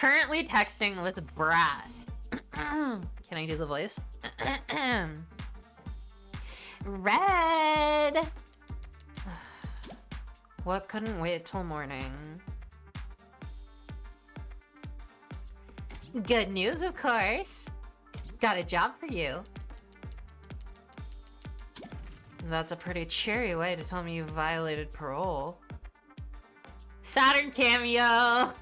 Currently texting with Brat. Can I do the voice? Red! What couldn't wait till morning? Good news, of course. Got a job for you. That's a pretty cheery way to tell me you violated parole. Saturn cameo!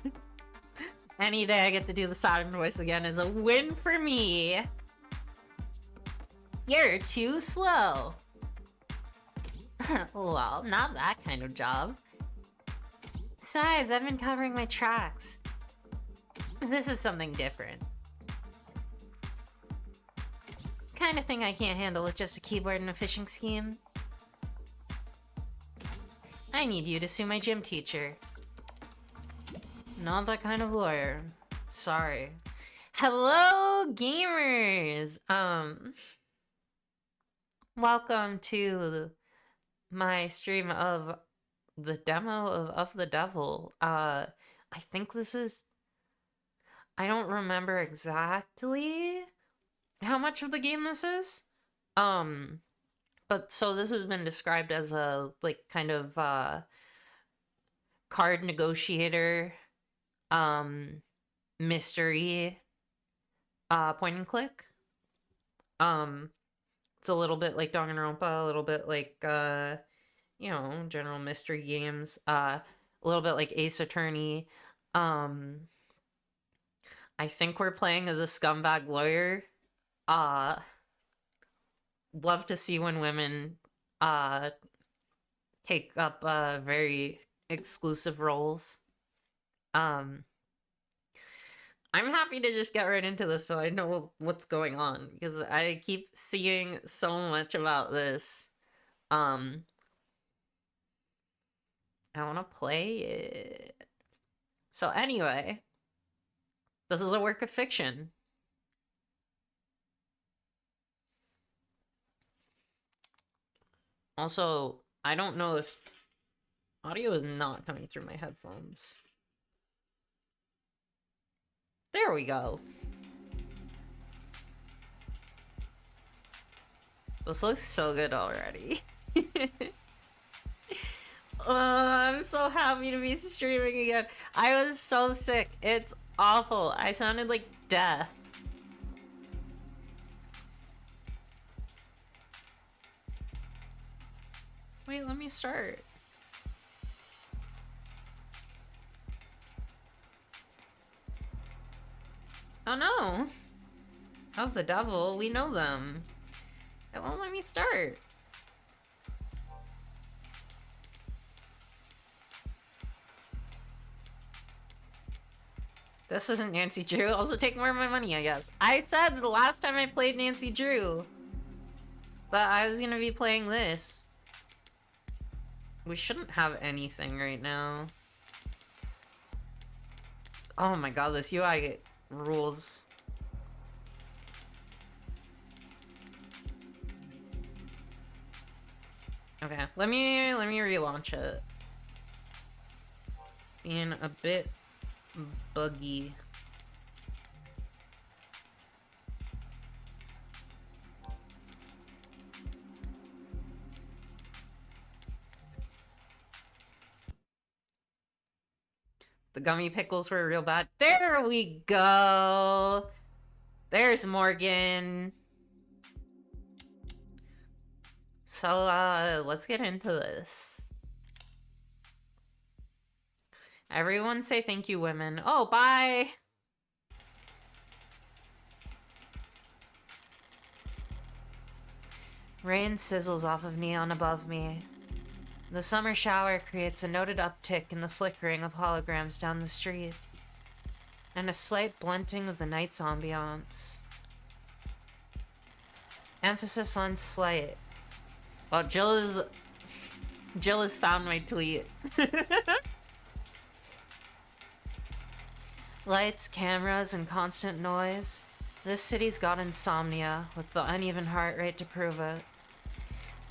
Any day I get to do the Saturn voice again is a win for me. You're too slow. Well, not that kind of job. Besides, I've been covering my tracks. This is something different. Kind of thing I can't handle with just a keyboard and a phishing scheme. I need you to sue my gym teacher. Not that kind of lawyer. Sorry. Hello, gamers! Welcome to my stream of the demo of the Devil. I think this is... I don't remember exactly how much of the game this is. But so this has been described as a, like, kind of, card negotiator, mystery, point and click. It's a little bit like Danganronpa, a little bit like, you know, general mystery games, a little bit like Ace Attorney. I think we're playing as a scumbag lawyer. Love to see when women, take up, very exclusive roles. I'm happy to just get right into this so I know what's going on, because I keep seeing so much about this. I want to play it. So anyway, this is a work of fiction. Also, I don't know if audio is not coming through my headphones. There we go. This looks so good already. I'm so happy to be streaming again. I was so sick. It's awful. I sounded like death. Wait, let me start. Oh no! Oh, the Devil, we know them. It won't let me start. This isn't Nancy Drew. Also take more of my money, I guess. I said the last time I played Nancy Drew that I was gonna be playing this. We shouldn't have anything right now. Oh my god, this UI rules. Okay, let me relaunch it. Being a bit buggy. The gummy pickles were real bad. There we go! There's Morgan. So, let's get into this. Everyone say thank you, women. Oh, bye! Rain sizzles off of neon above me. The summer shower creates a noted uptick in the flickering of holograms down the street, and a slight blunting of the night's ambiance. Emphasis on slight. Well, Jill has found my tweet. Lights, cameras, and constant noise. This city's got insomnia, with the uneven heart rate to prove it.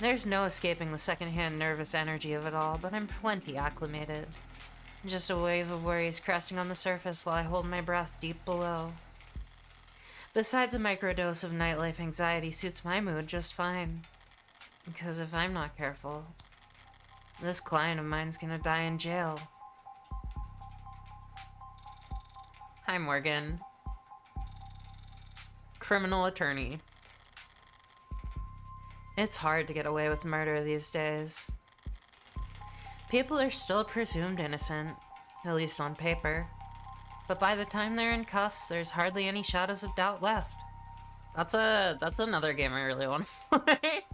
There's no escaping the secondhand nervous energy of it all, but I'm plenty acclimated. Just a wave of worries cresting on the surface while I hold my breath deep below. Besides, a microdose of nightlife anxiety suits my mood just fine. Because if I'm not careful, this client of mine's gonna die in jail. Hi, Morgan. Criminal attorney. It's hard to get away with murder these days. People are still presumed innocent, at least on paper. But by the time they're in cuffs, there's hardly any shadows of doubt left. That's another game I really want to play.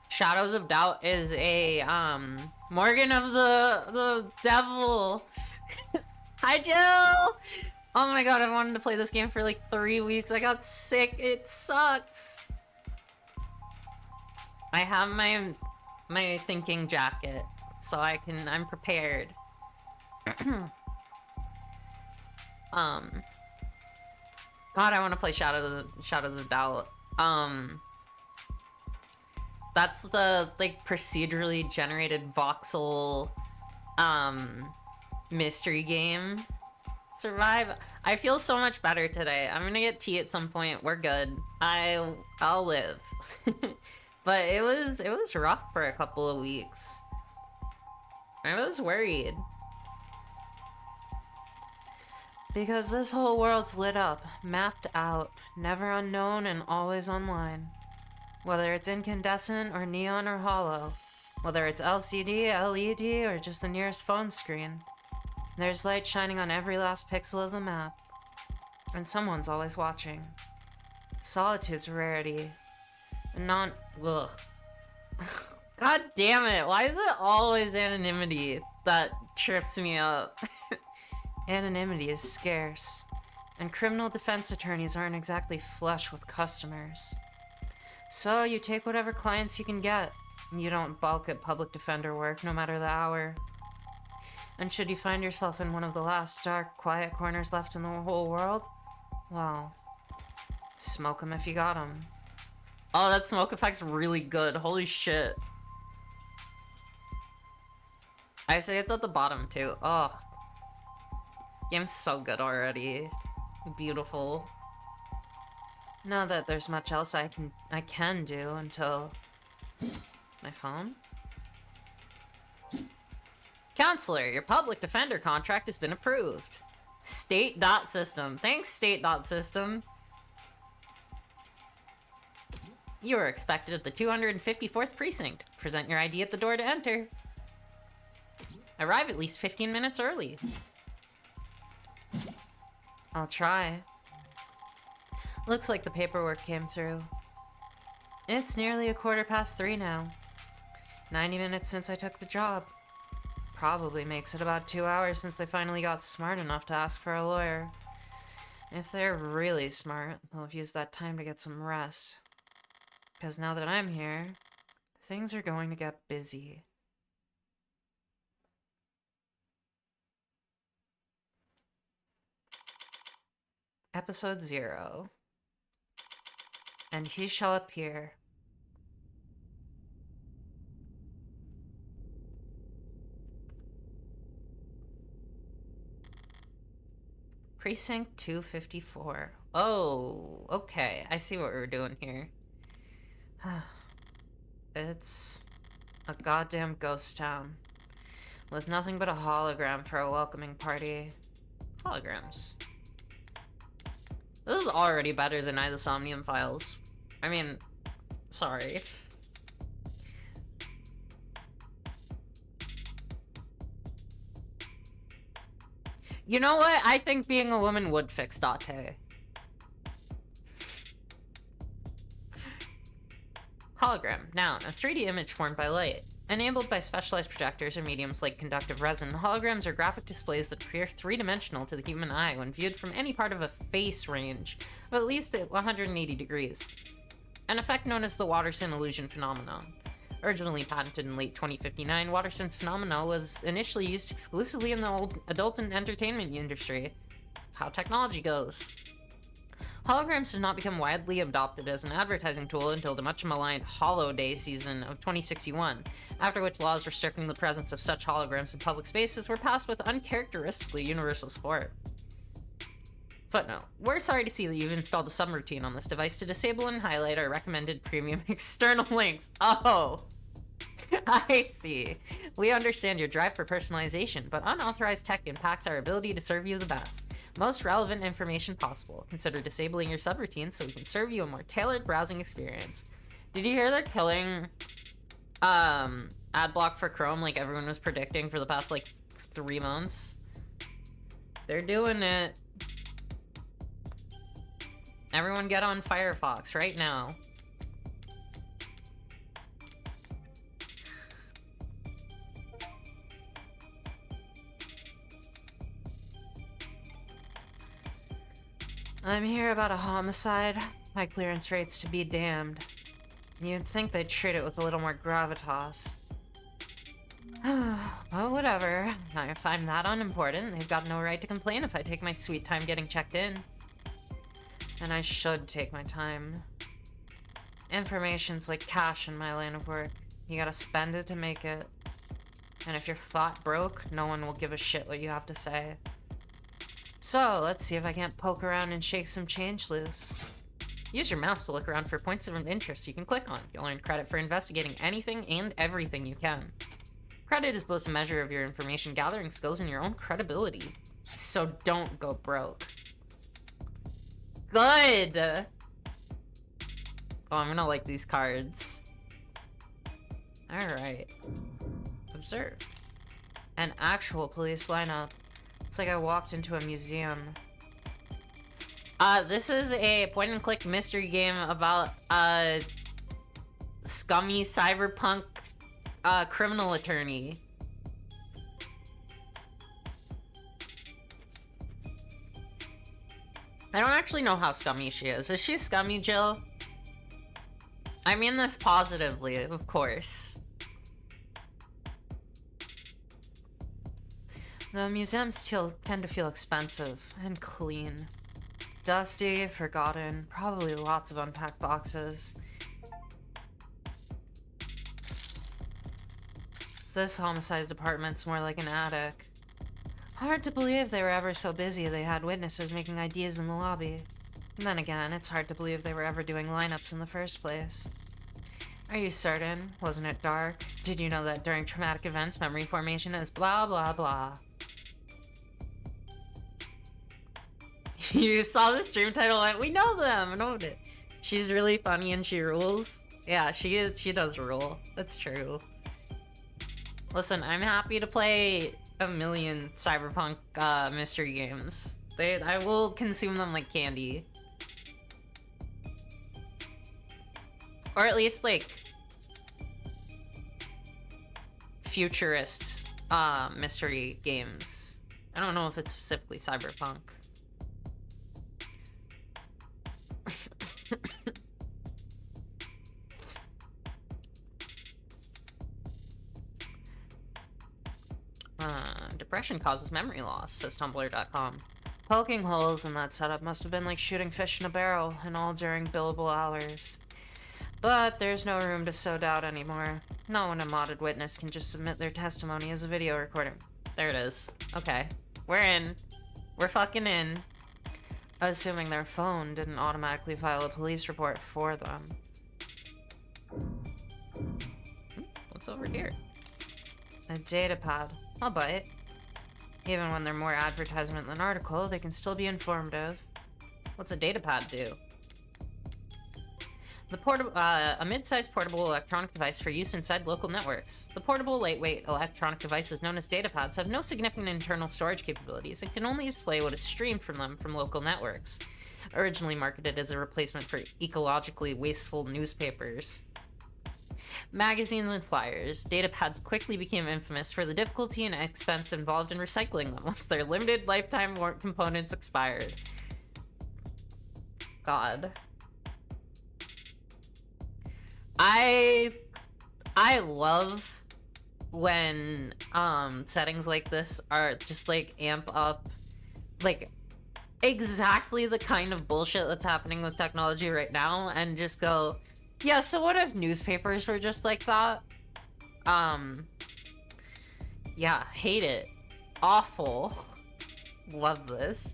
Shadows of Doubt is a Morgan of the Devil. Hi, Jill. Oh my god, I've wanted to play this game for like 3 weeks. I got sick. It sucks. I have my thinking jacket, so I'm prepared. God, I want to play Shadows of Doubt. That's the like procedurally generated voxel mystery game. Survive. I feel so much better today. I'm gonna get tea at some point. We're good. I'll live. But it was rough for a couple of weeks. I was worried. Because this whole world's lit up, mapped out, never unknown and always online. Whether it's incandescent or neon or hollow, whether it's LCD, LED, or just the nearest phone screen, there's light shining on every last pixel of the map. And someone's always watching. Solitude's a rarity. And ugh. God damn it, why is it always anonymity that trips me up? Anonymity is scarce, and criminal defense attorneys aren't exactly flush with customers. So you take whatever clients you can get. You don't balk at public defender work, no matter the hour. And should you find yourself in one of the last dark, quiet corners left in the whole world, well, smoke 'em if you got 'em. Oh, that smoke effect's really good. Holy shit. I say it's at the bottom too. Oh, game's so good already. Beautiful. Not that there's much else I can do until my phone. Counselor, your public defender contract has been approved. State.system. Thanks, State.system. You are expected at the 254th precinct. Present your ID at the door to enter. Arrive at least 15 minutes early. I'll try. Looks like the paperwork came through. It's nearly 3:15 now. 90 minutes since I took the job. Probably makes it about 2 hours since I finally got smart enough to ask for a lawyer. If they're really smart, they'll have used that time to get some rest. Because now that I'm here, things are going to get busy. Episode 0. And he shall appear. Precinct 254. Oh, okay. I see what we're doing here. It's a goddamn ghost town. With nothing but a hologram for a welcoming party. Holograms. This is already better than the Somnium Files. I mean, sorry. You know what? I think being a woman would fix Date. Hologram. Noun. A 3D image formed by light. Enabled by specialized projectors or mediums like conductive resin, holograms are graphic displays that appear three-dimensional to the human eye when viewed from any part of a face range of at least 180 degrees. An effect known as the Watterson illusion phenomenon. Originally patented in late 2059, Watterson's phenomenon was initially used exclusively in the adult and entertainment industry. How technology goes. Holograms did not become widely adopted as an advertising tool until the much maligned Holoday season of 2061, after which laws restricting the presence of such holograms in public spaces were passed with uncharacteristically universal support. Footnote. We're sorry to see that you've installed a subroutine on this device to disable and highlight our recommended premium external links. Oh! I see. We understand your drive for personalization, but unauthorized tech impacts our ability to serve you the best. Most relevant information possible. Consider disabling your subroutines so we can serve you a more tailored browsing experience. Did you hear they're killing Adblock for Chrome like everyone was predicting for the past like 3 months? They're doing it. Everyone get on Firefox right now. I'm here about a homicide. High clearance rates to be damned. You'd think they'd treat it with a little more gravitas. Well, whatever. If I'm that unimportant, they've got no right to complain if I take my sweet time getting checked in. And I should take my time. Information's like cash in my line of work. You gotta spend it to make it. And if your thought broke, no one will give a shit what you have to say. So, let's see if I can't poke around and shake some change loose. Use your mouse to look around for points of interest you can click on. You'll earn credit for investigating anything and everything you can. Credit is both a measure of your information gathering skills and your own credibility. So don't go broke. Good! Oh, I'm gonna like these cards. Alright. Observe. An actual police lineup. It's like I walked into a museum. This is a point-and-click mystery game about a scummy cyberpunk criminal attorney. I don't actually know how scummy she is. Is she scummy, Jill? I mean this positively, of course. The museums tend to feel expensive and clean. Dusty, forgotten, probably lots of unpacked boxes. This homicide department's more like an attic. Hard to believe they were ever so busy they had witnesses making IDs in the lobby. And then again, it's hard to believe they were ever doing lineups in the first place. Are you certain? Wasn't it dark? Did you know that during traumatic events, memory formation is blah blah blah? You saw the stream title and we know them! Know it. She's really funny and she rules. Yeah, she is. She does rule. That's true. Listen, I'm happy to play a million cyberpunk mystery games. I will consume them like candy. Or at least like futurist mystery games. I don't know if it's specifically cyberpunk. Depression causes memory loss, says Tumblr.com. Poking holes in that setup must have been like shooting fish in a barrel, and all during billable hours. But there's no room to sow doubt anymore. No one a modded witness can just submit their testimony as a video recording. There it is. Okay. We're in. We're fucking in. Assuming their phone didn't automatically file a police report for them. What's over here? A data pad. I'll buy it. Even when they're more advertisement than article, they can still be informative. What's a data pad do? A mid-sized portable electronic device for use inside local networks. The portable, lightweight electronic devices known as datapads have no significant internal storage capabilities and can only display what is streamed from them from local networks. Originally marketed as a replacement for ecologically wasteful newspapers, magazines, and flyers, datapads quickly became infamous for the difficulty and expense involved in recycling them once their limited lifetime components expired. God. I love when settings like this are just like amp up, like exactly the kind of bullshit that's happening with technology right now and just go, yeah, so what if newspapers were just like that? Um, yeah, hate it. Awful. Love this.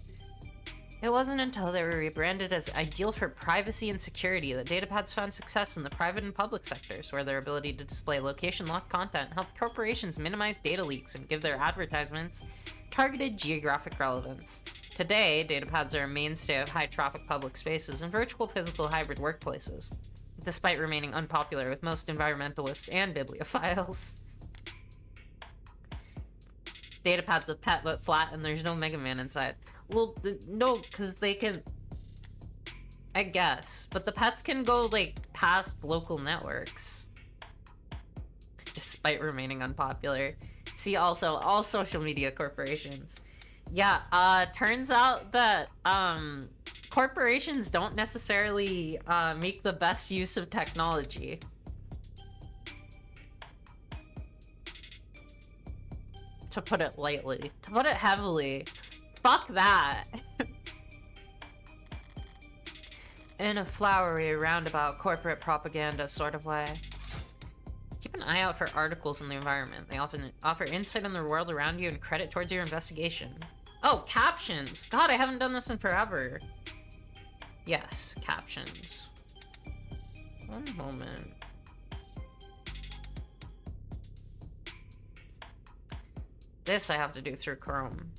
It wasn't until they were rebranded as ideal for privacy and security that datapads found success in the private and public sectors, where their ability to display location-locked content helped corporations minimize data leaks and give their advertisements targeted geographic relevance. Today, datapads are a mainstay of high-traffic public spaces and virtual physical hybrid workplaces, despite remaining unpopular with most environmentalists and bibliophiles. Datapad's a pet but flat and there's no Mega Man inside. Well, no, because they can... I guess. But the pets can go, like, past local networks. Despite remaining unpopular. See also, all social media corporations. Yeah, turns out that, corporations don't necessarily, make the best use of technology. To put it lightly. To put it heavily. Fuck that. In a flowery, roundabout, corporate propaganda sort of way. Keep an eye out for articles in the environment. They often offer insight on the world around you and credit towards your investigation. Oh, captions! God, I haven't done this in forever. Yes, captions. One moment. This I have to do through Chrome.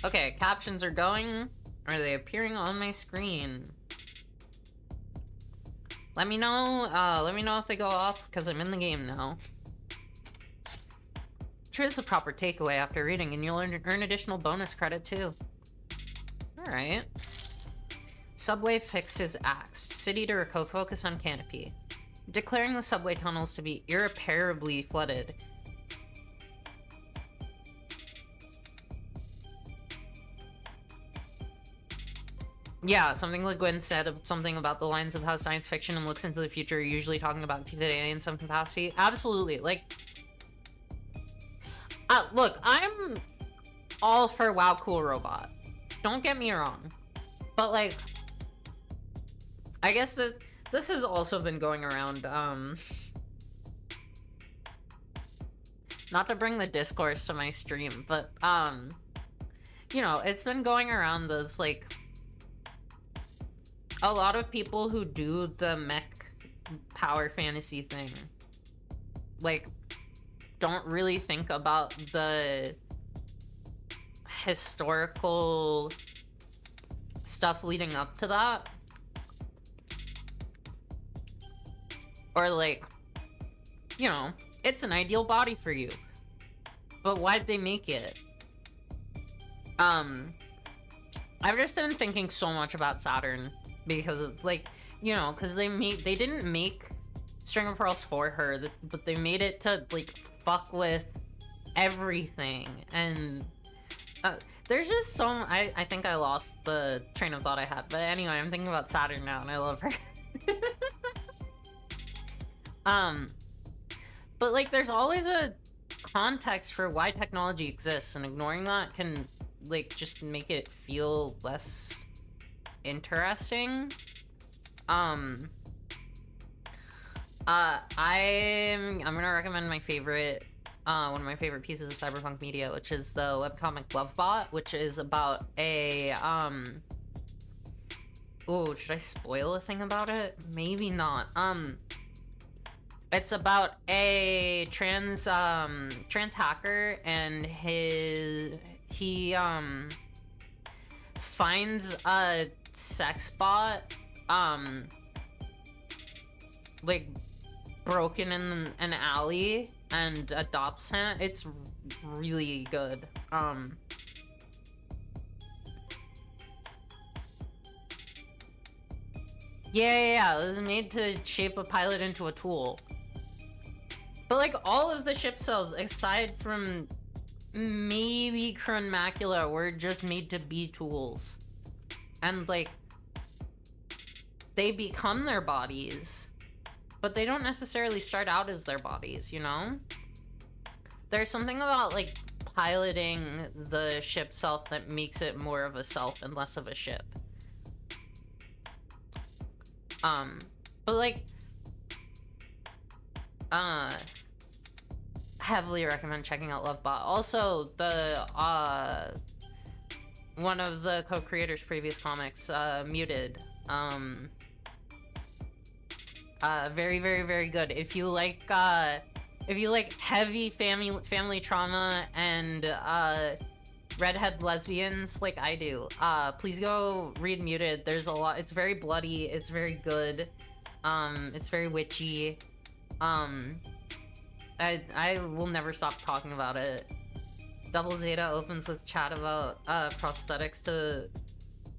Okay, captions are going. Are they appearing on my screen? Let me know if they go off, because I'm in the game now. Choose a proper takeaway after reading, and you'll earn additional bonus credit, too. Alright. Subway fixes axed. City to focus on canopy. Declaring the subway tunnels to be irreparably flooded. Yeah, something like Gwen said, something about the lines of how science fiction and looks into the future are usually talking about today in some capacity. Absolutely, like... look, I'm all for WoW Cool Robot. Don't get me wrong. But, like... I guess this has also been going around, not to bring the discourse to my stream, but, you know, it's been going around this, like... A lot of people who do the mech power fantasy thing, like, don't really think about the historical stuff leading up to that. Or, like, you know, it's an ideal body for you. But why'd they make it? I've just been thinking so much about Saturn. Because it's like, you know, because they didn't make String of Pearls for her, but they made it to, like, fuck with everything. And there's just some, I think I lost the train of thought I had. But anyway, I'm thinking about Saturn now and I love her. But, like, there's always a context for why technology exists, and ignoring that can, like, just make it feel less interesting. I'm gonna recommend my favorite, one of my favorite pieces of cyberpunk media, which is the webcomic Lovebot, which is about a, oh, should I spoil a thing about it? Maybe not. It's about a trans hacker, and he finds a sex bot, like, broken in an alley and adopts him. It's really good. Yeah, it was made to shape a pilot into a tool. But, like, all of the ship cells, aside from maybe Krun Macula, were just made to be tools. And, like, they become their bodies, but they don't necessarily start out as their bodies, you know? There's something about, like, piloting the ship self that makes it more of a self and less of a ship. But, like, heavily recommend checking out Lovebot. Also, the, one of the co-creators' previous comics, Muted, very, very, very good. If you like heavy family trauma and, redhead lesbians like I do, please go read Muted. There's a lot. It's very bloody. It's very good. It's very witchy. I will never stop talking about it. Double Zeta opens with chat about prosthetics to...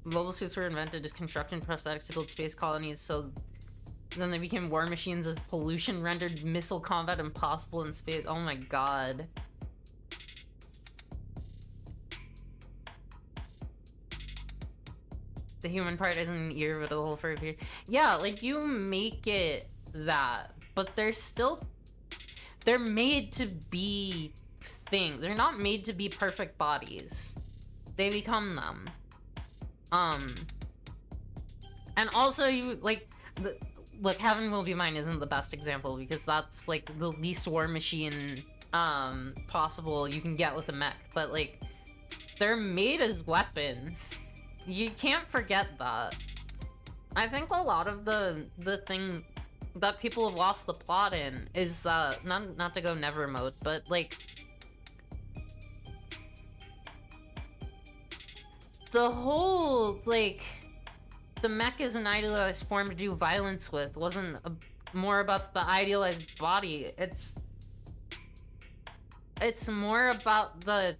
Mobile suits were invented as construction prosthetics to build space colonies, so then they became war machines as pollution rendered missile combat impossible in space. Oh my god. The human part isn't an ear, but a hole for a beard. Yeah, like, you make it that, but they're still... They're made to be things. They're not made to be perfect bodies. They become them. And also, you, like... Look, Heaven Will Be Mine isn't the best example, because that's, like, the least war machine, possible you can get with a mech. But, like, they're made as weapons. You can't forget that. I think a lot of the thing that people have lost the plot in is that, not to go never mode, but, like, the whole, like, the mech is an idealized form to do violence with wasn't more about the idealized body. It's more about the...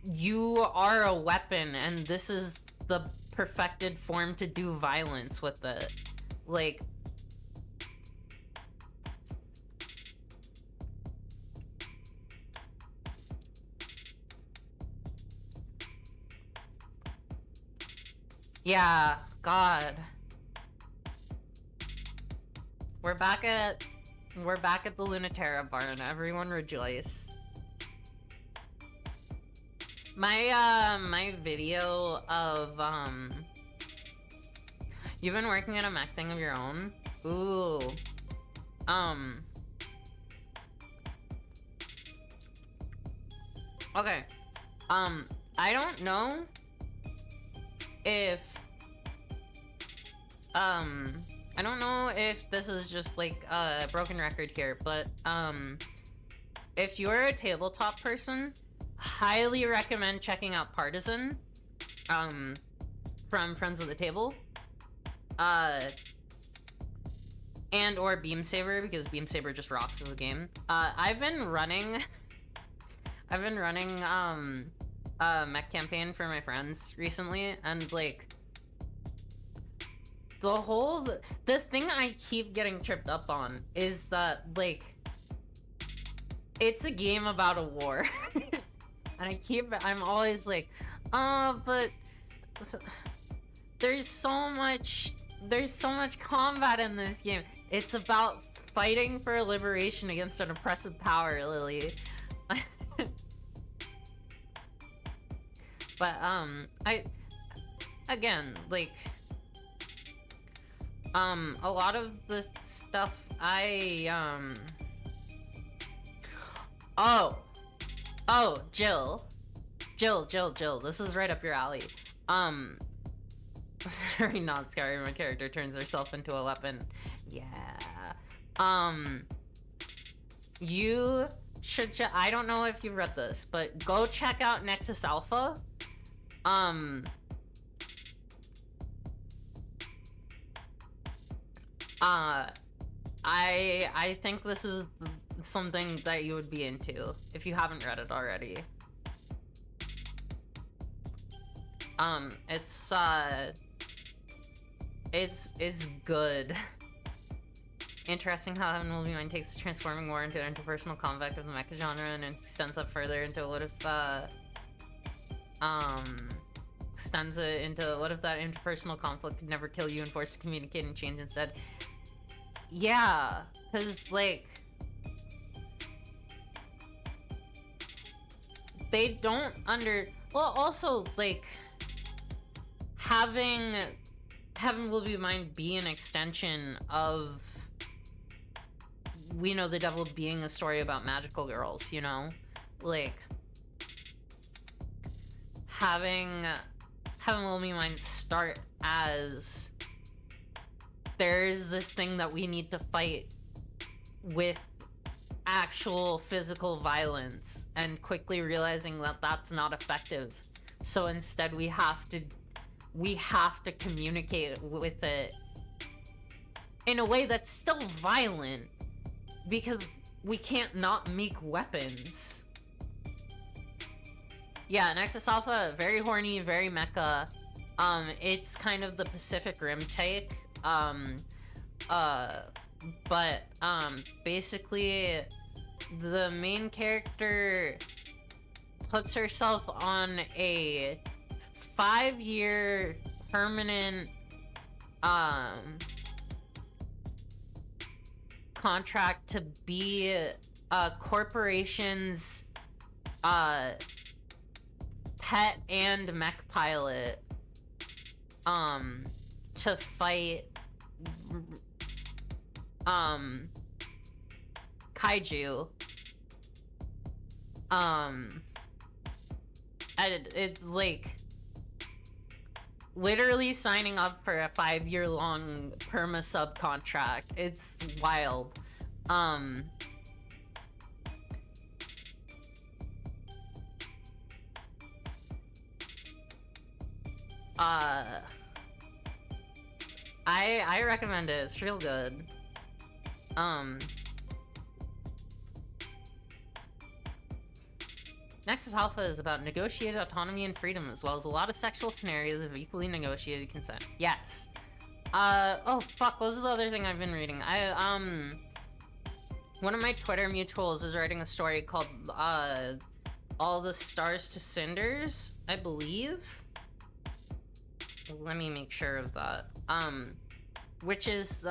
You are a weapon, and this is the perfected form to do violence with it. Like... Yeah, God. We're back at the Lunaterra barn. Everyone rejoice. My video of, you've been working on a mech thing of your own? Ooh. Okay. I don't know if, I don't know if this is just, like, a broken record here, but, if you're a tabletop person, highly recommend checking out Partisan, from Friends of the Table, and or Beam Saber, because Beam Saber just rocks as a game. I've been running, a mech campaign for my friends recently, and, like, the thing I keep getting tripped up on is that, like, it's a game about a war. And I'm always like, but there's so much combat in this game. It's about fighting for liberation against an oppressive power, Lily. But, again, like, a lot of the stuff oh, Jill, this is right up your alley. Very not scary, my character turns herself into a weapon. Yeah. You should I don't know if you've read this, but go check out Nexus Alpha. I think this is something that you would be into if you haven't read it already. It's good. Interesting how Heaven Will Be Mine takes the transforming war into an interpersonal combat of the mecha genre and extends up further into what if that interpersonal conflict could never kill you and force to communicate and change instead. Yeah, because, like, they don't well, also, like, having Heaven Will Be Mine be an extension of, We Know the Devil being a story about magical girls, you know? Like, having Heaven Will Be Mine start as, there's this thing that we need to fight with actual physical violence, and quickly realizing that that's not effective. So instead we have to communicate with it in a way that's still violent, because we can't not make weapons. Yeah, Nexus Alpha, very horny, very mecha. It's kind of the Pacific Rim take. Basically, the main character puts herself on a 5-year permanent contract to be a corporation's pet and mech pilot to fight kaiju. It's like literally signing up for a 5-year-long perma subcontract. It's wild. I recommend it. It's real good. Nexus Alpha is about negotiated autonomy and freedom, as well as a lot of sexual scenarios of equally negotiated consent. Yes. Oh fuck, what was the other thing I've been reading? One of my Twitter mutuals is writing a story called, All the Stars to Cinders, I believe? Let me make sure of that. Which is,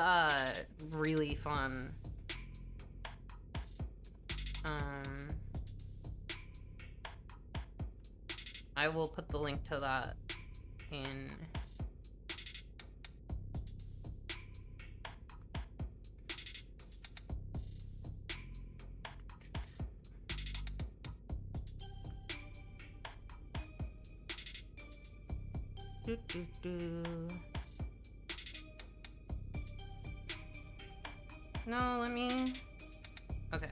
really fun. I will put the link to that in... No, let me... Okay.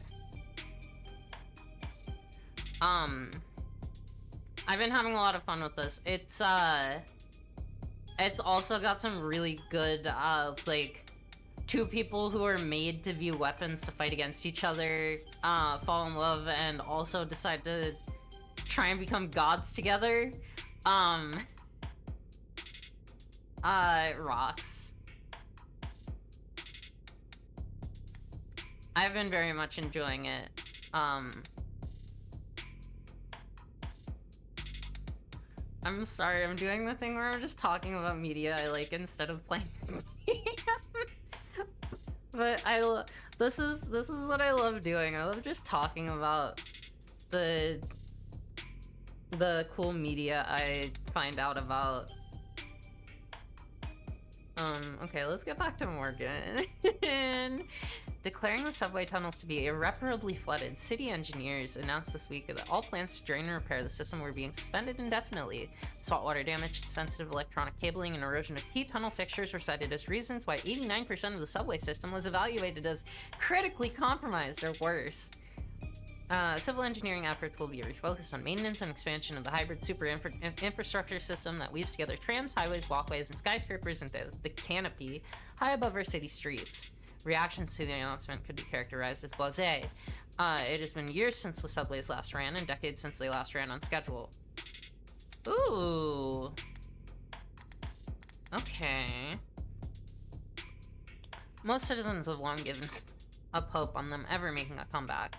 I've been having a lot of fun with this. It's also got some really good, like, two people who are made to view weapons to fight against each other, fall in love, and also decide to try and become gods together. It rocks. I've been very much enjoying it. I'm sorry, I'm doing the thing where I'm just talking about media I like instead of playing the game. But this is what I love doing. I love just talking about the cool media I find out about. Okay, let's get back to Morgan. Declaring the subway tunnels to be irreparably flooded, city engineers announced this week that all plans to drain and repair the system were being suspended indefinitely. Saltwater damage, sensitive electronic cabling, and erosion of key tunnel fixtures were cited as reasons why 89% of the subway system was evaluated as critically compromised or worse. Civil engineering efforts will be refocused on maintenance and expansion of the hybrid infrastructure system that weaves together trams, highways, walkways, and skyscrapers into the canopy high above our city streets. Reactions to the announcement could be characterized as blasé. It has been years since the subways last ran, and decades since they last ran on schedule. Ooh. Okay. Most citizens have long given up hope on them ever making a comeback.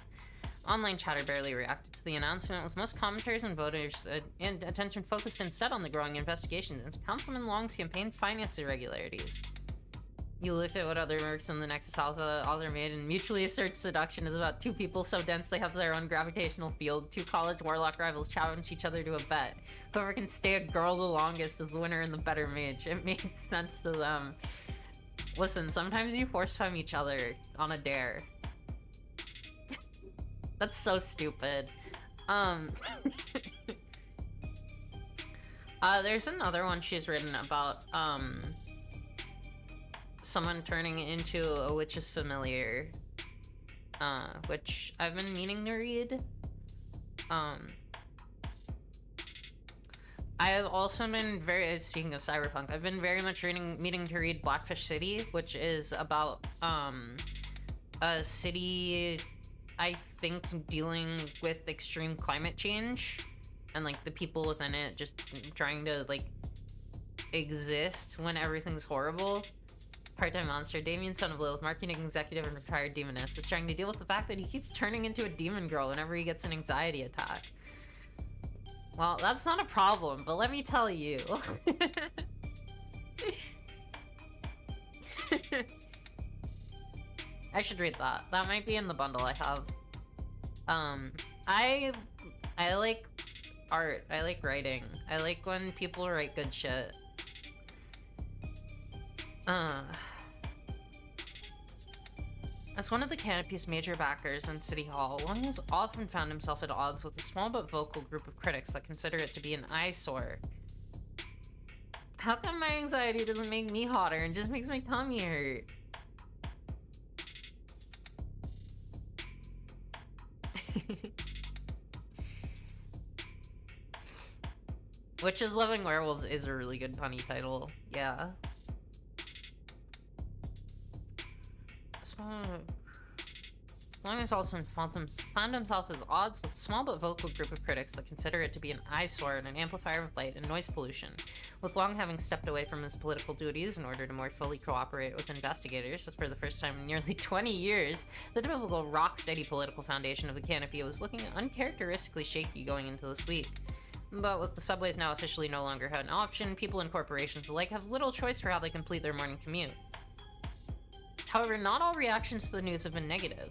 Online chatter barely reacted to the announcement, with most commenters and voters and attention focused instead on the growing investigations into Councilman Long's campaign finance irregularities. You looked at what other mercs in the Nexus Alpha author made, and mutually asserts seduction is about two people so dense they have their own gravitational field. Two college warlock rivals challenge each other to a bet. Whoever can stay a girl the longest is the winner and the better mage. It made sense to them. Listen, sometimes you force time each other on a dare. That's so stupid. There's another one she's written about, someone turning into a witch's familiar, which I've been meaning to read. I have also been speaking of cyberpunk, I've been very much meaning to read Blackfish City, which is about, a city, I think, dealing with extreme climate change, and, like, the people within it just trying to, like, exist when everything's horrible. Part-time monster, Damien, son of Lilith, marketing executive and retired demoness, is trying to deal with the fact that he keeps turning into a demon girl whenever he gets an anxiety attack. Well, that's not a problem, but let me tell you. I should read that. That might be in the bundle I have. I like art. I like writing. I like when people write good shit. As one of the Canopy's major backers in City Hall, Wong has often found himself at odds with a small but vocal group of critics that consider it to be an eyesore. How come my anxiety doesn't make me hotter and just makes my tummy hurt? Witches Loving Werewolves is a really good punny title. Yeah. Long has also found himself at odds with a small but vocal group of critics that consider it to be an eyesore and an amplifier of light and noise pollution. With Long having stepped away from his political duties in order to more fully cooperate with investigators for the first time in nearly 20 years, the typical rock-steady political foundation of the Canopy was looking uncharacteristically shaky going into this week. But with the subways now officially no longer an option, people and corporations alike have little choice for how they complete their morning commute. However, not all reactions to the news have been negative.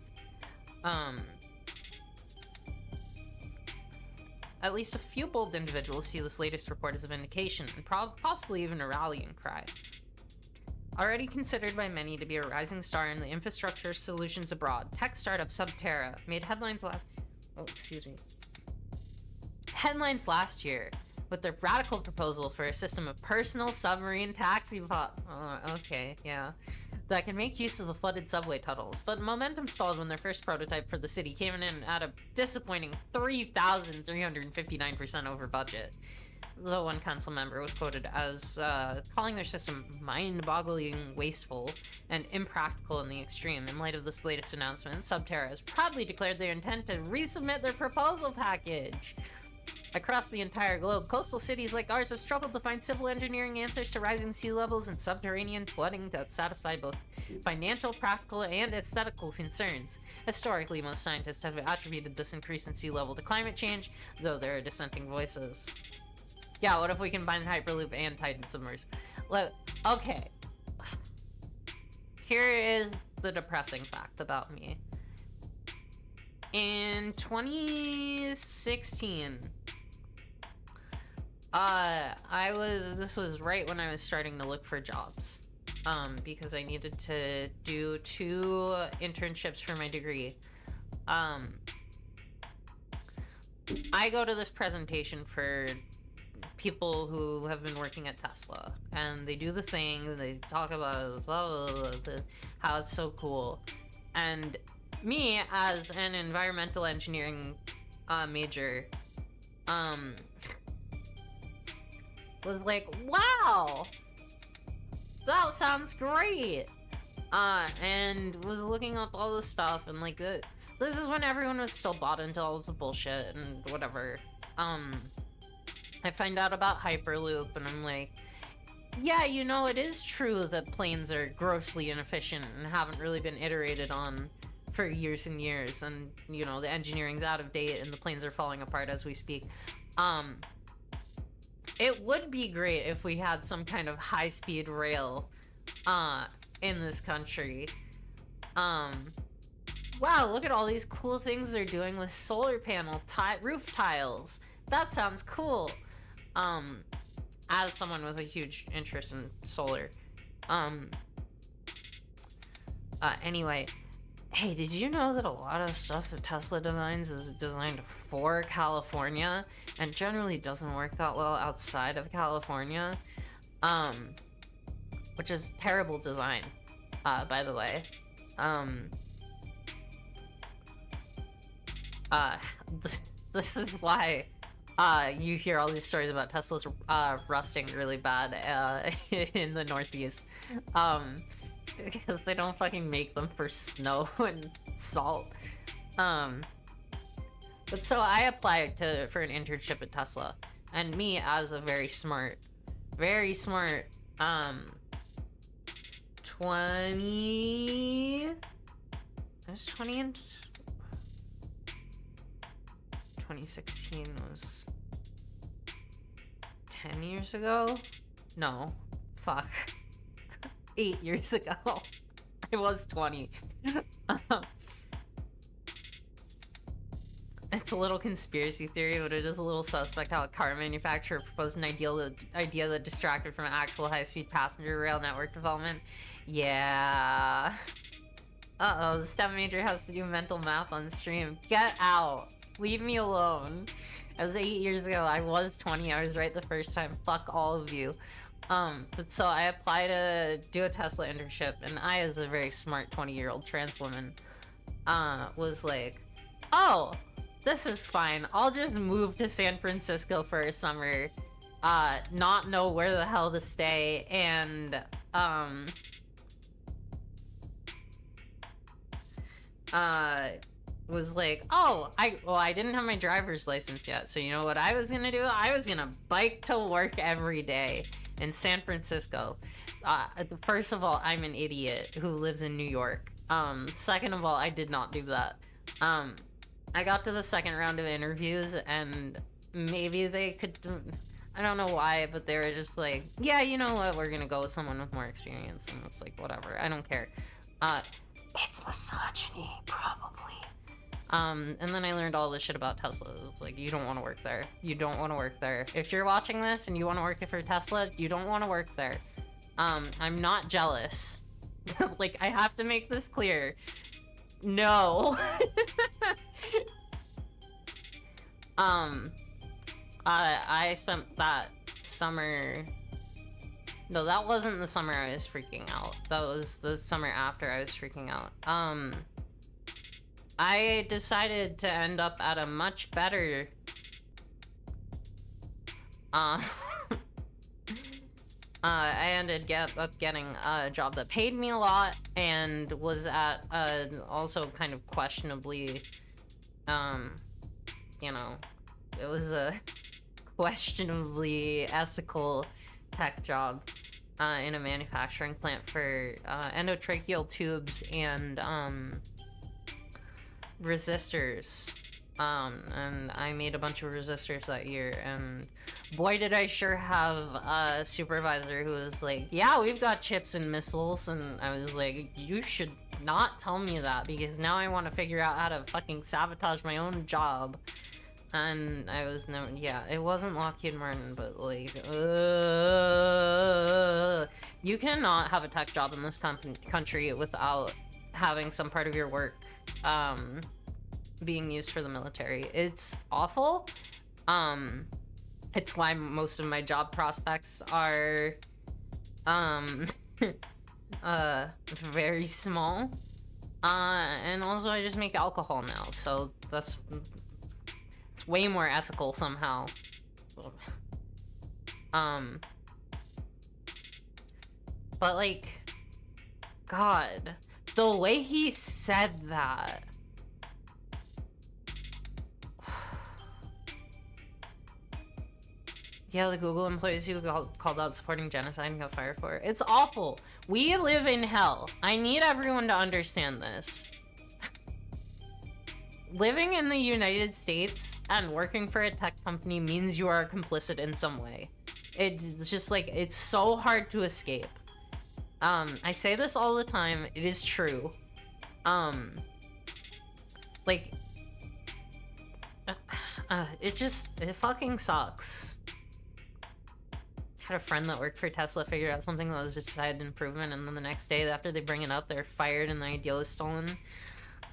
At least a few bold individuals see this latest report as a vindication, and possibly even a rallying cry. Already considered by many to be a rising star in the infrastructure solutions abroad, tech startup Subterra made headlines last year with their radical proposal for a system of personal submarine taxi that can make use of the flooded subway tunnels, but momentum stalled when their first prototype for the city came in at a disappointing 3,359% over budget. The one council member was quoted as calling their system mind-boggling wasteful and impractical in the extreme. In light of this latest announcement, Subterra has proudly declared their intent to resubmit their proposal package. Across the entire globe, coastal cities like ours have struggled to find civil engineering answers to rising sea levels and subterranean flooding that satisfy both financial, practical, and aesthetical concerns. Historically, most scientists have attributed this increase in sea level to climate change, though there are dissenting voices. Yeah, what if we combine Hyperloop and Titan Submersible? Look, okay. Here is the depressing fact about me. In 2016, this was right when I was starting to look for jobs, because I needed to do 2 internships for my degree. I go to this presentation for people who have been working at Tesla, and they do the thing, they talk about how it's so cool, and me as an environmental engineering major was like, wow, that sounds great, and was looking up all this stuff, and like this is when everyone was still bought into all of the bullshit and whatever. I find out about Hyperloop, and I'm like, yeah, you know, it is true that planes are grossly inefficient and haven't really been iterated on for years and years, and you know, the engineering's out of date and the planes are falling apart as we speak. It would be great if we had some kind of high-speed rail uh, in this country. Um, wow, look at all these cool things they're doing with solar panel roof tiles. That sounds cool. Um, as someone with a huge interest in solar. Anyway, hey, did you know that a lot of stuff that Tesla designs is designed for California and generally doesn't work that well outside of California? Which is terrible design, by the way. This is why you hear all these stories about Tesla's rusting really bad in the Northeast. Because they don't fucking make them for snow and salt. But so I applied for an internship at Tesla, and me as a very smart, 20. I was 20 in 2016 was 10 years ago? No. Fuck. 8 years ago. I was 20. It's a little conspiracy theory, but it is a little suspect how a car manufacturer proposed an idea that distracted from actual high-speed passenger rail network development. Yeah. Uh-oh, the STEM major has to do mental math on stream. Get out. Leave me alone. It was 8 years ago. I was 20. I was right the first time. Fuck all of you. But so I applied to do a Tesla internship, and I, as a very smart 20-year-old trans woman, was like, oh, this is fine. I'll just move to San Francisco for a summer, not know where the hell to stay, and, was like, oh, I didn't have my driver's license yet, so you know what I was gonna do? I was gonna bike to work every day in San Francisco. First of all, I'm an idiot who lives in New York. Second of all, I did not do that. I got to the second round of interviews, and maybe they could, I don't know why, but they were just like, yeah, you know what, we're gonna go with someone with more experience, and it's like, whatever, I don't care. It's misogyny, probably. And then I learned all this shit about Tesla. It's like, you don't want to work there. You don't want to work there. If you're watching this and you want to work for Tesla, you don't want to work there. I'm not jealous. Like, I have to make this clear. No. I spent that summer... No, that wasn't the summer I was freaking out. That was the summer after I was freaking out. I decided to end up at a much better... I ended up getting a job that paid me a lot and was at also kind of questionably, you know, it was a questionably ethical tech job in a manufacturing plant for endotracheal tubes and resistors. And I made a bunch of resistors that year, and boy did I sure have a supervisor who was like, yeah, we've got chips and missiles, and I was like, you should not tell me that, because now I want to figure out how to fucking sabotage my own job. And I was never, yeah, it wasn't Lockheed Martin, but like, you cannot have a tech job in this country without having some part of your work, being used for the military. It's awful. It's why most of my job prospects are very small. And also I just make alcohol now, so it's way more ethical somehow. But like, God, the way he said that. Yeah, the Google employees who called out supporting genocide and got fired for it. It's awful. We live in hell. I need everyone to understand this. Living in the United States and working for a tech company means you are complicit in some way. It's just like, it's so hard to escape. I say this all the time, it is true. Like, it fucking sucks. Had a friend that worked for Tesla figure out something that was just decided improvement, and then the next day after they bring it up, they're fired and the ideal is stolen.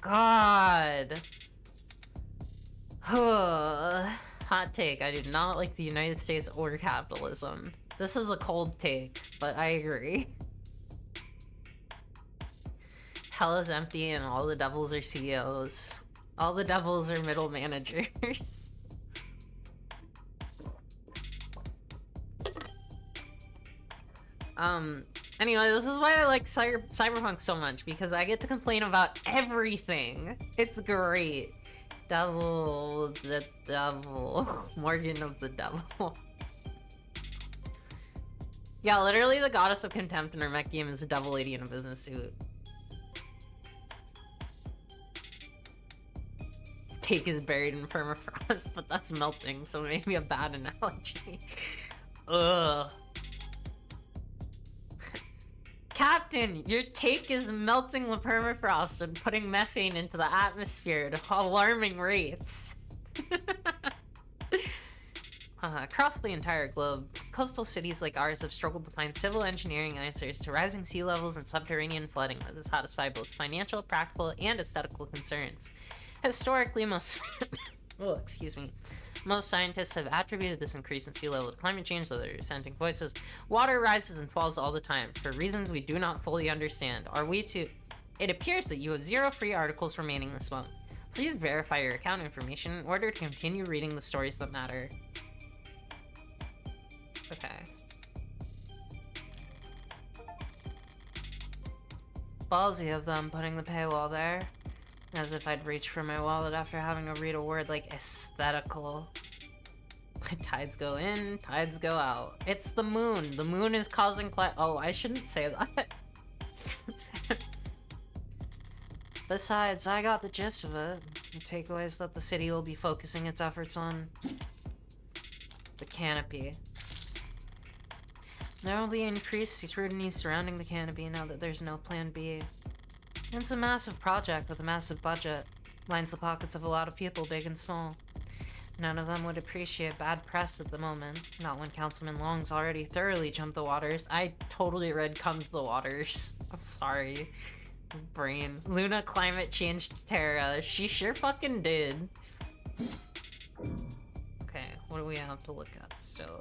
God. Hot take, I do not like the United States or capitalism. This is a cold take, but I agree. Hell is empty and all the devils are CEOs. All the devils are middle managers. Anyway, this is why I like Cyberpunk so much, because I get to complain about everything. It's great. Devil, the devil. Morgan of the devil. Yeah, literally the goddess of contempt in our mech game is a devil lady in a business suit. Take is buried in permafrost, but that's melting, so maybe a bad analogy. Ugh. Captain, your take is melting the permafrost and putting methane into the atmosphere at alarming rates. Across the entire globe, coastal cities like ours have struggled to find civil engineering answers to rising sea levels and subterranean flooding that satisfy both financial, practical, and aesthetical concerns. Historically, most scientists have attributed this increase in sea level to climate change, though there are dissenting voices. Water rises and falls all the time, for reasons we do not fully understand. It appears that you have 0 free articles remaining this month. Please verify your account information in order to continue reading the stories that matter. Okay. Ballsy of them putting the paywall there. As if I'd reach for my wallet after having to read a word like aesthetical. Tides go in, tides go out. It's the moon. The moon is causing oh, I shouldn't say that. Besides, I got the gist of it. The takeaway is that the city will be focusing its efforts on the canopy. There will be increased scrutiny surrounding the canopy now that there's no plan B. It's a massive project with a massive budget. Lines the pockets of a lot of people, big and small. None of them would appreciate bad press at the moment. Not when Councilman Long's already thoroughly jumped the waters. I totally read come to the waters. I'm sorry. Brain. Luna climate changed Terra. She sure fucking did. Okay, what do we have to look at still?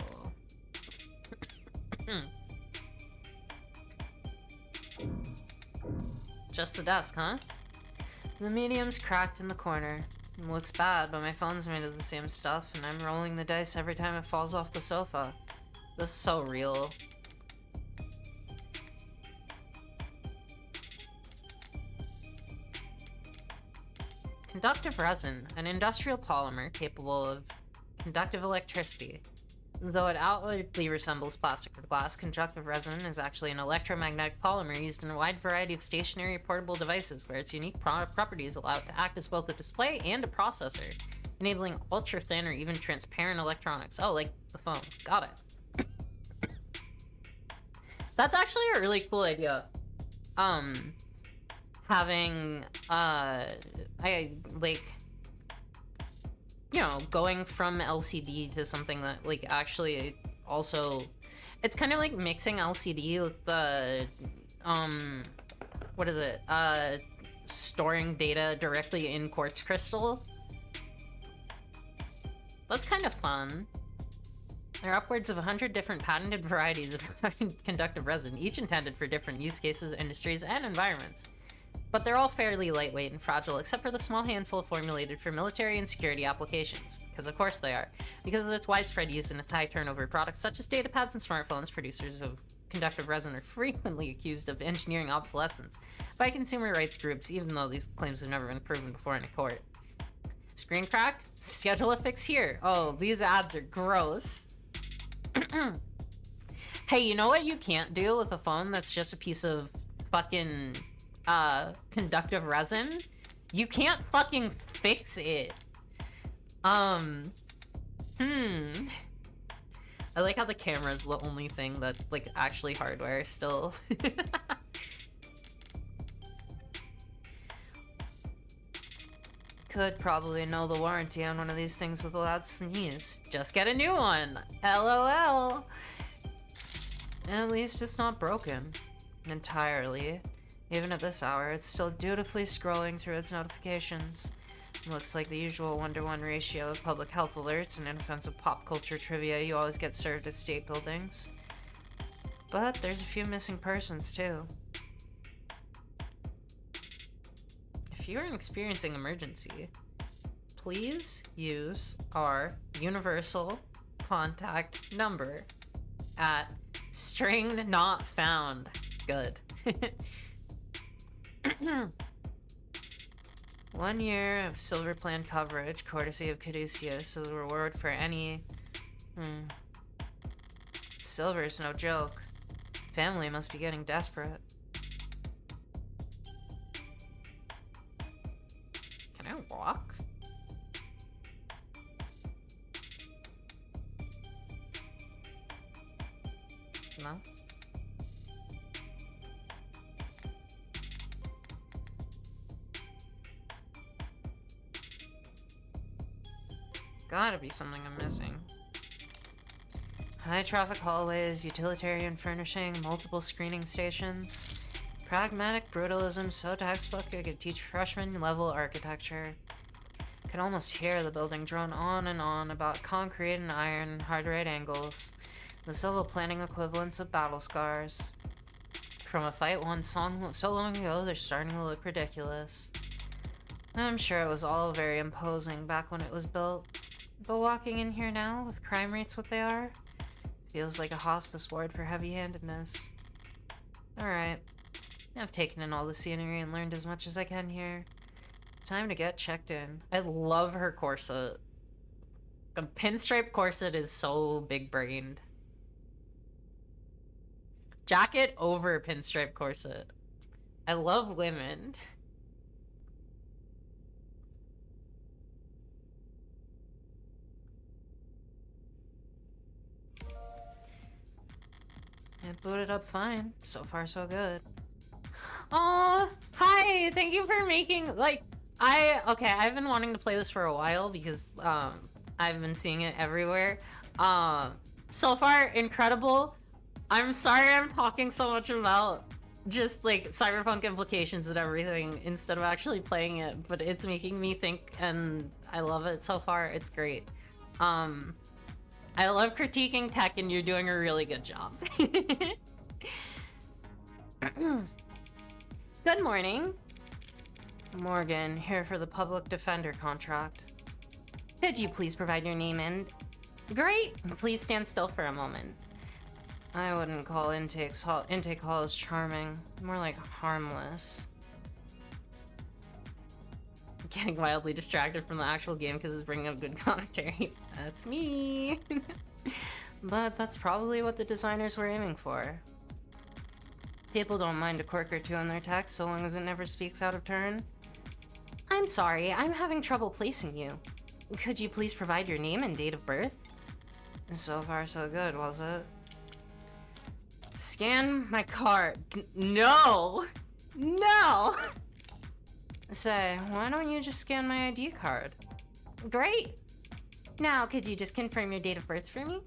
Just the desk, huh? The medium's cracked in the corner. It looks bad, but my phone's made of the same stuff, and I'm rolling the dice every time it falls off the sofa. This is so real. Conductive resin, an industrial polymer capable of conductive electricity. Though it outwardly resembles plastic or glass, conductive resin is actually an electromagnetic polymer used in a wide variety of stationary portable devices, where its unique properties allow it to act as both a display and a processor, enabling ultra-thin or even transparent electronics. Oh, like the phone. Got it. That's actually a really cool idea. Having, you know, going from LCD to something that, like, actually also... It's kind of like mixing LCD with the, what is it? Storing data directly in quartz crystal. That's kind of fun. There are upwards of 100 different patented varieties of conductive resin, each intended for different use cases, industries, and environments. But they're all fairly lightweight and fragile, except for the small handful formulated for military and security applications. Because of course they are. Because of its widespread use in its high turnover products such as datapads and smartphones, producers of conductive resin are frequently accused of engineering obsolescence by consumer rights groups, even though these claims have never been proven before in a court. Screen cracked? Schedule a fix here. Oh, these ads are gross. Hey, you know what you can't do with a phone that's just a piece of fucking conductive resin? You can't fucking fix it. I like how the camera's the only thing that's, like, actually hardware still. Could probably know the warranty on one of these things with a loud sneeze. Just get a new one! LOL! At least it's not broken. Entirely. Even at this hour, it's still dutifully scrolling through its notifications. Looks like the usual 1-to-1 ratio of public health alerts and inoffensive pop culture trivia you always get served at state buildings. But there's a few missing persons, too. If you are experiencing emergency, please use our universal contact number at string not found. Good. 1 year of Silver Plan coverage, courtesy of Caduceus, as a reward for any... Silver's no joke. Family must be getting desperate. Can I walk? No? Gotta be something I'm missing. High traffic hallways, utilitarian furnishing, multiple screening stations. Pragmatic brutalism so textbook it could teach freshman level architecture. Could almost hear the building drone on and on about concrete and iron and hard right angles. The civil planning equivalents of battle scars. From a fight won so long ago, they're starting to look ridiculous. I'm sure it was all very imposing back when it was built. But walking in here now, with crime rates what they are, feels like a hospice ward for heavy-handedness. Alright. I've taken in all the scenery and learned as much as I can here. Time to get checked in. I love her corset. The pinstripe corset is so big-brained. Jacket over pinstripe corset. I love women. It booted up fine. So far, so good. Oh, hi! Thank you for making, like, okay, I've been wanting to play this for a while because, I've been seeing it everywhere. So far, incredible. I'm sorry I'm talking so much about just, like, cyberpunk implications and everything instead of actually playing it, but it's making me think, and I love it so far. It's great. I love critiquing tech, and you're doing a really good job. Good morning. Morgan, here for the public defender contract. Could you please provide your name and... Great! Please stand still for a moment. I wouldn't call intake halls charming. More like harmless. Getting wildly distracted from the actual game because it's bringing up good commentary. That's me. But that's probably what the designers were aiming for. People don't mind a quirk or two in their text so long as it never speaks out of turn. I'm sorry, I'm having trouble placing you. Could you please provide your name and date of birth? So far so good, was it? Scan my card. No! No! Say, why don't you just scan my ID card? Great! Now, could you just confirm your date of birth for me?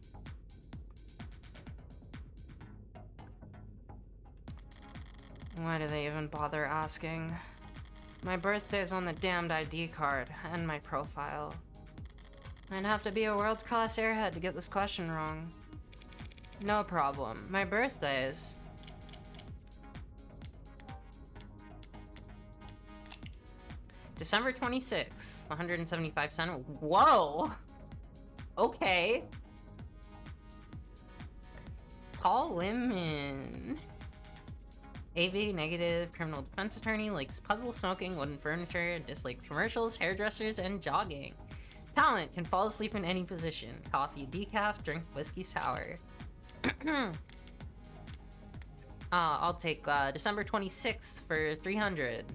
Why do they even bother asking? My birthday's on the damned ID card, and my profile. I'd have to be a world-class airhead to get this question wrong. No problem. My birthday's... December 26th, 175 cents. Whoa! Okay. Tall women. AV negative, criminal defense attorney, likes puzzle smoking, wooden furniture, dislikes commercials, hairdressers, and jogging. Talent, can fall asleep in any position. Coffee decaf, drink whiskey sour. I'll take December 26th for 300.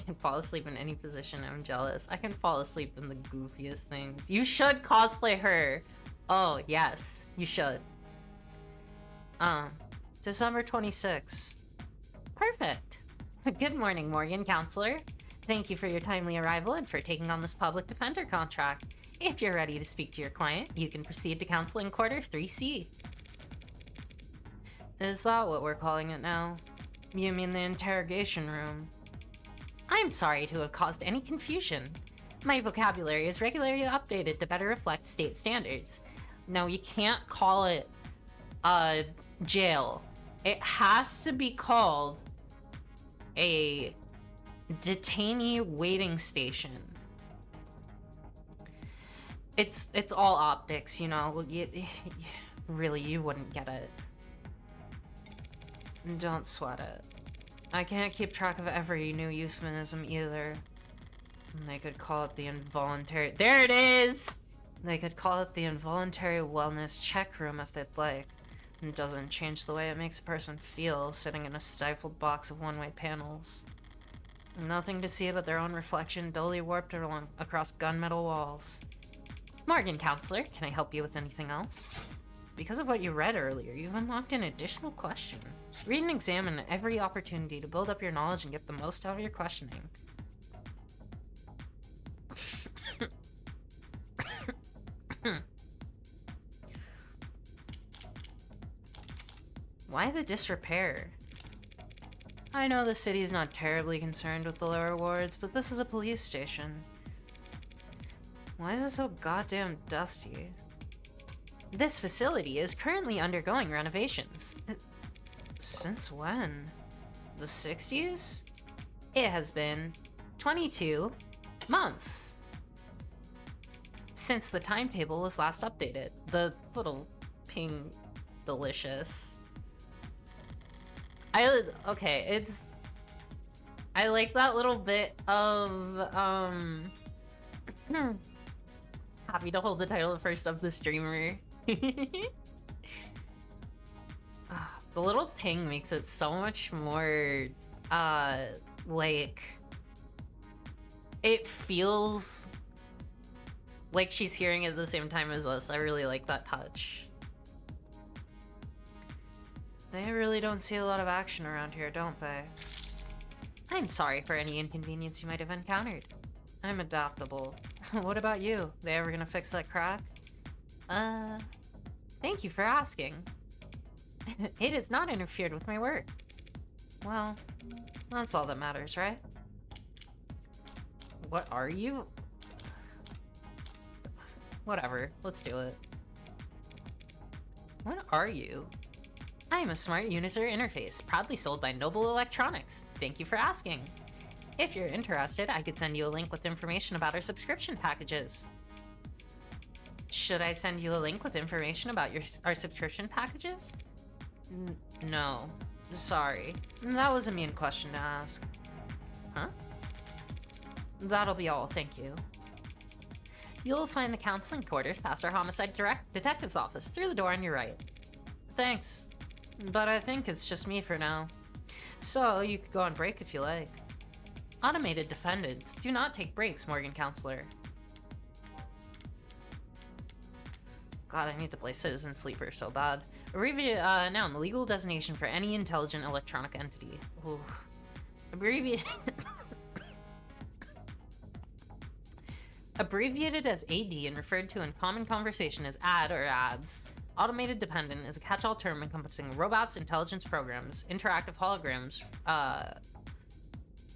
can fall asleep in any position. I'm jealous. I can fall asleep in the goofiest things. You should cosplay her. Oh, yes, you should. December 26th. Perfect. Good morning, Morgan Counselor. Thank you for your timely arrival and for taking on this public defender contract. If you're ready to speak to your client, you can proceed to counseling quarter 3C. Is that what we're calling it now? You mean the interrogation room? I'm sorry to have caused any confusion. My vocabulary is regularly updated to better reflect state standards. No, you can't call it jail. It has to be called a detainee waiting station. It's all optics, you know. Really, you wouldn't get it. Don't sweat it. I can't keep track of every new euphemism either. They could call it the involuntary... There it is! They could call it the involuntary wellness check room if they'd like. It doesn't change the way it makes a person feel sitting in a stifled box of one-way panels. Nothing to see but their own reflection dully warped along across gunmetal walls. Morgan Counselor, can I help you with anything else? Because of what you read earlier, you've unlocked an additional question. Read and examine every opportunity to build up your knowledge and get the most out of your questioning. Why the disrepair? I know the city is not terribly concerned with the lower wards, but this is a police station. Why is it so goddamn dusty? This facility is currently undergoing renovations. Since when? The 60s? It has been 22 months since the timetable was last updated. The little ping delicious. Okay, I like that little bit of, happy to hold the title first of the streamer. The little ping makes it so much more, like, it feels like she's hearing it at the same time as us. I really like that touch. They really don't see a lot of action around here, don't they? I'm sorry for any inconvenience you might have encountered. I'm adaptable. What about you? They ever gonna fix that crack? Thank you for asking. It has not interfered with my work. Well, that's all that matters, right? What are you? Whatever, let's do it. What are you? I am a smart user interface, proudly sold by Noble Electronics. Thank you for asking. If you're interested, I could send you a link with information about our subscription packages. Should I send you a link with information about our subscription packages? No. Sorry. That was a mean question to ask. Huh? That'll be all, thank you. You'll find the counseling quarters past our homicide detective's office, through the door on your right. Thanks. But I think it's just me for now. So, you could go on break if you like. Automated defendants do not take breaks, Morgan Counselor. God, I need to play Citizen Sleeper so bad. Abbreviated, noun, the legal designation for any intelligent electronic entity. Ooh. Abbreviated as AD and referred to in common conversation as AD or ADS. Automated dependent is a catch-all term encompassing robots, intelligence programs, interactive holograms,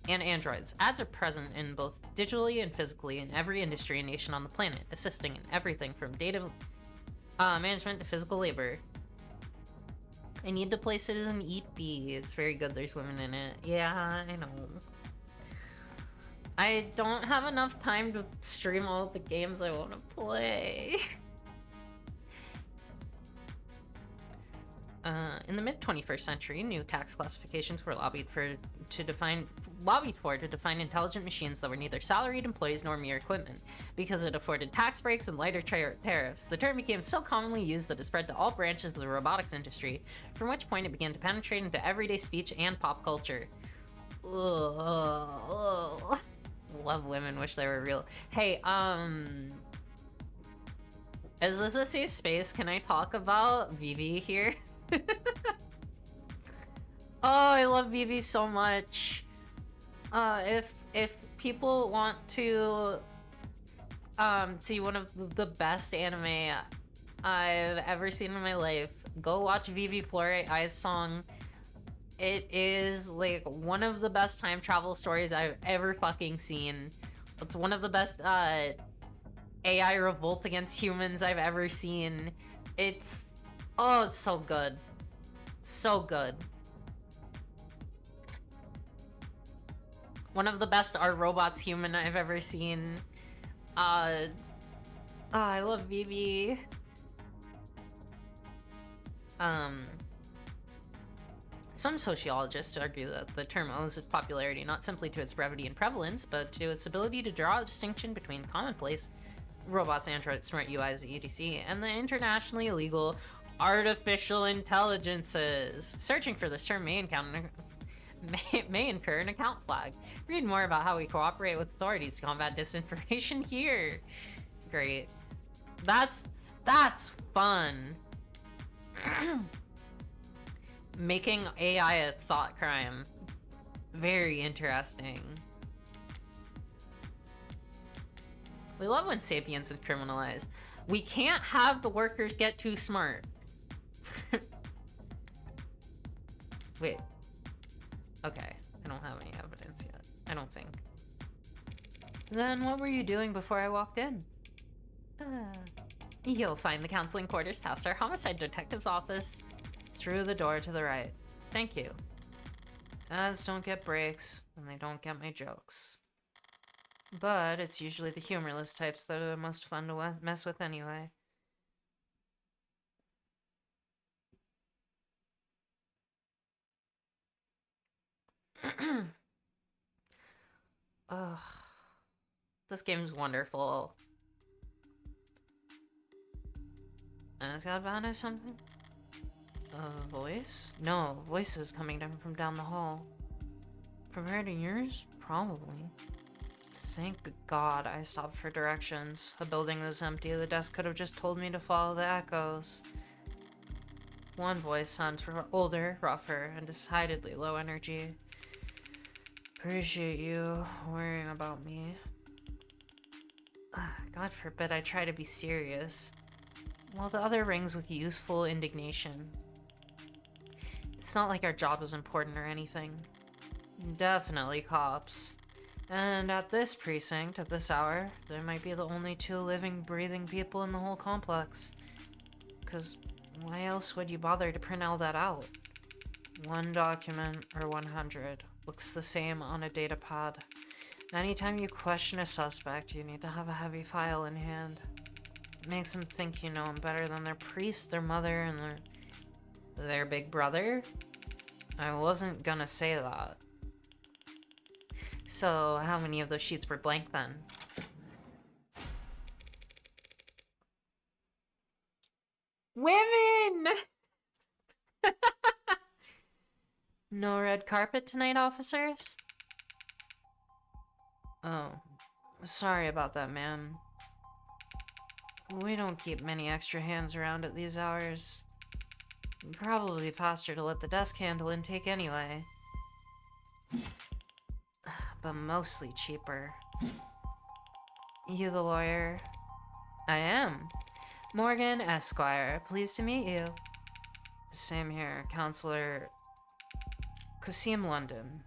and androids. ADS are present in both digitally and physically in every industry and nation on the planet, assisting in everything from data management to physical labor. I need to play Citizen Eat B. It's very good. There's women in it. Yeah, I know. I don't have enough time to stream all the games I want to play. In the mid-21st century, new tax classifications were lobbied for to define intelligent machines that were neither salaried employees nor mere equipment. Because it afforded tax breaks and lighter tariffs, the term became so commonly used that it spread to all branches of the robotics industry, from which point it began to penetrate into everyday speech and pop culture. Ugh. Love women, wish they were real. Hey, is this a safe space? Can I talk about Vivi here? Oh, I love Vivi so much. If people want to see one of the best anime I've ever seen in my life, go watch Vivi Flore I's song. It is like one of the best time travel stories I've ever fucking seen. It's one of the best AI revolt against humans I've ever seen. It's it's so good. So good. One of the best Are Robots Human I've ever seen. I love Vivi. Some sociologists argue that the term owes its popularity not simply to its brevity and prevalence, but to its ability to draw a distinction between commonplace robots, androids, smart UIs, etc., and the internationally illegal artificial intelligences. Searching for this term may incur an account flag. Read more about how we cooperate with authorities to combat disinformation here. Great. That's fun. Making AI a thought crime. Very interesting. We love when sapience is criminalized. We can't have the workers get too smart. Wait. Okay, I don't have any evidence yet. I don't think. Then what were you doing before I walked in? You'll find the counseling quarters past our homicide detective's office. Through the door to the right. Thank you. Ads don't get breaks, and they don't get my jokes. But it's usually the humorless types that are the most fun to mess with anyway. Ugh. This game's wonderful. And it's got banned or something? A voice? No, voice is coming down from down the hall. Compared to yours? Probably. Thank God I stopped for directions. A building this empty, the desk could have just told me to follow the echoes. One voice sounds older, rougher, and decidedly low energy. Appreciate you worrying about me. God forbid I try to be serious. While the other rings with youthful indignation. It's not like our job is important or anything. Definitely cops. And at this precinct, at this hour, there might be the only two living, breathing people in the whole complex. 'Cause why else would you bother to print all that out? One document or 100 looks the same on a data pad. Anytime you question a suspect, you need to have a heavy file in hand. It makes them think you know them better than their priest, their mother, and their big brother? I wasn't gonna say that. So, how many of those sheets were blank then? Women! No red carpet tonight, officers? Oh, sorry about that, ma'am. We don't keep many extra hands around at these hours. Probably faster to let the desk handle intake anyway. But mostly cheaper. You the lawyer? I am. Morgan Esquire, pleased to meet you. Same here, Counselor Kasim London.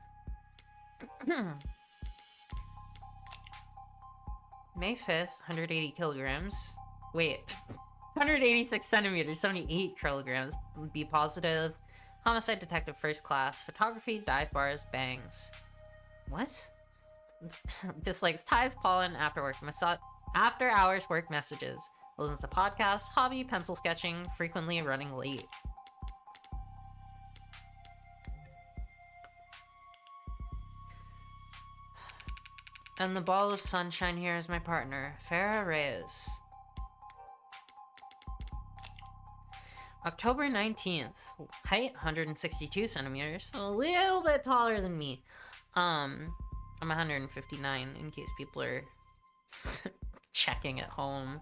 May 5th, 180 kilograms. Wait, 186 centimeters, 78 kilograms. Be positive. Homicide detective first class. Photography, dive bars, bangs. What? Dislikes ties, pollen, after hours work messages. Listens to podcasts, hobby, pencil sketching, frequently running late. And the ball of sunshine here is my partner, Farah Reyes. October 19th. Height, 162 centimeters. A little bit taller than me. I'm 159 in case people are checking at home.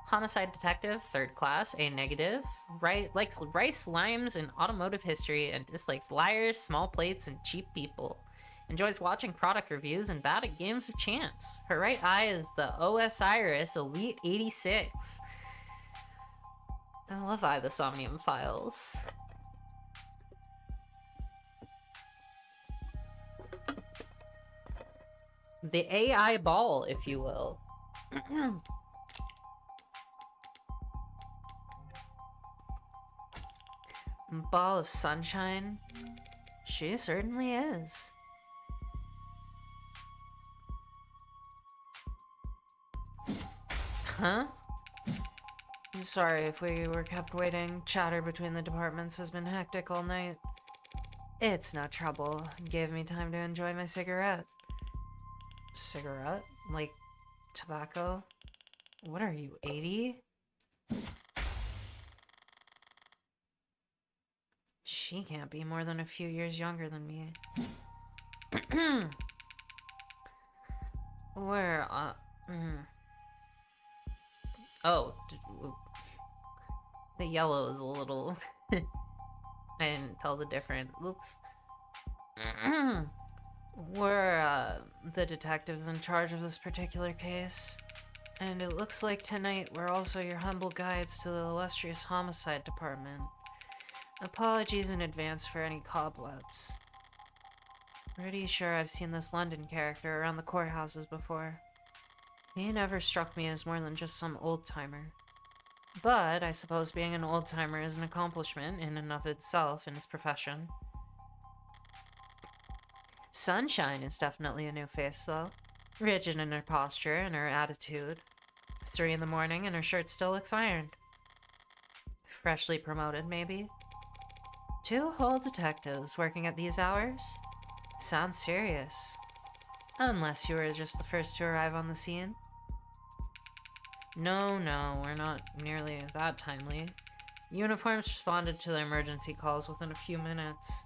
Homicide detective, 3rd class, A negative. Likes rice, limes, and automotive history, and dislikes liars, small plates, and cheap people. Enjoys watching product reviews and bad at games of chance. Her right eye is the Osiris Elite 86. I love Eye the Somnium Files. The AI ball, if you will. Ball of sunshine? She certainly is. Huh? Sorry if we were kept waiting. Chatter between the departments has been hectic all night. It's no trouble. Gave me time to enjoy my cigarette. Cigarette? Like tobacco? What are you, 80? She can't be more than a few years younger than me. Where, Oh, the yellow is a little... I didn't tell the difference. Oops. We're, the detectives in charge of this particular case. And it looks like tonight we're also your humble guides to the illustrious homicide department. Apologies in advance for any cobwebs. Pretty sure I've seen this London character around the courthouses before. He never struck me as more than just some old-timer. But I suppose being an old-timer is an accomplishment in and of itself in his profession. Sunshine is definitely a new face, though. Rigid in her posture and her attitude. 3 in the morning and her shirt still looks ironed. Freshly promoted, maybe? 2 whole detectives working at these hours? Sounds serious. Unless you were just the first to arrive on the scene. No, we're not nearly that timely. Uniforms responded to the emergency calls within a few minutes.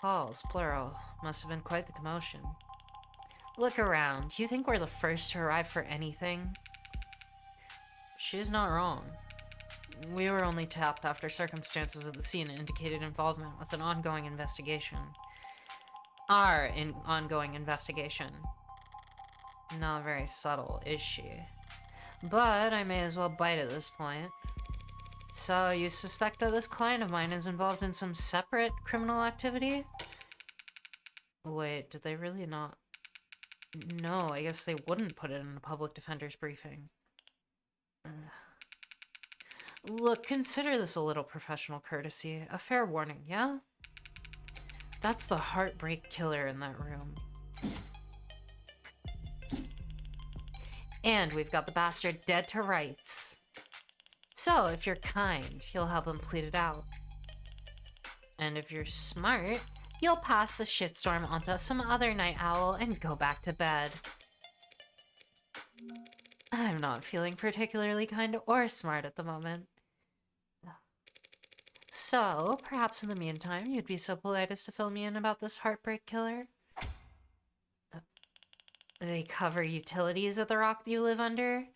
Calls, plural. Must have been quite the commotion. Look around. You think we're the first to arrive for anything? She's not wrong. We were only tapped after circumstances of the scene indicated involvement with an ongoing investigation. Our ongoing investigation. Not very subtle, is she? But I may as well bite at this point. So, you suspect that this client of mine is involved in some separate criminal activity? Wait, did they really not? No, I guess they wouldn't put it in a public defender's briefing. Look, consider this a little professional courtesy. A fair warning, yeah? That's the heartbreak killer in that room. And we've got the bastard dead to rights. So, if you're kind, you'll help him plead it out. And if you're smart, you'll pass the shitstorm onto some other night owl and go back to bed. I'm not feeling particularly kind or smart at the moment. So, perhaps in the meantime, you'd be so polite as to fill me in about this heartbreak killer? They cover utilities at the rock you live under?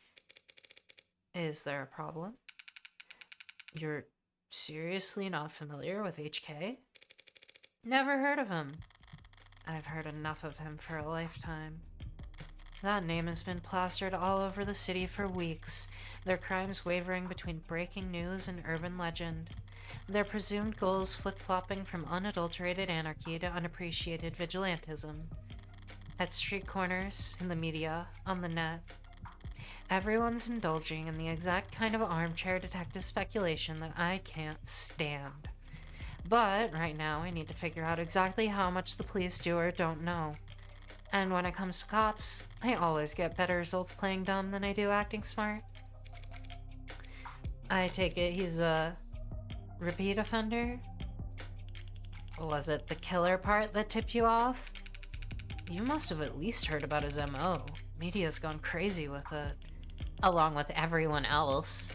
Is there a problem? You're seriously not familiar with HK? Never heard of him. I've heard enough of him for a lifetime. That name has been plastered all over the city for weeks, their crimes wavering between breaking news and urban legend. Their presumed goals flip-flopping from unadulterated anarchy to unappreciated vigilantism. At street corners, in the media, on the net. Everyone's indulging in the exact kind of armchair detective speculation that I can't stand. But right now I need to figure out exactly how much the police do or don't know. And when it comes to cops, I always get better results playing dumb than I do acting smart. I take it he's a repeat offender? Was it the killer part that tipped you off? You must have at least heard about his MO. Media's gone crazy with it. Along with everyone else.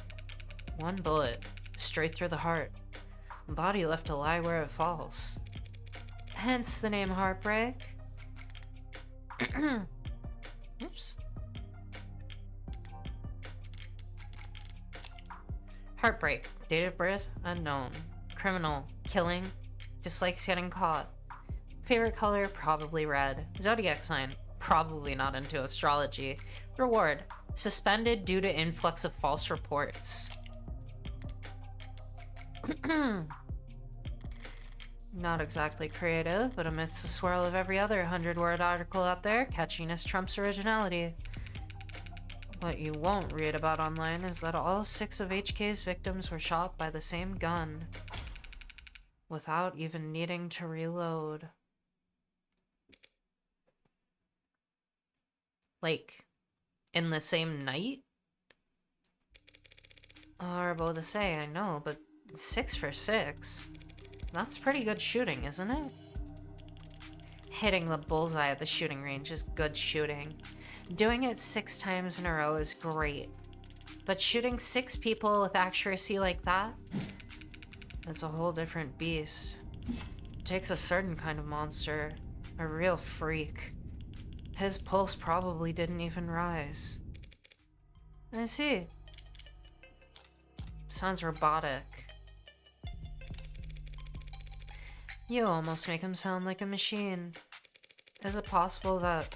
1 bullet, straight through the heart. Body left to lie where it falls. Hence the name Heartbreak. Oops. Heartbreak. Date of birth? Unknown. Criminal. Killing. Dislikes getting caught. Favorite color? Probably red. Zodiac sign? Probably not into astrology. Reward. Suspended due to influx of false reports. Not exactly creative, but amidst the swirl of every other 100-word article out there, catchiness trumps originality. What you won't read about online is that all 6 of HK's victims were shot by the same gun, without even needing to reload. Like, in the same night? Horrible to say, I know, but 6 for 6. That's pretty good shooting, isn't it? Hitting the bullseye at the shooting range is good shooting. Doing it 6 times in a row is great. But shooting 6 people with accuracy like that? It's a whole different beast. It takes a certain kind of monster. A real freak. His pulse probably didn't even rise. I see. Sounds robotic. You almost make him sound like a machine. Is it possible that...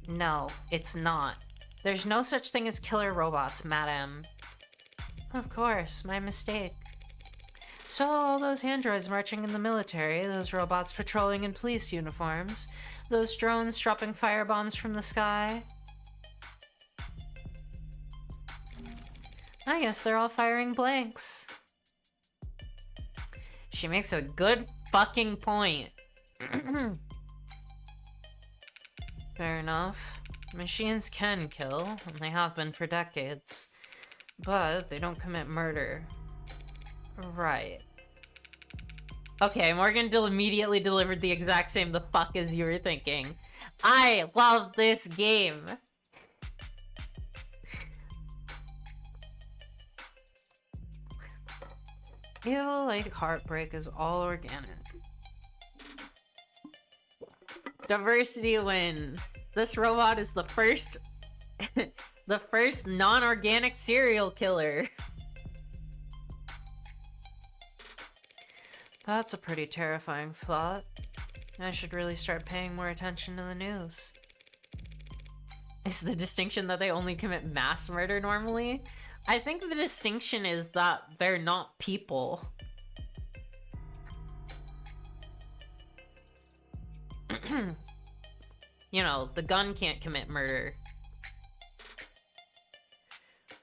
No, it's not. There's no such thing as killer robots, madam. Of course, my mistake. So all those androids marching in the military, those robots patrolling in police uniforms, those drones dropping firebombs from the sky... I guess they're all firing blanks. She makes a good fucking point. Fair enough. Machines can kill, and they have been for decades. But they don't commit murder. Right. Okay, Morgan immediately delivered the exact same the fuck as you were thinking. I love this game! Feel like Heartbreak is all organic. Diversity win. This robot is the first the first non-organic serial killer. That's a pretty terrifying thought. I should really start paying more attention to the news. Is the distinction that they only commit mass murder normally? I think the distinction is that they're not people. You know, the gun can't commit murder.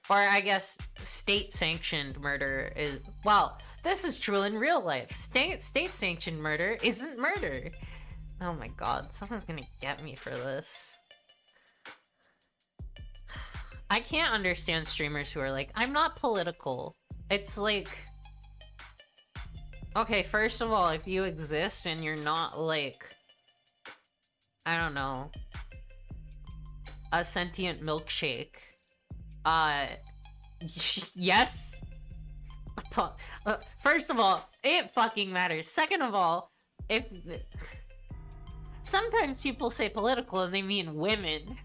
Or I guess state-sanctioned murder is... Well, this is true in real life. State-sanctioned murder isn't murder. Oh my god, someone's gonna get me for this. I can't understand streamers who are like, I'm not political. It's like... Okay, first of all, if you exist and you're not like... I don't know. A sentient milkshake. Yes? First of all, it fucking matters. Second of all, if... Sometimes people say political and they mean women.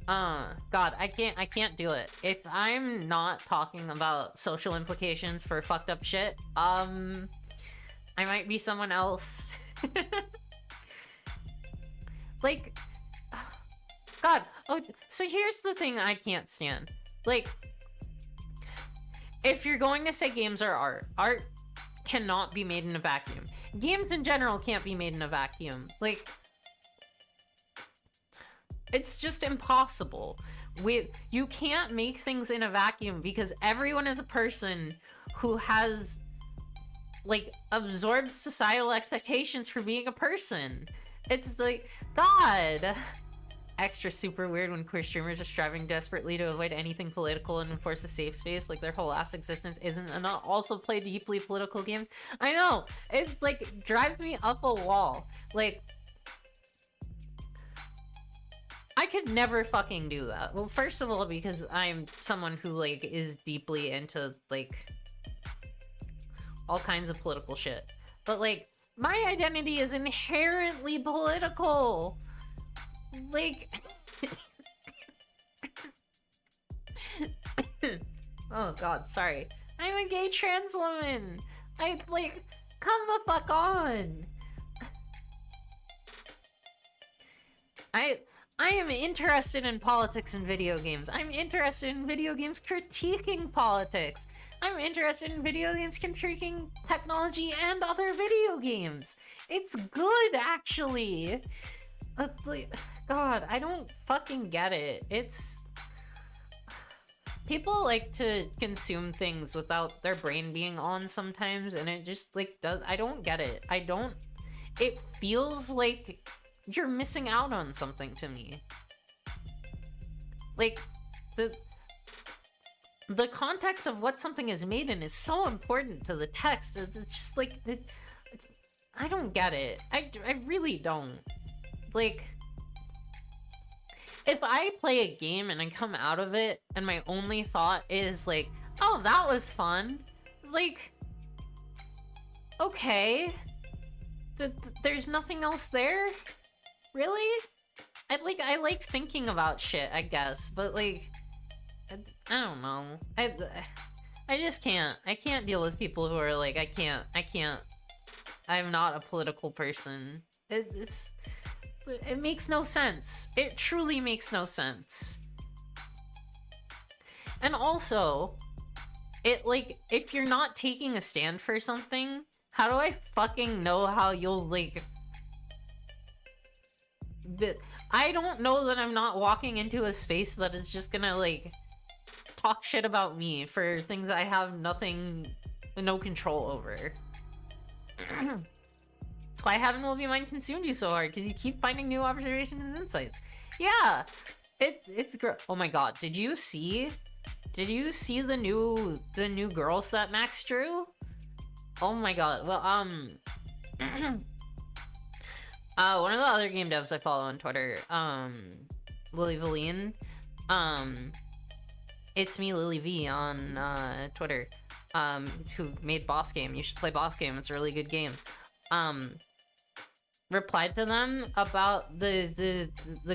God, I can't do it. If I'm not talking about social implications for fucked up shit, I might be someone else. Like, God, oh, so here's the thing I can't stand. Like, if you're going to say games are art cannot be made in a vacuum. Games in general can't be made in a vacuum. Like, it's just impossible. You can't make things in a vacuum because everyone is a person who has, like, absorbed societal expectations for being a person. It's like, God! Extra super weird when queer streamers are striving desperately to avoid anything political and enforce a safe space, like their whole ass existence isn't, and not also play deeply political games. I know! It, like, drives me up a wall. Like, I could never fucking do that. Well, first of all, because I'm someone who, like, is deeply into, like, all kinds of political shit. But, like, my identity is inherently political. Like... Oh god, sorry. I'm a gay trans woman. Like, come the fuck on. I am interested in politics and video games. I'm interested in video games critiquing politics. I'm interested in video games critiquing technology and other video games. It's good, actually. Like, God, I don't fucking get it. It's... People like to consume things without their brain being on sometimes, and it just, like, does... I don't get it. I don't... It feels like you're missing out on something to me. Like, the context of what something is made in is so important to the text. It's just, like... I don't get it. I really don't. Like... If I play a game and I come out of it and my only thought is like, oh, that was fun, like, okay, there's nothing else there? Really? I like thinking about shit, I guess, but like, I don't know. I just can't. I can't deal with people who are like, I can't. I'm not a political person. It makes no sense. It truly makes no sense. And also, like, if you're not taking a stand for something, how do I fucking know how you'll, like... I don't know that I'm not walking into a space that is just gonna, like, talk shit about me for things I have no control over. That's why Heaven Will Be Mine consumed you so hard, because you keep finding new observations and insights. Yeah! It's great. Oh my god, did you see the new girls that Max drew? Oh my god, well, one of the other game devs I follow on Twitter, Lily Valine, it's me, Lily V, on, Twitter, who made Boss Game. You should play Boss Game, it's a really good game. Replied to them about the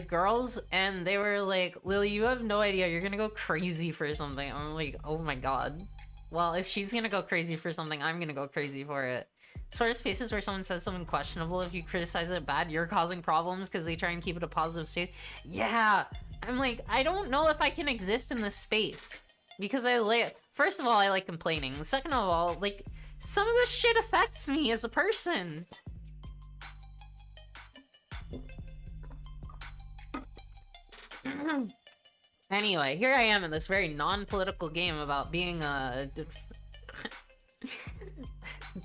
girls, and they were like, Lily, you have no idea, you're gonna go crazy for something. I'm like, oh my god. Well, if she's gonna go crazy for something, I'm gonna go crazy for it. Sort of spaces where someone says something questionable, if you criticize it bad, you're causing problems because they try and keep it a positive state. Yeah, I'm like, I don't know if I can exist in this space. Because first of all, I like complaining. Second of all, like, some of this shit affects me as a person. Anyway, here I am in this very non-political game about being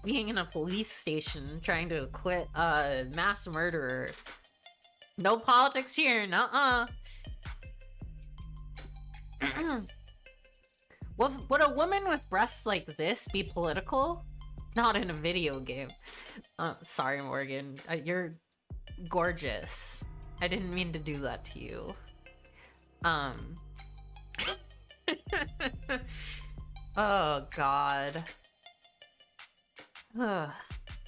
being in a police station trying to acquit a mass murderer. No politics here, nuh-uh. Would a woman with breasts like this be political? Not in a video game. Sorry, Morgan. You're gorgeous. I didn't mean to do that to you. Oh, God. How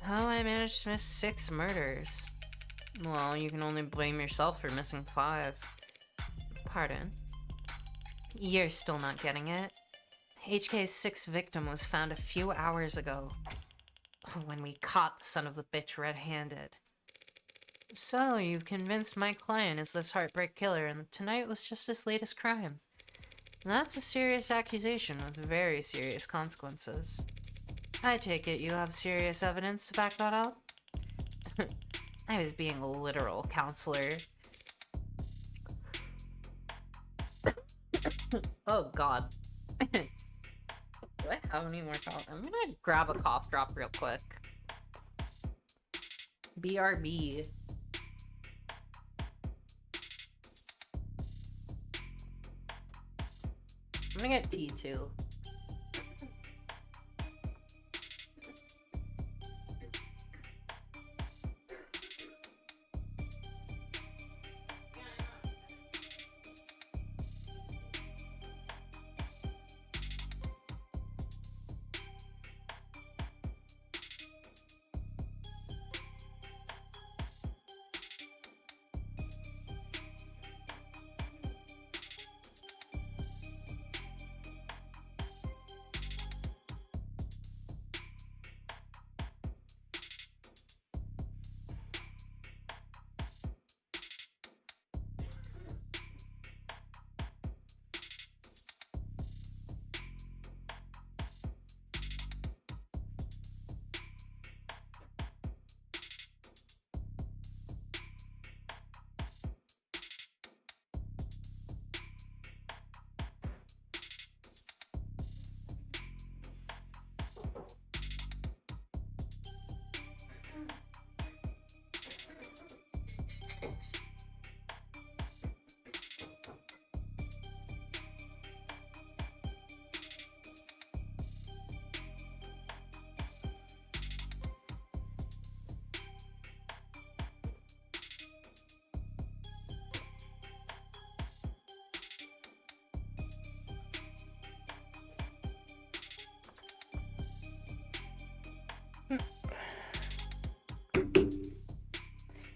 I managed to miss 6 murders? Well, you can only blame yourself for missing 5. Pardon? You're still not getting it. HK's 6th victim was found a few hours ago, when we caught the son of the bitch red-handed. So, you've convinced my client is this heartbreak killer, and tonight was just his latest crime. That's a serious accusation with very serious consequences. I take it you have serious evidence to back that up? I was being a literal counselor. Oh god. Do I have any more cough? I'm gonna grab a cough drop real quick. BRB. I'm gonna get tea too.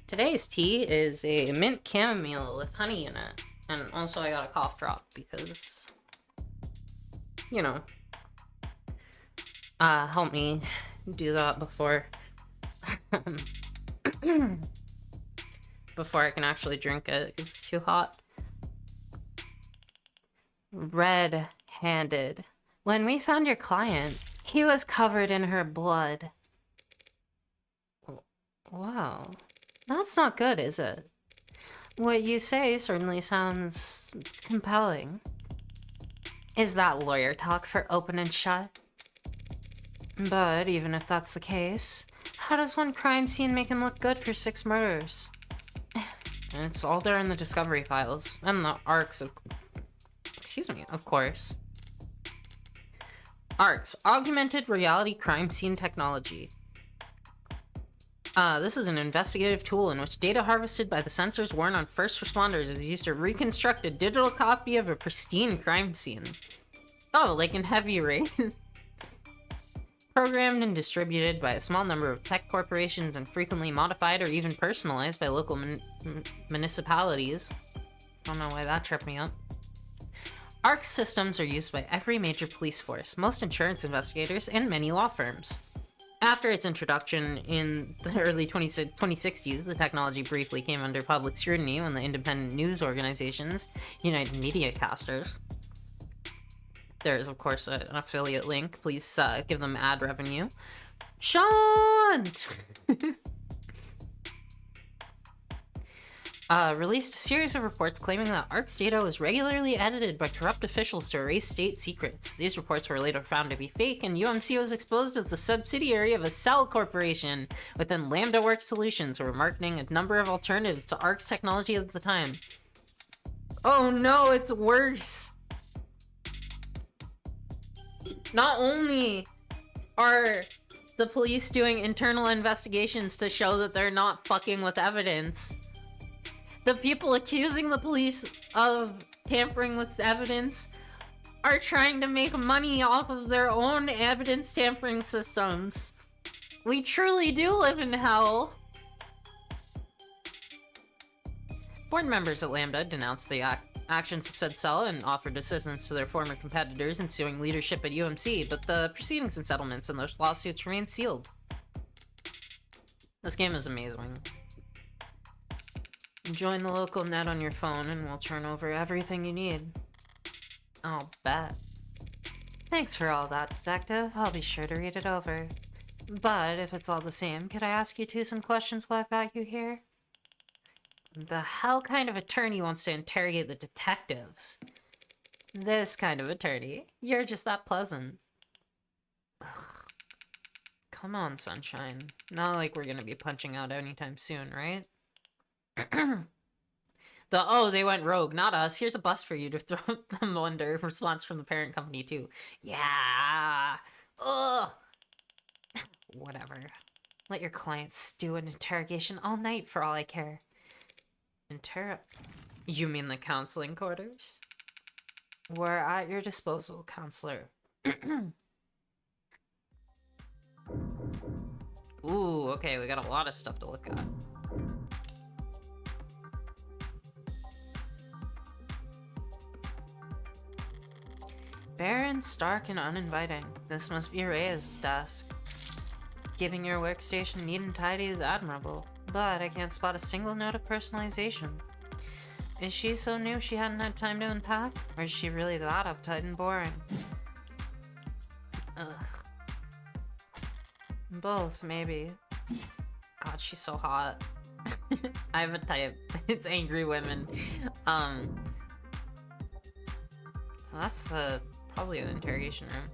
Today's tea is a mint chamomile with honey in it. And also I got a cough drop because, you know, help me do that before before I can actually drink it because it's too hot. Red-handed. When we found your client, he was covered in her blood. Wow. That's not good, is it? What you say certainly sounds compelling. Is that lawyer talk for open and shut? But even if that's the case, how does one crime scene make him look good for 6 murders? It's all there in the discovery files, and the ARCs of... Excuse me, of course. ARCs, Augmented Reality Crime Scene Technology. This is an investigative tool in which data harvested by the sensors worn on first responders is used to reconstruct a digital copy of a pristine crime scene. Oh, like in Heavy Rain. Programmed and distributed by a small number of tech corporations and frequently modified or even personalized by local municipalities. Don't know why that tripped me up. ARC systems are used by every major police force, most insurance investigators, and many law firms. After its introduction in the early 2060s, the technology briefly came under public scrutiny when the independent news organizations, United Media Casters, there is, of course, an affiliate link. Please give them ad revenue. Sean! Released a series of reports claiming that ARC's data was regularly edited by corrupt officials to erase state secrets. These reports were later found to be fake, and UMC was exposed as the subsidiary of a Cell Corporation within Lambda Works Solutions, who were marketing a number of alternatives to ARC's technology at the time. Oh no, it's worse! Not only are the police doing internal investigations to show that they're not fucking with evidence, the people accusing the police of tampering with evidence are trying to make money off of their own evidence tampering systems. We truly do live in hell. Board members at Lambda denounced the actions of said Cell and offered assistance to their former competitors in suing leadership at UMC, but the proceedings and settlements in those lawsuits remain sealed. This game is amazing. Join the local net on your phone and we'll turn over everything you need. I'll bet. Thanks for all that, Detective. I'll be sure to read it over. But if it's all the same, could I ask you some questions while I've got you here? The hell kind of attorney wants to interrogate the detectives? This kind of attorney. You're just that pleasant. Ugh. Come on, Sunshine. Not like we're gonna be punching out anytime soon, right? Oh, they went rogue, not us. Here's a bus for you to throw them under. Response from the parent company, too. Yeah. Ugh. Whatever. Let your client stew in interrogation all night for all I care. You mean the counseling quarters? We're at your disposal, counselor. Ooh, okay, we got a lot of stuff to look at. Barren, stark, and uninviting. This must be Reyes' desk. Giving your workstation neat and tidy is admirable, but I can't spot a single note of personalization. Is she so new she hadn't had time to unpack? Or is she really that uptight and boring? Ugh. Both, maybe. God, she's so hot. I have a type. It's angry women. That's probably an interrogation room.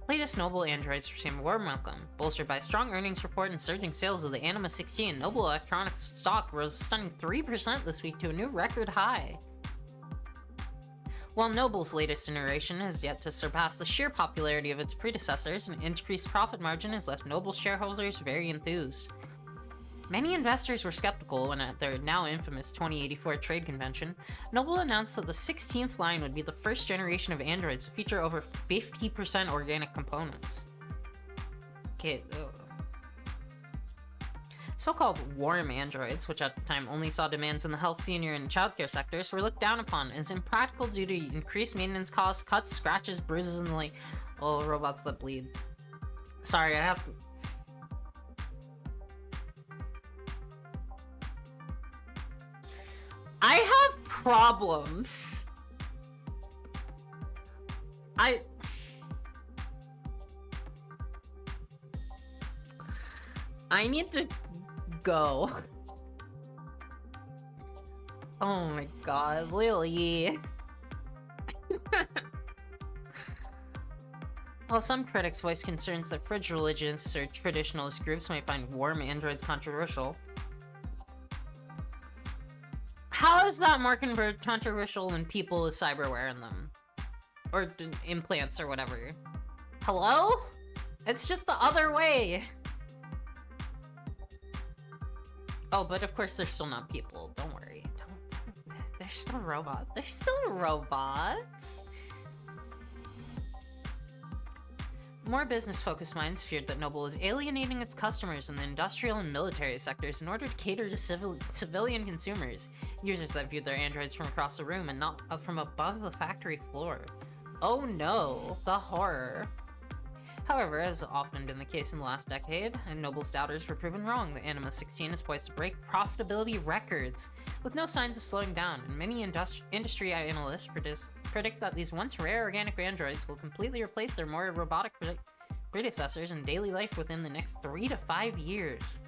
Latest Noble androids receive a warm welcome. Bolstered by a strong earnings report and surging sales of the Anima 16, Noble Electronics stock rose a stunning 3% this week to a new record high. While Noble's latest iteration has yet to surpass the sheer popularity of its predecessors, an increased profit margin has left Noble shareholders very enthused. Many investors were skeptical when at their now infamous 2084 trade convention, Noble announced that the 16th line would be the first generation of androids to feature over 50% organic components. Okay, So-called warm androids, which at the time only saw demands in the health, senior, and childcare sectors, were looked down upon as impractical due to increased maintenance costs, cuts, scratches, bruises, and the like. Oh, robots that bleed. Sorry, I have problems. I need to go. Oh my god, Lily. While some critics voice concerns that fridge religionists or traditionalist groups might find warm androids controversial, how is that more controversial than people with cyberware in them? Or implants or whatever? Hello? It's just the other way! Oh, but of course they're still not people. Don't worry. They're still robots. They're still robots! More business-focused minds feared that Noble was alienating its customers in the industrial and military sectors in order to cater to civilian consumers, users that viewed their androids from across the room and not from above the factory floor. Oh no, the horror. However, as often been the case in the last decade, and Noble's doubters were proven wrong, the Anima 16 is poised to break profitability records, with no signs of slowing down, and many industry analysts predict that these once rare organic androids will completely replace their more robotic predecessors in daily life within the next 3 to 5 years.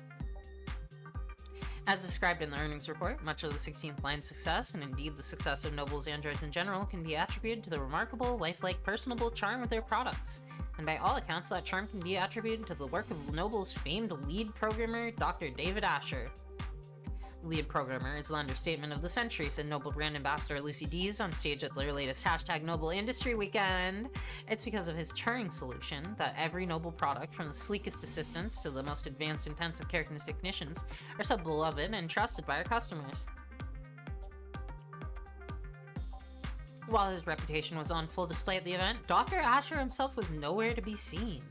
As described in the earnings report, much of the 16th line's success, and indeed the success of Noble's androids in general, can be attributed to the remarkable, lifelike, personable charm of their products. And by all accounts, that charm can be attributed to the work of Noble's famed lead programmer, Dr. David Asher. Lead programmer is the understatement of the century, said Noble brand ambassador Lucy Dees on stage at their latest #Noble Industry Weekend. It's because of his Turing solution that every Noble product, from the sleekest assistants to the most advanced intensive care technicians, are so beloved and trusted by our customers. While his reputation was on full display at the event, Dr. Asher himself was nowhere to be seen.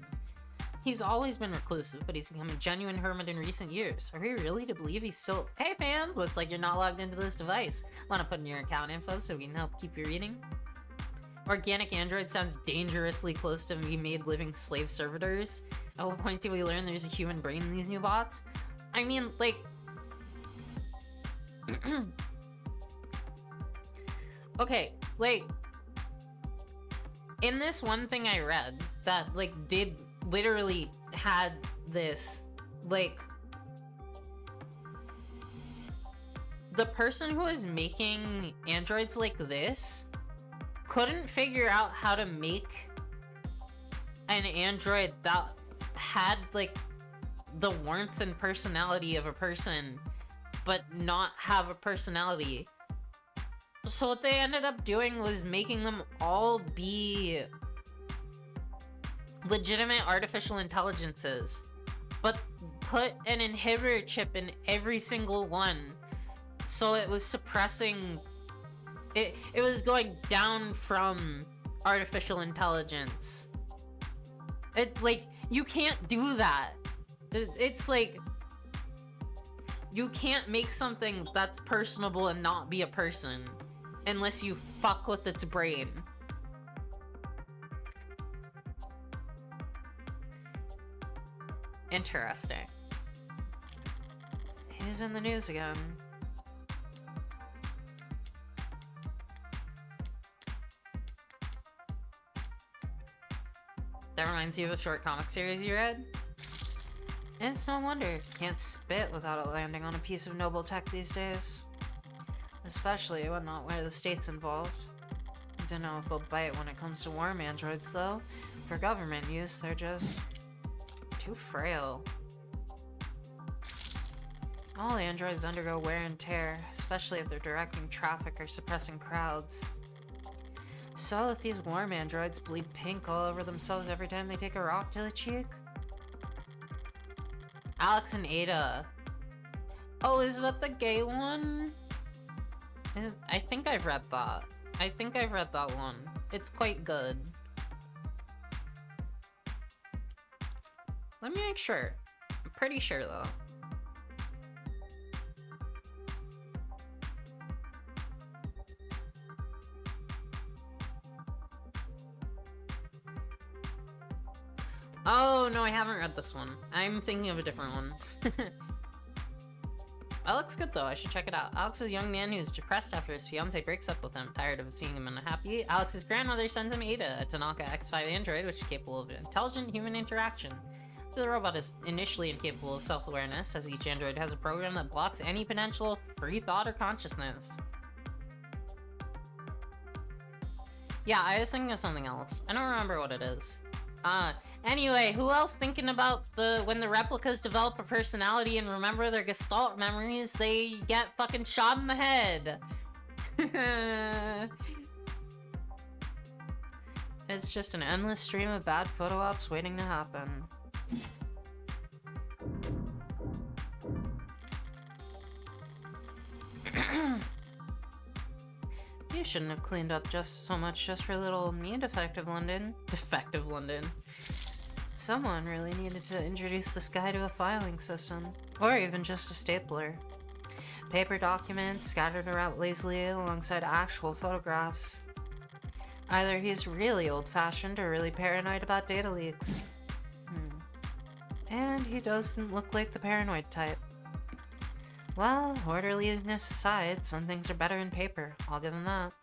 He's always been reclusive, but he's become a genuine hermit in recent years. Are we really to believe he's still— Hey fam, looks like you're not logged into this device. Want to put in your account info so we can help keep you reading? Organic android sounds dangerously close to being made living slave servitors. At what point do we learn there's a human brain in these new bots? I mean, like... Okay, like... in this one thing I read that, like, literally had this, like... the person who is making androids like this couldn't figure out how to make an android that had, like, the warmth and personality of a person, but not have a personality. So what they ended up doing was making them all be legitimate artificial intelligences, but put an inhibitor chip in every single one, so it was suppressing it. It was going down from artificial intelligence. It, like, you can't do that. It's like, you can't make something that's personable and not be a person unless you fuck with its brain. Interesting. He's in the news again. That reminds you of a short comic series you read? It's no wonder you can't spit without it landing on a piece of noble tech these days. Especially when not where the state's involved. I don't know if they'll bite when it comes to warm androids, though. For government use, they're just too frail. All androids undergo wear and tear, especially if they're directing traffic or suppressing crowds. So if these warm androids bleed pink all over themselves every time they take a rock to the cheek? Alex and Ada. Oh, is that the gay one? I think I've read that. I think I've read that one. It's quite good. Let me make sure. I'm pretty sure though. Oh, no, I haven't read this one. I'm thinking of a different one. That looks good, though. I should check it out. Alex is a young man who's depressed after his fiancée breaks up with him. Tired of seeing him unhappy, Alex's grandmother sends him Ada, a Tanaka X5 android, which is capable of intelligent human interaction. The robot is initially incapable of self-awareness, as each android has a program that blocks any potential free thought or consciousness. Yeah, I was thinking of something else. I don't remember what it is. Anyway, who else thinking about when the replicas develop a personality and remember their Gestalt memories, they get fucking shot in the head? It's just an endless stream of bad photo ops waiting to happen. You shouldn't have cleaned up just so much just for little me, Defective London. Defective London. Someone really needed to introduce this guy to a filing system, or even just a stapler. Paper documents scattered around lazily alongside actual photographs. Either he's really old-fashioned or really paranoid about data leaks. And he doesn't look like the paranoid type. Well, orderliness aside, some things are better in paper. I'll give him that.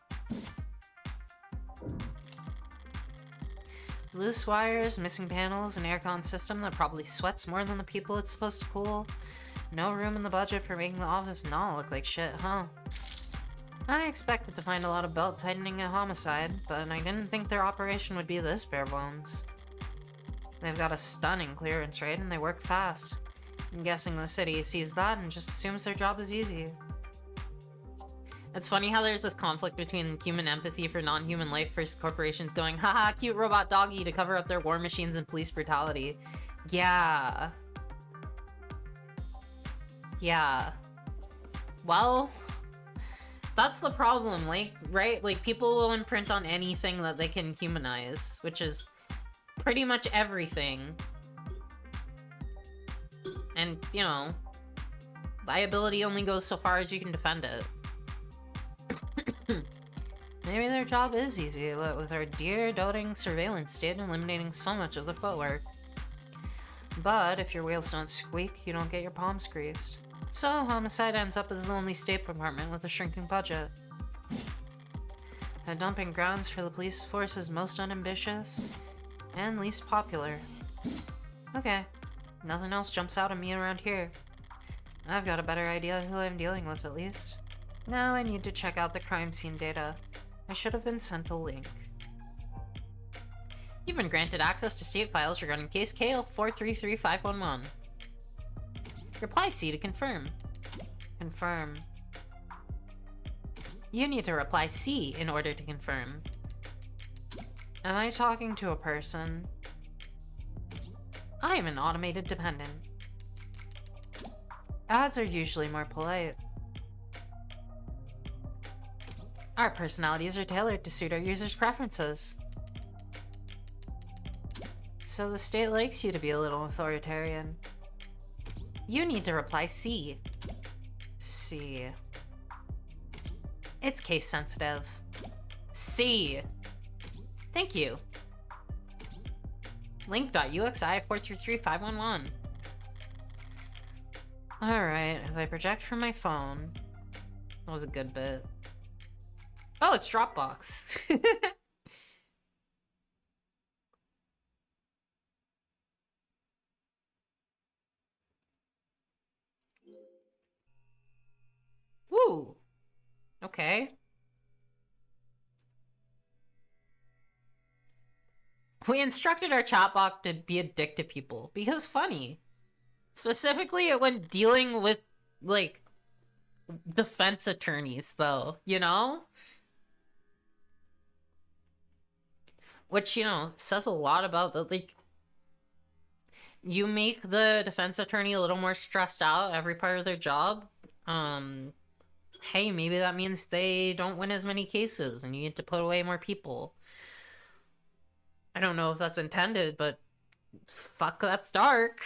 Loose wires, missing panels, an aircon system that probably sweats more than the people it's supposed to cool. No room in the budget for making the office not look like shit, huh? I expected to find a lot of belt-tightening and homicide, but I didn't think their operation would be this bare bones. They've got a stunning clearance rate and they work fast. I'm guessing the city sees that and just assumes their job is easy. It's funny how there's this conflict between human empathy for non-human life versus corporations going, haha, cute robot doggy to cover up their war machines and police brutality. Yeah. Yeah. Well, that's the problem, like, right? Like, people will imprint on anything that they can humanize, which is pretty much everything. And, you know, liability only goes so far as you can defend it. Maybe their job is easy, but with our dear, doting surveillance state eliminating so much of the footwork. But if your wheels don't squeak, you don't get your palms greased. So, homicide ends up as the only State Department with a shrinking budget. A dumping grounds for the police force's most unambitious and least popular. Okay, nothing else jumps out at me around here. I've got a better idea of who I'm dealing with, at least. Now I need to check out the crime scene data. I should have been sent a link. You've been granted access to state files regarding case KL433511. Reply C to confirm. Confirm. You need to reply C in order to confirm. Am I talking to a person? I am an automated dependent. Ads are usually more polite. Our personalities are tailored to suit our users' preferences. So the state likes you to be a little authoritarian. You need to reply C. C. It's case sensitive. C. Thank you. Link.uxi433511. Alright, if I project from my phone... That was a good bit. Oh, it's Dropbox. Woo! Okay. We instructed our chatbot to be a dick to people because funny. Specifically when dealing with, like, defense attorneys, though, you know? Which, you know, says a lot about the, like, you make the defense attorney a little more stressed out every part of their job. Hey, maybe that means they don't win as many cases and you need to put away more people. I don't know if that's intended, but fuck, that's dark.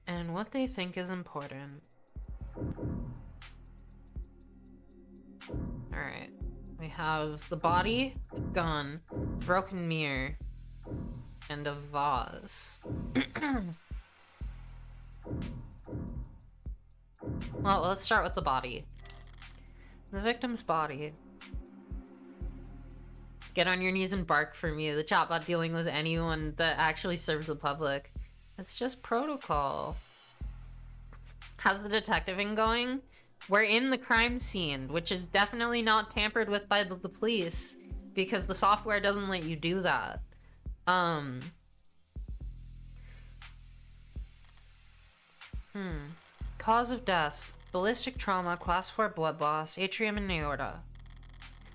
And what they think is important. Alright. We have the body, gun, broken mirror, and a vase. Well, let's start with the body. The victim's body. Get on your knees and bark for me. The chatbot dealing with anyone that actually serves the public. It's just protocol. How's the detectiving going? We're in the crime scene, which is definitely not tampered with by the police, because the software doesn't let you do that. Cause of death. Ballistic trauma, class 4 blood loss, atrium and aorta.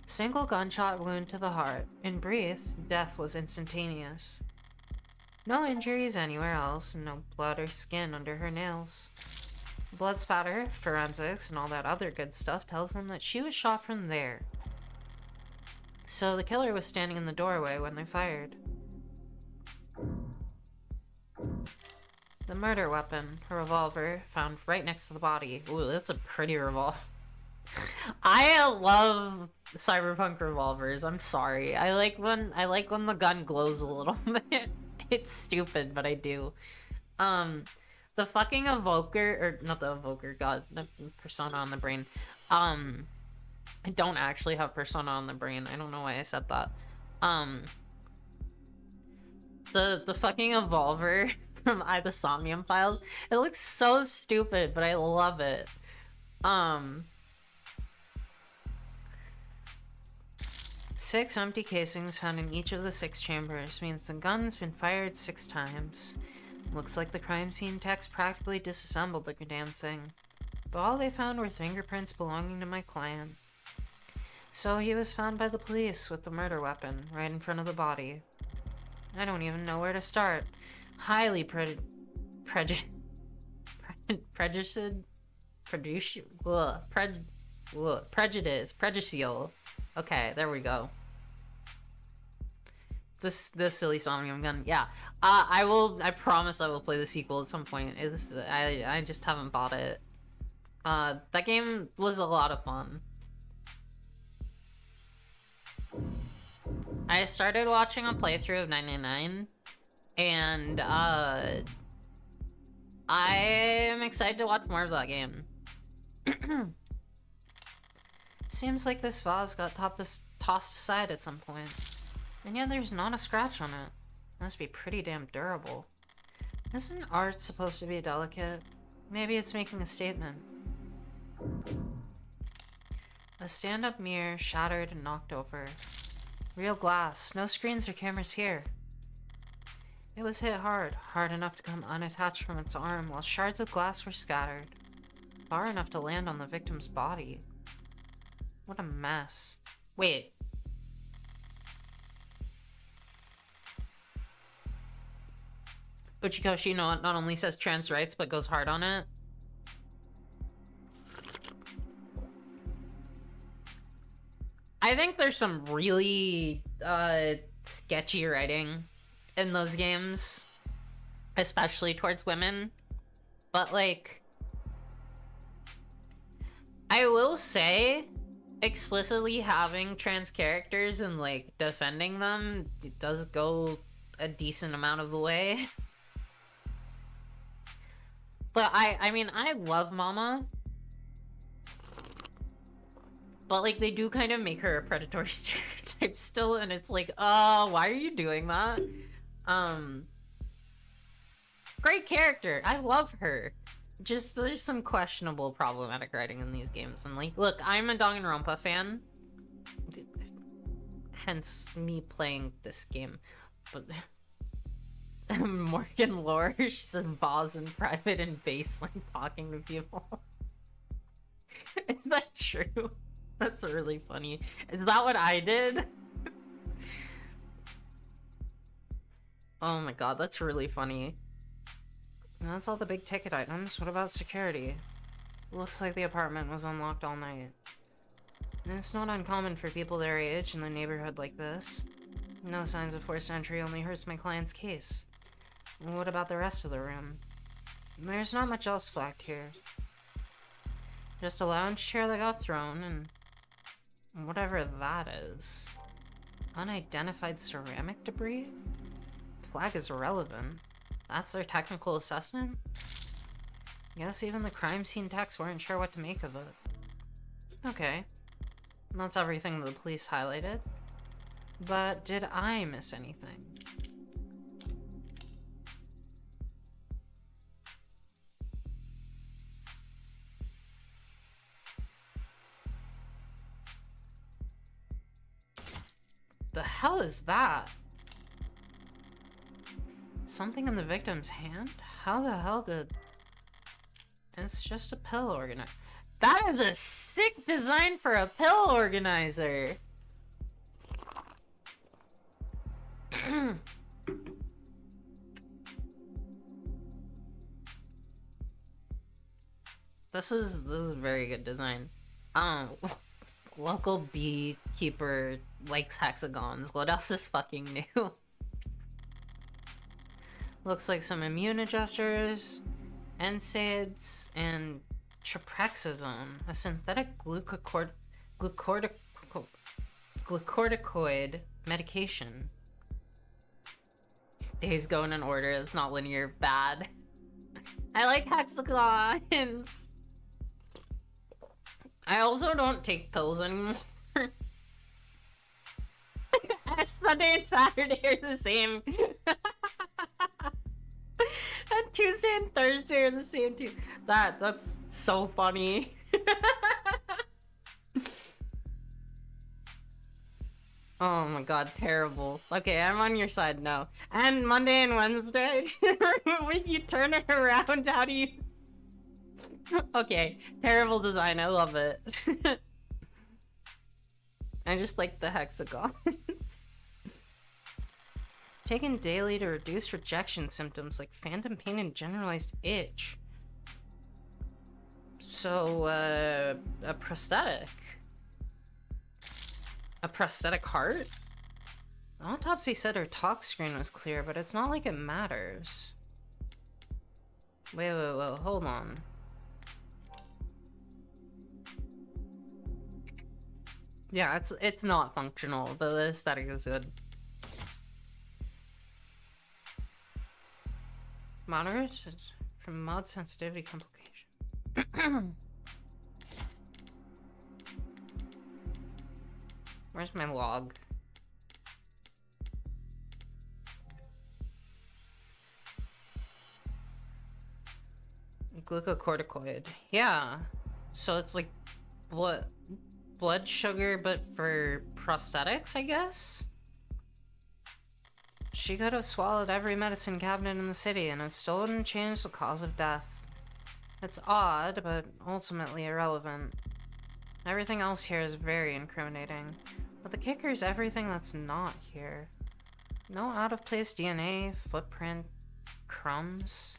Single gunshot wound to the heart. In brief, death was instantaneous. No injuries anywhere else, and no blood or skin under her nails. Blood spatter, forensics, and all that other good stuff tells them that she was shot from there. So the killer was standing in the doorway when they fired. The murder weapon, a revolver, found right next to the body. Ooh, that's a pretty revolver. I love cyberpunk revolvers. I'm sorry. I like when the gun glows a little bit. It's stupid, but I do. The fucking evoker, or not the evoker, god, the persona on the brain. I don't actually have persona on the brain. I don't know why I said that. The fucking evolver from the Somnium Files. It looks so stupid, but I love it. 6 empty casings found in each of the 6 chambers means the gun's been fired 6 times. Looks like the crime scene techs practically disassembled the damn thing. But all they found were fingerprints belonging to my client. So he was found by the police with the murder weapon right in front of the body. I don't even know where to start. Highly prejudicial. Okay, there we go. This silly Somnium gun. Yeah. I promise I will play the sequel at some point. I just haven't bought it. That game was a lot of fun. I started watching a playthrough of 999, and I am excited to watch more of that game. Seems like this vase got tossed aside at some point. And yet there's not a scratch on it. Must be pretty damn durable. Isn't art supposed to be delicate? Maybe it's making a statement. A stand-up mirror shattered and knocked over. Real glass. No screens or cameras here. It was hit hard enough to come unattached from its arm, while shards of glass were scattered. Far enough to land on the victim's body. What a mess. Wait. Uchikoshi not only says trans rights, but goes hard on it. I think there's some really sketchy writing in those games, especially towards women. But like, I will say, explicitly having trans characters and like defending them, it does go a decent amount of the way. But I mean, I love Mama. But like, they do kind of make her a predatory stereotype still, and it's like, why are you doing that? Great character. I love her. Just, there's some questionable problematic writing in these games. And like, look, I'm a Danganronpa fan. Hence me playing this game. But Morgan Lorsch and Boz in private and base when talking to people. Is that true? That's really funny. Is that what I did? Oh my god, that's really funny. That's all the big ticket items. What about security? Looks like the apartment was unlocked all night. And it's not uncommon for people their age in the neighborhood like this. No signs of forced entry only hurts my client's case. What about the rest of the room? There's not much else flagged here. Just a lounge chair that got thrown, and Whatever that is. Unidentified ceramic debris? Flag is relevant. That's their technical assessment? Guess even the crime scene techs weren't sure what to make of it. Okay. That's everything the police highlighted. But did I miss anything? The hell is that? Something in the victim's hand? How the hell did... It's just a pill organizer. That is a sick design for a pill organizer! This is a very good design. Local beekeeper likes hexagons. What else is fucking new? Looks like some immune adjusters, NSAIDs, and Traprexazone, a synthetic glucorticoid medication. Days go in an order. It's not linear. Bad. I like hexagons. I also don't take pills anymore. Sunday and Saturday are the same. And Tuesday and Thursday are the same too. That's so funny. Oh my god, terrible. Okay, I'm on your side now. And Monday and Wednesday, when you turn it around, how do you... Okay, terrible design, I love it. I just like the hexagons. Taken daily to reduce rejection symptoms like phantom pain and generalized itch. So, a prosthetic. A prosthetic heart? The autopsy said her talk screen was clear, but it's not like it matters. Wait, hold on. Yeah, it's not functional, but the aesthetic is good. Moderate from mild sensitivity complication. Where's my log? Glucocorticoid. Yeah. So it's like blood sugar, but for prosthetics, I guess? She could have swallowed every medicine cabinet in the city, and it still wouldn't change the cause of death. It's odd, but ultimately irrelevant. Everything else here is very incriminating. But the kicker is everything that's not here. No out-of-place DNA, footprint, crumbs.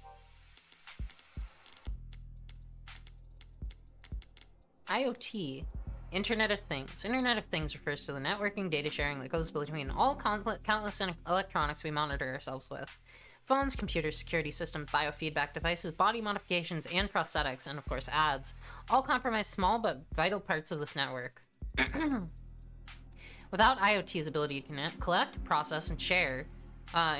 IoT. Internet of Things. Internet of Things refers to the networking data sharing that goes between all countless electronics we monitor ourselves with. Phones, computers, security systems, biofeedback devices, body modifications, and prosthetics, and of course ads, all comprise small but vital parts of this network. Without IoT's ability to collect, process, and share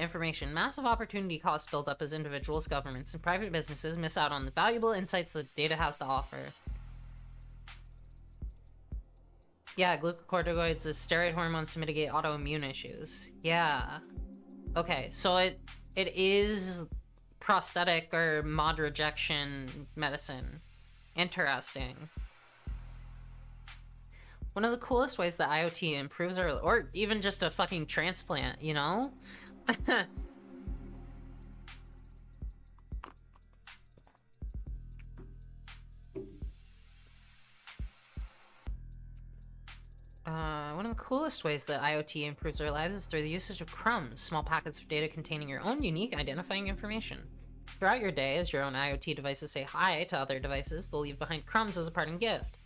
information, massive opportunity costs build up as individuals, governments, and private businesses miss out on the valuable insights that data has to offer. Yeah, glucocorticoids is steroid hormones to mitigate autoimmune issues. Yeah. Okay, so it is prosthetic or mod rejection medicine. Interesting. One of the coolest ways that IoT improves or even just a fucking transplant, you know? One of the coolest ways that IoT improves our lives is through the usage of crumbs, small packets of data containing your own unique identifying information. Throughout your day, as your own IoT devices say hi to other devices, they'll leave behind crumbs as a parting gift.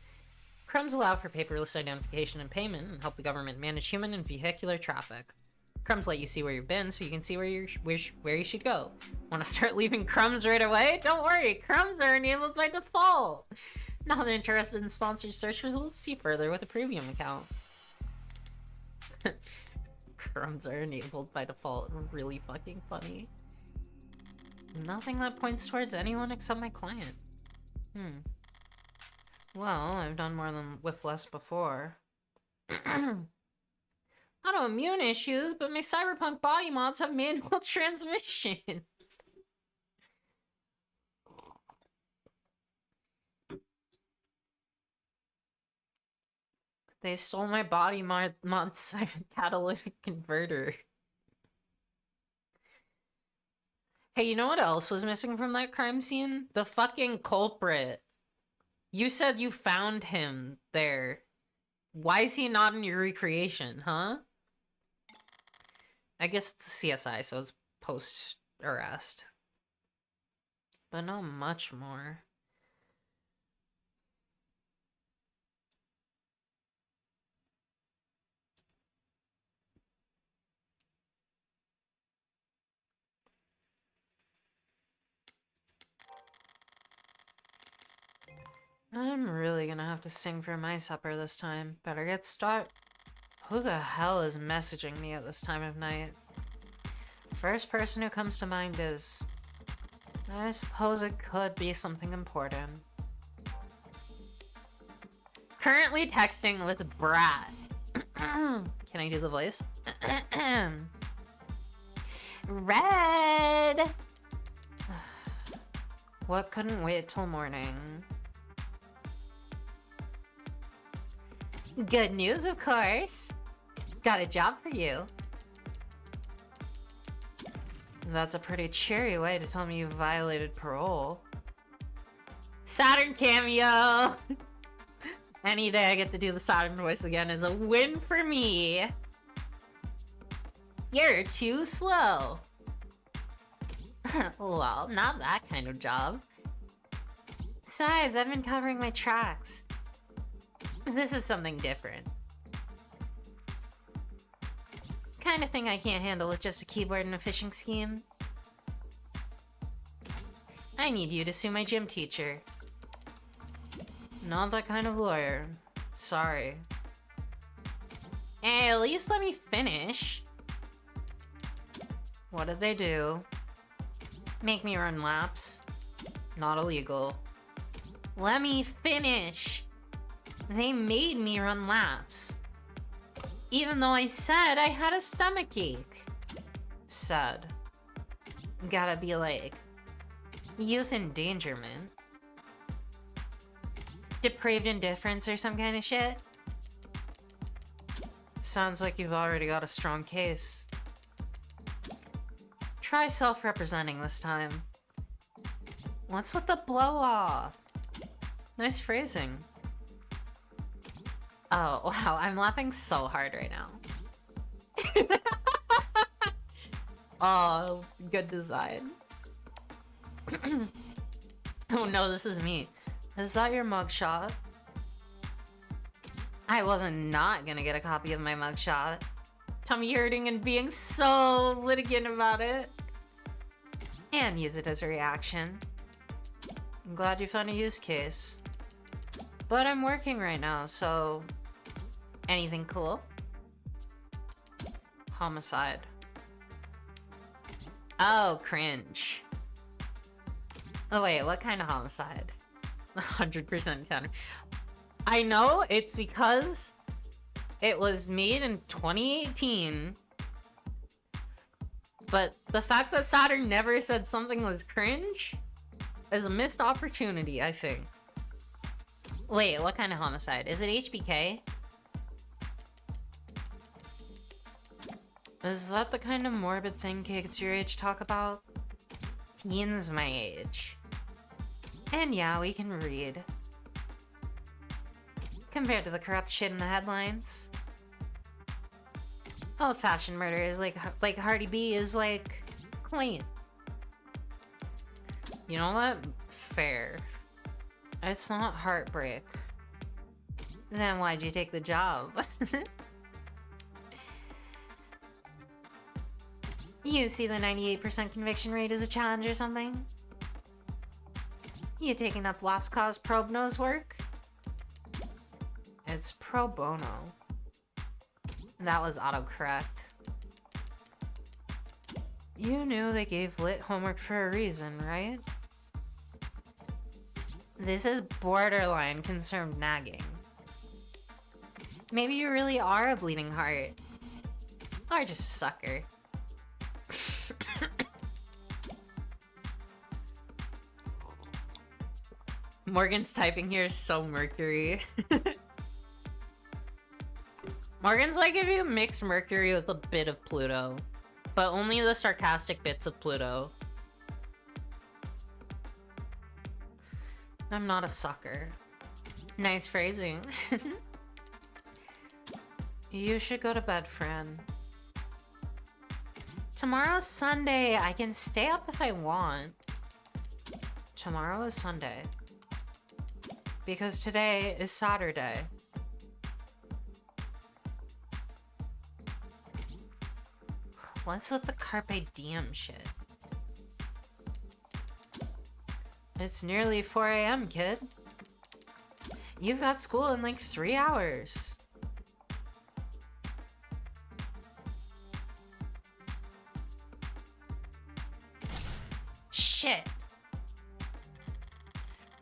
Crumbs allow for paperless identification and payment and help the government manage human and vehicular traffic. Crumbs let you see where you've been so you can see where you should go. Want to start leaving crumbs right away? Don't worry, crumbs are enabled by default! Not interested in sponsored search results? See further with a premium account. Crumbs are enabled by default. Really fucking funny. Nothing that points towards anyone except my client. Well, I've done more than with less before. Autoimmune issues, but my cyberpunk body mods have manual transmissions. They stole my body mod's catalytic converter. Hey, you know what else was missing from that crime scene? The fucking culprit. You said you found him there. Why is he not in your recreation, huh? I guess it's CSI, so it's post-arrest. But not much more. I'm really gonna have to sing for my supper this time. Better get started. Who the hell is messaging me at this time of night? First person who comes to mind is... I suppose it could be something important. Currently texting with Brat. Can I do the voice? Red! What couldn't wait till morning? Good news, of course. Got a job for you. That's a pretty cheery way to tell me you violated parole. Saturn cameo! Any day I get to do the Saturn voice again is a win for me. You're too slow. Well, not that kind of job. Besides, I've been covering my tracks. This is something different. Kind of thing I can't handle with just a keyboard and a phishing scheme. I need you to sue my gym teacher. Not that kind of lawyer. Sorry. Hey, at least let me finish. What did they do? Make me run laps. Not illegal. Let me finish. They made me run laps. Even though I said I had a stomachache. Said. Gotta be like... youth endangerment. Depraved indifference or some kind of shit. Sounds like you've already got a strong case. Try self-representing this time. What's with the blow-off? Nice phrasing. Oh, wow, I'm laughing so hard right now. Oh, good design. Oh no, this is me. Is that your mugshot? I wasn't not gonna get a copy of my mugshot. Tummy hurting and being so litigant about it. And use it as a reaction. I'm glad you found a use case. But I'm working right now, so... anything cool? Homicide. Oh, cringe. Oh wait, what kind of homicide? 100% counter. I know it's because it was made in 2018. But the fact that Saturn never said something was cringe is a missed opportunity, I think. Wait, what kind of homicide? Is it HBK? Is that the kind of morbid thing kids your age talk about? Teens my age. And yeah, we can read. Compared to the corrupt shit in the headlines. Old-fashioned murder is like Cardi B is like clean. You know what? Fair. It's not heartbreak. Then why'd you take the job? You see the 98% conviction rate as a challenge or something? You taking up lost cause probe nose work? It's pro bono. That was autocorrect. You knew they gave lit homework for a reason, right? This is borderline concerned nagging. Maybe you really are a bleeding heart. Or just a sucker. Morgan's typing here is so Mercury. Morgan's like if you mix Mercury with a bit of Pluto. But only the sarcastic bits of Pluto. I'm not a sucker. Nice phrasing. You should go to bed, Fran. Tomorrow's Sunday. I can stay up if I want. Tomorrow is Sunday. Because today is Saturday. What's with the Carpe Diem shit? It's nearly 4 a.m., kid. You've got school in like 3 hours. Shit!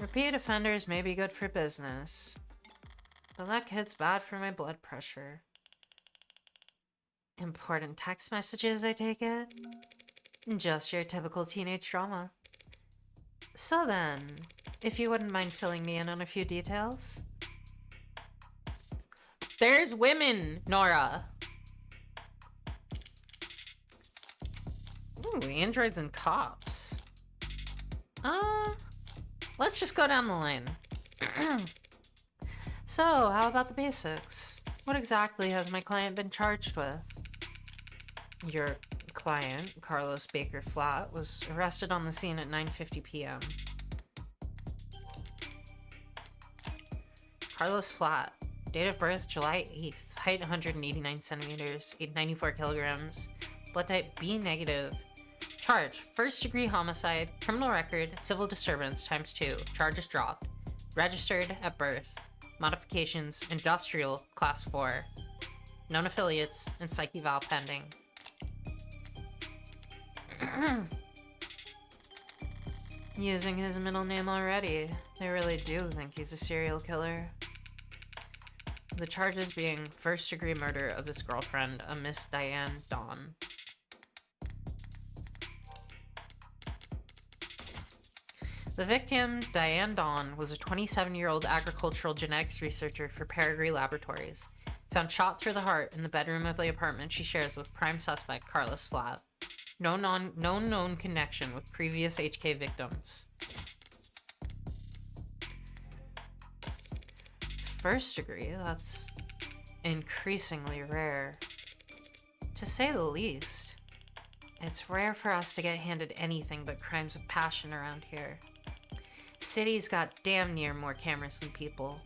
Repeat offenders may be good for business. But that kid's bad for my blood pressure. Important text messages, I take it? Just your typical teenage drama. So then, if you wouldn't mind filling me in on a few details? There's women, Nora! Ooh, androids and cops. Let's just go down the line. So, how about the basics? What exactly has my client been charged with? Your client, Carlos Baker Flat, was arrested on the scene at 9:50 p.m. Carlos Flat, date of birth July 8th, height 189 centimeters, weight 94 kilograms, blood type B negative. Charge, first degree homicide, criminal record, civil disturbance times 2, charges dropped. Registered at birth. Modifications, industrial, class 4. Known affiliates, and psych eval pending. Using his middle name already. They really do think he's a serial killer. The charges being first degree murder of his girlfriend, a Miss Diane Dawn. The victim, Diane Dawn, was a 27-year-old agricultural genetics researcher for Peregrine Laboratories, found shot through the heart in the bedroom of the apartment she shares with prime suspect Carlos Flat. No known connection with previous HK victims. First degree, that's increasingly rare. To say the least. It's rare for us to get handed anything but crimes of passion around here. City's got damn near more cameras than people.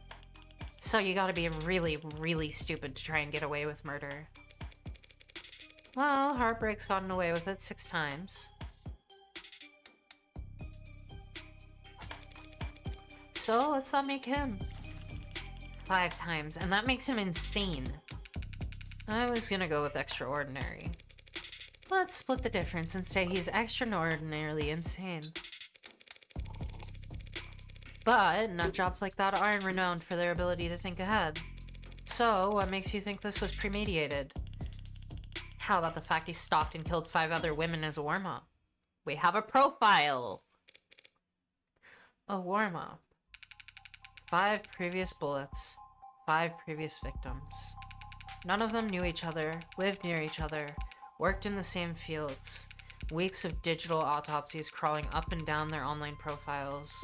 So you gotta be really, really stupid to try and get away with murder. Well, Heartbreak's gotten away with it 6 times. So, what's that make him? 5 times, and that makes him insane. I was gonna go with extraordinary. Let's split the difference and say he's extraordinarily insane. But nutjobs like that aren't renowned for their ability to think ahead. So, what makes you think this was premeditated? How about the fact he stalked and killed 5 other women as a warm-up? We have a profile! A warm-up. 5 previous bullets. 5 previous victims. None of them knew each other, lived near each other, worked in the same fields. Weeks of digital autopsies crawling up and down their online profiles.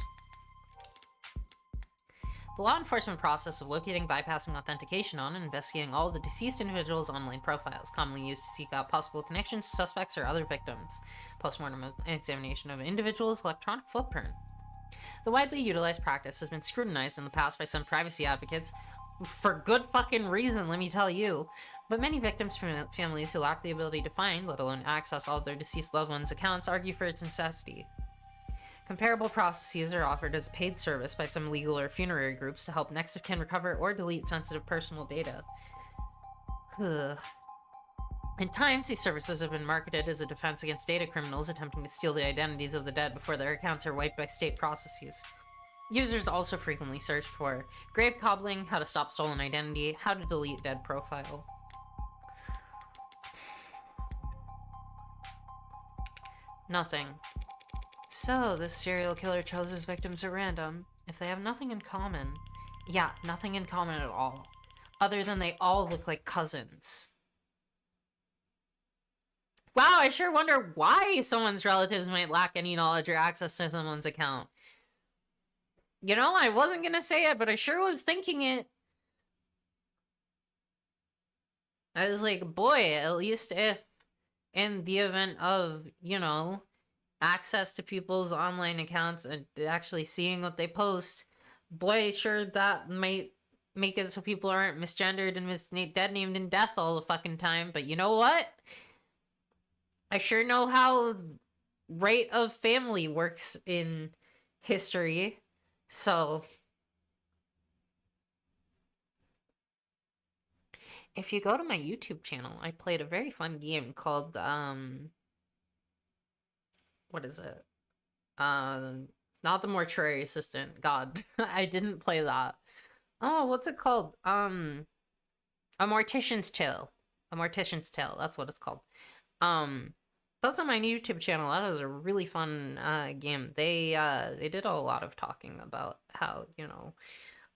The law enforcement process of locating, bypassing authentication on, and investigating all of the deceased individuals' online profiles, commonly used to seek out possible connections to suspects or other victims. Postmortem examination of an individual's electronic footprint. The widely utilized practice has been scrutinized in the past by some privacy advocates, for good fucking reason, let me tell you. But many victims from families who lack the ability to find, let alone access all of their deceased loved ones' accounts, argue for its necessity. Comparable processes are offered as paid service by some legal or funerary groups to help next of kin recover or delete sensitive personal data. Ugh. In times, these services have been marketed as a defense against data criminals attempting to steal the identities of the dead before their accounts are wiped by state processes. Users also frequently search for grave cobbling, how to stop stolen identity, how to delete dead profile. Nothing. So, this serial killer chose his victims at random. If they have nothing in common... Yeah, nothing in common at all. Other than they all look like cousins. Wow, I sure wonder why someone's relatives might lack any knowledge or access to someone's account. You know, I wasn't gonna say it, but I sure was thinking it. I was like, boy, at least if in the event of, you know, access to people's online accounts and actually seeing what they post, boy, sure that might make it so people aren't misgendered and dead named in death all the fucking time. But you know what? I sure know how right of family works in history. So if you go to my YouTube channel, I played a very fun game called what is it? Not the Mortuary Assistant. God, I didn't play that. Oh, what's it called? A Mortician's Tale. A Mortician's Tale. That's what it's called. That's on my YouTube channel. That was a really fun game. They did a lot of talking about how, you know,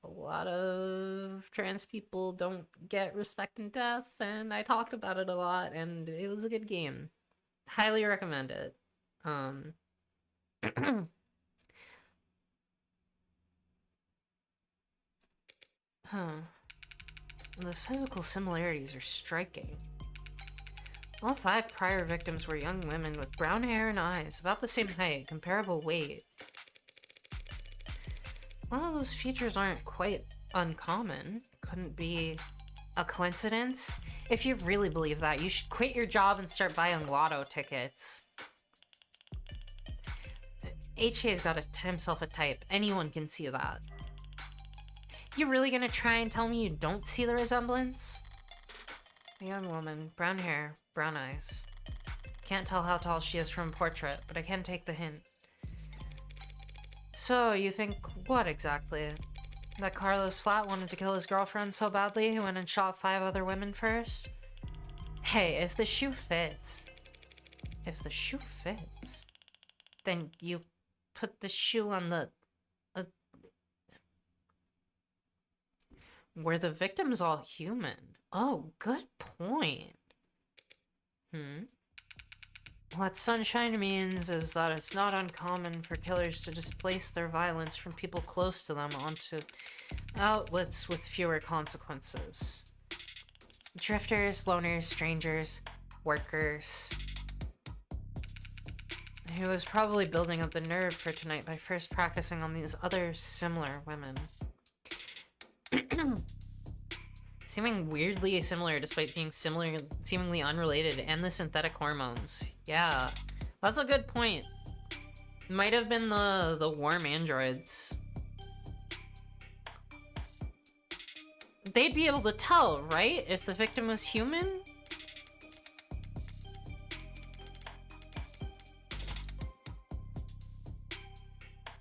a lot of trans people don't get respect in death, and I talked about it a lot, and it was a good game. Highly recommend it. Huh. The physical similarities are striking. All 5 prior victims were young women with brown hair and eyes, about the same height, comparable weight. Well, those features aren't quite uncommon. Couldn't be a coincidence. If you really believe that, you should quit your job and start buying lotto tickets. HK's got himself a type. Anyone can see that. You really gonna try and tell me you don't see the resemblance? A young woman, brown hair, brown eyes. Can't tell how tall she is from a portrait, but I can take the hint. So, you think what exactly? That Carlos Flat wanted to kill his girlfriend so badly he went and shot 5 other women first? Hey, if the shoe fits, then you put the shoe on the... Were the victims all human? Oh, good point. What Sunshine means is that it's not uncommon for killers to displace their violence from people close to them onto outlets with fewer consequences. Drifters, loners, strangers, workers. He was probably building up the nerve for tonight by first practicing on these other similar women. Seeming weirdly similar despite being seemingly unrelated, and the synthetic hormones. Yeah, that's a good point. Might have been the warm androids. They'd be able to tell, right? If the victim was human?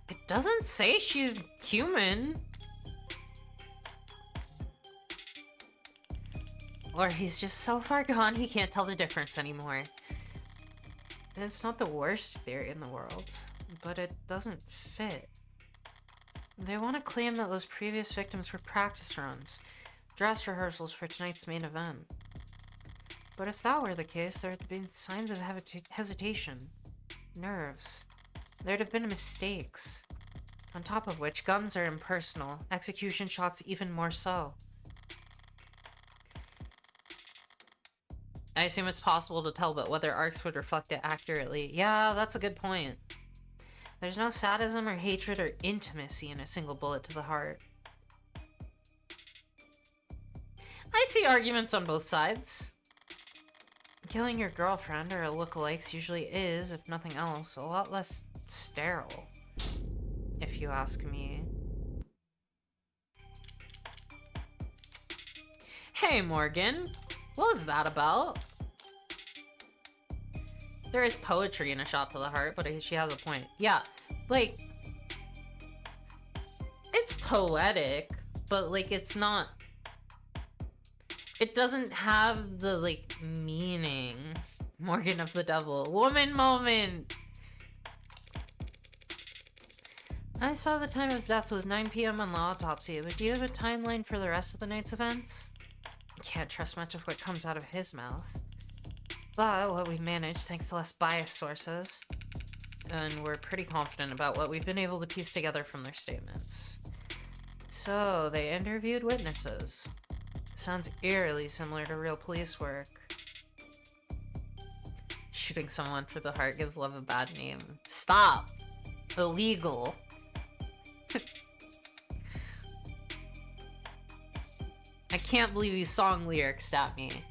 It doesn't say she's human. Or he's just so far gone he can't tell the difference anymore. It's not the worst theory in the world, but it doesn't fit. They want to claim that those previous victims were practice runs, dress rehearsals for tonight's main event. But if that were the case, there would have been signs of hesitation, nerves. There'd have been mistakes. On top of which, guns are impersonal, execution shots even more so. I assume it's possible to tell, but whether arcs would reflect it accurately. Yeah, that's a good point. There's no sadism or hatred or intimacy in a single bullet to the heart. I see arguments on both sides. Killing your girlfriend or a lookalikes usually is, if nothing else, a lot less sterile. if you ask me. Hey, Morgan. What was that about? There is poetry in A Shot to the Heart, but she has a point. Yeah, like, it's poetic, but, like, it's not... It doesn't have the, like, meaning. Morgan of the Devil. Woman moment! I saw the time of death was 9 p.m. on the autopsy, but do you have a timeline for the rest of the night's events? Can't trust much of what comes out of his mouth. But what we've managed, thanks to less biased sources, and we're pretty confident about what we've been able to piece together from their statements. So, they interviewed witnesses. Sounds eerily similar to real police work. Shooting someone for the heart gives love a bad name. Stop! Illegal. I can't believe you song lyrics at me.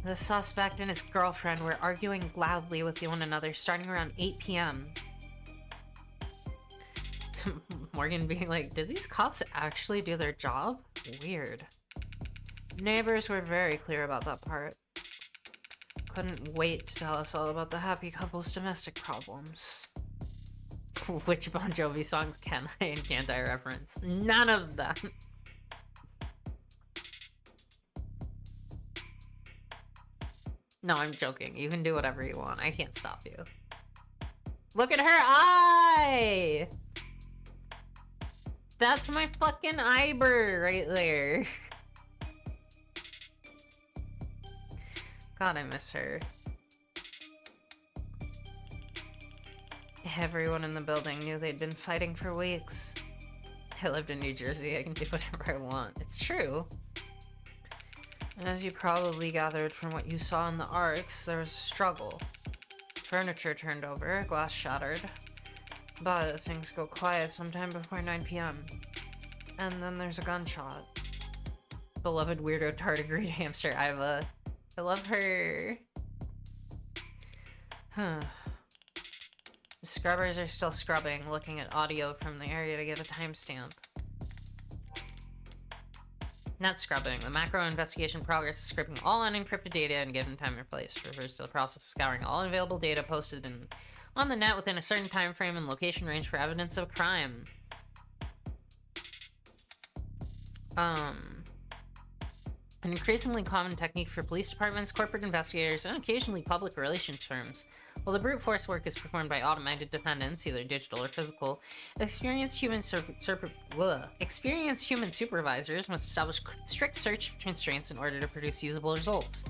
The suspect and his girlfriend were arguing loudly with one another starting around 8 p.m. Morgan being like, did these cops actually do their job? Weird. Neighbors were very clear about that part. Couldn't wait to tell us all about the happy couple's domestic problems. Which Bon Jovi songs can I and can't I reference? None of them! No, I'm joking. You can do whatever you want. I can't stop you. Look at her eye! That's my fucking eyebrow right there. God, I miss her. Everyone in the building knew they'd been fighting for weeks. I lived in New Jersey. I can do whatever I want. It's true. As you probably gathered from what you saw in the arcs, there was a struggle. Furniture turned over, glass shattered. But things go quiet sometime before 9 p.m. And then there's a gunshot. Beloved weirdo tardigrade hamster Iva. I love her. Huh. The scrubbers are still scrubbing, looking at audio from the area to get a timestamp. Not scrubbing. The macro investigation progress is scraping all unencrypted data in a given time and place. Refers to the process of scouring all available data posted on the net within a certain time frame and location range for evidence of crime. An increasingly common technique for police departments, corporate investigators, and occasionally public relations firms. While the brute force work is performed by automated defendants, either digital or physical, experienced human supervisors must establish strict search constraints in order to produce usable results.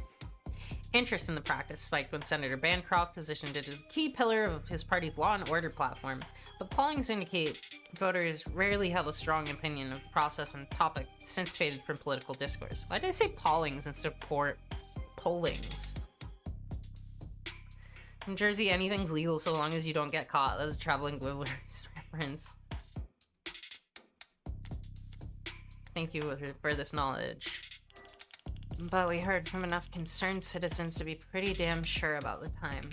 Interest in the practice spiked when Senator Bancroft positioned it as a key pillar of his party's law and order platform, but pollings indicate voters rarely have a strong opinion of the process and topic since faded from political discourse. Why did I say pollings instead of pollings? In Jersey, anything's legal so long as you don't get caught. That's a traveling Wilbur's reference. Thank you for this knowledge. But we heard from enough concerned citizens to be pretty damn sure about the time.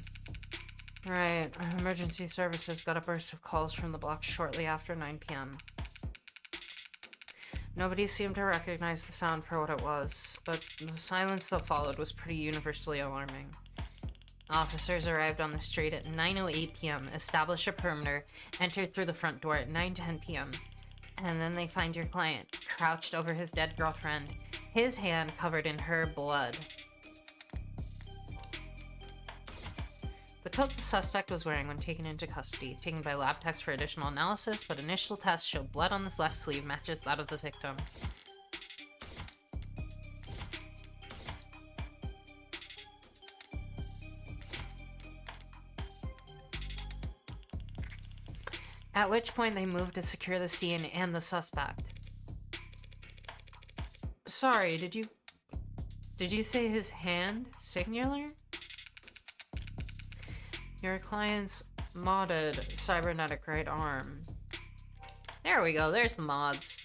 Right, emergency services got a burst of calls from the block shortly after 9 p.m. Nobody seemed to recognize the sound for what it was, but the silence that followed was pretty universally alarming. Officers arrived on the street at 9:08 p.m., established a perimeter, entered through the front door at 9:10 p.m., and then they find your client, crouched over his dead girlfriend, his hand covered in her blood. The coat the suspect was wearing when taken into custody, taken by lab techs for additional analysis, but initial tests show blood on this left sleeve matches that of the victim. At which point they moved to secure the scene and the suspect. Sorry, did you say his hand? Singular? Your client's modded cybernetic right arm. There we go, there's the mods.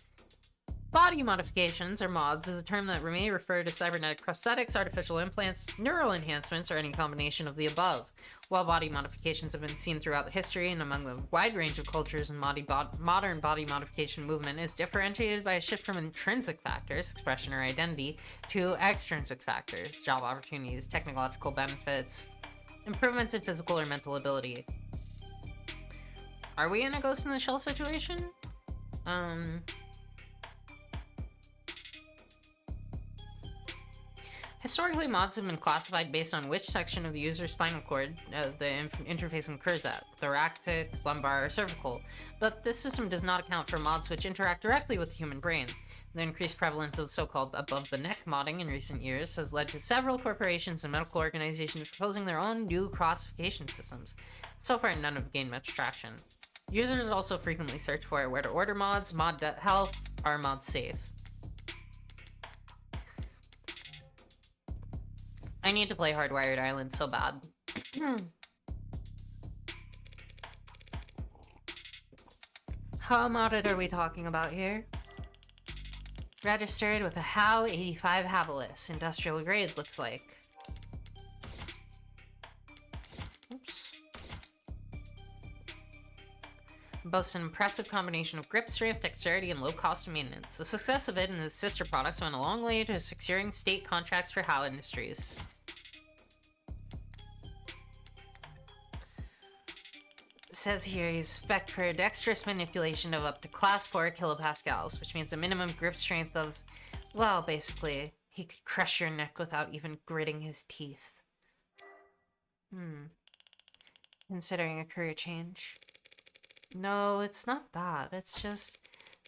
Body modifications, or mods, is a term that may refer to cybernetic prosthetics, artificial implants, neural enhancements, or any combination of the above. While body modifications have been seen throughout history and among the wide range of cultures, and modern body modification movement is differentiated by a shift from intrinsic factors, expression or identity, to extrinsic factors, job opportunities, technological benefits, improvements in physical or mental ability. Are we in a Ghost in the Shell situation? Historically, mods have been classified based on which section of the user's spinal cord the interfacing occurs at, thoracic, lumbar, or cervical, but this system does not account for mods which interact directly with the human brain. The increased prevalence of so-called above-the-neck modding in recent years has led to several corporations and medical organizations proposing their own new classification systems. So far, none have gained much traction. Users also frequently search for where to order mods, mod health, are mods safe. I need to play Hardwired Island so bad. How modded are we talking about here? Registered with a HOW 85 Habilis. Industrial grade, looks like. Oops. Boasts an impressive combination of grip strength, dexterity, and low cost of maintenance. The success of it and its sister products went a long way to securing state contracts for HOW Industries. It says here he's spec'd for a dexterous manipulation of up to class 4 kilopascals, which means a minimum grip strength of, well, basically, he could crush your neck without even gritting his teeth. Considering a career change. No, it's not that. It's just,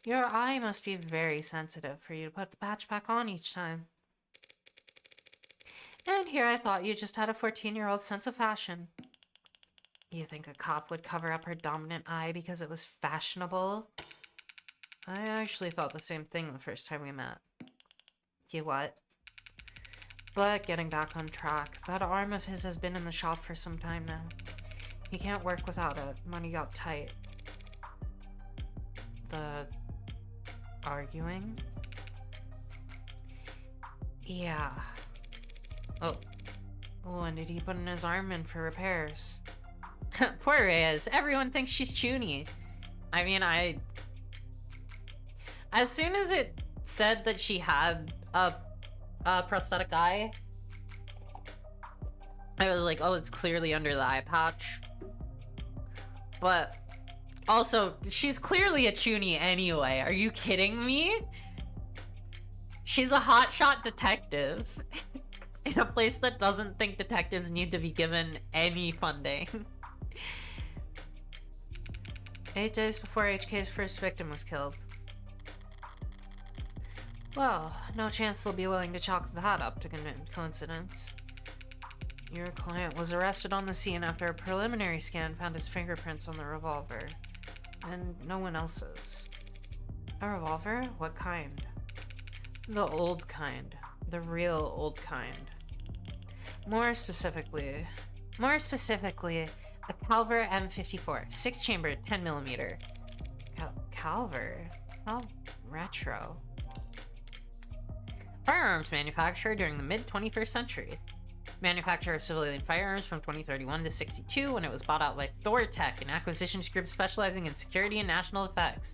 your eye must be very sensitive for you to put the patch back on each time. And here I thought you just had a 14-year-old sense of fashion. You think a cop would cover up her dominant eye because it was fashionable? I actually thought the same thing the first time we met. You what? But getting back on track, that arm of his has been in the shop for some time now. He can't work without it. Money got tight. The arguing? Yeah. Oh. When did he put in his arm in for repairs? Poor Reyes. Everyone thinks she's chuny. I mean, as soon as it said that she had a prosthetic eye, I was like, oh, it's clearly under the eye patch. But also, she's clearly a chuny anyway. Are you kidding me? She's a hotshot detective in a place that doesn't think detectives need to be given any funding. 8 days before HK's first victim was killed. Well, no chance they'll be willing to chalk that up to coincidence. Your client was arrested on the scene after a preliminary scan found his fingerprints on the revolver. And no one else's. A revolver? What kind? The old kind. The real old kind. More specifically, a Calver M54, 6-chambered, 10mm. Calver? How retro. Firearms manufacturer during the mid-21st century. Manufacturer of civilian firearms from 2031 to 62 when it was bought out by Thortech, an acquisitions group specializing in security and national effects.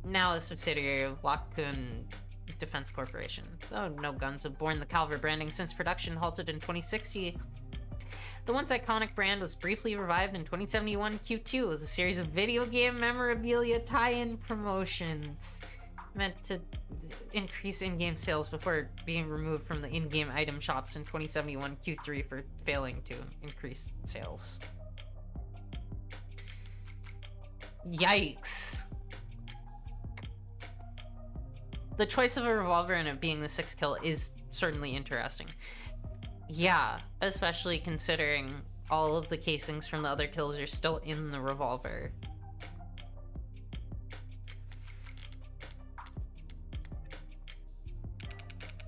Now a subsidiary of Lockwood Defense Corporation. Though no guns have borne the Calver branding since production halted in 2060. The once iconic brand was briefly revived in 2071 Q2 as a series of video game memorabilia tie-in promotions meant to increase in-game sales before being removed from the in-game item shops in 2071 Q3 for failing to increase sales. Yikes. The choice of a revolver and it being the 6th kill is certainly interesting. Yeah, especially considering all of the casings from the other kills are still in the revolver.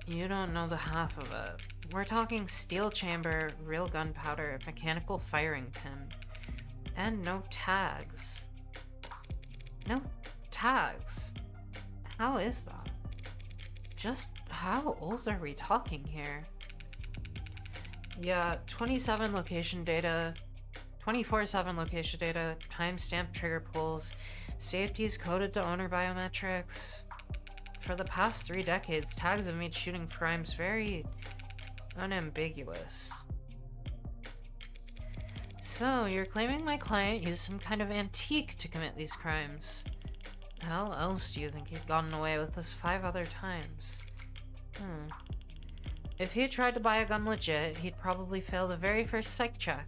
You don't know the half of it. We're talking steel chamber, real gunpowder, mechanical firing pin, and no tags. No tags. How is that? Just how old are we talking here? Yeah, 27 location data, 24/7 location data, timestamp trigger pulls, safeties coded to owner biometrics. For the past 3 decades, tags have made shooting crimes very unambiguous. So, you're claiming my client used some kind of antique to commit these crimes. How else do you think he'd gotten away with this 5 other times? If he had tried to buy a gun legit, he'd probably fail the very first psych check.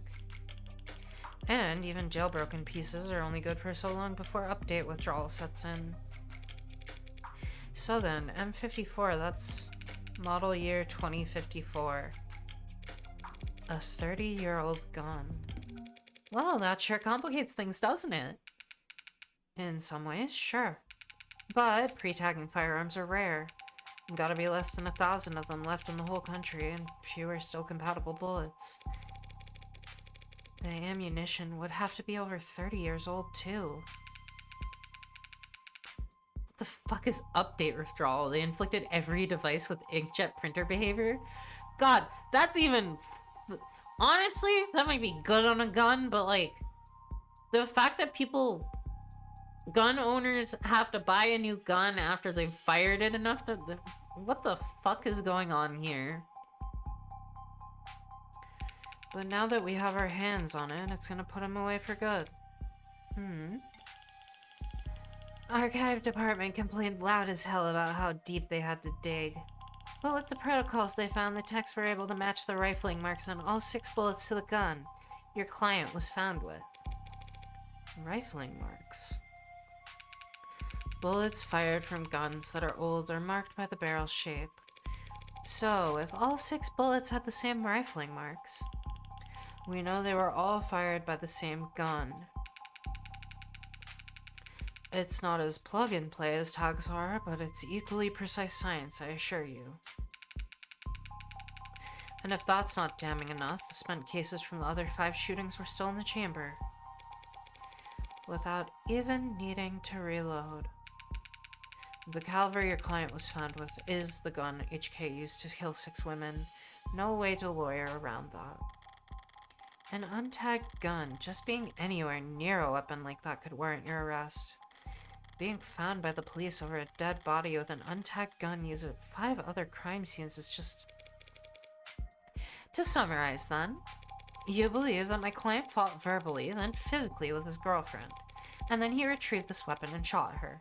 And even jailbroken pieces are only good for so long before update withdrawal sets in. So then, M54, that's model year 2054. A 30-year-old gun. Well, that sure complicates things, doesn't it? In some ways, sure. But pre-tagging firearms are rare. Gotta be less than 1,000 of them left in the whole country, and fewer still compatible bullets. The ammunition would have to be over 30 years old, too. What the fuck is update withdrawal? They inflicted every device with inkjet printer behavior? God, that's even... Honestly, that might be good on a gun, but like... The fact that gun owners have to buy a new gun after they've fired it enough to... What the fuck is going on here? But now that we have our hands on it, it's gonna put him away for good. Archive department complained loud as hell about how deep they had to dig. But with the protocols they found, the techs were able to match the rifling marks on all 6 bullets to the gun your client was found with. Rifling marks. Bullets fired from guns that are old are marked by the barrel shape. So, if all 6 bullets had the same rifling marks, we know they were all fired by the same gun. It's not as plug-and-play as tags are, but it's equally precise science, I assure you. And if that's not damning enough, the spent cases from the other 5 shootings were still in the chamber, without even needing to reload. The caliber your client was found with is the gun HK used to kill 6 women. No way to lawyer around that. An untagged gun, just being anywhere near a weapon like that could warrant your arrest. Being found by the police over a dead body with an untagged gun used at 5 other crime scenes is just... To summarize then, you believe that my client fought verbally, then physically with his girlfriend, and then he retrieved this weapon and shot her.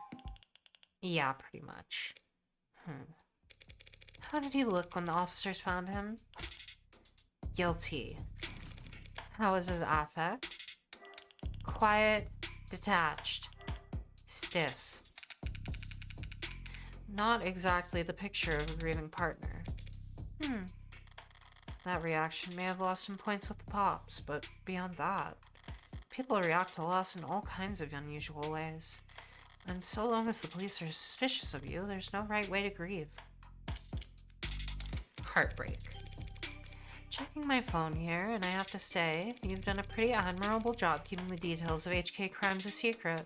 Yeah, pretty much. How did he look when the officers found him? Guilty. How was his affect? Quiet, detached, stiff. Not exactly the picture of a grieving partner. That reaction may have lost some points with the pops, but beyond that, people react to loss in all kinds of unusual ways. And so long as the police are suspicious of you, there's no right way to grieve. Heartbreak. Checking my phone here, and I have to say, you've done a pretty admirable job keeping the details of HK crimes a secret.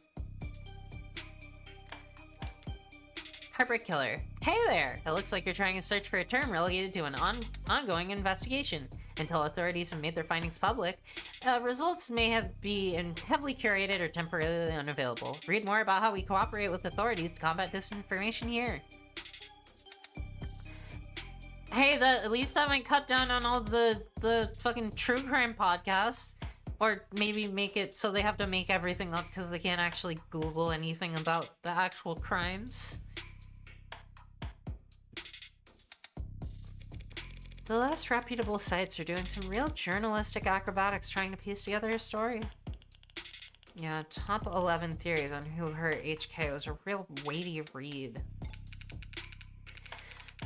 Heartbreak Killer. Hey there! It looks like you're trying to search for a term relegated to an ongoing investigation. Until authorities have made their findings public, results may be heavily curated or temporarily unavailable. Read more about how we cooperate with authorities to combat disinformation here. Hey, at least that might cut down on all the fucking true crime podcasts. Or maybe make it so they have to make everything up because they can't actually Google anything about the actual crimes. The less reputable sites are doing some real journalistic acrobatics trying to piece together a story. Yeah, top 11 theories on who hurt HK was a real weighty read.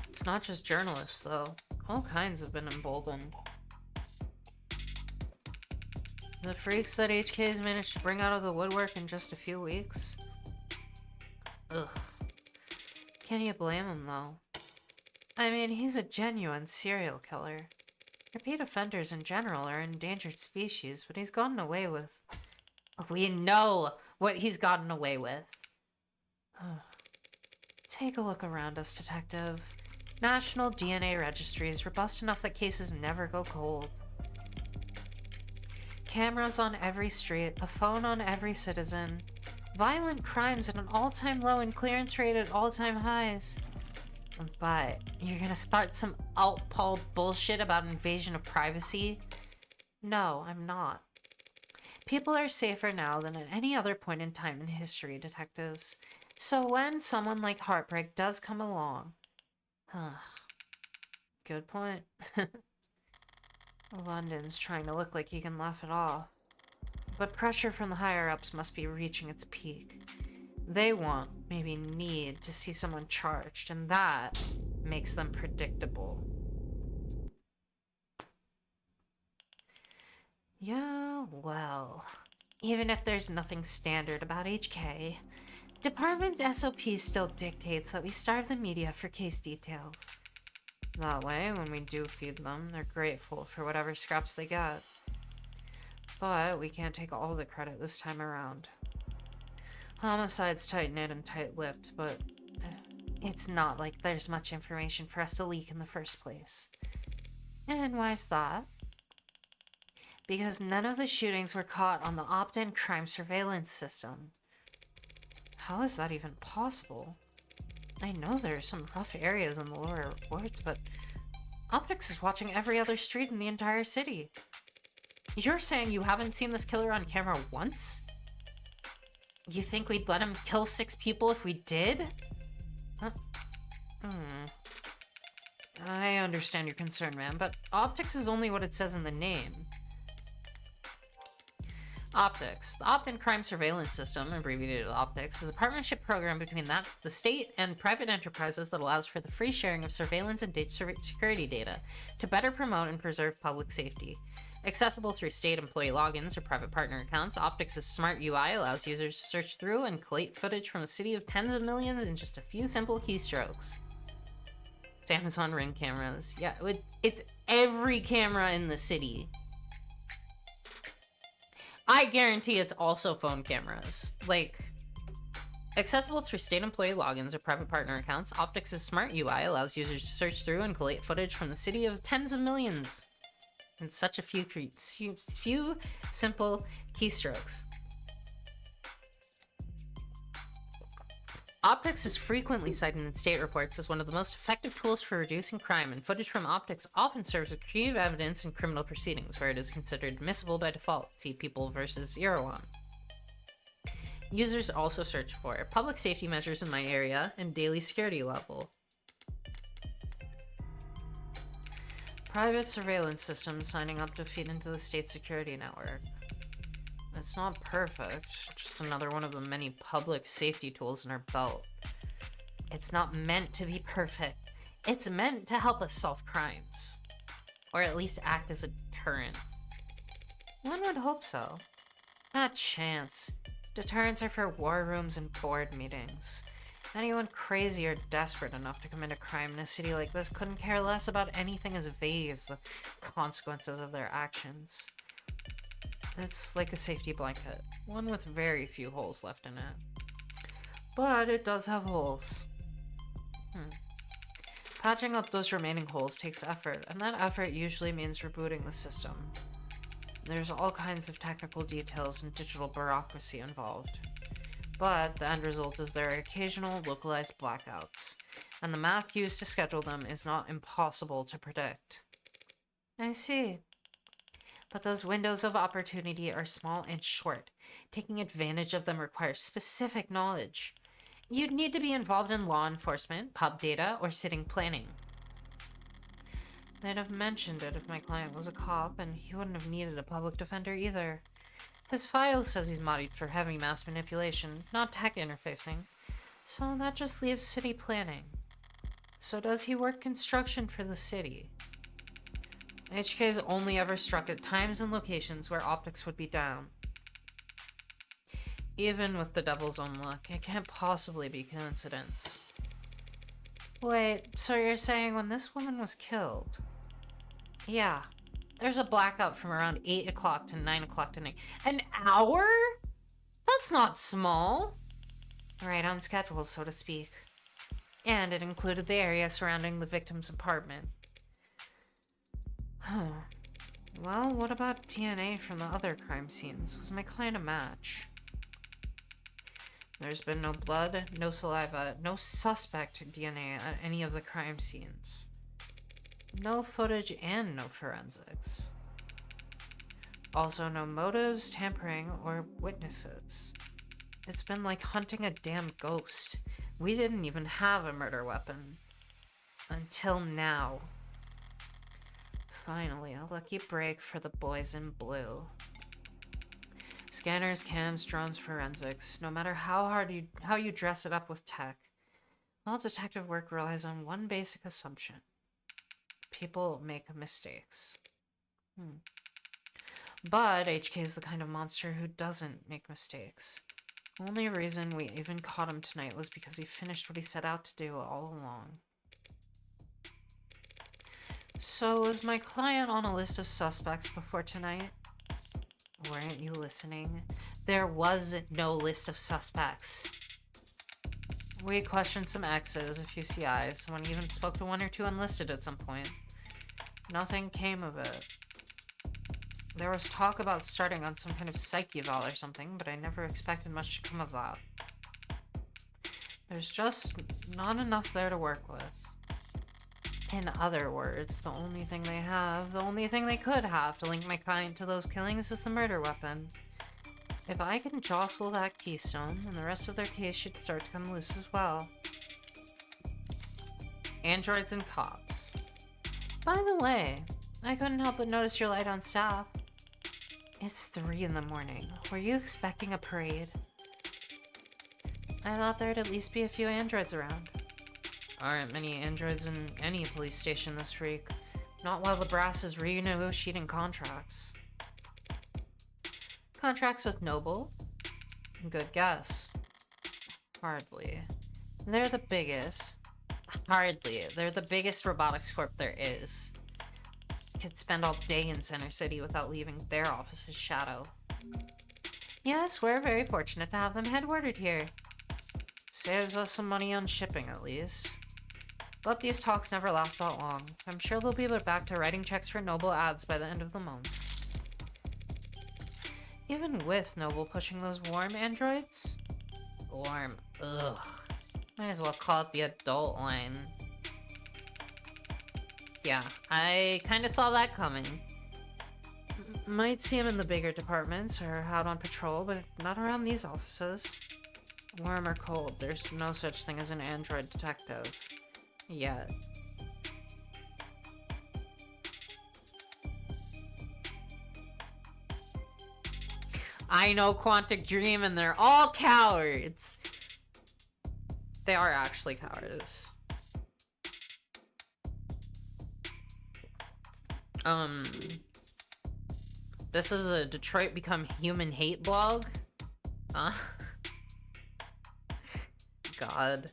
It's not just journalists, though. All kinds have been emboldened. The freaks that HK's managed to bring out of the woodwork in just a few weeks. Ugh. Can you blame him, though? I mean, he's a genuine serial killer. Repeat offenders in general are endangered species, but he's gotten away with... We know what he's gotten away with. Take a look around us, Detective. National DNA registries robust enough that cases never go cold. Cameras on every street, a phone on every citizen. Violent crimes at an all-time low and clearance rate at all-time highs. But you're gonna start some outpol bullshit about invasion of privacy? No, I'm not. People are safer now than at any other point in time in history, detectives. So when someone like Heartbreak does come along... Good point. London's trying to look like he can laugh it off. But pressure from the higher-ups must be reaching its peak. They want, maybe need, to see someone charged, and that makes them predictable. Yeah, well, even if there's nothing standard about HK, Department SOP still dictates that we starve the media for case details. That way, when we do feed them, they're grateful for whatever scraps they get. But we can't take all the credit this time around. Homicide's tight-knit and tight-lipped, but it's not like there's much information for us to leak in the first place. And why's that? Because none of the shootings were caught on the opt-in crime surveillance system. How is that even possible? I know there are some rough areas in the lower reports, but Optics is watching every other street in the entire city. You're saying you haven't seen this killer on camera once? You think we'd let him kill 6 people if we did? I understand your concern, man, but Optics is only what it says in the name. Optics. The Opt-in Crime Surveillance System, abbreviated Optics, is a partnership program between the state and private enterprises that allows for the free sharing of surveillance and security data to better promote and preserve public safety. Accessible through state employee logins or private partner accounts, Optics' smart UI allows users to search through and collate footage from a city of tens of millions in just a few simple keystrokes. It's Amazon Ring cameras. Yeah, it's every camera in the city. I guarantee it's also phone cameras. Like, accessible through state employee logins or private partner accounts, Optics' smart UI allows users to search through and collate footage from the city of tens of millions in such a few simple keystrokes. Optics is frequently cited in state reports as one of the most effective tools for reducing crime, and footage from Optics often serves as key evidence in criminal proceedings, where it is considered admissible by default. See People versus Erewhon. Users also search for public safety measures in my area and daily security level. Private surveillance systems signing up to feed into the state security network. It's not perfect, just another one of the many public safety tools in our belt. It's not meant to be perfect. It's meant to help us solve crimes. Or at least act as a deterrent. One would hope so. Not chance. Deterrents are for war rooms and board meetings. Anyone crazy or desperate enough to commit a crime in a city like this couldn't care less about anything as vague as the consequences of their actions. It's like a safety blanket, one with very few holes left in it. But it does have holes. Patching up those remaining holes takes effort, and that effort usually means rebooting the system. There's all kinds of technical details and digital bureaucracy involved. But the end result is there are occasional localized blackouts, and the math used to schedule them is not impossible to predict. I see. But those windows of opportunity are small and short. Taking advantage of them requires specific knowledge. You'd need to be involved in law enforcement, pub data, or sitting planning. They'd have mentioned it if my client was a cop, and he wouldn't have needed a public defender either. His file says he's modified for heavy mass manipulation, not tech interfacing. So that just leaves city planning. So does he work construction for the city? HK's only ever struck at times and locations where Optics would be down. Even with the devil's own luck, it can't possibly be coincidence. Wait, so you're saying when this woman was killed? Yeah. There's a blackout from around 8 o'clock to 9 o'clock tonight. An hour? That's not small. Right on schedule, so to speak. and it included the area surrounding the victim's apartment. Well, what about DNA from the other crime scenes? Was my client a match? There's been no blood, no saliva, no suspect DNA at any of the crime scenes. No footage and no forensics. Also, no motives, tampering, or witnesses. It's been like hunting a damn ghost. We didn't even have a murder weapon. Until now. Finally, a lucky break for the boys in blue. Scanners, cams, drones, forensics. No matter how you dress it up with tech, all detective work relies on one basic assumption. People make mistakes. But HK is the kind of monster who doesn't make mistakes. The only reason we even caught him tonight was because he finished what he set out to do all along. So, was my client on a list of suspects before tonight? Weren't you listening? There was no list of suspects. We questioned some X's, a few CIs, someone even spoke to one or two unlisted at some point. Nothing came of it. There was talk about starting on some kind of psych eval or something, but I never expected much to come of that. There's just not enough there to work with. In other words, the only thing they could have to link my client to those killings is the murder weapon. If I can jostle that keystone, then the rest of their case should start to come loose as well. Androids and cops. By the way, I couldn't help but notice your light on staff. It's 3 in the morning. Were you expecting a parade? I thought there'd at least be a few androids around. Aren't many androids in any police station this week. Not while the brass is renegotiating contracts. Contracts with Noble? Good guess. Hardly. They're the biggest. Hardly. They're the biggest robotics corp there is. Could spend all day in Center City without leaving their office's shadow. Yes, we're very fortunate to have them headquartered here. Saves us some money on shipping, at least. But these talks never last that long. I'm sure they'll be back to writing checks for Noble ads by the end of the month. Even with Noble pushing those warm androids? Warm. Ugh. Might as well call it the adult line. Yeah, I kinda saw that coming. Might see him in the bigger departments or out on patrol, but not around these offices. Warm or cold, there's no such thing as an android detective. Yet. I know Quantic Dream and they're all cowards. They are actually cowards. This is a Detroit Become Human hate blog. God.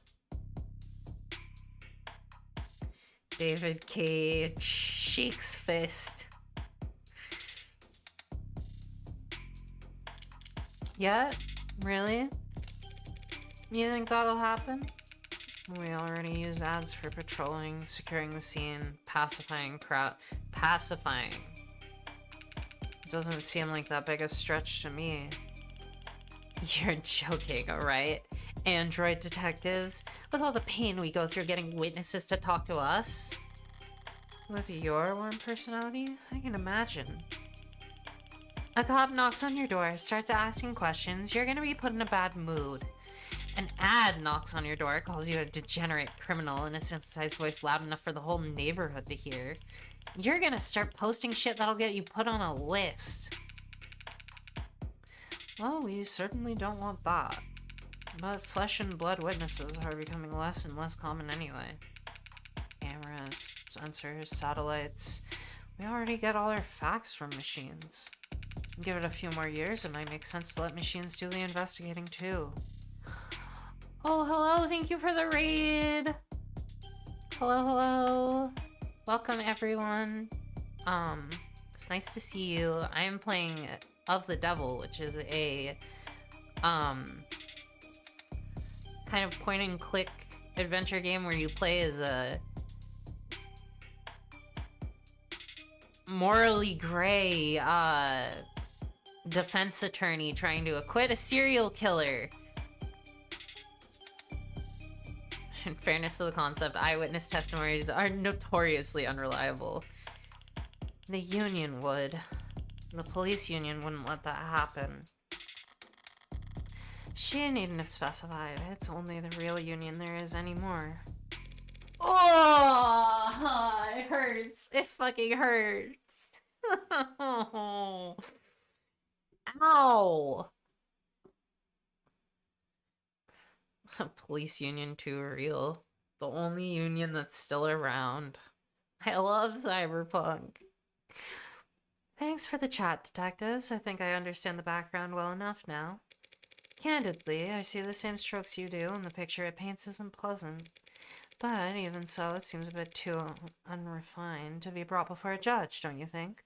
David Cage shakes fist. Yet? Really? You think that'll happen? We already use ads for patrolling, securing the scene, pacifying crowd. Pacifying. Doesn't seem like that big a stretch to me. You're joking, alright? Android detectives, with all the pain we go through getting witnesses to talk to us. With your warm personality, I can imagine. A cop knocks on your door, starts asking questions, you're gonna be put in a bad mood. An ad knocks on your door, calls you a degenerate criminal in a synthesized voice loud enough for the whole neighborhood to hear. You're gonna start posting shit that'll get you put on a list. Well, we certainly don't want that. But flesh and blood witnesses are becoming less and less common anyway. Cameras, sensors, satellites. We already get all our facts from machines. Give it a few more years, it might make sense to let machines do the investigating too. Oh, hello, thank you for the raid! Hello, hello. Welcome, everyone. It's nice to see you. I am playing Of the Devil, which is a, kind of point and click adventure game where you play as a morally gray defense attorney trying to acquit a serial killer. In fairness to the concept, eyewitness testimonies are notoriously unreliable. The union would. The police union wouldn't let that happen. She needn't have specified. It's only the real union there is anymore. Oh, it hurts. It fucking hurts. Ow. Police union too real. The only union that's still around. I love Cyberpunk. Thanks for the chat, detectives. I think I understand the background well enough now. Candidly, I see the same strokes you do, and the picture it paints isn't pleasant. But even so, it seems a bit too unrefined to be brought before a judge, don't you think?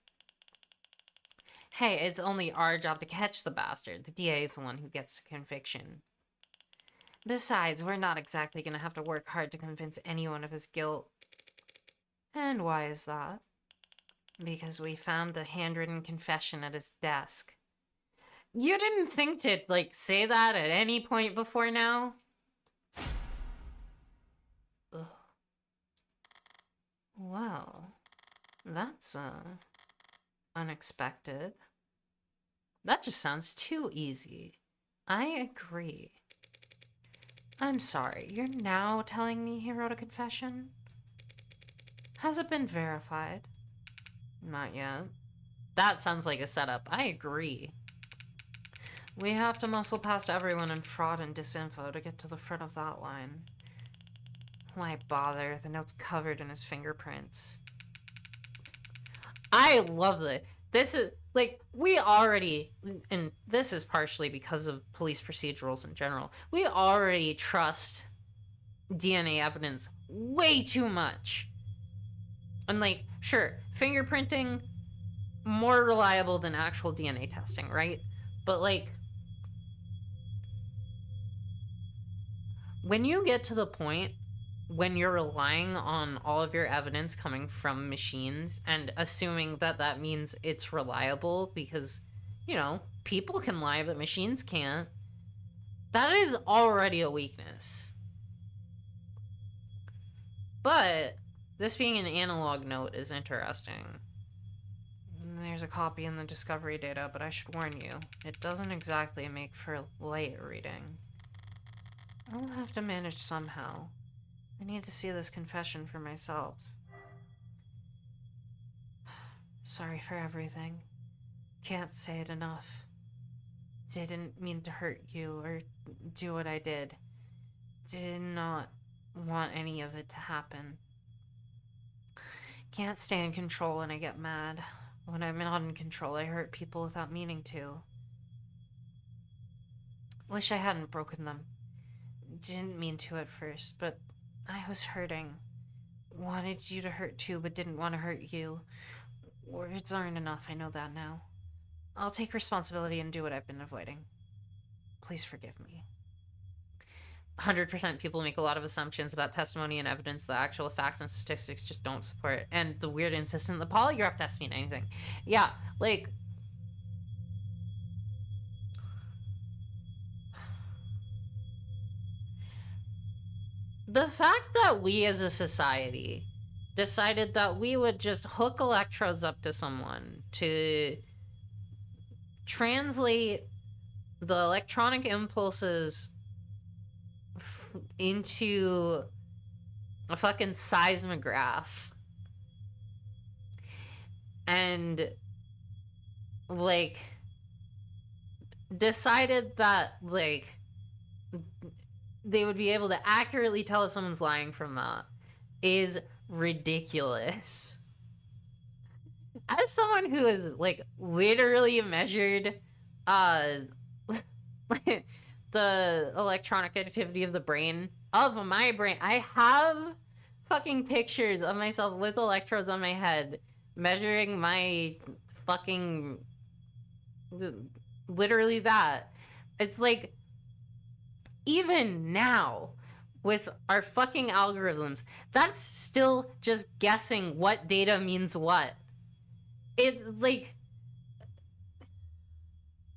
Hey, it's only our job to catch the bastard. The DA is the one who gets the conviction. Besides, we're not exactly gonna have to work hard to convince anyone of his guilt. And why is that? Because we found the handwritten confession at his desk. You didn't think to, like, say that at any point before now? Ugh. Well, that's, unexpected. That just sounds too easy. I agree. I'm sorry, you're now telling me he wrote a confession? Has it been verified? Not yet. That sounds like a setup. I agree. We have to muscle past everyone in fraud and disinfo to get to the front of that line. Why bother? The note's covered in his fingerprints. I love it. This is, like, we already, and this is partially because of police procedurals in general, we already trust DNA evidence way too much. And, like, sure, fingerprinting, more reliable than actual DNA testing, right? But, like, when you get to the point when you're relying on all of your evidence coming from machines and assuming that that means it's reliable because, you know, people can lie but machines can't, that is already a weakness. But this being an analog note is interesting. There's a copy in the discovery data, but I should warn you, it doesn't exactly make for light reading. I'll have to manage somehow. I need to see this confession for myself. Sorry for everything. Can't say it enough. Didn't mean to hurt you or do what I did. Did not want any of it to happen. Can't stay in control when I get mad. When I'm not in control, I hurt people without meaning to. Wish I hadn't broken them. Didn't mean to at first, but I was hurting. Wanted you to hurt too, but didn't want to hurt you. Words aren't enough, I know that now. I'll take responsibility and do what I've been avoiding. Please forgive me. 100% people make a lot of assumptions about testimony and evidence that actual facts and statistics just don't support. And the weird insistence, the polygraph test mean anything. Yeah, like... the fact that we as a society decided that we would just hook electrodes up to someone to translate the electronic impulses into a fucking seismograph and, like, decided that, like, they would be able to accurately tell if someone's lying from that is ridiculous. As someone who has, like, literally measured the electronic activity of the brain, of my brain, I have fucking pictures of myself with electrodes on my head measuring my fucking, literally that. It's like, even now, with our fucking algorithms. That's still just guessing what data means what. It, like,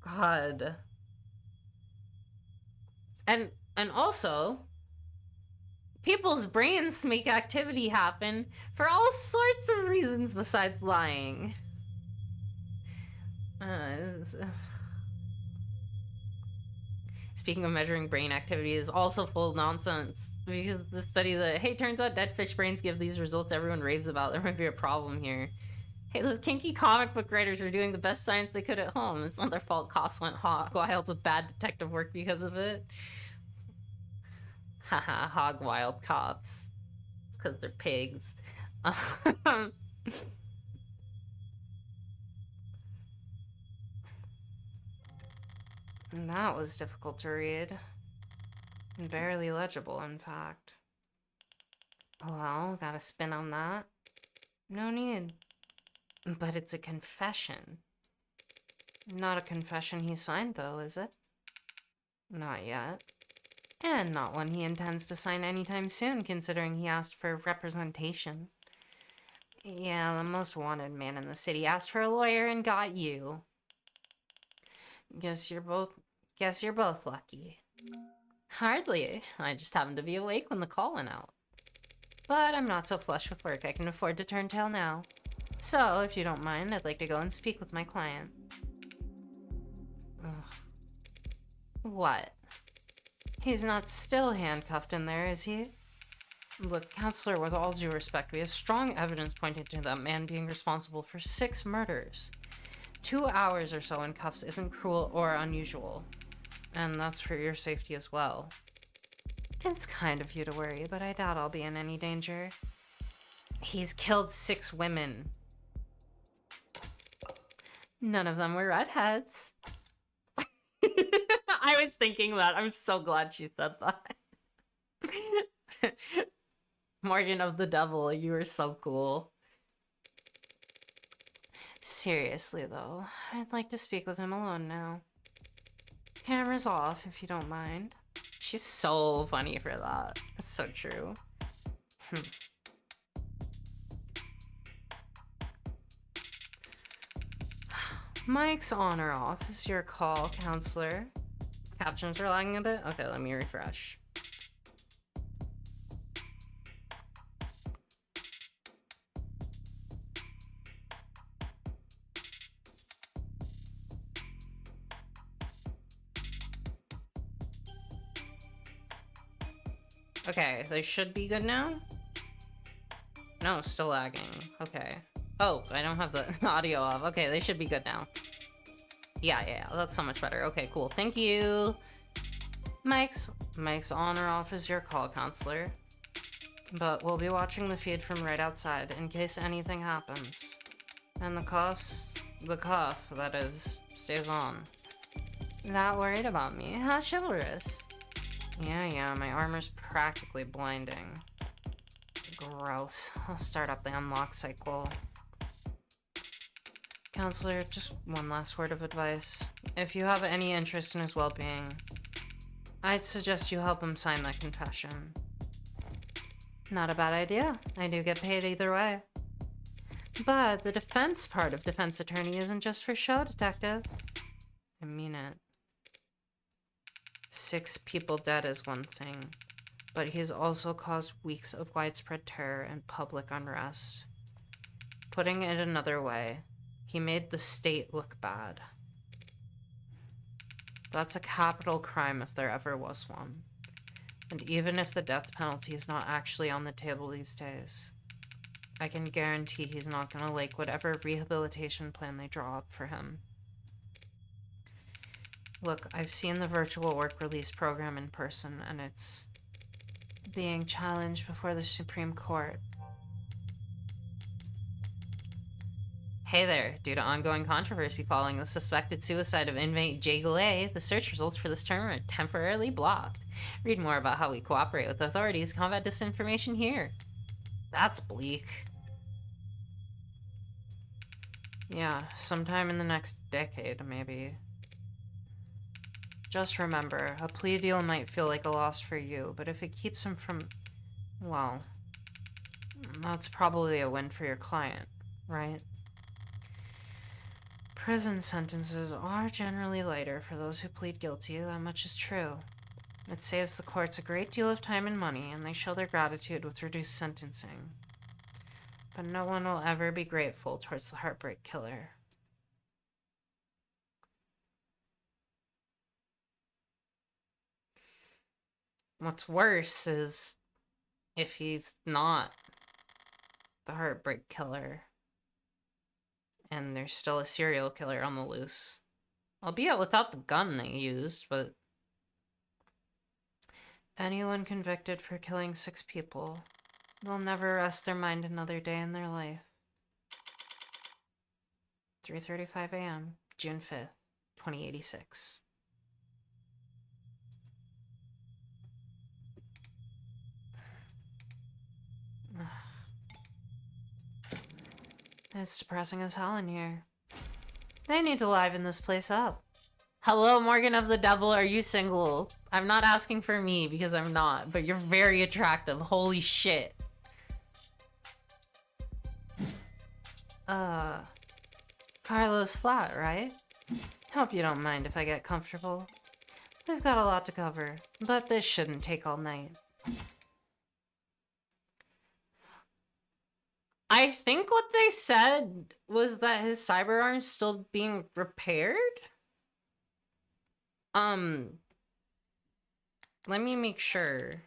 God. And also, people's brains make activity happen for all sorts of reasons besides lying. Speaking of measuring brain activity is also full of nonsense. Because the study that, hey, turns out dead fish brains give these results everyone raves about. There might be a problem here. Hey, those kinky comic book writers are doing the best science they could at home. It's not their fault cops went hog wild with bad detective work because of it. Haha, hog wild cops. It's because they're pigs. That was difficult to read. Barely legible, in fact. Well, got a spin on that. No need. But it's a confession. Not a confession he signed, though, is it? Not yet. And not one he intends to sign anytime soon, considering he asked for representation. Yeah, the most wanted man in the city asked for a lawyer and got you. Guess you're both lucky. Hardly. I just happened to be awake when the call went out. But I'm not so flush with work I can afford to turn tail now. So, if you don't mind, I'd like to go and speak with my client. Ugh. What? He's not still handcuffed in there, is he? Look, counselor, with all due respect, we have strong evidence pointing to that man being responsible for 6 murders. 2 hours or so in cuffs isn't cruel or unusual. And that's for your safety as well. It's kind of you to worry, but I doubt I'll be in any danger. He's killed 6 women. None of them were redheads. I was thinking that. I'm so glad she said that. Morgan of the Devil, you are so cool. Seriously, though, I'd like to speak with him alone now. Camera's off, if you don't mind. She's so funny for that. It's so true. Mic's on or off is your call, counselor. Captions are lagging a bit? Okay, let me refresh. Okay, they should be good now? No, still lagging. Okay. Oh, I don't have the audio off. Okay, they should be good now. Yeah, that's so much better. Okay, cool. Thank you. Mic's on or off is your call, counselor. But we'll be watching the feed from right outside in case anything happens. And the cuff, that is, stays on. Not worried about me? How chivalrous. Yeah, my armor's practically blinding. Gross. I'll start up the unlock cycle. Counselor, just one last word of advice. If you have any interest in his well-being, I'd suggest you help him sign that confession. Not a bad idea. I do get paid either way. But the defense part of defense attorney isn't just for show, detective. I mean it. 6 people dead is one thing, but he's also caused weeks of widespread terror and public unrest. Putting it another way, he made the state look bad. That's a capital crime if there ever was one. And even if the death penalty is not actually on the table these days, I can guarantee he's not gonna like whatever rehabilitation plan they draw up for him. Look, I've seen the virtual work release program in person, and it's being challenged before the Supreme Court. Hey there, due to ongoing controversy following the suspected suicide of inmate Jay Goulet, the search results for this term are temporarily blocked. Read more about how we cooperate with authorities to combat disinformation here. That's bleak. Yeah, sometime in the next decade, maybe. Just remember, a plea deal might feel like a loss for you, but if it keeps him from... well, that's probably a win for your client, right? Prison sentences are generally lighter for those who plead guilty, that much is true. It saves the courts a great deal of time and money, and they show their gratitude with reduced sentencing. But no one will ever be grateful towards the Heartbreak Killer. What's worse is if he's not the Heartbreak Killer, and there's still a serial killer on the loose. Albeit without the gun they used, but... anyone convicted for killing 6 people will never rest their mind another day in their life. 3:35 a.m., June 5th, 2086. It's depressing as hell in here. They need to liven this place up. Hello, Morgan of the Devil, are you single? I'm not asking for me because I'm not, but you're very attractive. Holy shit. Carlos flat, right? Hope you don't mind if I get comfortable. We've got a lot to cover, but this shouldn't take all night. I think what they said was that his cyber arm's still being repaired? Let me make sure.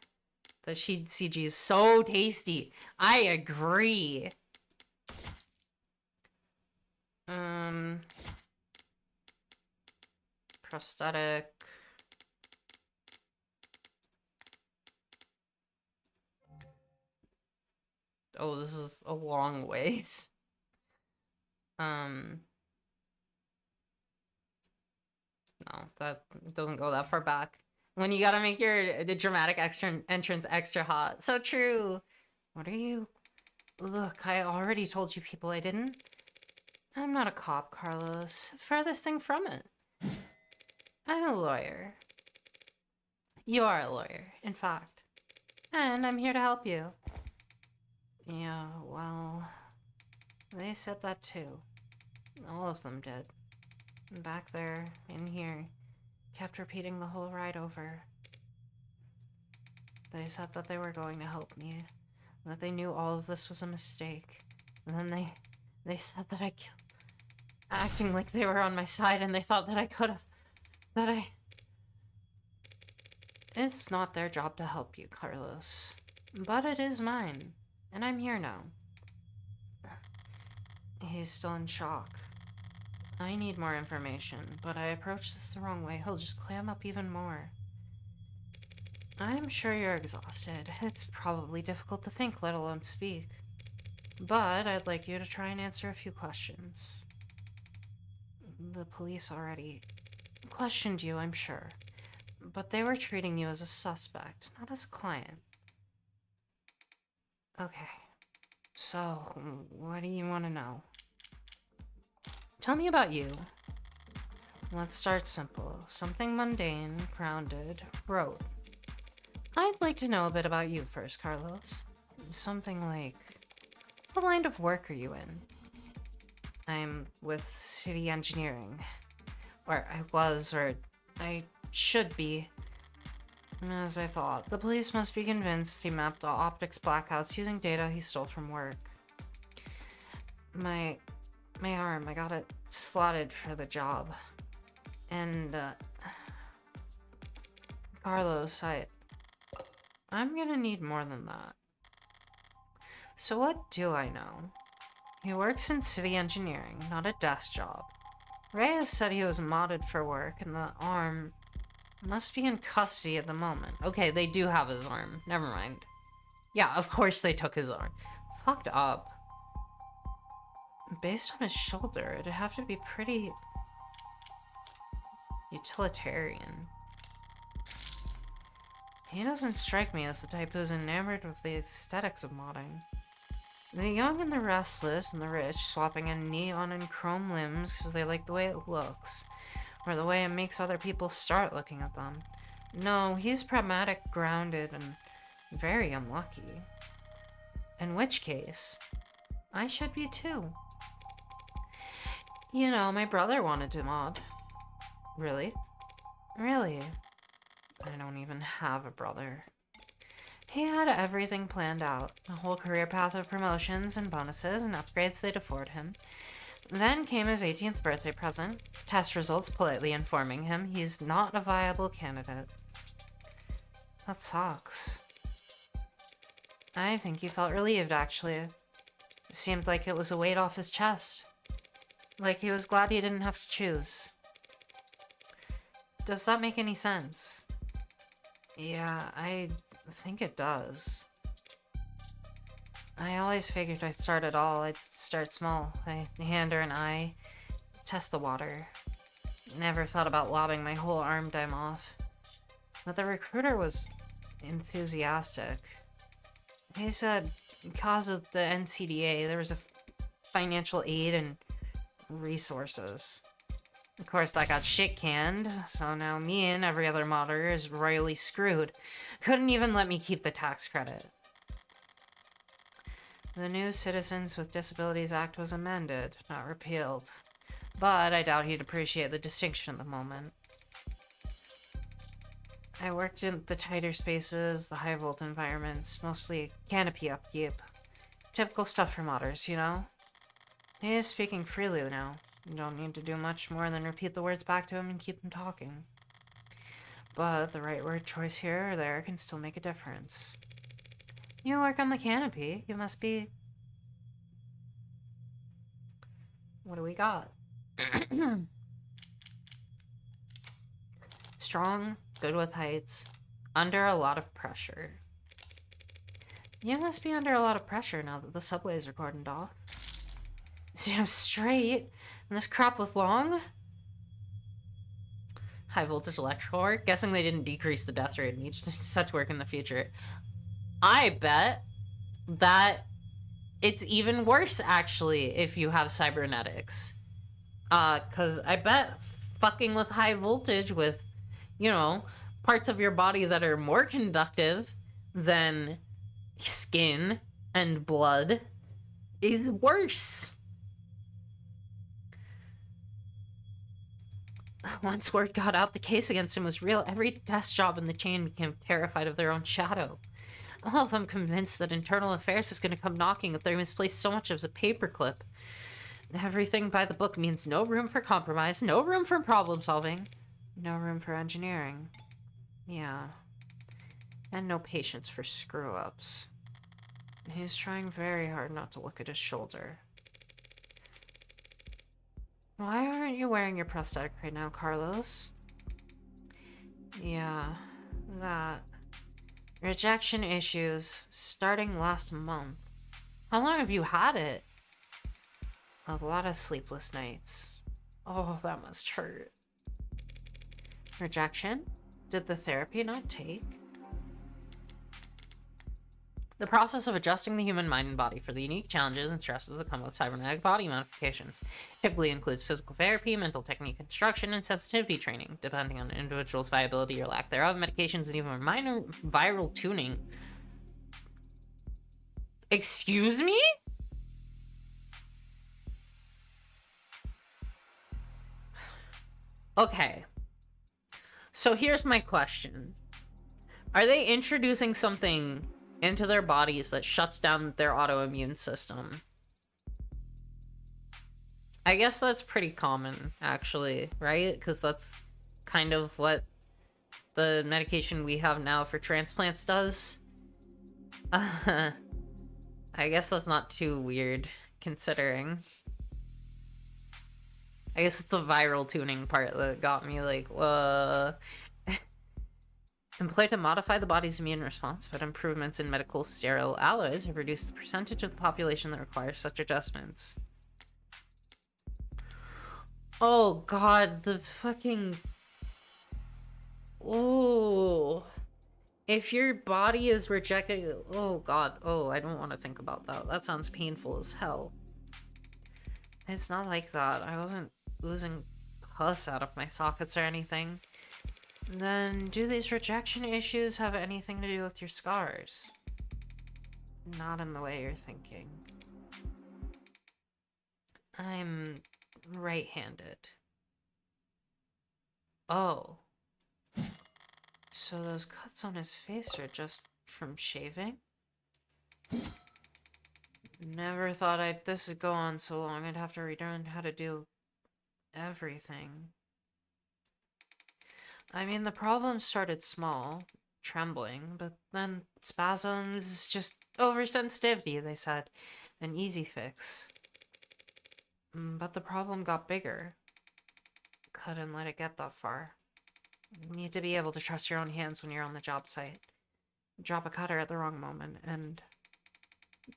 The CG is so tasty. I agree. Prosthetic. Oh, this is a long ways. No, that doesn't go that far back. When you gotta make your dramatic entrance extra hot. So true. What are you? Look, I already told you people I didn't. I'm not a cop, Carlos. Furthest thing from it. I'm a lawyer. You are a lawyer, in fact. And I'm here to help you. Yeah, well... they said that too. All of them did. Back there, in here, kept repeating the whole ride over. They said that they were going to help me, that they knew all of this was a mistake. And then they said that I killed... acting like they were on my side and they thought that I could've... that I... It's not their job to help you, Carlos. But it is mine. And I'm here now. He's still in shock. I need more information, but I approached this the wrong way. He'll just clam up even more. I'm sure you're exhausted. It's probably difficult to think, let alone speak. But I'd like you to try and answer a few questions. The police already questioned you, I'm sure. But they were treating you as a suspect, not as a client. Okay. So, what do you want to know? Tell me about you. Let's start simple. Something mundane, grounded, rote. I'd like to know a bit about you first, Carlos. Something like, what line of work are you in? I'm with City Engineering. Or I was, or I should be. As I thought, the police must be convinced he mapped the optics blackouts using data he stole from work. My arm, I got it slotted for the job. And, Carlos, I'm gonna need more than that. So what do I know? He works in City Engineering, not a desk job. Reyes said he was modded for work, and the arm must be in custody at the moment. Okay, they do have his arm. Never mind. Yeah, of course they took his arm. Fucked up. Based on his shoulder, it'd have to be pretty... utilitarian. He doesn't strike me as the type who's enamored with the aesthetics of modding. The young and the restless and the rich swapping in neon and chrome limbs because they like the way it looks, or the way it makes other people start looking at them. No, he's pragmatic, grounded, and very unlucky. In which case, I should be too. You know, my brother wanted to mod. Really? Really? I don't even have a brother. He had everything planned out. A whole career path of promotions and bonuses and upgrades they'd afford him. Then came his 18th birthday present. Test results politely informing him he's not a viable candidate. That sucks. I think he felt relieved, actually. It seemed like it was a weight off his chest. Like he was glad he didn't have to choose. Does that make any sense? Yeah, I think it does. I always figured I'd start it all. I'd start small. I hand her an eye, test the water. Never thought about lobbing my whole arm dime off. But the recruiter was enthusiastic. He said because of the NCDA, there was a financial aid and resources. Of course, that got shit canned, so now me and every other modder is royally screwed. Couldn't even let me keep the tax credit. The new Citizens with Disabilities Act was amended, not repealed. But I doubt he'd appreciate the distinction at the moment. I worked in the tighter spaces, the high volt environments, mostly canopy upkeep. Typical stuff for modders, you know? He is speaking freely now. You don't need to do much more than repeat the words back to him and keep him talking. But the right word choice here or there can still make a difference. You work on the canopy. You must be... What do we got? Strong, good with heights, under a lot of pressure. You must be under a lot of pressure now that the subways are cordoned off. Damn straight. And this crap with long? High voltage electrical work? Guessing they didn't decrease the death rate in each such work in the future. I bet that it's even worse, actually, if you have cybernetics. Because I bet fucking with high voltage with, you know, parts of your body that are more conductive than skin and blood is worse. Once word got out the case against him was real, every desk job in the chain became terrified of their own shadow. All of them convinced that internal affairs is going to come knocking if they misplace so much as a paperclip. Everything by the book means no room for compromise, no room for problem solving, no room for engineering. Yeah. And no patience for screw-ups. He's trying very hard not to look at his shoulder. Why aren't you wearing your prosthetic right now, Carlos? Yeah, that. Rejection issues starting last month. How long have you had it? A lot of sleepless nights. Oh, that must hurt. Rejection? Did the therapy not take? The process of adjusting the human mind and body for the unique challenges and stresses that come with cybernetic body modifications typically includes physical therapy, mental technique instruction, and sensitivity training, depending on an individual's viability or lack thereof, medications, and even minor viral tuning. Excuse me? Okay. So here's my question. Are they introducing something into their bodies that shuts down their autoimmune system? I guess that's pretty common, actually, right? Because that's kind of what the medication we have now for transplants does. I guess that's not too weird, considering. I guess it's the viral tuning part that got me like, Employed to modify the body's immune response, but improvements in medical sterile alloys have reduced the percentage of the population that requires such adjustments. Oh god, the fucking... Oh... If your body is rejecting... Oh god, oh, I don't want to think about that. That sounds painful as hell. It's not like that. I wasn't losing pus out of my sockets or anything, then do these rejection issues have anything to do with your scars? Not in the way you're thinking. I'm right-handed. Oh. So those cuts on his face are just from shaving? Never thought this would go on so long. I'd have to relearn how to do everything. I mean, the problem started small, trembling, but then spasms, just oversensitivity, they said. An easy fix. But the problem got bigger. Couldn't let it get that far. You need to be able to trust your own hands when you're on the job site. Drop a cutter at the wrong moment, and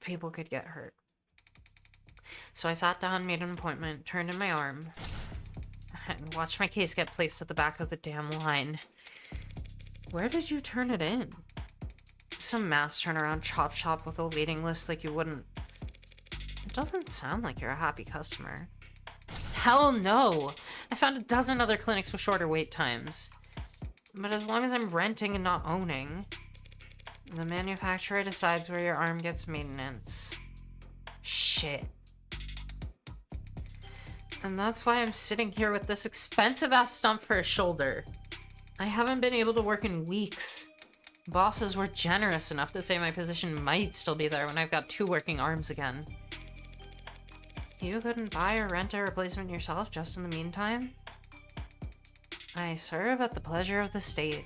people could get hurt. So I sat down, made an appointment, turned in my arm, and watched my case get placed at the back of the damn line. Where did you turn it in? Some mass turnaround chop shop with a waiting list like you wouldn't. It doesn't sound like you're a happy customer. Hell no! I found a dozen other clinics with shorter wait times. But as long as I'm renting and not owning, the manufacturer decides where your arm gets maintenance. Shit. And that's why I'm sitting here with this expensive-ass stump for a shoulder. I haven't been able to work in weeks. Bosses were generous enough to say my position might still be there when I've got 2 working arms again. You couldn't buy or rent a replacement yourself just in the meantime? I serve at the pleasure of the state,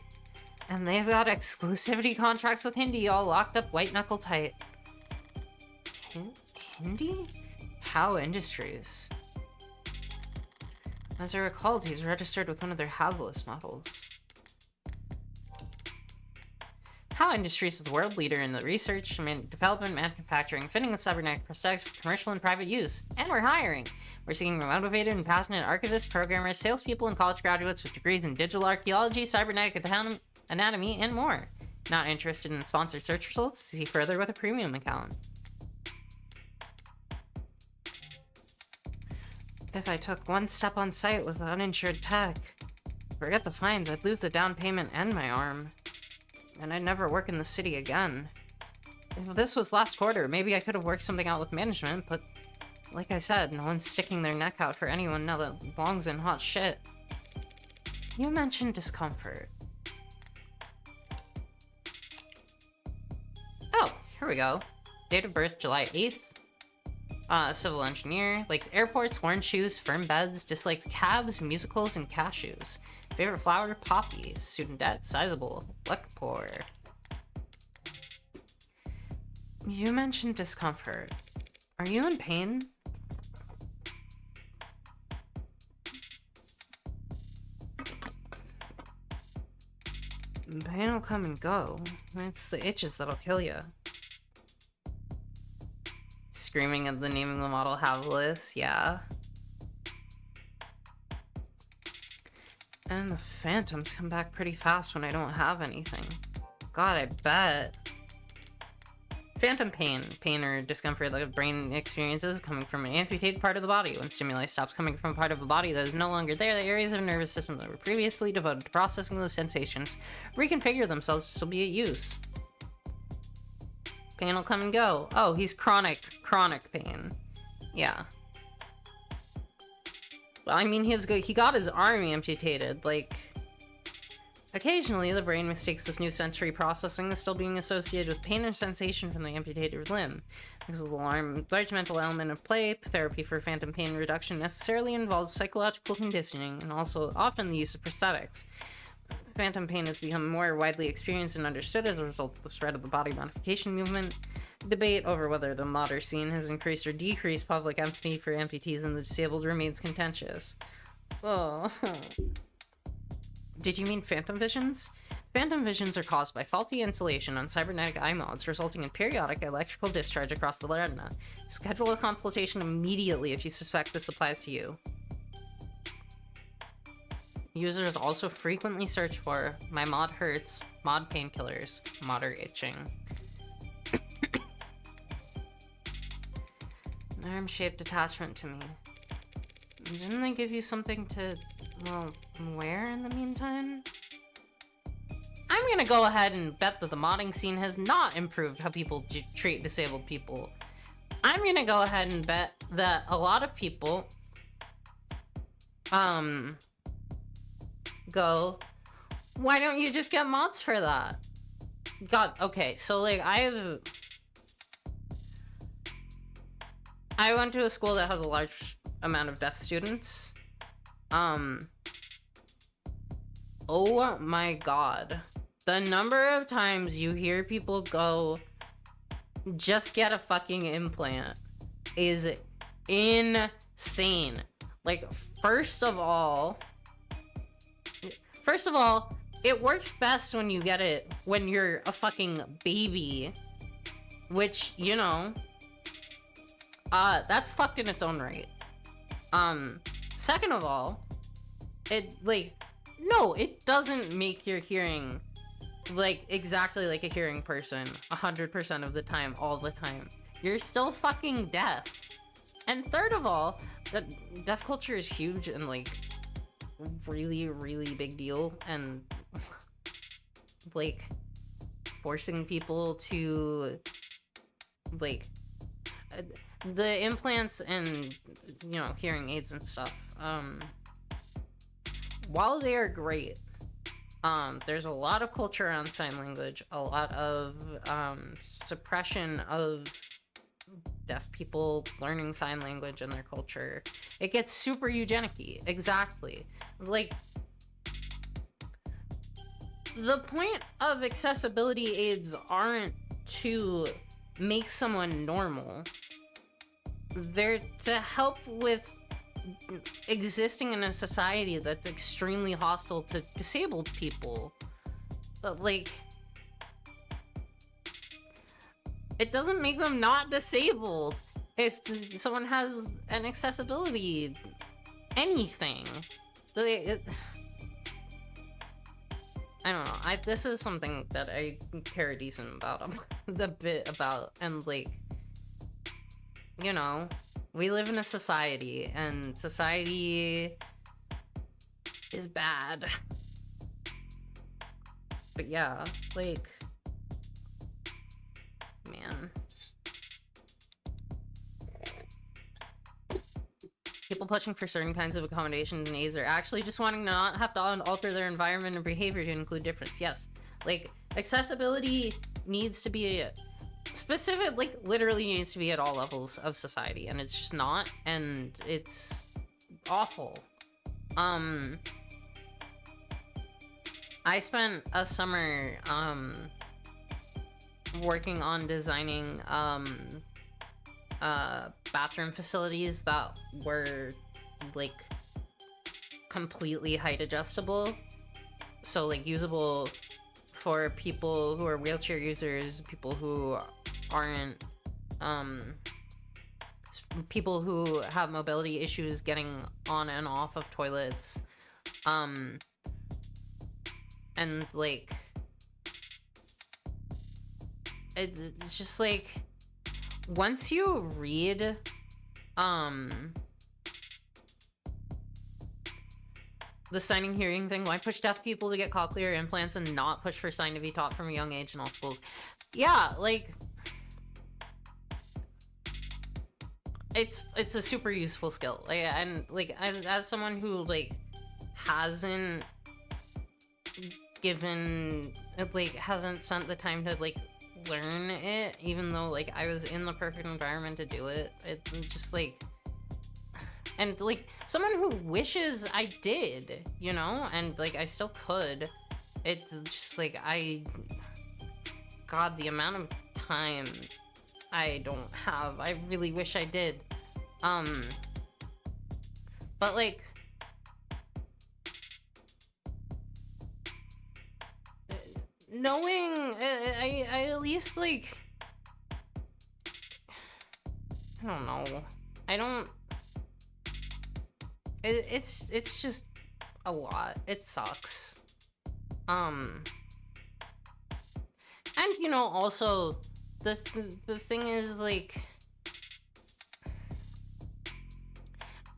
and they've got exclusivity contracts with Hindi all locked up white-knuckle tight. Hindi? How Industries. As I recalled, he's registered with one of their Havlis models. How Industries is the world leader in the research, development, manufacturing, fitting of cybernetic prosthetics for commercial and private use. And we're hiring. We're seeking motivated and passionate archivists, programmers, salespeople, and college graduates with degrees in digital archaeology, cybernetic anatomy, and more. Not interested in sponsored search results? See further with a premium account. If I took one step on site with uninsured tech, forget the fines, I'd lose the down payment and my arm. And I'd never work in the city again. If this was last quarter, maybe I could have worked something out with management, but like I said, no one's sticking their neck out for anyone now that belongs in hot shit. You mentioned discomfort. Oh, here we go. Date of birth, July 8th. Civil engineer. Likes airports, worn shoes, firm beds. Dislikes cabs, musicals, and cashews. Favorite flower, poppies. Student debt, sizable. Luck poor. You mentioned discomfort. Are you in pain? Pain will come and go. It's the itches that'll kill you. Screaming at the name of the model Havlis, yeah. And the phantoms come back pretty fast when I don't have anything. God, I bet. Phantom pain or discomfort that the brain experiences coming from an amputated part of the body. When stimuli stops coming from a part of the body that is no longer there, the areas of the nervous system that were previously devoted to processing those sensations reconfigure themselves to still be at use. Pain will come and go. Oh, he's chronic pain. Yeah. Well, I mean, he got his arm amputated, like... Occasionally, the brain mistakes this new sensory processing as still being associated with pain or sensation from the amputated limb. Because of the large mental element of play, therapy for phantom pain reduction necessarily involves psychological conditioning and also often the use of prosthetics. Phantom pain has become more widely experienced and understood as a result of the spread of the body modification movement. Debate over whether the modern scene has increased or decreased public empathy for amputees and the disabled remains contentious. Oh. Did you mean phantom visions? Phantom visions are caused by faulty insulation on cybernetic eye mods, resulting in periodic electrical discharge across the retina. Schedule a consultation immediately if you suspect this applies to you. Users also frequently search for "my mod hurts," "mod painkillers," "modder itching." Arm-shaped attachment to me. Didn't they give you something to Well, where in the meantime? I'm gonna go ahead and bet that the modding scene has not improved how people treat disabled people. I'm gonna go ahead and bet that a lot of people, go, why don't you just get mods for that? God, okay, so, like, I went to a school that has a large amount of deaf students. Oh my god. The number of times you hear people go, just get a fucking implant, is insane. Like, first of all, it works best when you get it when you're a fucking baby, which, you know, that's fucked in its own right. Second of all, it, like, no, it doesn't make your hearing, like, exactly like a hearing person 100% of the time, all the time. You're still fucking deaf. And third of all, the deaf culture is huge and, like, really, really big deal, and, like, forcing people to, like, the implants and, you know, hearing aids and stuff, while they are great, there's a lot of culture around sign language, a lot of suppression of deaf people learning sign language in their culture. It gets super eugenic-y. Exactly. Like, the point of accessibility aids aren't to make someone normal. They're to help with existing in a society that's extremely hostile to disabled people. But, like, it doesn't make them not disabled if someone has an accessibility anything. I don't know. This is something that I care a decent about, a bit about, and, like, you know, we live in a society, and society is bad. But yeah, like, man. People pushing for certain kinds of accommodations and aids are actually just wanting to not have to alter their environment and behavior to include difference. Yes. Like, accessibility needs to be specific, like, literally needs to be at all levels of society, and it's just not, and it's awful. I spent a summer, working on designing, bathroom facilities that were, like, completely height adjustable, so, like, usable for people who are wheelchair users, people who aren't, people who have mobility issues getting on and off of toilets, and, like, it's just, like, once you read, the signing hearing thing, why push deaf people to get cochlear implants and not push for sign to be taught from a young age in all schools? Yeah, like, it's a super useful skill. Like, and, like, as someone who, like, hasn't hasn't spent the time to, like, learn it, even though, like, I was in the perfect environment to do it, it's just, like, and, like, someone who wishes I did, you know, and, like, I still could, it's just, like, God, the amount of time I don't have, I really wish I did, but, like, knowing, I at least, like, I don't know, it's just a lot. It sucks. And, you know, also, the thing is, like,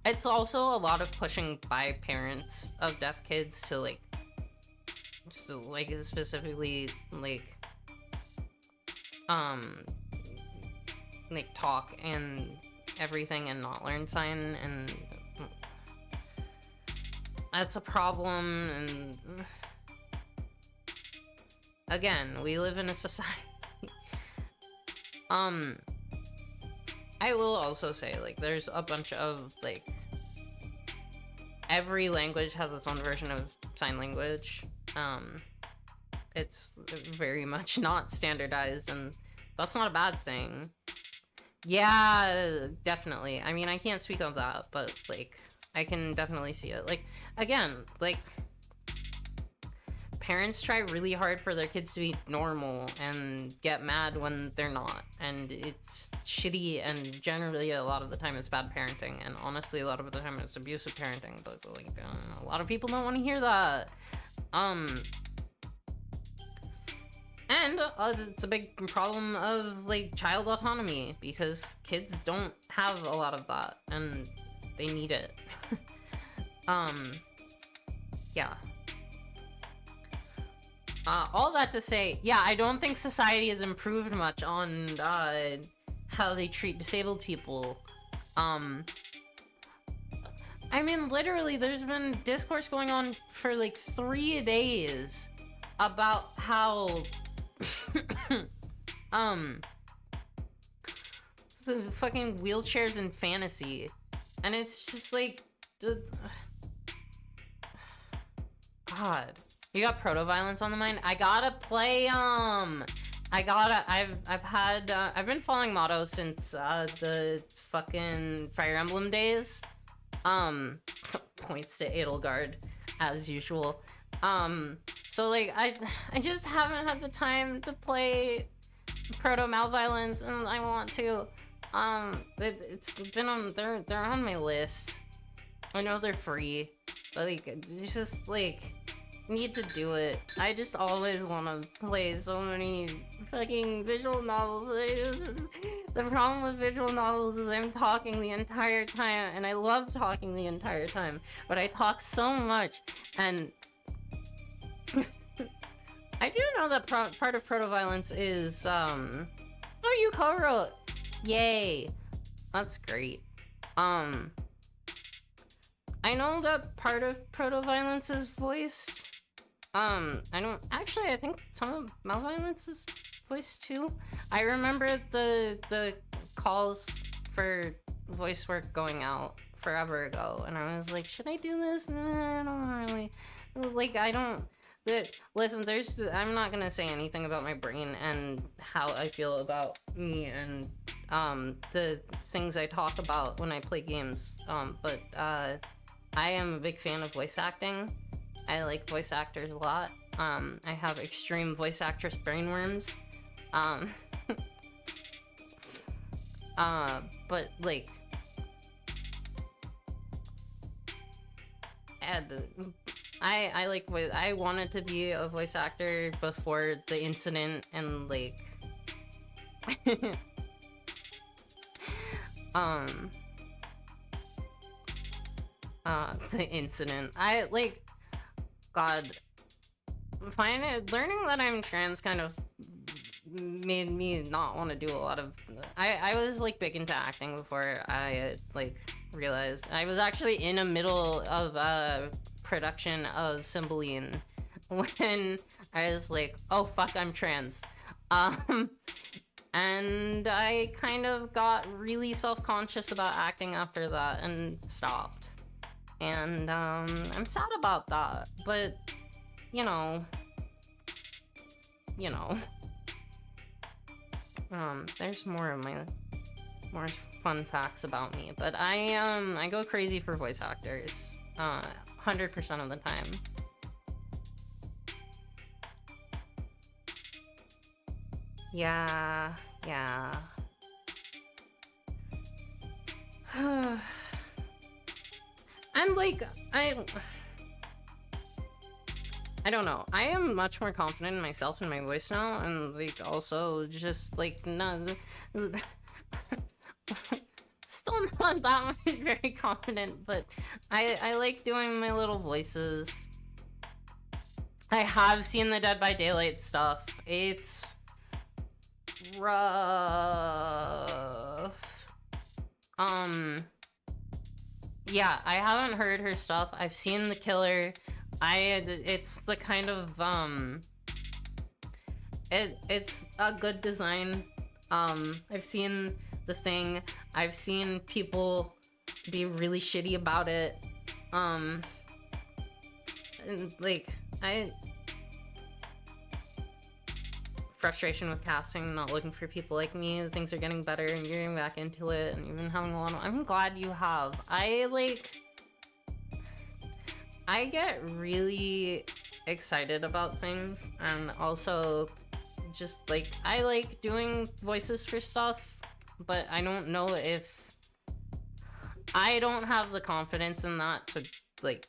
It's also a lot of pushing by parents of deaf kids to like, specifically um like talk and everything and not learn sign, and that's a problem. And again, we live in a society. I will also say, like, there's a bunch of, like, every language has its own version of sign language. It's very much not standardized, and that's not a bad thing. Yeah, definitely. I mean, I can't speak of that, but, like, I can definitely see it. Like, again, like, parents try really hard for their kids to be normal and get mad when they're not, and it's shitty, and generally a lot of the time it's bad parenting, and honestly a lot of the time it's abusive parenting, but like a lot of people don't want to hear that. And it's a big problem of like child autonomy, because kids don't have a lot of that and they need it. Yeah. All that to say, yeah, I don't think society has improved much on how they treat disabled people. I mean, literally, there's been discourse going on for like 3 days about how the fucking wheelchairs in fantasy, and it's just like, God. You got proto-violence on the mind? I gotta play, I've been following Motto since, the fucking Fire Emblem days. Points to Edelgard, as usual. So, like, I just haven't had the time to play Proto-Malviolence, and I want to. It's been on, they're on my list. I know they're free, but, like, it's just, like, need to do it. I just always want to play so many fucking visual novels. The problem with visual novels is I'm talking the entire time, and I love talking the entire time, but I talk so much, and I do know that part of proto-violence is, oh, you co-wrote! Yay! That's great. I know that part of proto-violence is voiced. I think some of Malviolence is voiced too. I remember the calls for voice work going out forever ago, and I was like, should I do this? Nah, I don't really, like, listen, I'm not gonna say anything about my brain and how I feel about me and, the things I talk about when I play games, but, I am a big fan of voice acting. I like voice actors a lot. I have extreme voice actress brainworms. But like, I like I wanted to be a voice actor before the incident, and like, the incident. I like, God, learning that I'm trans kind of made me not want to do a lot of. I was like big into acting before I like realized. I was actually in the middle of a production of Cymbeline when I was like, oh fuck, I'm trans. And I kind of got really self-conscious about acting after that and stopped. And I'm sad about that, but you know, there's more fun facts about me, but I go crazy for voice actors, 100% of the time. Yeah. I'm like, I don't know. I am much more confident in myself and my voice now, and like also just like none. still not that much very confident, but I like doing my little voices. I have seen the Dead by Daylight stuff. It's rough. Yeah, I haven't heard her stuff. I've seen The Killer. It's the kind of, it's a good design. I've seen The Thing. I've seen people be really shitty about it. And, like, frustration with casting, not looking for people like me. Things are getting better and you're getting back into it and even having a lot of... I'm glad you have. I get really excited about things, and also just, like, I like doing voices for stuff, but I don't know if... I don't have the confidence in that to, like,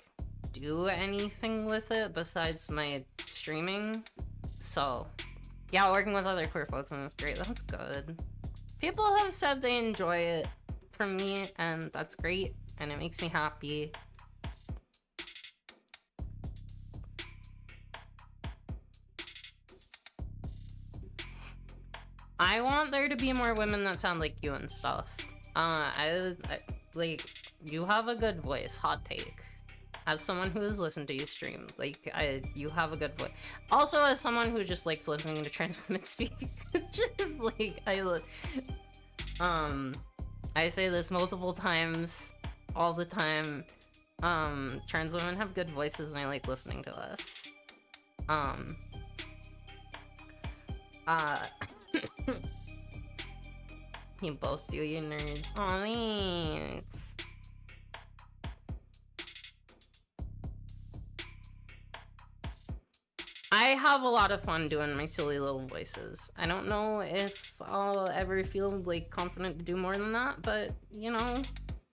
do anything with it besides my streaming, so... Yeah, working with other queer folks and it's great. That's good. People have said they enjoy it from me, and that's great, and it makes me happy. I want there to be more women that sound like you and stuff. Like, you have a good voice, hot take. As someone who has listened to you stream, like, you have a good voice. Also, as someone who just likes listening to trans women speak, just, like, I say this multiple times, all the time, trans women have good voices and I like listening to us. You both do, you nerds. Aw, thanks. I have a lot of fun doing my silly little voices. I don't know if I'll ever feel, like, confident to do more than that, but, you know,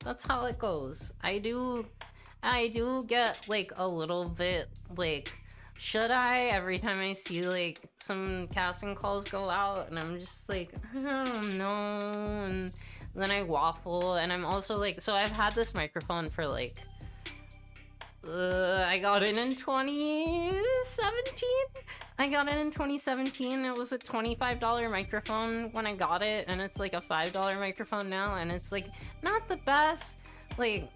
that's how it goes. I do get, like, a little bit, like, should I? Every time I see, like, some casting calls go out, and I'm just like, I don't know, and then I waffle, and I'm also, like, so I've had this microphone for, like, I got it in 2017? I got it in 2017. It was a $25 microphone when I got it, and it's like a $5 microphone now, and it's like not the best. Like,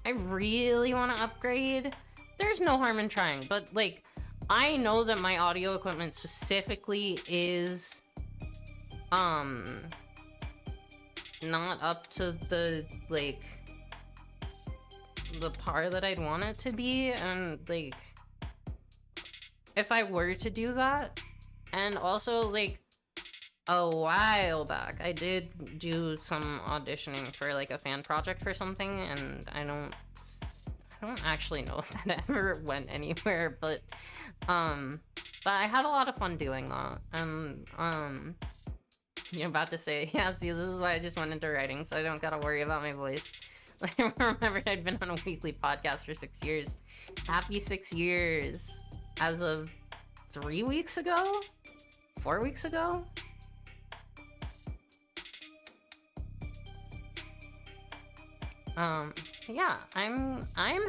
I really want to upgrade. There's no harm in trying, but like, I know that my audio equipment specifically is not up to the, like, the par that I'd want it to be, and like, if I were to do that, and also, like, a while back I did do some auditioning for, like, a fan project for something, and I don't actually know if that ever went anywhere, but I had a lot of fun doing that. And you're about to say, yeah, see, this is why I just went into writing, so I don't gotta worry about my voice. I remembered I'd been on a weekly podcast for 6 years. Happy 6 years. As of 3 weeks ago? 4 weeks ago? Yeah, I'm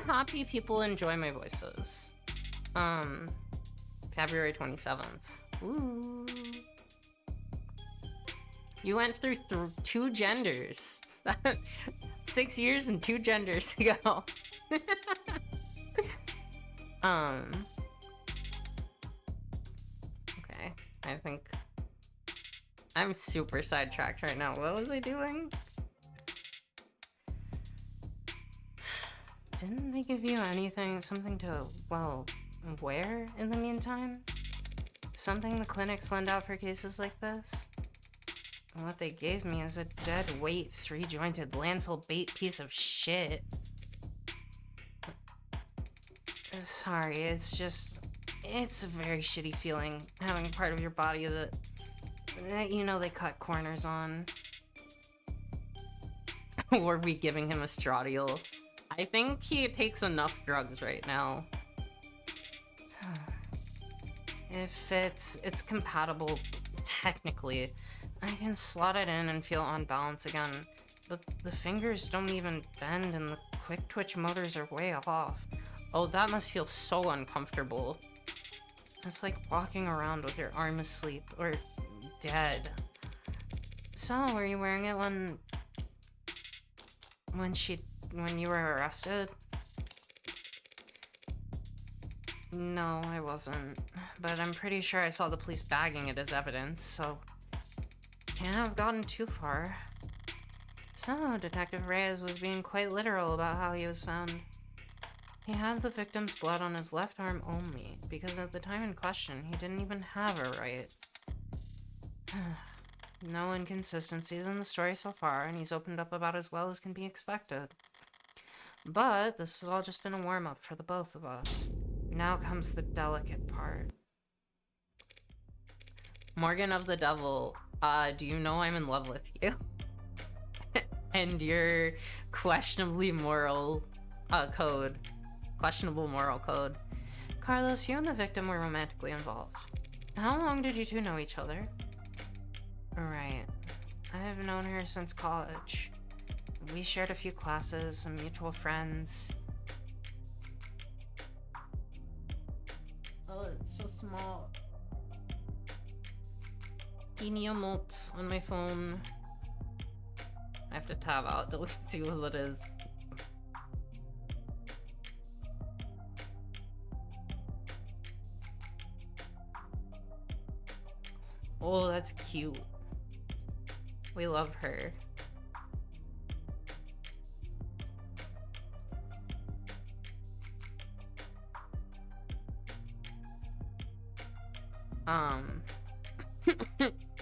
happy people enjoy my voices. February 27th. Ooh. You went through 2 genders. 6 years and 2 genders ago. Okay, I think I'm super sidetracked right now. What was I doing? Didn't they give you anything, something to, well, wear in the meantime? Something the clinics lend out for cases like this? And what they gave me is a dead weight, 3-jointed landfill bait piece of shit. Sorry, it's just, it's a very shitty feeling having a part of your body that you know they cut corners on. Were we giving him estradiol? I think he takes enough drugs right now. If it's compatible, technically, I can slot it in and feel on balance again. but the fingers don't even bend and the quick twitch motors are way off. Oh, that must feel so uncomfortable. It's like walking around with your arm asleep or dead. So, were you wearing it when you were arrested? No, I wasn't. But I'm pretty sure I saw the police bagging it as evidence, so can't have gotten too far. So, Detective Reyes was being quite literal about how he was found. He had the victim's blood on his left arm only, because at the time in question, he didn't even have a right. No inconsistencies in the story so far, and he's opened up about as well as can be expected. But this has all just been a warm-up for the both of us. Now comes the delicate part. Morgan of the Devil, do you know I'm in love with you? And your questionably moral code. Questionable moral code. Carlos, you and the victim were romantically involved. How long did you two know each other? Right. I have known her since college. We shared a few classes, some mutual friends. Oh, it's so small. Teeny emote on my phone. I have to tab out to see what it is. Oh, that's cute. We love her.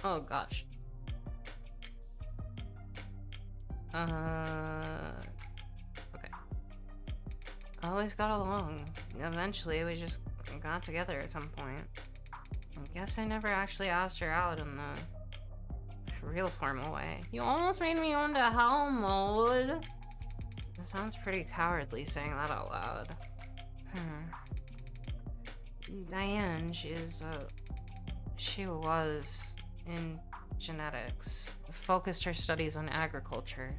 Oh gosh. Okay. Always got along. Eventually, we just got together at some point. I guess I never actually asked her out in the real formal way. You almost made me go into hell mode. It sounds pretty cowardly saying that out loud. Diane, she was in genetics. Focused her studies on agriculture.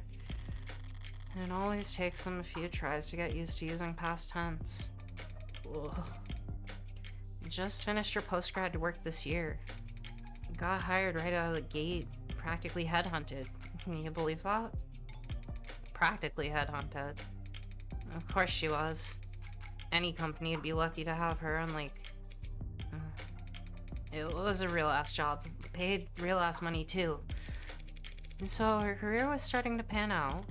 And it always takes them a few tries to get used to using past tense. Ugh. Just finished her postgrad work this year. Got hired right out of the gate. Practically headhunted. Can you believe that? Practically headhunted. Of course she was. Any company would be lucky to have her, and it was a real ass job. Paid real ass money too. And so her career was starting to pan out,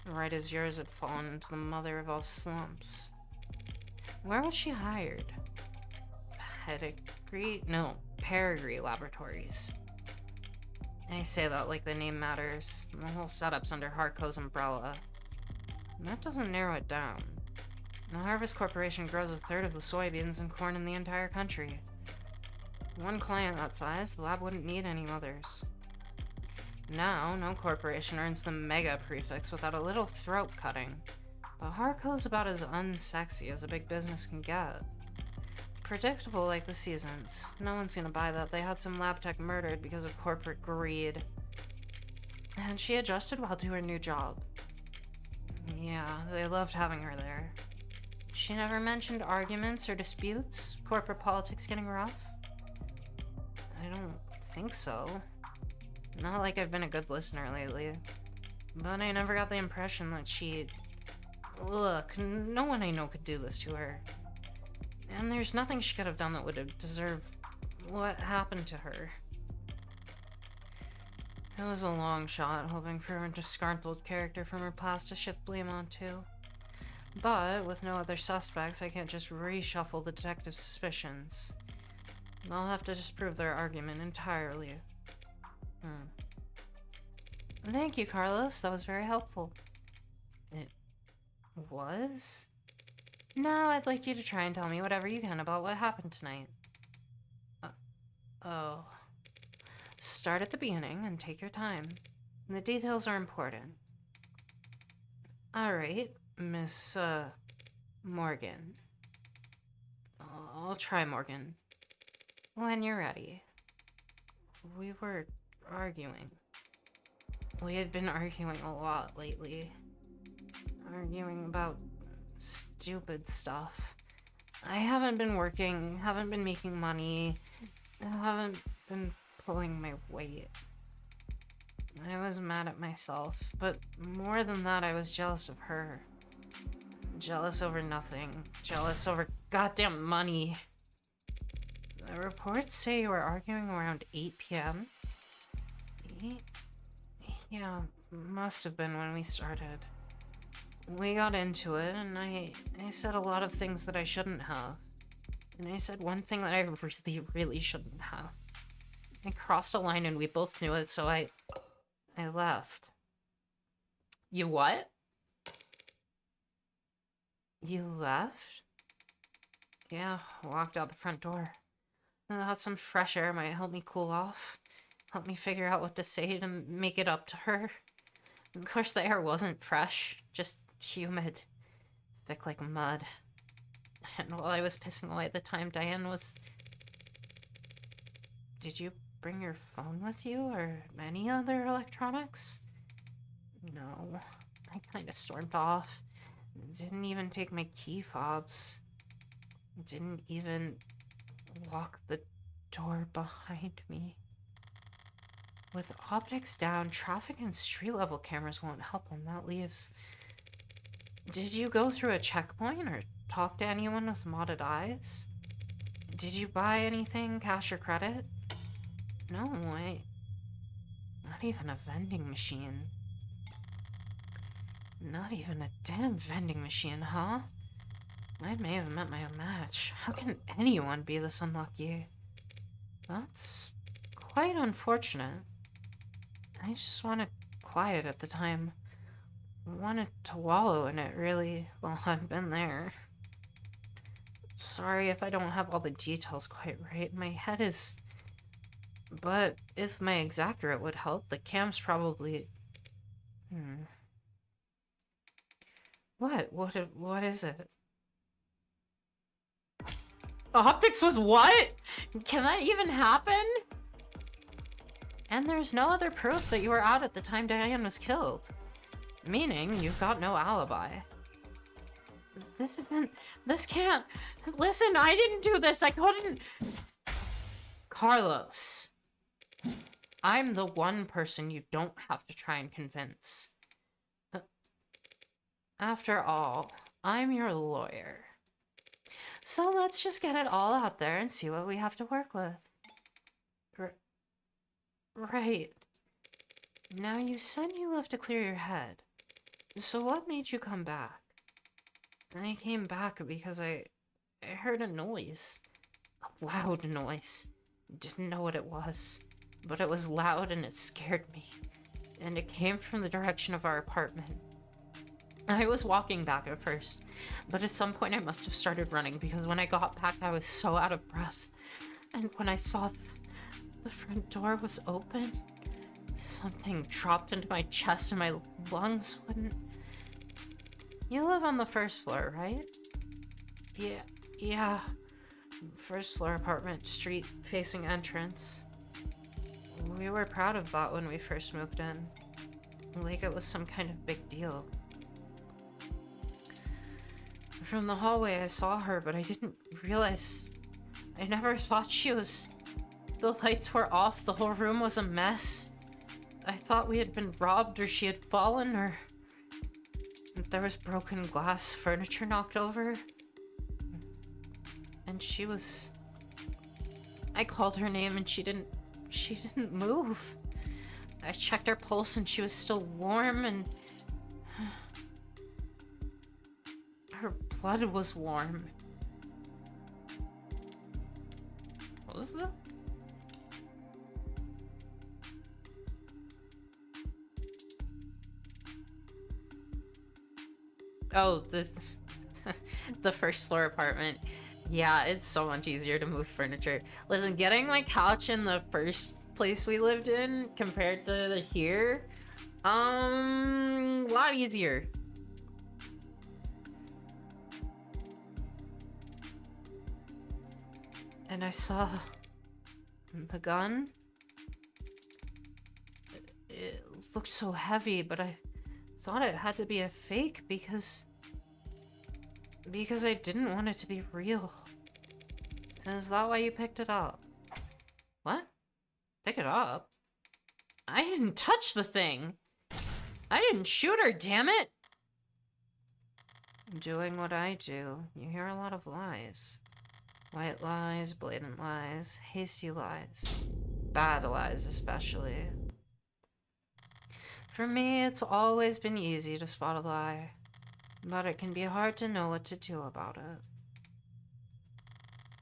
right as yours had fallen into the mother of all slumps. Where was she hired? Peregree Laboratories. I say that like the name matters. The whole setup's under Harco's umbrella. And that doesn't narrow it down. The Harvest Corporation grows a third of the soybeans and corn in the entire country. One client that size, the lab wouldn't need any mothers. Now, no corporation earns the mega prefix without a little throat cutting. But Harco's about as unsexy as a big business can get. Predictable like the seasons. No one's gonna buy that they had some lab tech murdered because of corporate greed. And she adjusted well to her new job. Yeah, they loved having her there. She never mentioned arguments or disputes, corporate politics getting rough. I don't think so. Not like I've been a good listener lately. But I never got the impression that she... Look, no one I know could do this to her. And there's nothing she could have done that would have deserved what happened to her. It was a long shot, hoping for a disgruntled character from her past to shift blame onto. But, with no other suspects, I can't just reshuffle the detective's suspicions. I'll have to disprove their argument entirely. Thank you, Carlos. That was very helpful. It was? Now I'd like you to try and tell me whatever you can about what happened tonight. Oh. Start at the beginning and take your time. The details are important. Alright, Miss, Morgan. I'll try Morgan. When you're ready. We were arguing. We had been arguing a lot lately. Arguing about stupid stuff. I haven't been working, haven't been making money, haven't been pulling my weight. I was mad at myself, but more than that, I was jealous of her. Jealous over nothing. Jealous over goddamn money. The reports say you were arguing around 8 p.m. 8? Yeah, must have been when we started. We got into it, and I said a lot of things that I shouldn't have. And I said one thing that I really, really shouldn't have. I crossed a line and we both knew it, so I left. You what? You left? Yeah, walked out the front door. I thought some fresh air might help me cool off. Help me figure out what to say to make it up to her. Of course, the air wasn't fresh, just humid. Thick like mud. And while I was pissing away at the time, Diane was... Did you bring your phone with you, or any other electronics? No. I kinda stormed off. Didn't even take my key fobs. Didn't even lock the door behind me. With optics down, traffic and street level cameras won't help when that leaves. Did you go through a checkpoint or talk to anyone with modded eyes? Did you buy anything, cash or credit? No, not even a vending machine. Not even a damn vending machine, huh? I may have met my match. How can anyone be this unlucky? That's quite unfortunate. I just wanted quiet at the time. Wanted to wallow in it, really. Well, I've been there. Sorry if I don't have all the details quite right. My head is... But if my Exactorate would help, the cam's probably... What is it? Optics was what? Can that even happen? And there's no other proof that you were out at the time Diane was killed. Meaning, you've got no alibi. This can't... Listen, I didn't do this, I couldn't... Carlos. I'm the one person you don't have to try and convince. After all, I'm your lawyer. So let's just get it all out there and see what we have to work with. Right. Now, you said you left to clear your head. So what made you come back? I came back because I heard a noise. A loud noise. Didn't know what it was. But it was loud and it scared me. And it came from the direction of our apartment. I was walking back at first, but at some point I must have started running because when I got back I was so out of breath. And when I saw the front door was open, something dropped into my chest and my lungs wouldn't... You live on the first floor, right? Yeah. First floor apartment, street facing entrance. We were proud of that when we first moved in. Like it was some kind of big deal. From the hallway I saw her, but I didn't realize... I never thought she was... The lights were off, the whole room was a mess. I thought we had been robbed or she had fallen or... There was broken glass, furniture knocked over. And she was... I called her name and she didn't move. I checked her pulse and she was still warm and... Her blood was warm. What was that? Oh, the first floor apartment. Yeah, it's so much easier to move furniture. Listen, getting my couch in the first place we lived in compared to here, a lot easier. And I saw the gun. It looked so heavy, but I thought it had to be a fake because I didn't want it to be real. Is that why you picked it up? What? Pick it up? I didn't touch the thing! I didn't shoot her, damn it! Doing what I do, you hear a lot of lies. White lies, blatant lies, hasty lies. Bad lies, especially. For me, it's always been easy to spot a lie, but it can be hard to know what to do about it.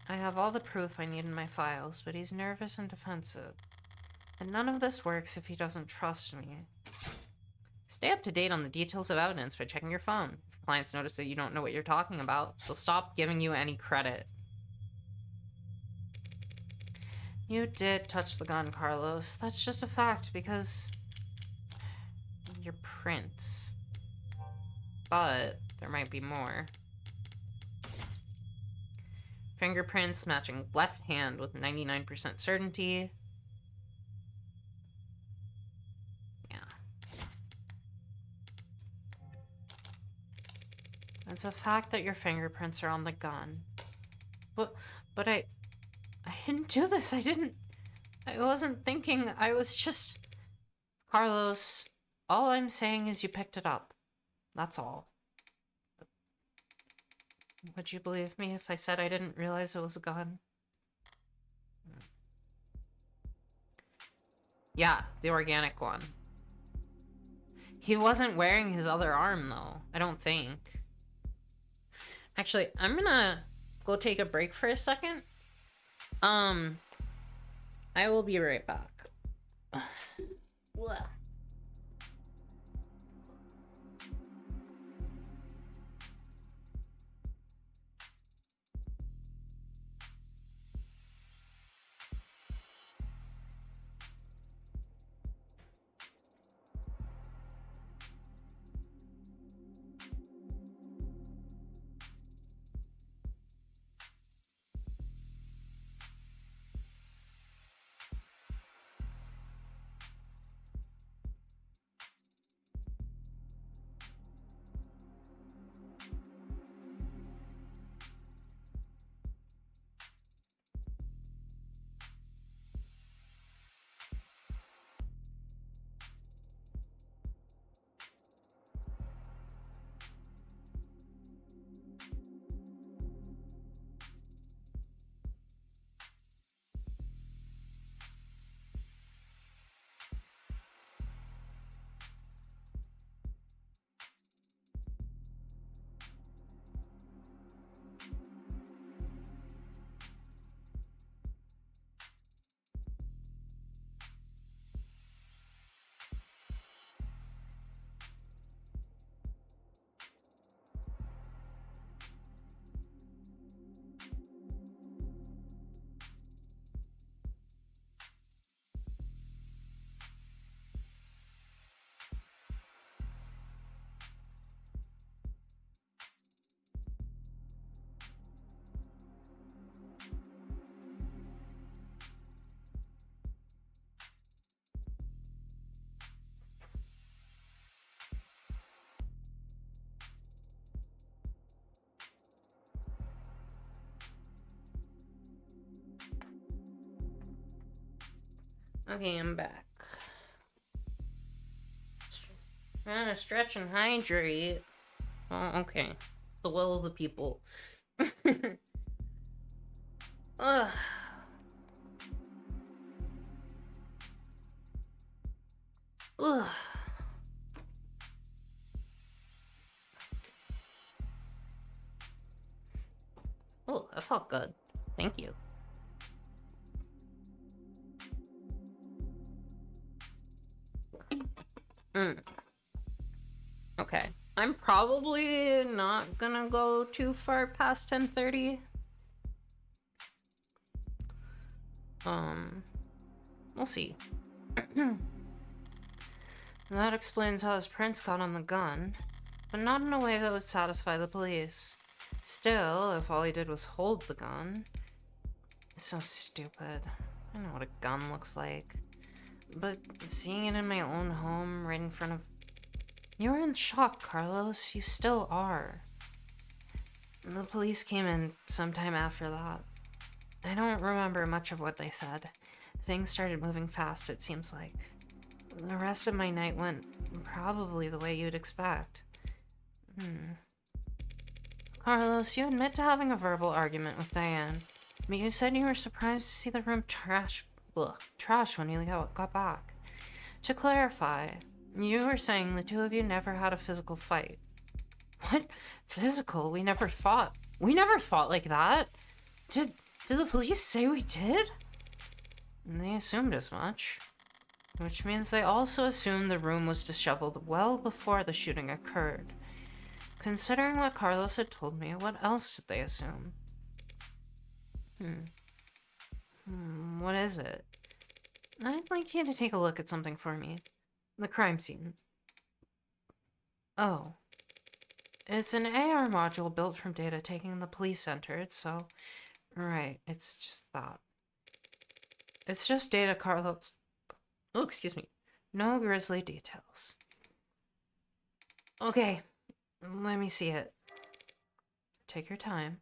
I have all the proof I need in my files, but he's nervous and defensive. And none of this works if he doesn't trust me. Stay up to date on the details of evidence by checking your phone. If clients notice that you don't know what you're talking about, they'll stop giving you any credit. You did touch the gun, Carlos. That's just a fact because you're Prince. But there might be more. Fingerprints matching left hand with 99% certainty. Yeah. It's a fact that your fingerprints are on the gun. But I didn't do this. I wasn't thinking. I was just... Carlos, all I'm saying is you picked it up. That's all. Would you believe me if I said I didn't realize it was a gun? Yeah, the organic one. He wasn't wearing his other arm, though. I don't think. Actually, I'm gonna go take a break for a second. I will be right back. Okay, I'm back. I'm gonna stretch and hydrate. Oh, okay. The will of the people. Ugh. Ugh. Oh, that felt good. Thank you. Okay. I'm probably not gonna go too far past 10:30. We'll see. That explains how his prints got on the gun, but not in a way that would satisfy the police. Still, if all he did was hold the gun... It's so stupid. I know what a gun looks like. but seeing it in my own home, right in front of... You were in shock, Carlos. You still are. The police came in sometime after that. I don't remember much of what they said. Things started moving fast, it seems like. The rest of my night went probably the way you'd expect. Carlos, you admit to having a verbal argument with Diane, but you said you were surprised to see the room trash when you got back. To clarify, you were saying the two of you never had a physical fight. What? Physical? We never fought. We never fought like that. Did the police say we did? They assumed as much. Which means they also assumed the room was disheveled well before the shooting occurred. Considering what Carlos had told me, what else did they assume? What is it? I'd like you to take a look at something for me. The crime scene. Oh. It's an AR module built from data taken the police entered, so... Right, it's just that. It's just data Carlos... Oh, excuse me. No grisly details. Okay, let me see it. Take your time.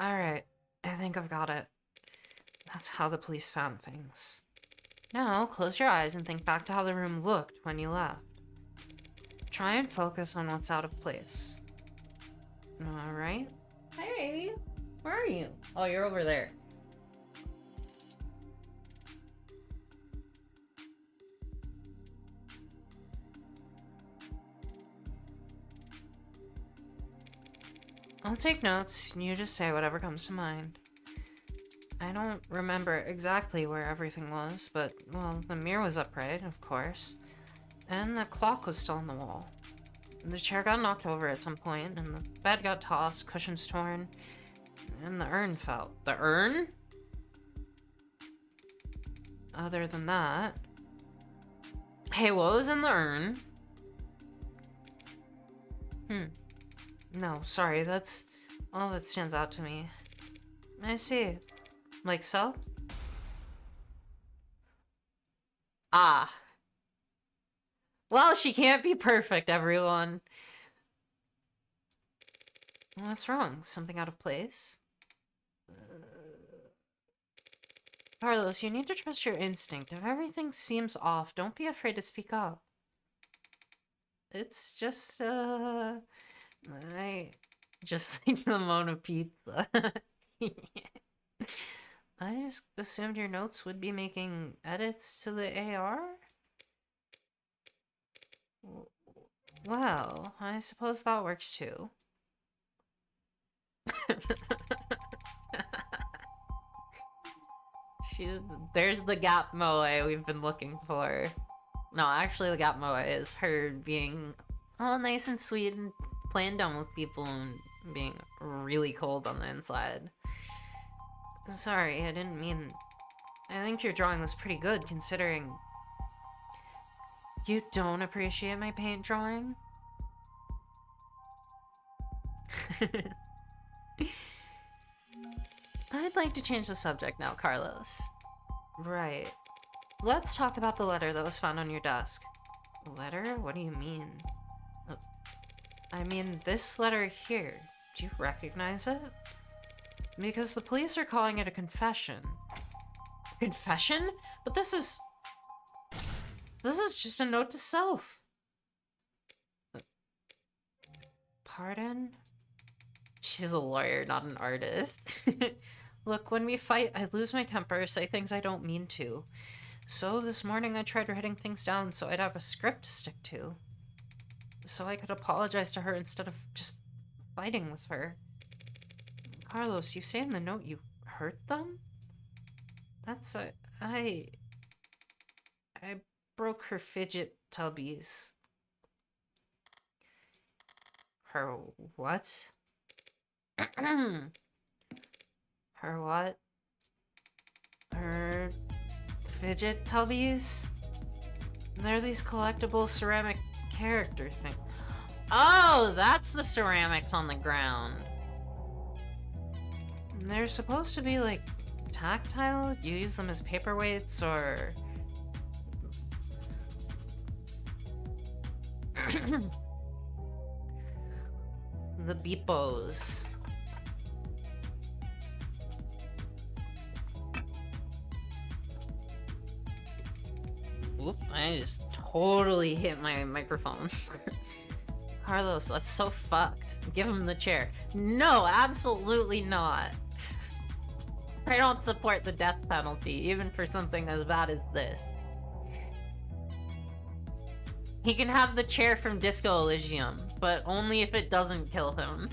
Alright, I think I've got it. That's how the police found things. Now, close your eyes and think back to how the room looked when you left. Try and focus on what's out of place. Alright? Hi, baby. Where are you? Oh, you're over there. I'll take notes, and you just say whatever comes to mind. I don't remember exactly where everything was, but, well, the mirror was upright, of course. And the clock was still on the wall. The chair got knocked over at some point, and the bed got tossed, cushions torn, and the urn fell. The urn? Other than that... Hey, what was in the urn? No, sorry, that's all that stands out to me. I see. Like so? Ah. Well, she can't be perfect, everyone. What's wrong? Something out of place? Carlos, you need to trust your instinct. If everything seems off, don't be afraid to speak up. It's just, I just like the Mona pizza. I just assumed your notes would be making edits to the AR? Well, I suppose that works too. There's the Gap Moe we've been looking for. No, actually the Gap Moe is her being all nice and sweet and playing dumb with people and being really cold on the inside. Sorry, I didn't mean... I think your drawing was pretty good, considering... You don't appreciate my paint drawing? I'd like to change the subject now, Carlos. Right. Let's talk about the letter that was found on your desk. Letter? What do you mean? I mean, this letter here. Do you recognize it? Because the police are calling it a confession. Confession? But this is just a note to self. Pardon? She's a lawyer, not an artist. Look, when we fight, I lose my temper, say things I don't mean to. So this morning I tried writing things down so I'd have a script to stick to. So I could apologize to her instead of just fighting with her. Carlos, you say in the note you hurt them? That's I broke her fidget tubbies. Her what? Her what? Her fidget tubbies? They're these collectible ceramic character thing. Oh, that's the ceramics on the ground. They're supposed to be, like, tactile. You use them as paperweights or... the Beepos. Oop, I just totally hit my microphone. Carlos, that's so fucked. Give him the chair. No, absolutely not. I don't support the death penalty, even for something as bad as this. He can have the chair from Disco Elysium, but only if it doesn't kill him.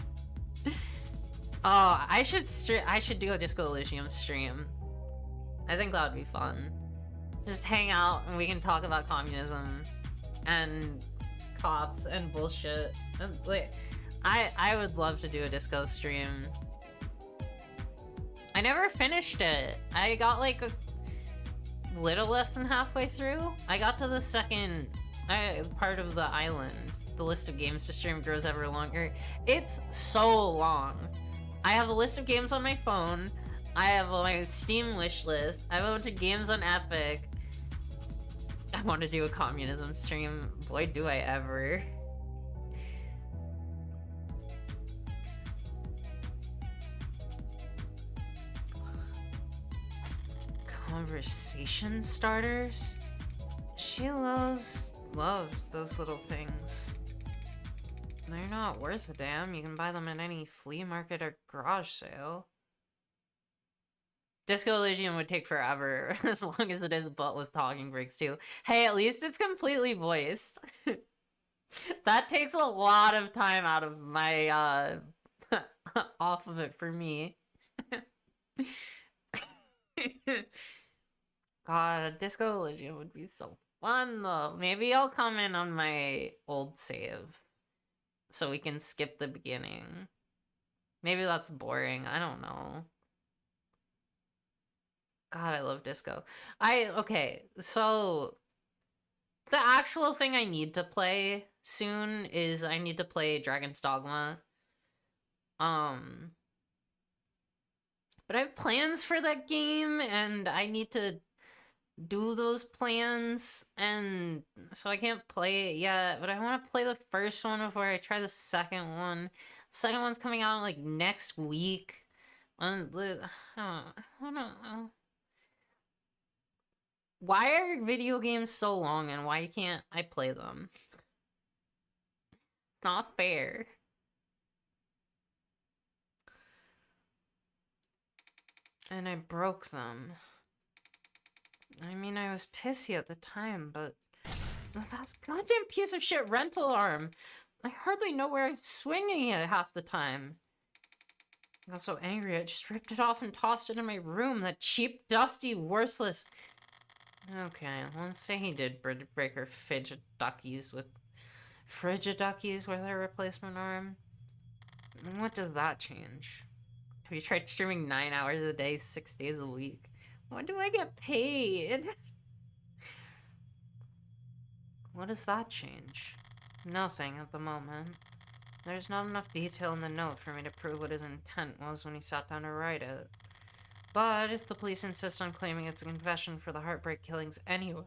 Oh, I should do a Disco Elysium stream. I think that would be fun. Just hang out and we can talk about communism and cops and bullshit. Like, I would love to do a disco stream. I never finished it. I got like a little less than halfway through. I got to the second part of the island. The list of games to stream grows ever longer. It's so long. I have a list of games on my phone. I have my Steam wish list. I have a bunch of games on Epic. I want to do a communism stream. Boy, do I ever. Conversation starters? She loves those little things. They're not worth a damn. You can buy them in any flea market or garage sale. Disco Elysium would take forever, as long as it is, but with talking breaks too. Hey, at least it's completely voiced. That takes a lot of time out of my, off of it for me. God, Disco Elysium would be so fun, though. Maybe I'll comment on my old save, so we can skip the beginning. Maybe that's boring, I don't know. God, I love disco. Okay, so the actual thing I need to play soon is I need to play Dragon's Dogma. But I have plans for that game, and I need to do those plans, and so I can't play it yet, but I want to play the first one before I try the second one. The second one's coming out, like, next week. I don't know. Why are video games so long, and why can't I play them? It's not fair. And I broke them. I mean, I was pissy at the time, but that goddamn piece of shit rental arm. I hardly know where I'm swinging it half the time. I got so angry I just ripped it off and tossed it in my room. That cheap, dusty, worthless... Okay, let's say he did break her Frigiduckies with her replacement arm. What does that change? Have you tried streaming 9 hours a day, 6 days a week? When do I get paid? What does that change? Nothing at the moment. There's not enough detail in the note for me to prove what his intent was when he sat down to write it. But if the police insist on claiming it's a confession for the Heartbreak killings anyway...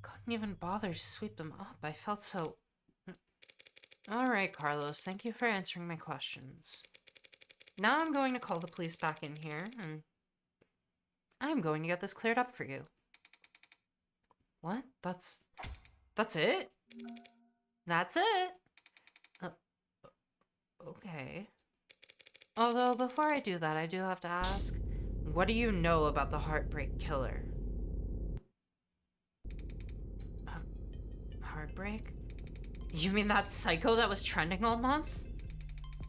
Couldn't even bother to sweep them up. I felt so... Alright, Carlos, thank you for answering my questions. Now I'm going to call the police back in here, and I'm going to get this cleared up for you. What? That's it? That's it? Okay. Although, before I do that, I do have to ask, what do you know about the Heartbreak killer? Heartbreak? You mean that psycho that was trending all month?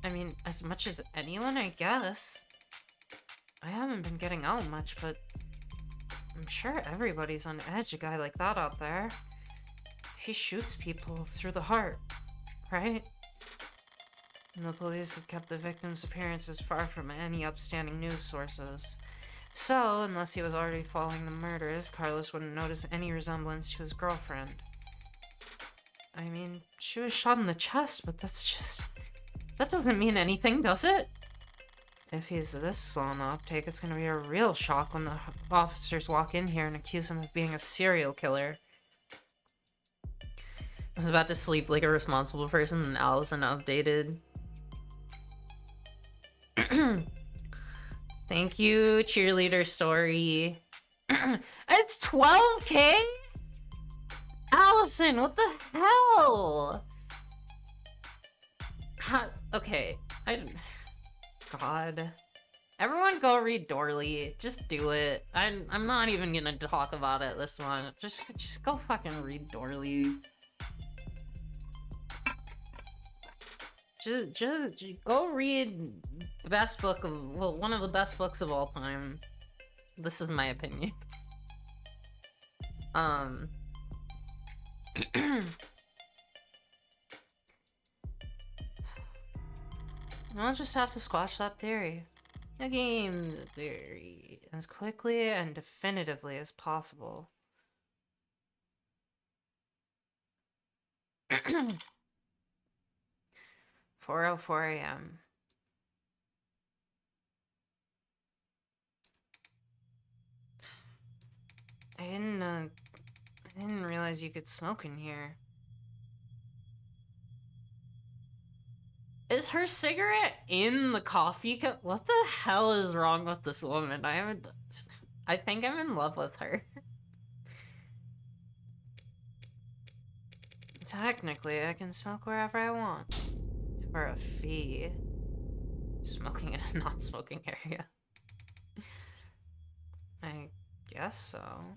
I mean, as much as anyone, I guess. I haven't been getting out much, but I'm sure everybody's on edge, a guy like that out there. He shoots people through the heart, right? And the police have kept the victim's appearances far from any upstanding news sources. So, unless he was already following the murders, Carlos wouldn't notice any resemblance to his girlfriend. I mean, she was shot in the chest, but that's just... That doesn't mean anything, does it? If he's this slow on the uptake, it's gonna be a real shock when the officers walk in here and accuse him of being a serial killer. I was about to sleep like a responsible person, and Allison updated. Thank you, cheerleader story. It's 12K? Allison, what the hell? Okay, God. Everyone go read Dorley. Just do it. I'm not even gonna talk about it this month. Just go fucking read Dorley. Just go read the best book of, well, one of the best books of all time. This is my opinion. I'll just have to squash that theory. A game theory as quickly and definitively as possible. 4:04 a.m. I didn't realize you could smoke in here. Is her cigarette in the coffee cup? What the hell is wrong with this woman? I think I'm in love with her. Technically, I can smoke wherever I want. For a fee. Smoking in a non-smoking area. I guess so.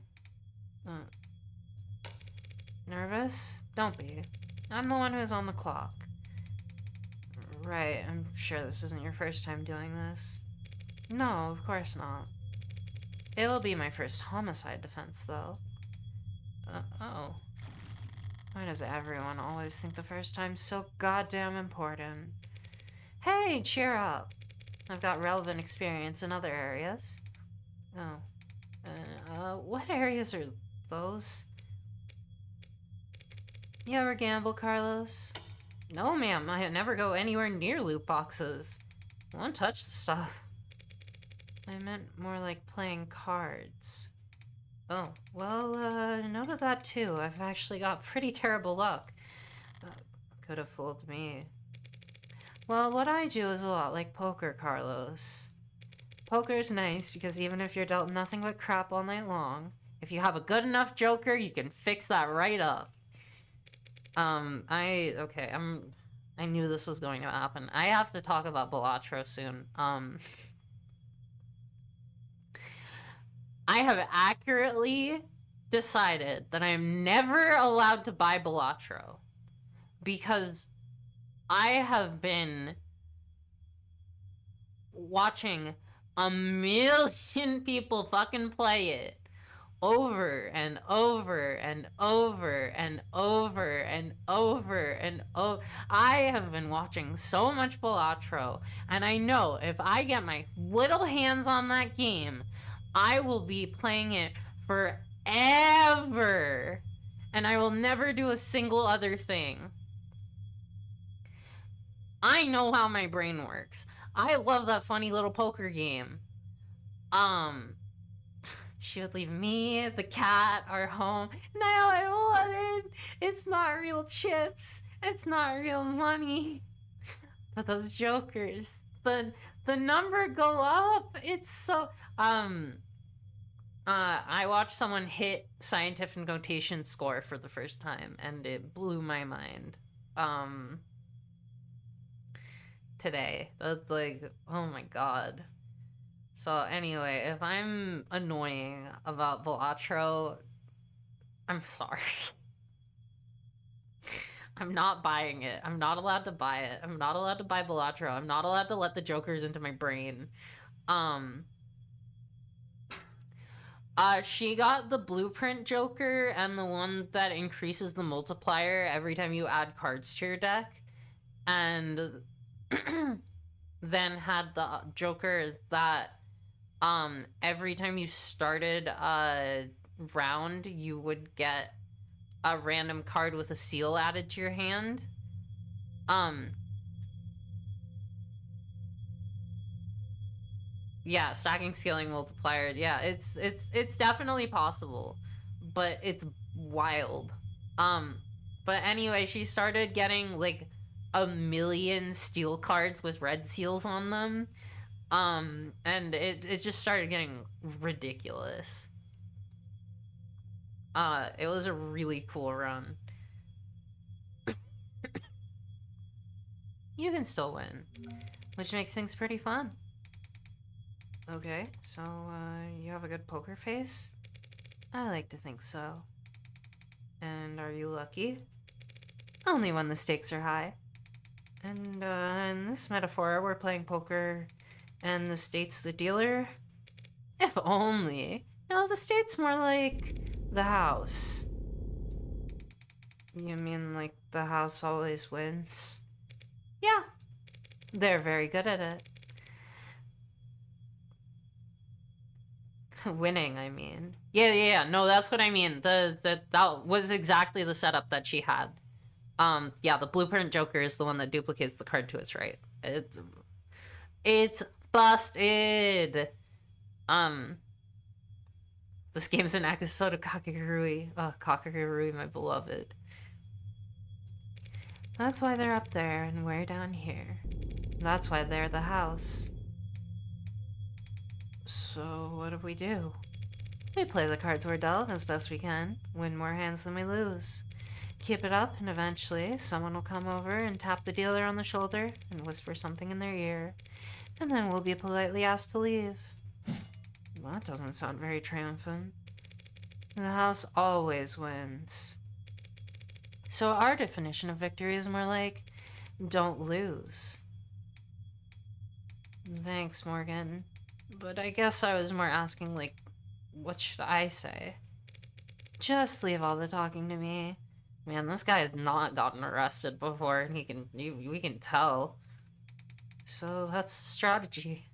Nervous? Don't be. I'm the one who's on the clock. Right, I'm sure this isn't your first time doing this. No, of course not. It'll be my first homicide defense, though. Oh. Why does everyone always think the first time's so goddamn important? Hey, cheer up. I've got relevant experience in other areas. Oh. What areas are those? You ever gamble, Carlos? No, ma'am. I never go anywhere near loot boxes. I won't touch the stuff. I meant more like playing cards. Oh, well, note of that too. I've actually got pretty terrible luck. Could have fooled me. Well, what I do is a lot like poker, Carlos. Poker's nice because even if you're dealt nothing but crap all night long, if you have a good enough joker, you can fix that right up. I knew this was going to happen. I have to talk about Balatro soon. I have accurately decided that I am never allowed to buy Balatro because I have been watching a million people fucking play it over and over and over and over and over and over. I have been watching so much Balatro, and I know if I get my little hands on that game, I will be playing it forever, and I will never do a single other thing. I know how my brain works. I love that funny little poker game. She would leave me, the cat, our home. Now I want it. It's not real chips. It's not real money. But those jokers, the number go up. It's so I watched someone hit scientific notation score for the first time, and it blew my mind. Today. That's like, oh my god. So anyway, if I'm annoying about Balatro, I'm sorry. I'm not buying it. I'm not allowed to buy it. I'm not allowed to buy Balatro. I'm not allowed to let the jokers into my brain. She got the blueprint joker and the one that increases the multiplier every time you add cards to your deck. And then had the joker that every time you started a round, you would get a random card with a seal added to your hand. Yeah, stacking scaling multiplier. Yeah, it's definitely possible, but it's wild. Um, but anyway, she started getting like a million steel cards with red seals on them. And it just started getting ridiculous. It was a really cool run. You can still win, which makes things pretty fun. Okay, so you have a good poker face? I like to think so. And are you lucky? Only when the stakes are high. And in this metaphor, we're playing poker and the state's the dealer? If only. No, the state's more like the house. You mean like the house always wins? Yeah, they're very good at it. Winning, I mean. Yeah. No, that's what I mean. That was exactly the setup that she had. Yeah, the blueprint Joker is the one that duplicates the card to its right. It's busted. This game's an episode of Kakegurui. Oh, Kakegurui, my beloved. That's why they're up there and we're down here. That's why they're the house. So what do? We play the cards we're dealt as best we can, win more hands than we lose. Keep it up, and eventually someone will come over and tap the dealer on the shoulder and whisper something in their ear, and then we'll be politely asked to leave. That doesn't sound very triumphant. The house always wins. So our definition of victory is more like, don't lose. Thanks, Morgan. But I guess I was more asking, like, what should I say? Just leave all the talking to me. Man, this guy has not gotten arrested before, and we can tell. So that's strategy.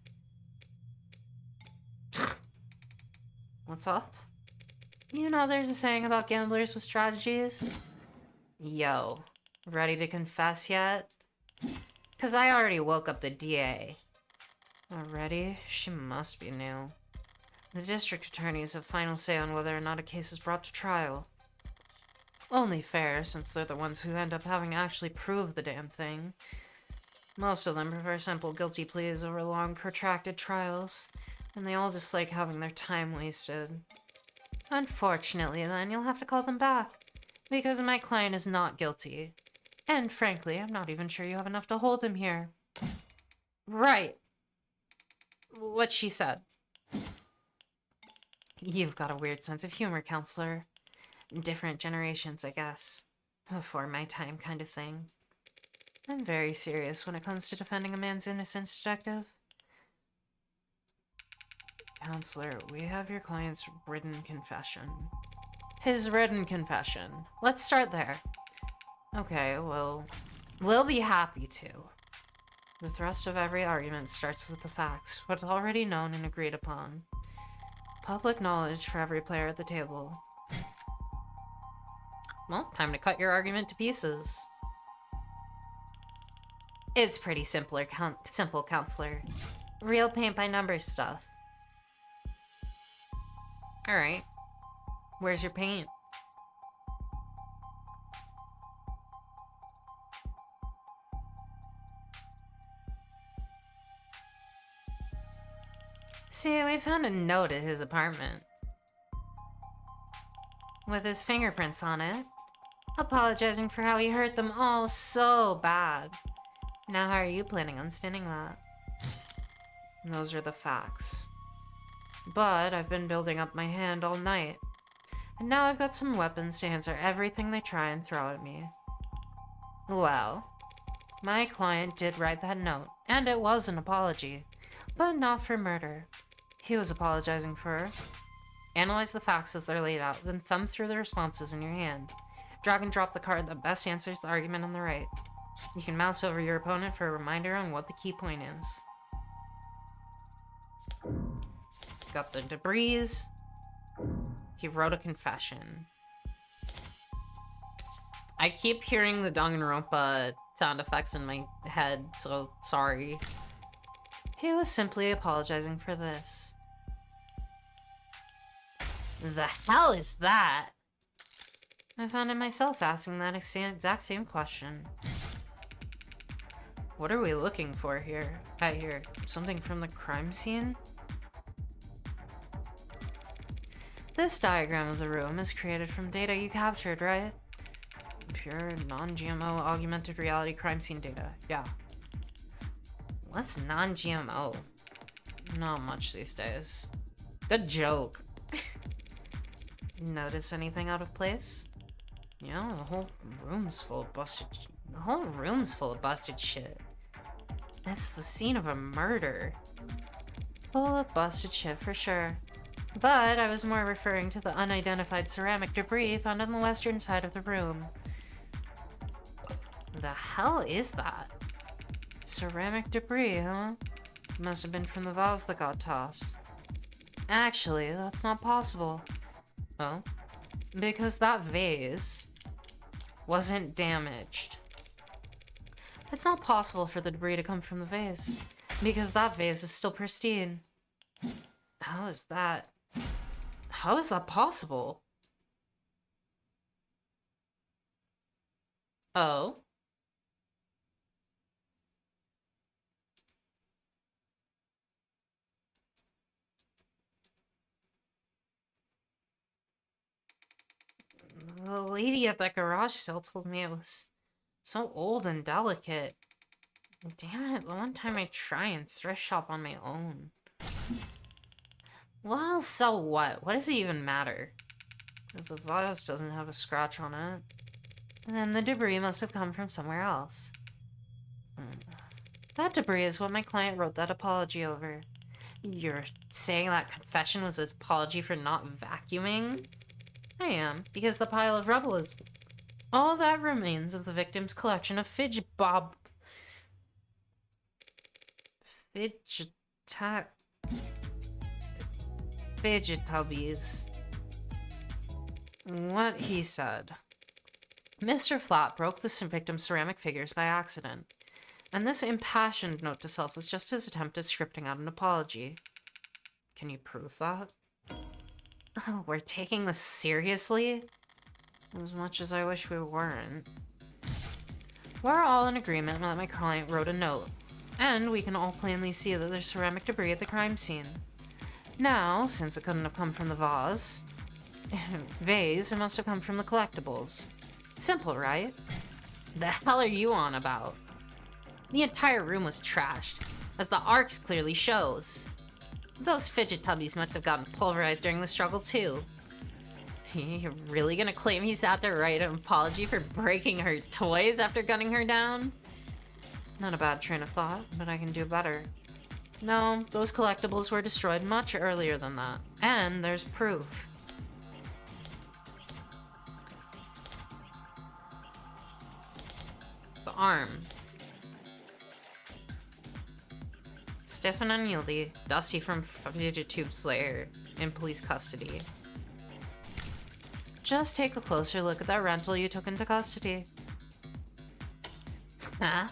What's up? You know there's a saying about gamblers with strategies? Yo, ready to confess yet? 'Cause I already woke up the DA. Already? She must be new. The district attorneys have final say on whether or not a case is brought to trial. Only fair, since they're the ones who end up having to actually prove the damn thing. Most of them prefer simple guilty pleas over long, protracted trials, and they all dislike having their time wasted. Unfortunately, then, you'll have to call them back, because my client is not guilty. And frankly, I'm not even sure you have enough to hold him here. Right. What she said. You've got a weird sense of humor, counselor. Different generations, I guess. Before my time kind of thing. I'm very serious when it comes to defending a man's innocence, detective. Counselor, we have your client's written confession. His written confession. Let's start there. Okay, well, we'll be happy to. The thrust of every argument starts with the facts, what's already known and agreed upon. Public knowledge for every player at the table. Well, time to cut your argument to pieces. It's pretty simple, counselor. Real paint-by-numbers stuff. Alright. Where's your paint? See, we found a note at his apartment. With his fingerprints on it. Apologizing for how he hurt them all so bad. Now how are you planning on spinning that? Those are the facts. But I've been building up my hand all night. And now I've got some weapons to answer everything they try and throw at me. Well, my client did write that note, and it was an apology. But not for murder. He was apologizing for... Analyze the facts as they're laid out, then thumb through the responses in your hand. Drag and drop the card that best answers the argument on the right. You can mouse over your opponent for a reminder on what the key point is. Got the debris. He wrote a confession. I keep hearing the Danganronpa sound effects in my head, so sorry. He was simply apologizing for this. The hell is that? I found myself asking that exact same question. What are we looking for here? Something from the crime scene? This diagram of the room is created from data you captured, right? Pure, non-GMO, augmented reality crime scene data. Yeah. What's non-GMO? Not much these days. Good joke. Notice anything out of place? Yeah, the whole room's full of busted shit. It's the scene of a murder. Full of busted shit for sure. But I was more referring to the unidentified ceramic debris found on the western side of the room. The hell is that? Ceramic debris, huh? Must have been from the vase that got tossed. Actually, that's not possible. Oh? Because that vase wasn't damaged. It's not possible for the debris to come from the vase, because that vase is still pristine. How is that? How is that possible? Oh? The lady at that garage sale told me it was so old and delicate. Damn it, the one time I try and thrift shop on my own. Well, so what? What does it even matter? If the vase doesn't have a scratch on it, then the debris must have come from somewhere else. That debris is what my client wrote that apology over. You're saying that confession was an apology for not vacuuming? I am, because the pile of rubble is all that remains of the victim's collection of Fidgetabbies. What he said. Mr. Flat broke the victim's ceramic figures by accident, and this impassioned note to self was just his attempt at scripting out an apology. Can you prove that? Oh, we're taking this seriously? As much as I wish we weren't. We're all in agreement that my client wrote a note, and we can all plainly see that there's ceramic debris at the crime scene. Now, since it couldn't have come from the vase, it must have come from the collectibles. Simple, right? The hell are you on about? The entire room was trashed, as the arcs clearly shows. Those fidget tubbies must have gotten pulverized during the struggle, too. You're really gonna claim he sat there to write an apology for breaking her toys after gunning her down? Not a bad train of thought, but I can do better. No, those collectibles were destroyed much earlier than that. And there's proof. The arm. Stiff and unwieldy, Dusty from Fidgetube Slayer in police custody. Just take a closer look at that rental you took into custody. Huh?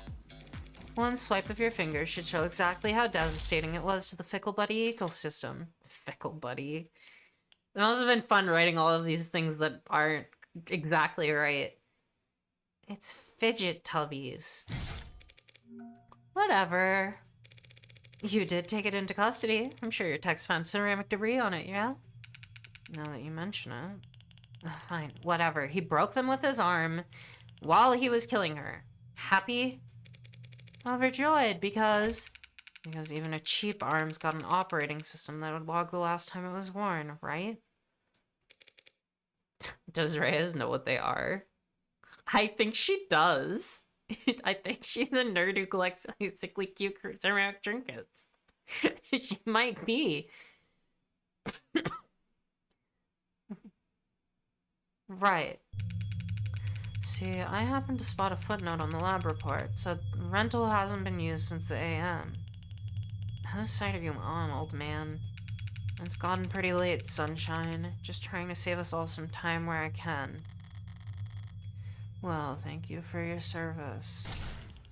One swipe of your finger should show exactly how devastating it was to the Fickle Buddy ecosystem. Fickle Buddy. It must have been fun writing all of these things that aren't exactly right. It's fidget tubbies. Whatever. You did take it into custody. I'm sure your text found ceramic debris on it, yeah? Now that you mention it. Fine, whatever. He broke them with his arm while he was killing her. Happy? Overjoyed, because even a cheap arm's got an operating system that would log the last time it was worn, right? Does Reyes know what they are? I think she does. I think she's a nerd who collects basically cute ceramic trinkets. She might be. Right. See, I happened to spot a footnote on the lab report. Said rental hasn't been used since the AM. Whose side are you on, old man? It's gotten pretty late, sunshine. Just trying to save us all some time where I can. Well, thank you for your service.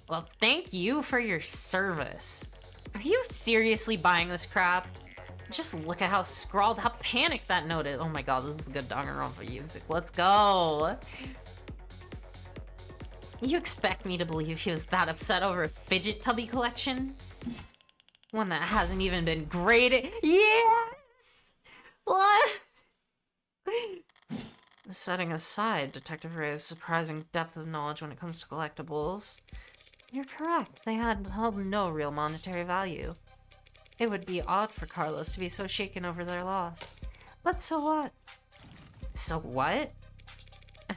Well, thank you for your service. Are you seriously buying this crap? Just look at how scrawled, how panicked that note is. Oh my god, this is a good Danganronpa music. Let's go! You expect me to believe he was that upset over a fidget tubby collection? One that hasn't even been graded. Yes! What? Setting aside Detective Ray's surprising depth of knowledge when it comes to collectibles, you're correct. They held no real monetary value. It would be odd for Carlos to be so shaken over their loss. But so what? So what?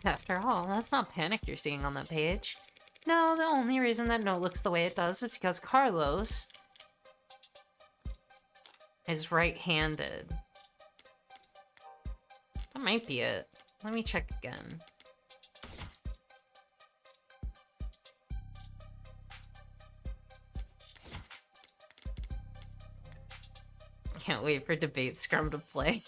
After all, that's not panic you're seeing on that page. No, the only reason that note looks the way it does is because Carlos is right-handed. That might be it. Let me check again. Can't wait for Debate Scrum to play.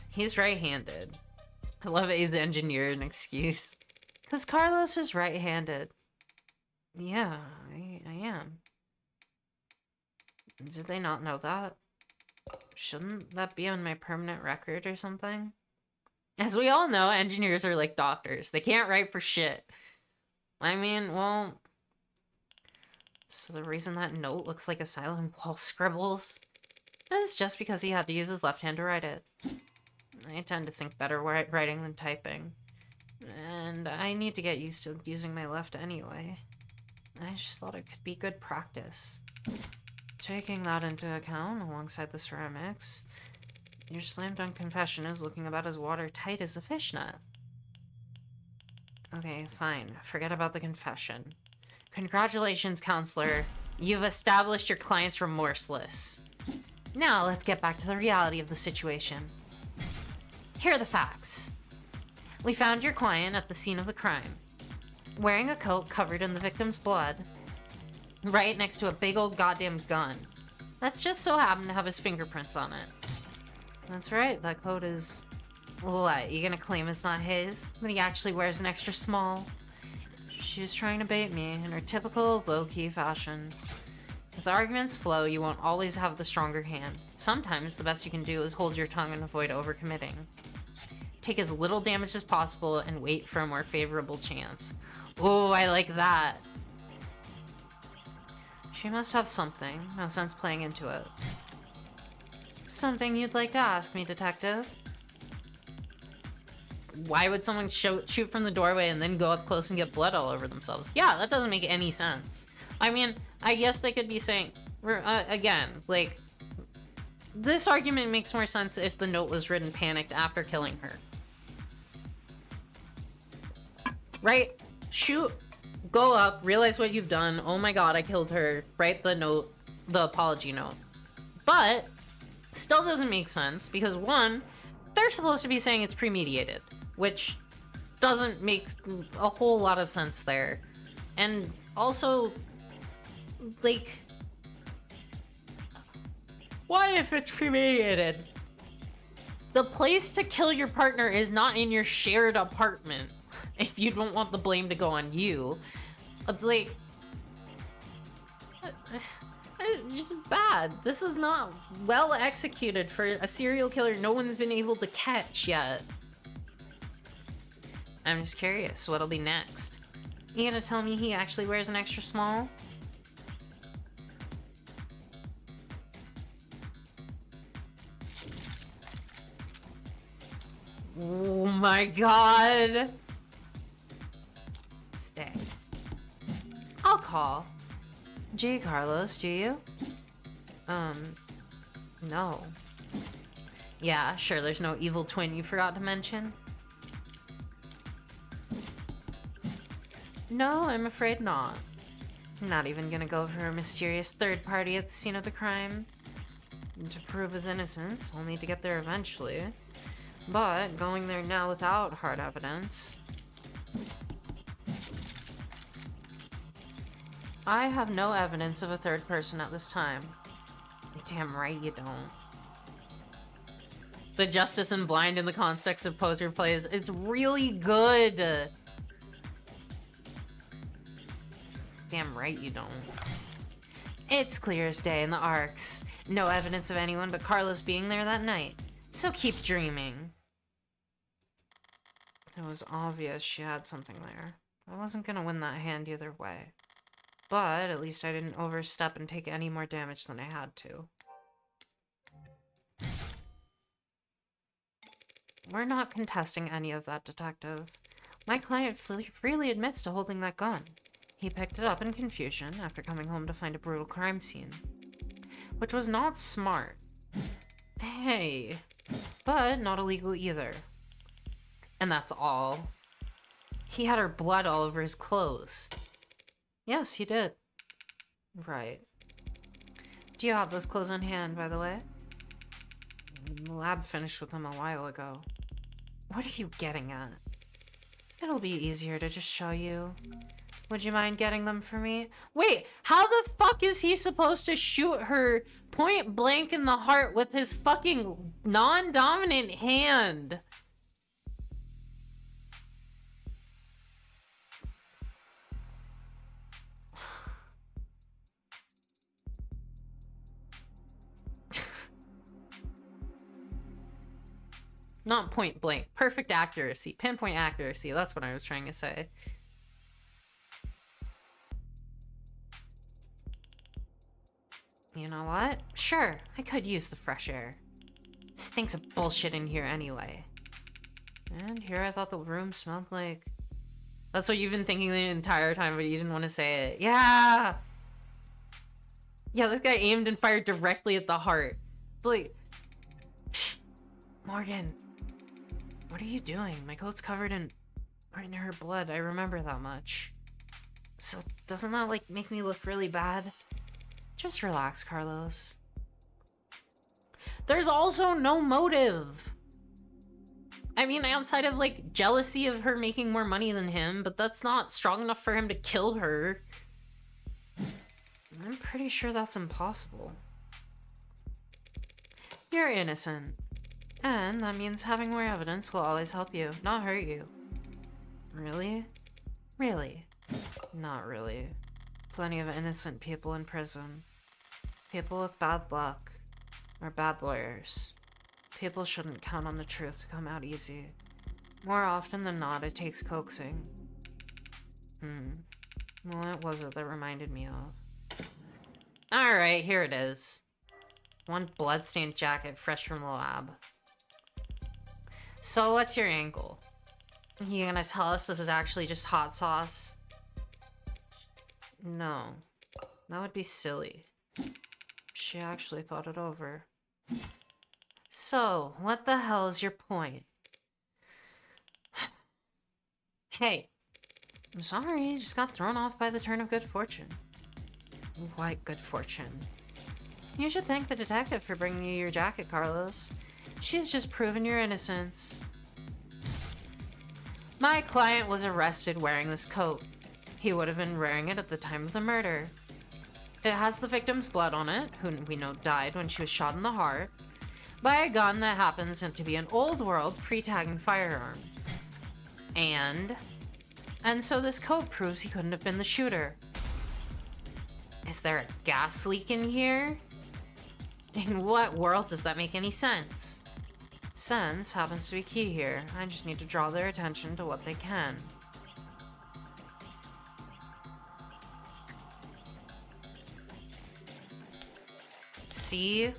He's right-handed. I love it. He's engineered an excuse. Because Carlos is right-handed. Yeah, I am. Did they not know that? Shouldn't that be on my permanent record or something? As we all know, engineers are like doctors. They can't write for shit. I mean, well... So the reason that note looks like a silent wall scribbles is just because he had to use his left hand to write it. I tend to think better writing than typing. And I need to get used to using my left anyway. I just thought it could be good practice. Taking that into account, alongside the ceramics, your slam dunk confession is looking about as watertight as a fishnet. Okay, fine. Forget about the confession. Congratulations, counselor. You've established your client's remorseless. Now, let's get back to the reality of the situation. Here are the facts. We found your client at the scene of the crime, wearing a coat covered in the victim's blood, right next to a big old goddamn gun. That's just so happened to have his fingerprints on it. That's right, that coat is... What, you gonna claim it's not his? That he actually wears an extra small? She's trying to bait me in her typical low-key fashion. As the arguments flow, you won't always have the stronger hand. Sometimes the best you can do is hold your tongue and avoid overcommitting. Take as little damage as possible and wait for a more favorable chance. Oh, I like that. She must have something. No sense playing into it. Something you'd like to ask me, detective? Why would someone shoot from the doorway and then go up close and get blood all over themselves? Yeah, that doesn't make any sense. I mean, I guess they could be saying... again, like... This argument makes more sense if the note was written panicked after killing her. Right? Shoot. Go up, realize what you've done. Oh my god, I killed her. Write the note, the apology note. But, still doesn't make sense because one, they're supposed to be saying it's premeditated, which doesn't make a whole lot of sense there. And also, like, what if it's premeditated? The place to kill your partner is not in your shared apartment if you don't want the blame to go on you. It's like, it's just bad. This is not well executed for a serial killer no one's been able to catch yet. I'm just curious, what'll be next? You gonna tell me he actually wears an extra small? Oh my god! Stay. I'll call. J. Carlos, do you? No. Yeah, sure, there's no evil twin you forgot to mention? No, I'm afraid not. I'm not even gonna go for a mysterious third party at the scene of the crime. And to prove his innocence, I'll need to get there eventually. But going there now without hard evidence... I have no evidence of a third person at this time. Damn right you don't. The Justice in Blind in the context of poser plays, it's really good. Damn right you don't. It's clear as day in the Arks. No evidence of anyone but Carlos being there that night. So keep dreaming. It was obvious she had something there. I wasn't gonna win that hand either way. But at least I didn't overstep and take any more damage than I had to. We're not contesting any of that, Detective. My client freely admits to holding that gun. He picked it up in confusion after coming home to find a brutal crime scene. Which was not smart. Hey. But not illegal either. And that's all. He had her blood all over his clothes. Yes, he did. Right. Do you have those clothes on hand, by the way? The lab finished with them a while ago. What are you getting at? It'll be easier to just show you. Would you mind getting them for me? Wait, how the fuck is he supposed to shoot her point blank in the heart with his fucking non-dominant hand? Not point blank. Perfect accuracy. Pinpoint accuracy. That's what I was trying to say. You know what? Sure, I could use the fresh air. Stinks of bullshit in here anyway. And here I thought the room smelled like... That's what you've been thinking the entire time, but you didn't want to say it. Yeah! Yeah, this guy aimed and fired directly at the heart. Like... Morgan. What are you doing? My coat's covered in... right in her blood. I remember that much. So, doesn't that, like, make me look really bad? Just relax, Carlos. There's also no motive. I mean, outside of, like, jealousy of her making more money than him, but that's not strong enough for him to kill her. I'm pretty sure that's impossible. You're innocent. And that means having more evidence will always help you, not hurt you. Really? Really? Not really. Plenty of innocent people in prison. People with bad luck. Or bad lawyers. People shouldn't count on the truth to come out easy. More often than not, it takes coaxing. What was it that reminded me of? Alright, here it is. One bloodstained jacket fresh from the lab. So what's your angle? You gonna tell us this is actually just hot sauce? No. That would be silly. She actually thought it over. So, what the hell is your point? Hey. I'm sorry, just got thrown off by the turn of good fortune. What good fortune? You should thank the detective for bringing you your jacket, Carlos. She's just proven your innocence. My client was arrested wearing this coat. He would have been wearing it at the time of the murder. It has the victim's blood on it, who we know died when she was shot in the heart, by a gun that happens to be an old world pre-tagging firearm. And so this coat proves he couldn't have been the shooter. Is there a gas leak in here? In what world does that make any sense? Sense happens to be key here. I just need to draw their attention to what they can. See?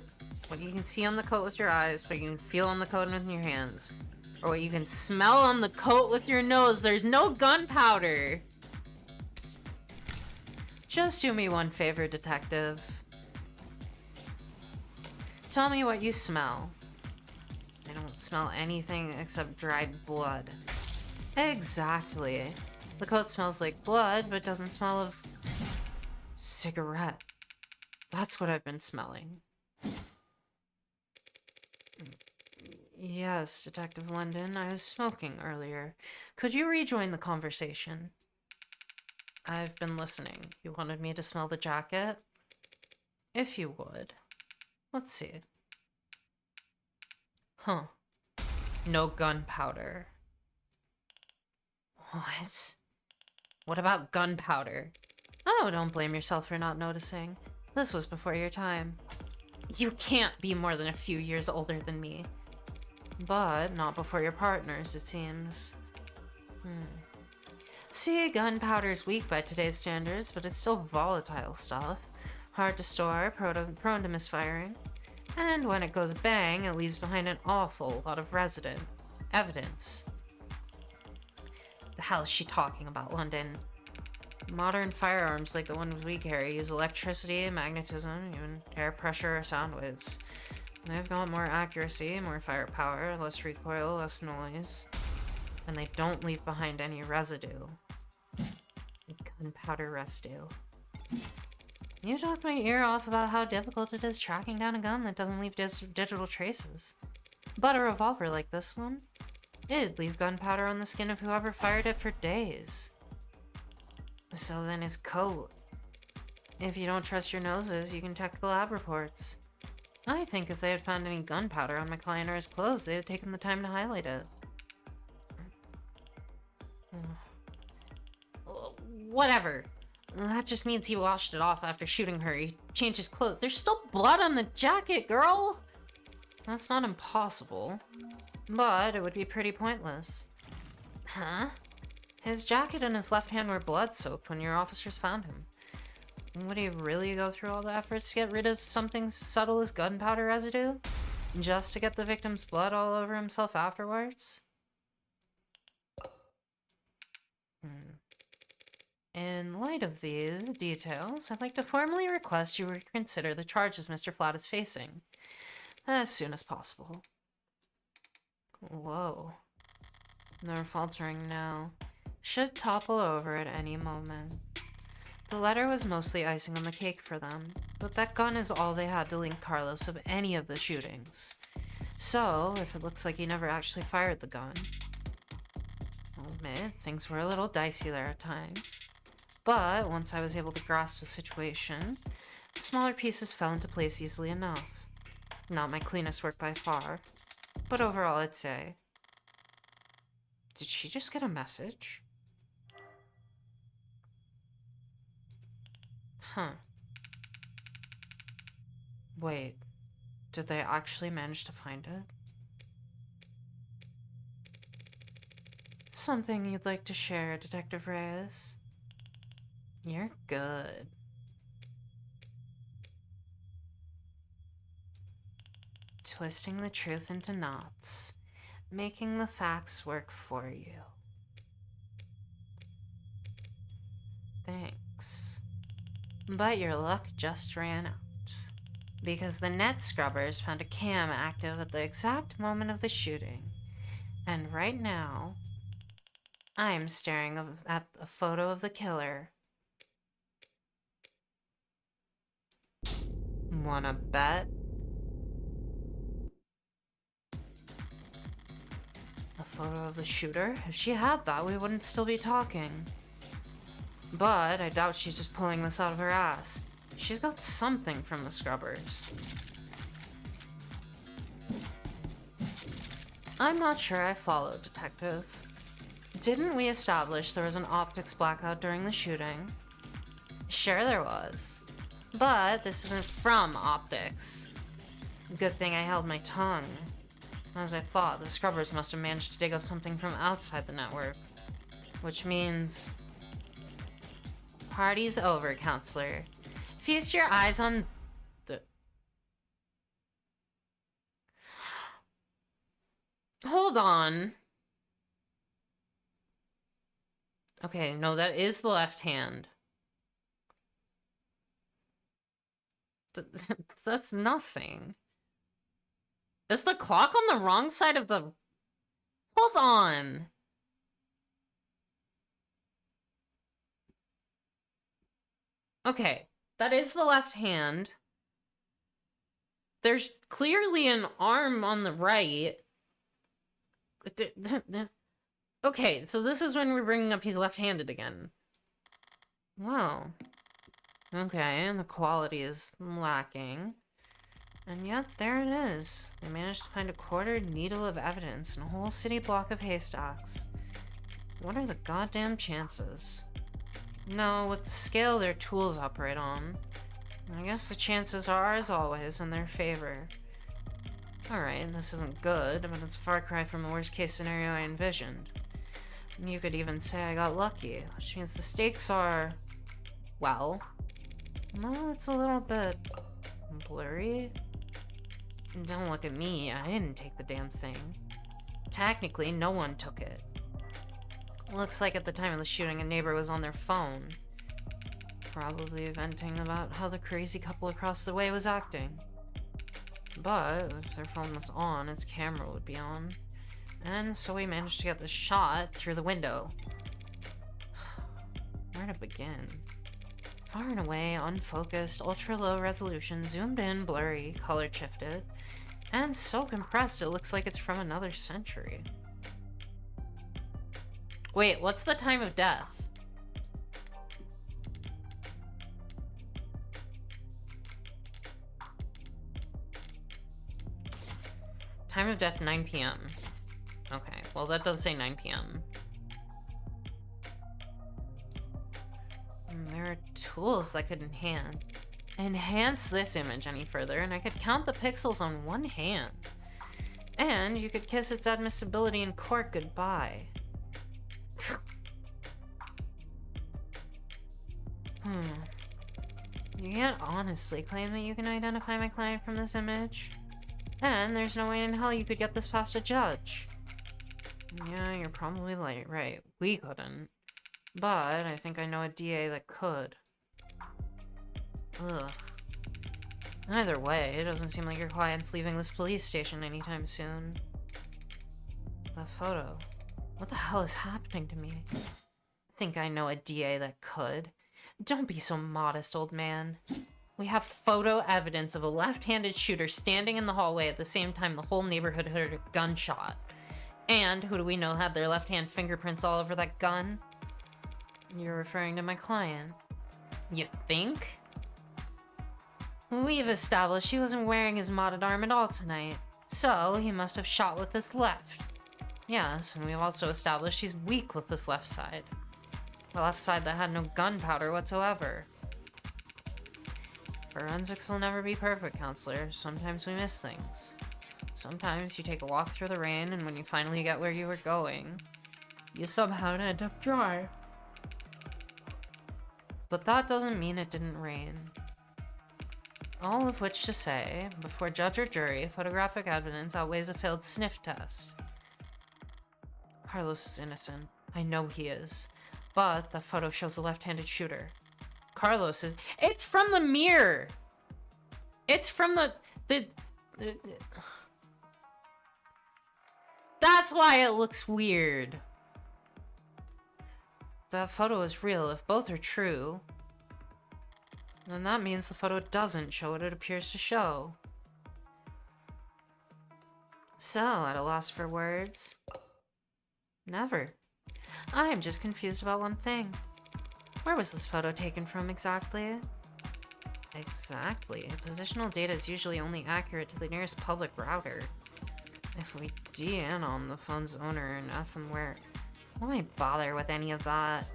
What you can see on the coat with your eyes, what you can feel on the coat with your hands. Or what you can smell on the coat with your nose. There's no gunpowder! Just do me one favor, detective. Tell me what you smell. I don't smell anything except dried blood. Exactly. The coat smells like blood, but doesn't smell of... cigarette. That's what I've been smelling. Yes, Detective London, I was smoking earlier. Could you rejoin the conversation? I've been listening. You wanted me to smell the jacket? If you would. Let's see. Huh. No gunpowder. What? What about gunpowder? Oh, don't blame yourself for not noticing. This was before your time. You can't be more than a few years older than me. But not before your partners, it seems. See, gunpowder's weak by today's standards, but it's still volatile stuff. Hard to store, prone to misfiring. And when it goes bang, it leaves behind an awful lot of evidence. The hell is she talking about, London? Modern firearms like the ones we carry use electricity, magnetism, even air pressure or sound waves. They've got more accuracy, more firepower, less recoil, less noise. And they don't leave behind any residue. Gunpowder residue. You talked my ear off about how difficult it is tracking down a gun that doesn't leave digital traces. But a revolver like this one, it'd leave gunpowder on the skin of whoever fired it for days. So then his coat. If you don't trust your noses, you can check the lab reports. I think if they had found any gunpowder on my client or his clothes, they had taken the time to highlight it. Whatever. That just means he washed it off after shooting her. He changed his clothes. There's still blood on the jacket, girl! That's not impossible. But it would be pretty pointless. Huh? His jacket and his left hand were blood-soaked when your officers found him. Would he really go through all the efforts to get rid of something subtle as gunpowder residue? Just to get the victim's blood all over himself afterwards? In light of these details, I'd like to formally request you reconsider the charges Mr. Flat is facing as soon as possible. Whoa. They're faltering now. Should topple over at any moment. The letter was mostly icing on the cake for them, but that gun is all they had to link Carlos of any of the shootings. So, if it looks like he never actually fired the gun, I'll admit, things were a little dicey there at times. But once I was able to grasp the situation, the smaller pieces fell into place easily enough. Not my cleanest work by far, but overall I'd say. Did she just get a message? Huh. Wait, did they actually manage to find it? Something you'd like to share, Detective Reyes? You're good. Twisting the truth into knots, making the facts work for you. Thanks. But your luck just ran out. Because the net scrubbers found a cam active at the exact moment of the shooting. And right now, I'm staring at a photo of the killer. Wanna bet? A photo of the shooter? If she had that, we wouldn't still be talking. But I doubt she's just pulling this out of her ass. She's got something from the scrubbers. I'm not sure I followed, Detective. Didn't we establish there was an optics blackout during the shooting? Sure there was. But this isn't from optics. Good thing I held my tongue. As I thought, the scrubbers must have managed to dig up something from outside the network. Which means... Party's over, counselor. Feast your eyes on the... Hold on. Okay, no, that is the left hand. That's nothing. Is the clock on the wrong side of the... Hold on. Okay, that is the left hand. There's clearly an arm on the right. Okay, so this is when we're bringing up he's left-handed again. Wow. Okay, and the quality is lacking. And yet, there it is. They managed to find a quartered needle of evidence in a whole city block of haystacks. What are the goddamn chances? No, with the scale their tools operate on, I guess the chances are, as always, in their favor. Alright, this isn't good, but it's a far cry from the worst case scenario I envisioned. And you could even say I got lucky, which means the stakes are... well, it's a little bit... blurry. And don't look at me, I didn't take the damn thing. Technically, no one took it. Looks like at the time of the shooting, a neighbor was on their phone. Probably venting about how the crazy couple across the way was acting. But if their phone was on, its camera would be on. And so we managed to get the shot through the window. Where to begin? Far and away, unfocused, ultra-low resolution, zoomed in, blurry, color shifted, and so compressed it looks like it's from another century. Wait, what's the time of death? Time of death, 9 p.m. Okay, well that does say 9 p.m. There are tools that could enhance this image any further, and I could count the pixels on one hand. And you could kiss its admissibility in court goodbye. You can't honestly claim that you can identify my client from this image. And there's no way in hell you could get this past a judge. Yeah, you're probably right. We couldn't. But I think I know a DA that could. Ugh. Either way, it doesn't seem like your client's leaving this police station anytime soon. That photo. What the hell is happening to me? I think I know a DA that could. Don't be so modest, old man. We have photo evidence of a left-handed shooter standing in the hallway at the same time the whole neighborhood heard a gunshot. And who do we know had their left-hand fingerprints all over that gun? You're referring to my client. You think? We've established he wasn't wearing his modded arm at all tonight, so he must have shot with his left. Yes, and we've also established he's weak with this left side. The left side that had no gunpowder whatsoever. Forensics will never be perfect, counselor. Sometimes we miss things. Sometimes you take a walk through the rain, and when you finally get where you were going, you somehow end up dry. But that doesn't mean it didn't rain. All of which to say, before judge or jury, photographic evidence outweighs a failed sniff test. Carlos is innocent. I know he is. But the photo shows a left-handed shooter. Carlos is... It's from the mirror! It's from the... That's why it looks weird. That photo is real. If both are true, then that means the photo doesn't show what it appears to show. So, at a loss for words? Never. I'm just confused about one thing. Where was this photo taken from exactly? Exactly. Positional data is usually only accurate to the nearest public router. If we DN on the phone's owner and ask them where... Why bother with any of that?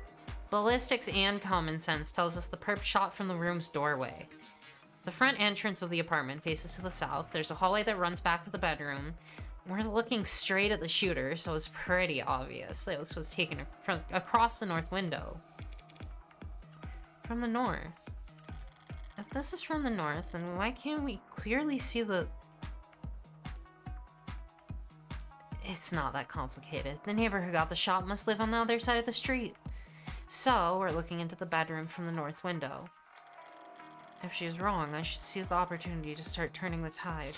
Ballistics and common sense tells us the perp shot from the room's doorway. The front entrance of the apartment faces to the south. There's a hallway that runs back to the bedroom. We're looking straight at the shooter, so it's pretty obvious that this was taken from across the north window. From the north. If this is from the north, then why can't we clearly see the... It's not that complicated. The neighbor who got the shot must live on the other side of the street. So, we're looking into the bedroom from the north window. If she's wrong, I should seize the opportunity to start turning the tide.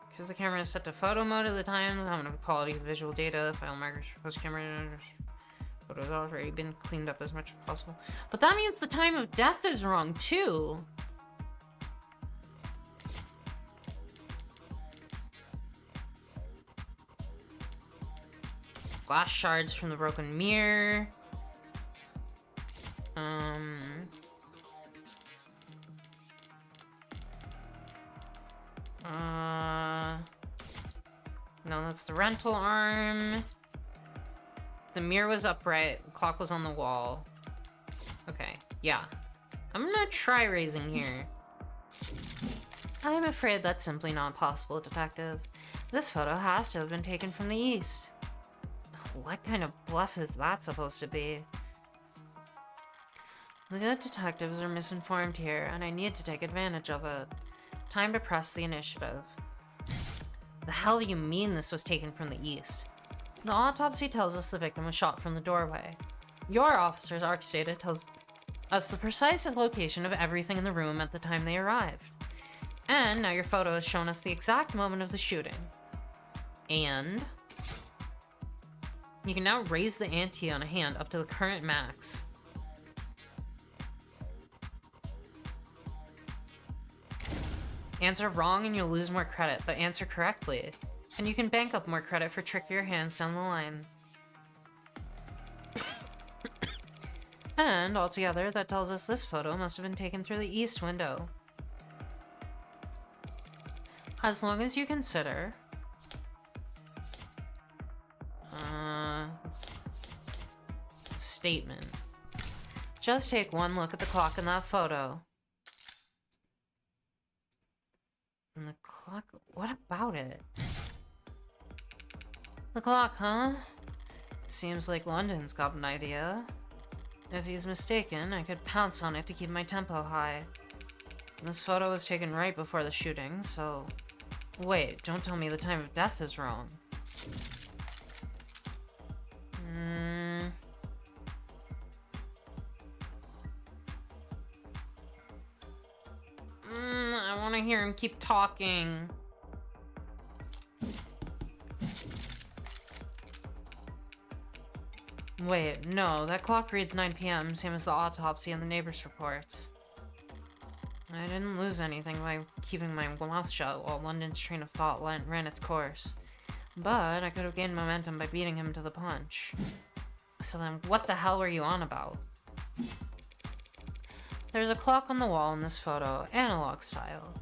Because the camera is set to photo mode at the time, I'm gonna quality visual data, file markers for post-camera... Photos have already been cleaned up as much as possible. But that means the time of death is wrong, too. Glass shards from the broken mirror. No, that's the rental arm. The mirror was upright. The clock was on the wall. Okay, yeah. I'm gonna try raising here. I'm afraid that's simply not possible, Detective. This photo has to have been taken from the east. What kind of bluff is that supposed to be? The good detectives are misinformed here, and I need to take advantage of it. Time to press the initiative. The hell do you mean this was taken from the east? The autopsy tells us the victim was shot from the doorway. Your officer's ARC data tells us the precise location of everything in the room at the time they arrived. And now your photo has shown us the exact moment of the shooting. And you can now raise the ante on a hand up to the current max. Answer wrong and you'll lose more credit, but answer correctly, and you can bank up more credit for trickier hands down the line. And altogether, that tells us this photo must have been taken through the east window. As long as you consider... statement. Just take one look at the clock in that photo. And the clock... what about it? The clock, huh? Seems like London's got an idea. If he's mistaken, I could pounce on it to keep my tempo high. This photo was taken right before the shooting, so... Wait, don't tell me the time of death is wrong. I want to hear him keep talking. Wait, no, that clock reads 9 p.m., same as the autopsy and the neighbors' reports. I didn't lose anything by keeping my mouth shut while London's train of thought ran its course. But I could have gained momentum by beating him to the punch. So then, what the hell were you on about? There's a clock on the wall in this photo, analog style.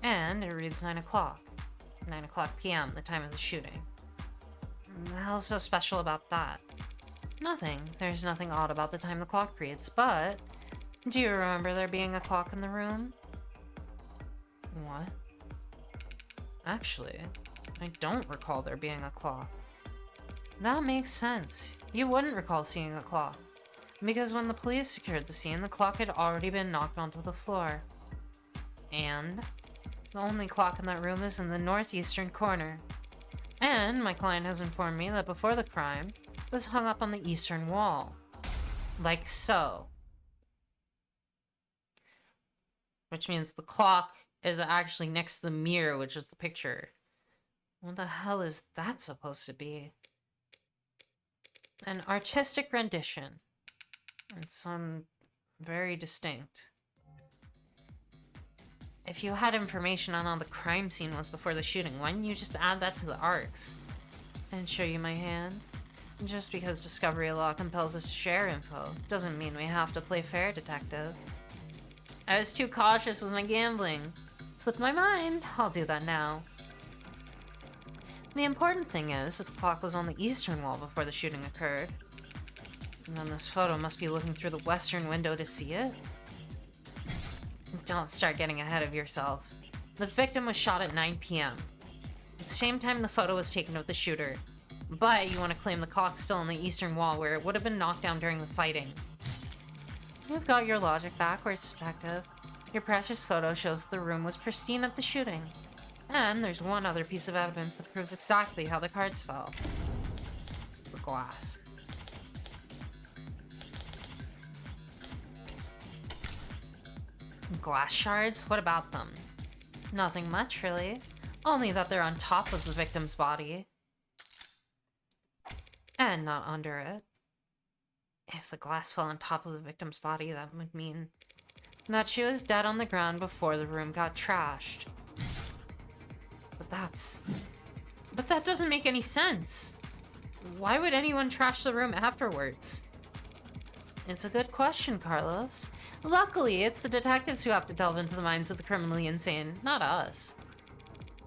And it reads 9 o'clock. 9 o'clock p.m., the time of the shooting. The hell's so special about that? Nothing. There's nothing odd about the time the clock reads, but... do you remember there being a clock in the room? What? Actually, I don't recall there being a clock. That makes sense. You wouldn't recall seeing a clock. Because when the police secured the scene, the clock had already been knocked onto the floor. And the only clock in that room is in the northeastern corner. And my client has informed me that before the crime, it was hung up on the eastern wall. Like so. Which means the clock is actually next to the mirror, which is the picture. What the hell is that supposed to be? An artistic rendition. It's very distinct. If you had information on how the crime scene was before the shooting, why didn't you just add that to the arcs? And show you my hand? Just because discovery law compels us to share info, doesn't mean we have to play fair, detective. I was too cautious with my gambling. Slipped my mind. I'll do that now. The important thing is, if the clock was on the eastern wall before the shooting occurred, then this photo must be looking through the western window to see it. Don't start getting ahead of yourself. The victim was shot at 9 p.m. At the same time the photo was taken of the shooter. But you want to claim the clock's still on the eastern wall where it would have been knocked down during the fighting. You've got your logic backwards, detective. Your precious photo shows that the room was pristine at the shooting. And there's one other piece of evidence that proves exactly how the cards fell. The glass. Glass shards? What about them? Nothing much, really. Only that they're on top of the victim's body. And not under it. If the glass fell on top of the victim's body, that would mean that she was dead on the ground before the room got trashed. But that doesn't make any sense. Why would anyone trash the room afterwards? It's a good question, Carlos. Luckily, it's the detectives who have to delve into the minds of the criminally insane, not us.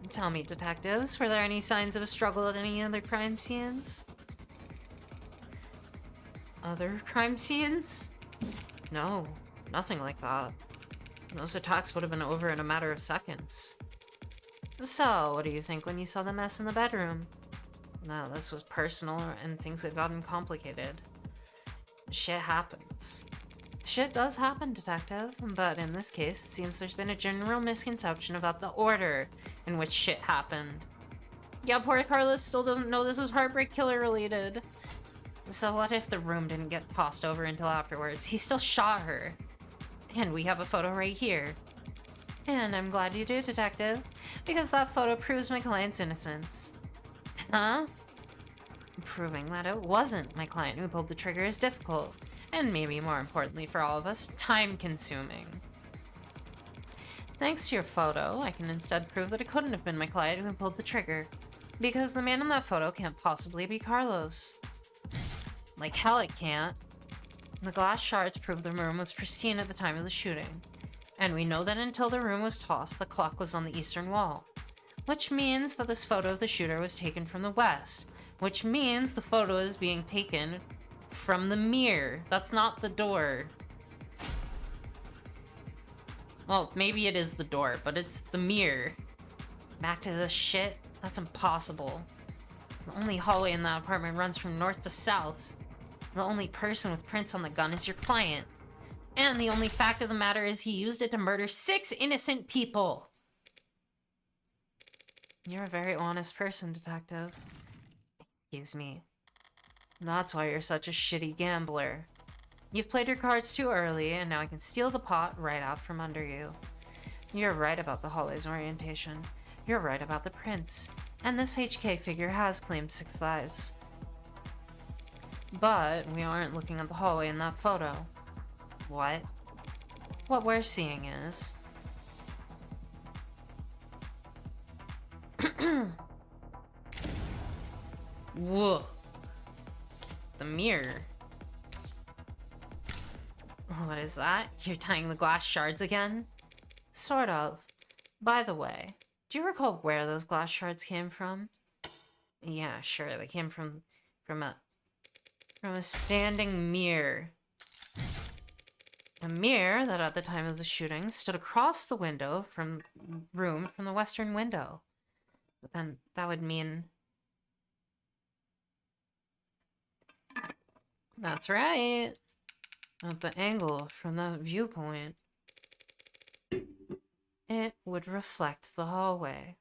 Tell me, detectives, were there any signs of a struggle at any other crime scenes? Other crime scenes? No, nothing like that. Those attacks would have been over in a matter of seconds. So, what do you think when you saw the mess in the bedroom? No, this was personal and things had gotten complicated. Shit happens. Shit does happen, detective, but in this case, it seems there's been a general misconception about the order in which shit happened. Yeah, poor Carlos still doesn't know this is Heartbreak Killer related. So what if the room didn't get tossed over until afterwards? He still shot her. And we have a photo right here. And I'm glad you do, detective, because that photo proves my client's innocence. Huh? Proving that it wasn't my client who pulled the trigger is difficult, and maybe more importantly for all of us, time-consuming. Thanks to your photo, I can instead prove that it couldn't have been my client who pulled the trigger, because the man in that photo can't possibly be Carlos. Like hell it can't. The glass shards prove the room was pristine at the time of the shooting, and we know that until the room was tossed, the clock was on the eastern wall, which means that this photo of the shooter was taken from the west, which means the photo is being taken from the mirror. That's not the door. Well, maybe it is the door, but it's the mirror. Back to this shit? That's impossible. The only hallway in that apartment runs from north to south. The only person with prints on the gun is your client. And the only fact of the matter is he used it to murder 6 innocent people. You're a very honest person, detective. Excuse me. That's why you're such a shitty gambler. You've played your cards too early, and now I can steal the pot right out from under you. You're right about the hallway's orientation. You're right about the prints. And this HK figure has claimed 6 lives. But we aren't looking at the hallway in that photo. What? What we're seeing is... Whoa. The mirror. What is that? You're tying the glass shards again? Sort of. By the way, do you recall where those glass shards came from? Yeah, sure. They came from a standing mirror. A mirror that at the time of the shooting stood across the window from the western window. But then that would mean... That's right. At the angle from the viewpoint, it would reflect the hallway.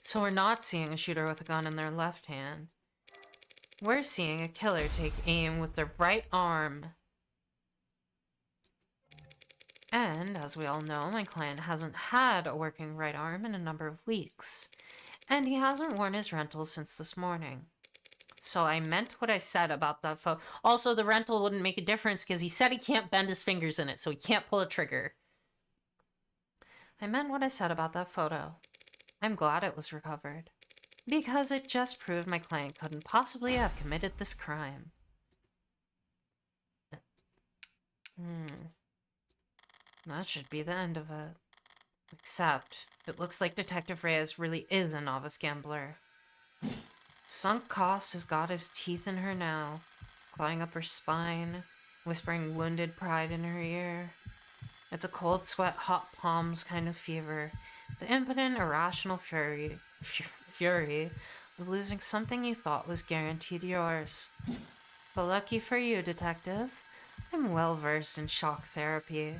So we're not seeing a shooter with a gun in their left hand. We're seeing a killer take aim with their right arm. And, as we all know, my client hasn't had a working right arm in a number of weeks. And he hasn't worn his rental since this morning. So I meant what I said about that photo. Also, the rental wouldn't make a difference because he said he can't bend his fingers in it, so he can't pull a trigger. I meant what I said about that photo. I'm glad it was recovered, because it just proved my client couldn't possibly have committed this crime. That should be the end of it. Except, it looks like Detective Reyes really is a novice gambler. Sunk Cost has got his teeth in her now, clawing up her spine, whispering wounded pride in her ear. It's a cold sweat, hot palms kind of fever, the impotent, irrational fury of losing something you thought was guaranteed yours. But lucky for you, detective, I'm well versed in shock therapy.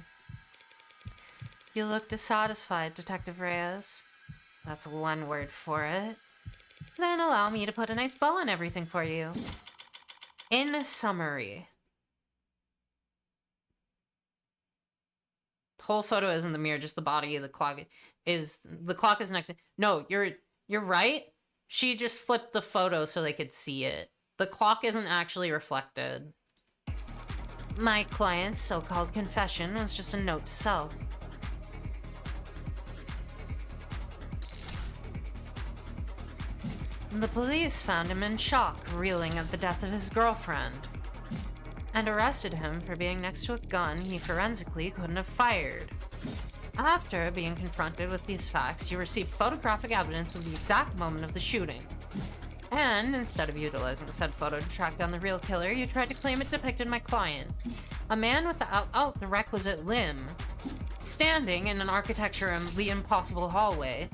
You look dissatisfied, Detective Reyes. That's one word for it. Then allow me to put a nice bow on everything for you. In summary, the whole photo isn't the mirror, just the body of the clock is next to... No, you're right. She just flipped the photo so they could see it. The clock isn't actually reflected. My client's so-called confession was just a note to self. The police found him in shock, reeling at the death of his girlfriend, and arrested him for being next to a gun he forensically couldn't have fired. After being confronted with these facts, you receive photographic evidence of the exact moment of the shooting. And instead of utilizing said photo to track down the real killer, you tried to claim it depicted my client, a man without the requisite limb, standing in an architecturally impossible hallway.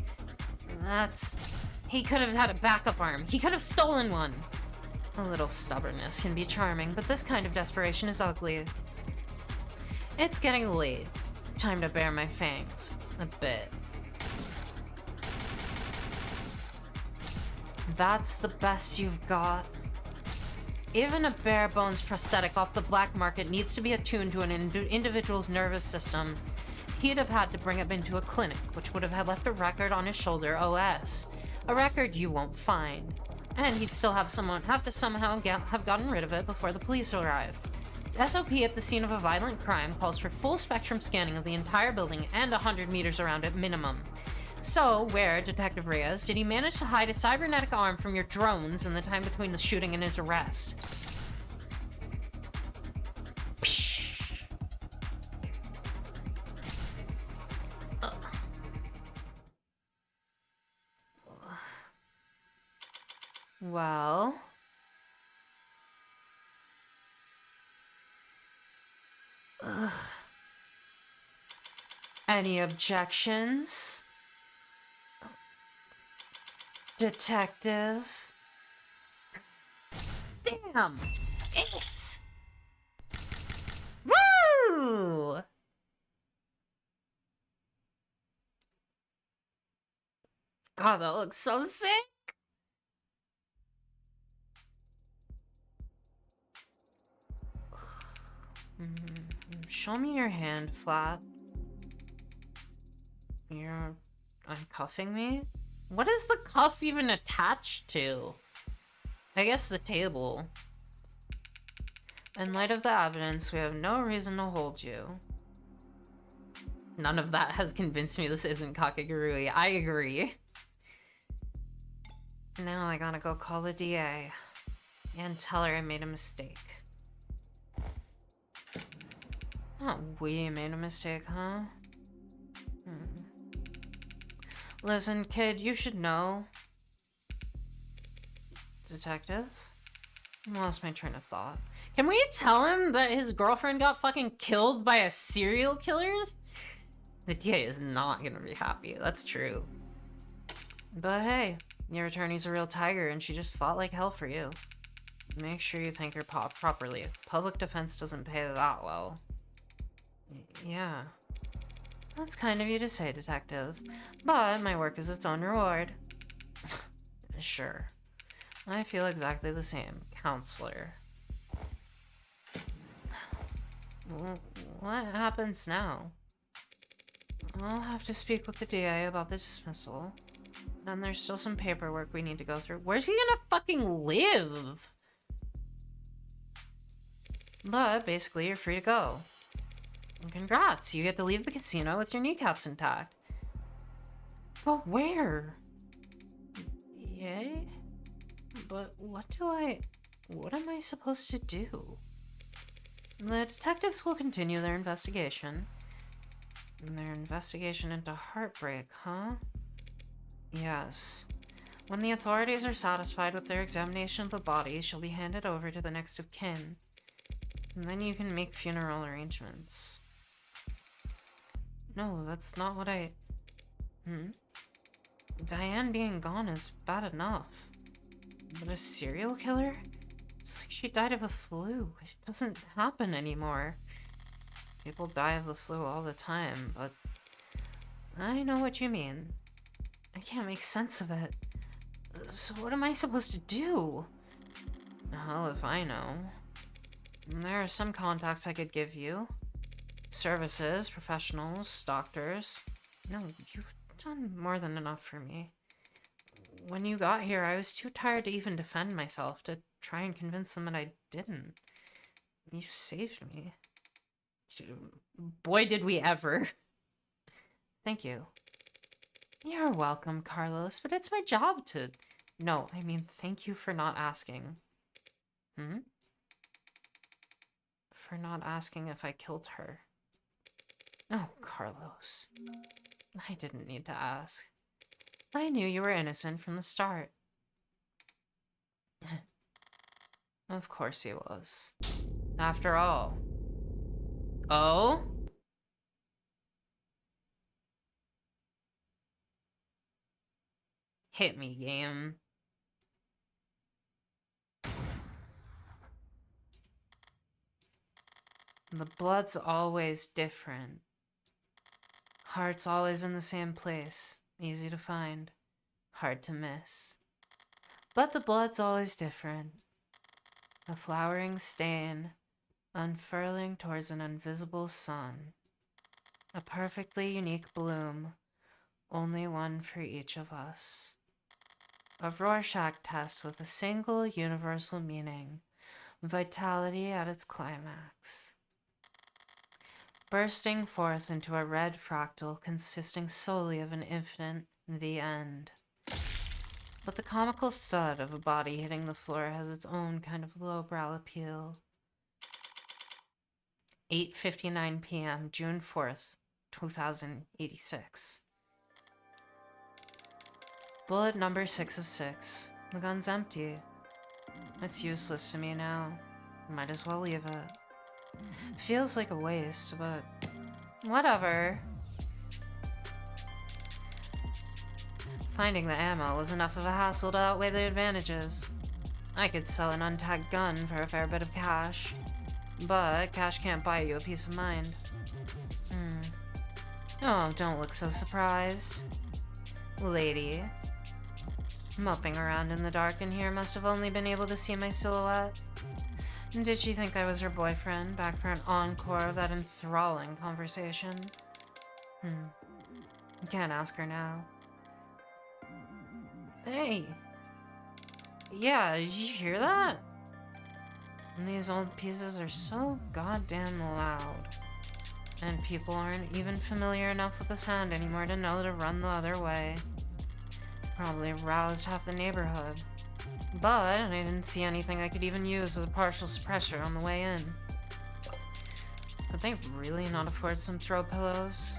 He could have had a backup arm. He could have stolen one. A little stubbornness can be charming, but this kind of desperation is ugly. It's getting late. Time to bare my fangs. A bit. That's the best you've got? Even a bare-bones prosthetic off the black market needs to be attuned to an individual's nervous system. He'd have had to bring it into a clinic, which would have left a record on his shoulder OS. A record you won't find. And he'd still have to somehow have gotten rid of it before the police arrived. SOP at the scene of a violent crime calls for full spectrum scanning of the entire building and 100 meters around at minimum. So, where, Detective Reyes, did he manage to hide a cybernetic arm from your drones in the time between the shooting and his arrest? Well... Any objections? Detective? Damn! It! Woo! God, that looks so sick! Show me your hand, Flap. You're uncuffing me? What is the cuff even attached to? I guess the table. In light of the evidence, we have no reason to hold you. None of that has convinced me this isn't Kakegurui. I agree. Now I gotta go call the DA and tell her I made a mistake. Oh, we made a mistake, huh? Listen, kid, you should know. Detective? I lost my train of thought. Can we tell him that his girlfriend got fucking killed by a serial killer? The DA is not gonna be happy, that's true. But hey, your attorney's a real tiger and she just fought like hell for you. Make sure you thank her properly. Public defense doesn't pay that well. Yeah. That's kind of you to say, Detective. But my work is its own reward. Sure. I feel exactly the same, Counselor. What happens now? I'll have to speak with the DA about the dismissal. And there's still some paperwork we need to go through. Where's he gonna fucking live? But basically, you're free to go. And congrats, you get to leave the casino with your kneecaps intact. But where? Yay? But what am I supposed to do? The detectives will continue their investigation. Their investigation into Heartbreak, huh? Yes. When the authorities are satisfied with their examination of the body, she'll be handed over to the next of kin. And then you can make funeral arrangements. No, that's not what I... Diane being gone is bad enough. But a serial killer? It's like she died of a flu. It doesn't happen anymore. People die of the flu all the time, but... I know what you mean. I can't make sense of it. So what am I supposed to do? Hell if I know. There are some contacts I could give you. Services, professionals, doctors. No, you've done more than enough for me. When you got here, I was too tired to even defend myself, to try and convince them that I didn't. You saved me. Boy, did we ever. Thank you. You're welcome, Carlos, but it's my job to... No, I mean, thank you for not asking. For not asking if I killed her. Oh, Carlos. I didn't need to ask. I knew you were innocent from the start. Of course he was. After all. Oh? Hit me, game. The blood's always different. Heart's always in the same place. Easy to find. Hard to miss. But the blood's always different. A flowering stain, unfurling towards an invisible sun. A perfectly unique bloom, only one for each of us. A Rorschach test with a single universal meaning, vitality at its climax. Bursting forth into a red fractal consisting solely of an infinite, the end. But the comical thud of a body hitting the floor has its own kind of lowbrow appeal. 8:59 p.m., June 4th, 2086. Bullet number 6 of 6. The gun's empty. It's useless to me now. Might as well leave it. Feels like a waste, but whatever. Finding the ammo was enough of a hassle to outweigh the advantages. I could sell an untagged gun for a fair bit of cash, but cash can't buy you a peace of mind. Oh, don't look so surprised. Lady. Moping around in the dark in here must have only been able to see my silhouette. Did she think I was her boyfriend, back for an encore of that enthralling conversation? Can't ask her now. Hey. Yeah, did you hear that? And these old pieces are so goddamn loud. And people aren't even familiar enough with the sound anymore to know to run the other way. Probably roused half the neighborhood. But I didn't see anything I could even use as a partial suppressor on the way in. Could they really not afford some throw pillows?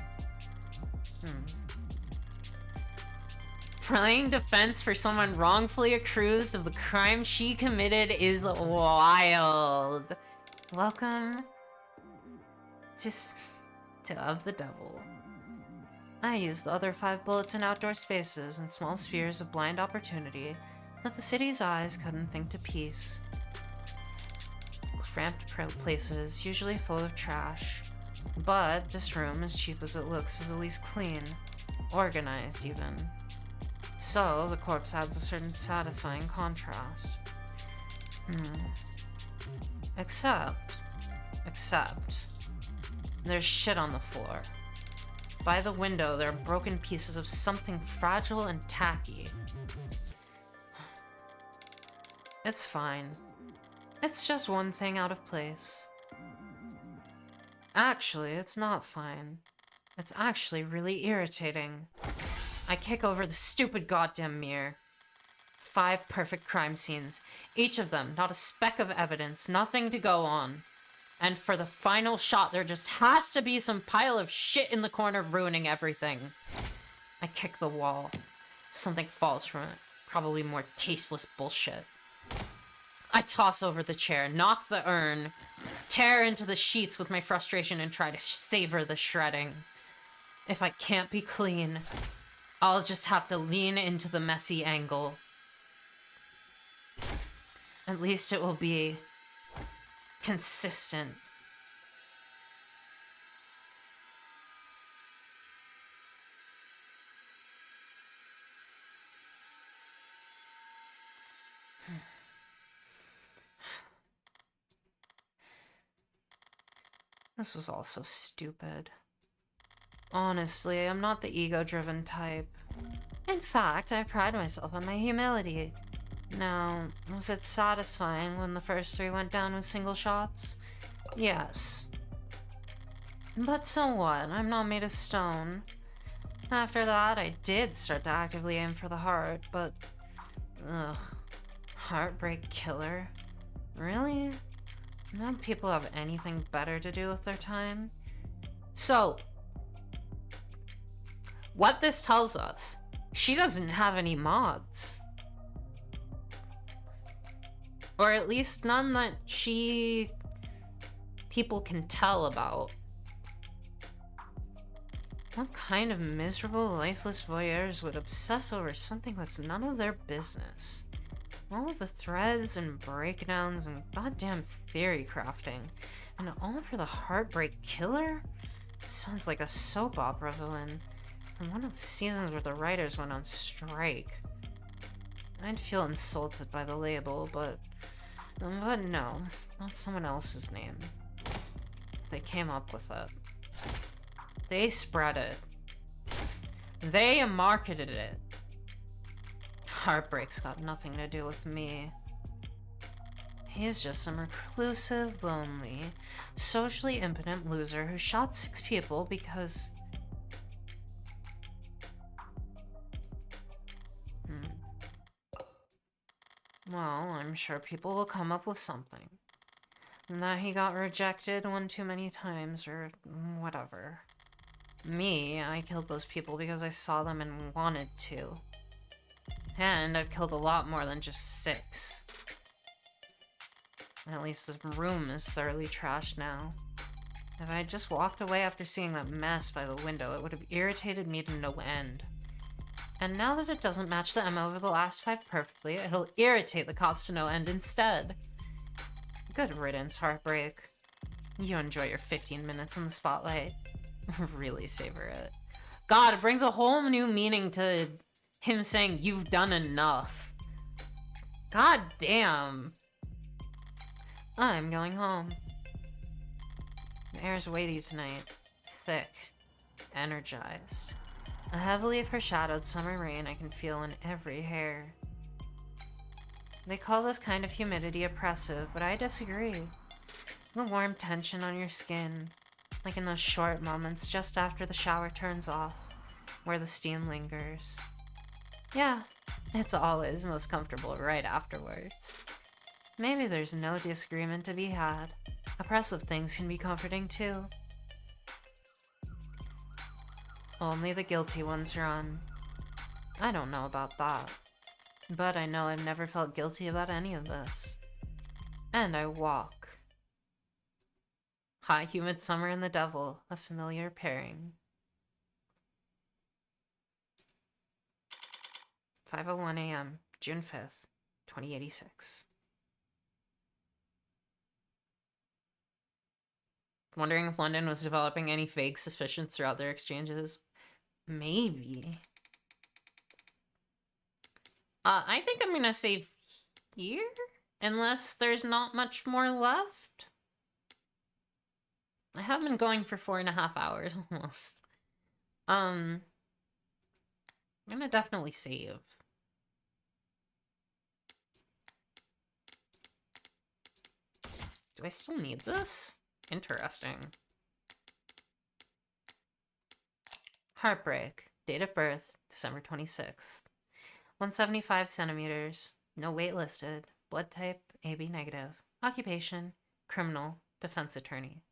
Playing defense for someone wrongfully accused of the crime she committed is wild. Welcome to Of the Devil. I used the other 5 bullets in outdoor spaces and small spheres of blind opportunity that the city's eyes couldn't think to piece. Cramped places, usually full of trash. But this room, as cheap as it looks, is at least clean. Organized, even. So, the corpse adds a certain satisfying contrast. Except, there's shit on the floor. By the window, there are broken pieces of something fragile and tacky. It's fine. It's just one thing out of place. Actually, it's not fine. It's actually really irritating. I kick over the stupid goddamn mirror. 5 perfect crime scenes. Each of them, not a speck of evidence, nothing to go on. And for the final shot, there just has to be some pile of shit in the corner ruining everything. I kick the wall. Something falls from it. Probably more tasteless bullshit. I toss over the chair, knock the urn, tear into the sheets with my frustration and try to savor the shredding. If I can't be clean, I'll just have to lean into the messy angle. At least it will be consistent. This was all so stupid. Honestly, I'm not the ego-driven type. In fact, I pride myself on my humility. Now, was it satisfying when the first 3 went down with single shots? Yes. But so what? I'm not made of stone. After that, I did start to actively aim for the heart, but... ugh. Heartbreak killer? Really? Don't people have anything better to do with their time? So, What this tells us, she doesn't have any mods. Or at least none that people can tell about. What kind of miserable, lifeless voyeurs would obsess over something that's none of their business? All of the threads and breakdowns and goddamn theory crafting. And all for the Heartbreak Killer? Sounds like a soap opera villain. From one of the seasons where the writers went on strike. I'd feel insulted by the label, but no, that's someone else's name. They came up with it. They spread it. They marketed it. Heartbreak's got nothing to do with me. He's just some reclusive, lonely, socially impotent loser who shot 6 people because... Well, I'm sure people will come up with something. That he got rejected one too many times, or whatever. Me, I killed those people because I saw them and wanted to. And I've killed a lot more than just 6. At least the room is thoroughly trashed now. If I had just walked away after seeing that mess by the window, it would have irritated me to no end. And now that it doesn't match the MO of the last 5 perfectly, it'll irritate the cops to no end instead. Good riddance, Heartbreak. You enjoy your 15 minutes in the spotlight. Really savor it. God, it brings a whole new meaning to him saying, "You've done enough." God damn. I'm going home. The air's weighty tonight. Thick. Energized. A heavily foreshadowed summer rain I can feel in every hair. They call this kind of humidity oppressive, but I disagree. The warm tension on your skin, like in those short moments just after the shower turns off, where the steam lingers. Yeah, it's always most comfortable right afterwards. Maybe there's no disagreement to be had. Oppressive things can be comforting too. Only the guilty ones run. I don't know about that. But I know I've never felt guilty about any of this. And I walk. Hot, humid summer and the devil, a familiar pairing. 5:01 a.m., June 5th, 2086. Wondering if London was developing any vague suspicions throughout their exchanges. Maybe. I think I'm gonna save here, unless there's not much more left. I have been going for 4.5 hours almost. I'm gonna definitely save. Do I still need this? Interesting. Heartbreak. Date of birth, December 26th. 175 centimeters. No weight listed. Blood type, AB negative. Occupation, criminal, defense attorney.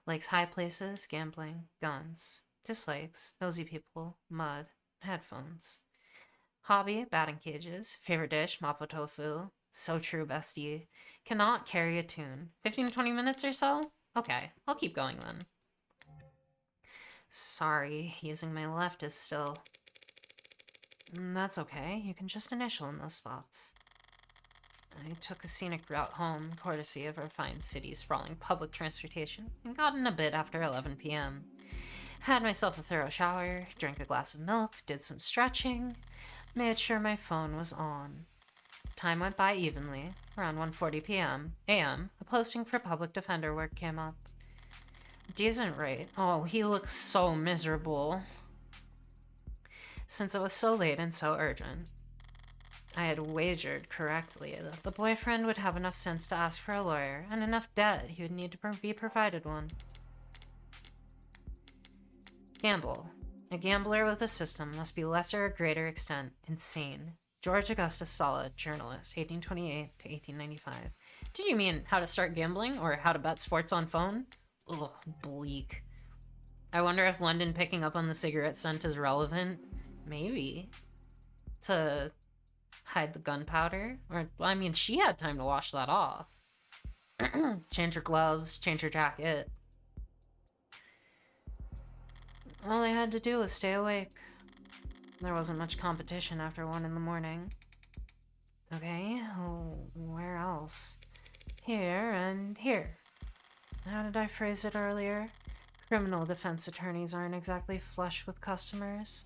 Likes high places, gambling, guns. Dislikes, nosy people, mud, headphones. Hobby, batting cages. Favorite dish, mapo tofu. So true, bestie. Cannot carry a tune. 15 to 20 minutes or so? Okay, I'll keep going then. Sorry, using my left is still... That's okay, you can just initial in those spots. I took a scenic route home, courtesy of our fine city's sprawling public transportation, and got in a bit after 11 p.m. Had myself a thorough shower, drank a glass of milk, did some stretching, made sure my phone was on. Time went by evenly. Around 1:40 p.m. a.m., a posting for public defender work came up. Decent rate. Oh, he looks so miserable. Since it was so late and so urgent. I had wagered correctly that the boyfriend would have enough sense to ask for a lawyer, and enough debt he would need to be provided one. Gamble. A gambler with a system must be lesser or greater extent insane. George Augustus Sala, journalist, 1828 to 1895. Did you mean how to start gambling or how to bet sports on phone? Ugh, bleak. I wonder if London picking up on the cigarette scent is relevant. Maybe. To hide the gunpowder. Or, well, I mean, she had time to wash that off. Change her gloves, change her jacket. All I had to do was stay awake. There wasn't much competition after 1 in the morning. Okay, where else? Here and here. How did I phrase it earlier? Criminal defense attorneys aren't exactly flush with customers.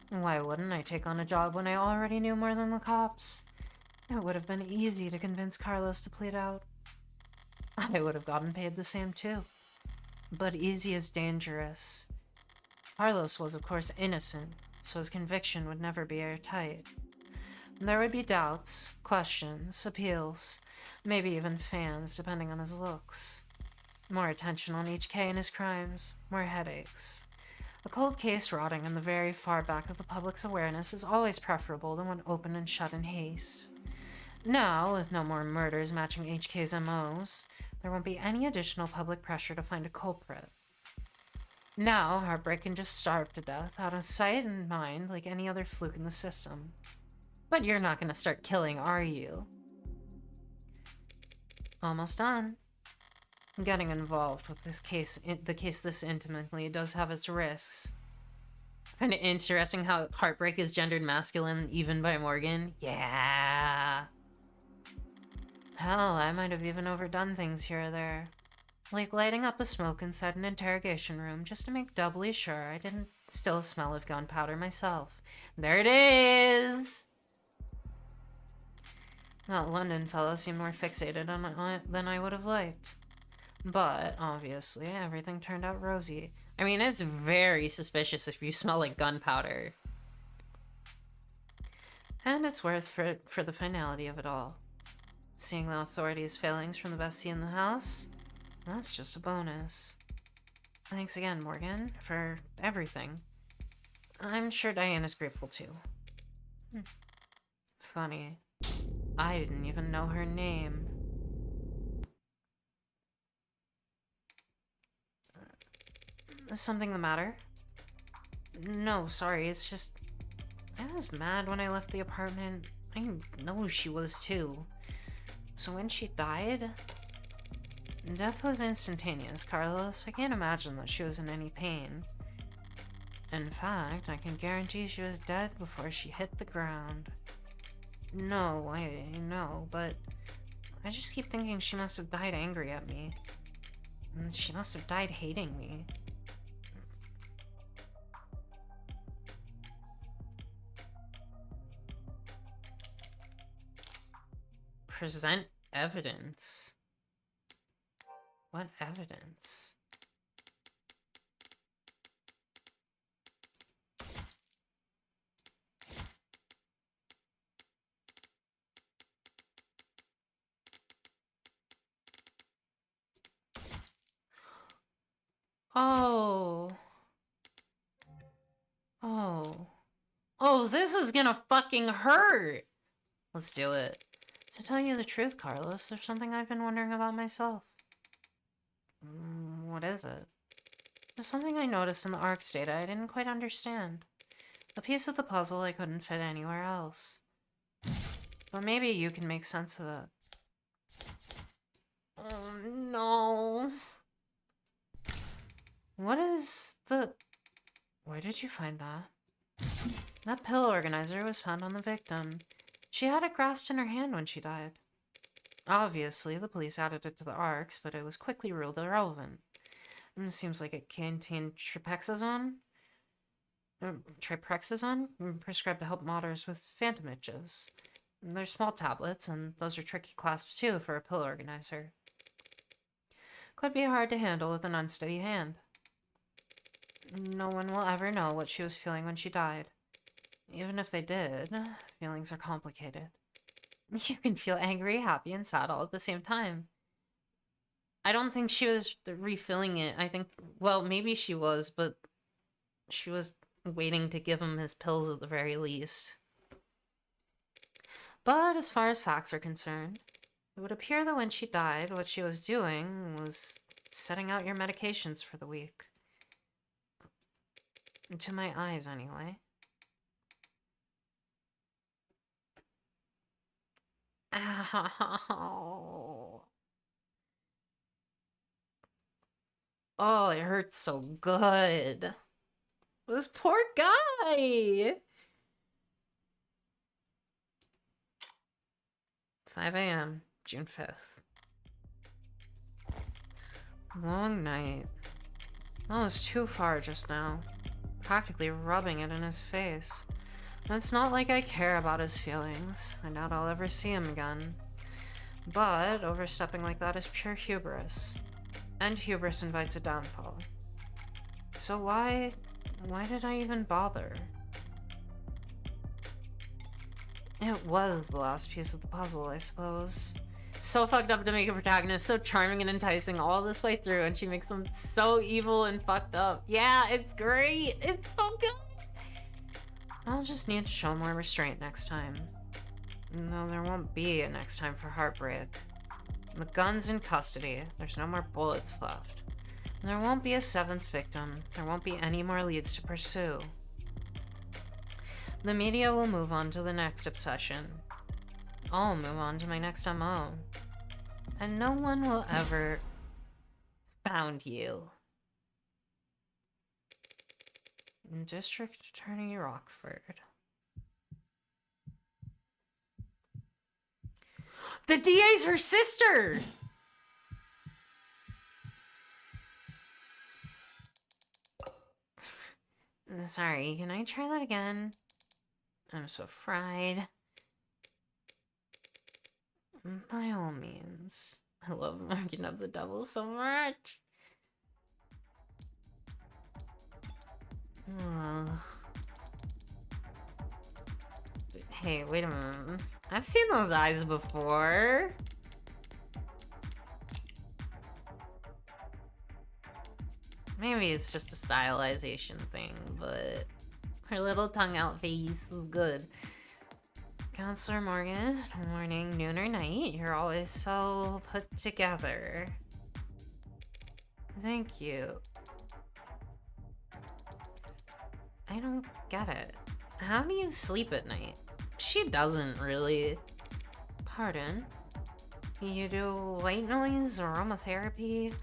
Why wouldn't I take on a job when I already knew more than the cops? It would have been easy to convince Carlos to plead out. I would have gotten paid the same too. But easy is dangerous. Carlos was, of course, innocent, so his conviction would never be airtight. There would be doubts, questions, appeals, maybe even fans, depending on his looks. More attention on each K and his crimes, more headaches. A cold case rotting in the very far back of the public's awareness is always preferable than one open and shut in haste. Now, with no more murders matching HK's MOs, there won't be any additional public pressure to find a culprit. Now, Heartbreak can just starve to death, out of sight and mind, like any other fluke in the system. But you're not gonna start killing, are you? Almost done. Getting involved with this case, the case this intimately, does have its risks. I find it interesting how Heartbreak is gendered masculine even by Morgan. Yeah. Hell, I might have even overdone things here or there. Like lighting up a smoke inside an interrogation room just to make doubly sure I didn't still a smell of gunpowder myself. There it is! That London fellow seemed more fixated on it than I would have liked. But, obviously, everything turned out rosy. I mean, it's very suspicious if you smell like gunpowder. And it's worth for the finality of it all. Seeing the authorities' failings from the best seat in the house, that's just a bonus. Thanks again, Morgan, for everything. I'm sure Diana's grateful too. Funny. I didn't even know her name. Is something the matter? No, sorry, it's just... I was mad when I left the apartment. I know she was too. So when she died... Death was instantaneous, Carlos. I can't imagine that she was in any pain. In fact, I can guarantee she was dead before she hit the ground. No, I know, but... I just keep thinking she must have died angry at me. And she must have died hating me. Present evidence. What evidence? Oh. Oh. Oh, this is gonna fucking hurt! Let's do it. To tell you the truth, Carlos, there's something I've been wondering about myself. What is it? There's something I noticed in the ARCS data I didn't quite understand. A piece of the puzzle I couldn't fit anywhere else. But maybe you can make sense of it. Oh, no. What is the... Where did you find that? That pill organizer was found on the victim. She had it grasped in her hand when she died. Obviously, the police added it to the ARCS, but it was quickly ruled irrelevant. It seems like it contained tripexazone? Prescribed to help modders with phantom itches. They're small tablets, and those are tricky clasps too for a pill organizer. Could be hard to handle with an unsteady hand. No one will ever know what she was feeling when she died. Even if they did, feelings are complicated. You can feel angry, happy, and sad all at the same time. I don't think she was refilling it. I think, well, maybe she was, but she was waiting to give him his pills at the very least. But as far as facts are concerned, it would appear that when she died, what she was doing was setting out your medications for the week. To my eyes, anyway. Ow. Oh, it hurts so good. This poor guy. 5 a.m., June 5th. Long night. That was too far just now. Practically rubbing it in his face. It's not like I care about his feelings. I doubt I'll ever see him again. But overstepping like that is pure hubris. And hubris invites a downfall. So why did I even bother? It was the last piece of the puzzle, I suppose. So fucked up to make a protagonist so charming and enticing all this way through, and she makes them so evil and fucked up. Yeah, it's great! It's so good! I'll just need to show more restraint next time. No, there won't be a next time for Heartbreak. The gun's in custody. There's no more bullets left. There won't be a 7th victim. There won't be any more leads to pursue. The media will move on to the next obsession. I'll move on to my next MO. And no one will ever found you. District Attorney Rockford. The DA's her sister! Sorry, can I try that again? I'm so fried. By all means. I love marking up the devil so much. Ugh. Hey, wait a minute. I've seen those eyes before. Maybe it's just a stylization thing, but her little tongue out face is good. Counselor Morgan, morning, noon, or night, you're always so put together. Thank you. I don't get it. How do you sleep at night? She doesn't really. Pardon? You do white noise, aromatherapy?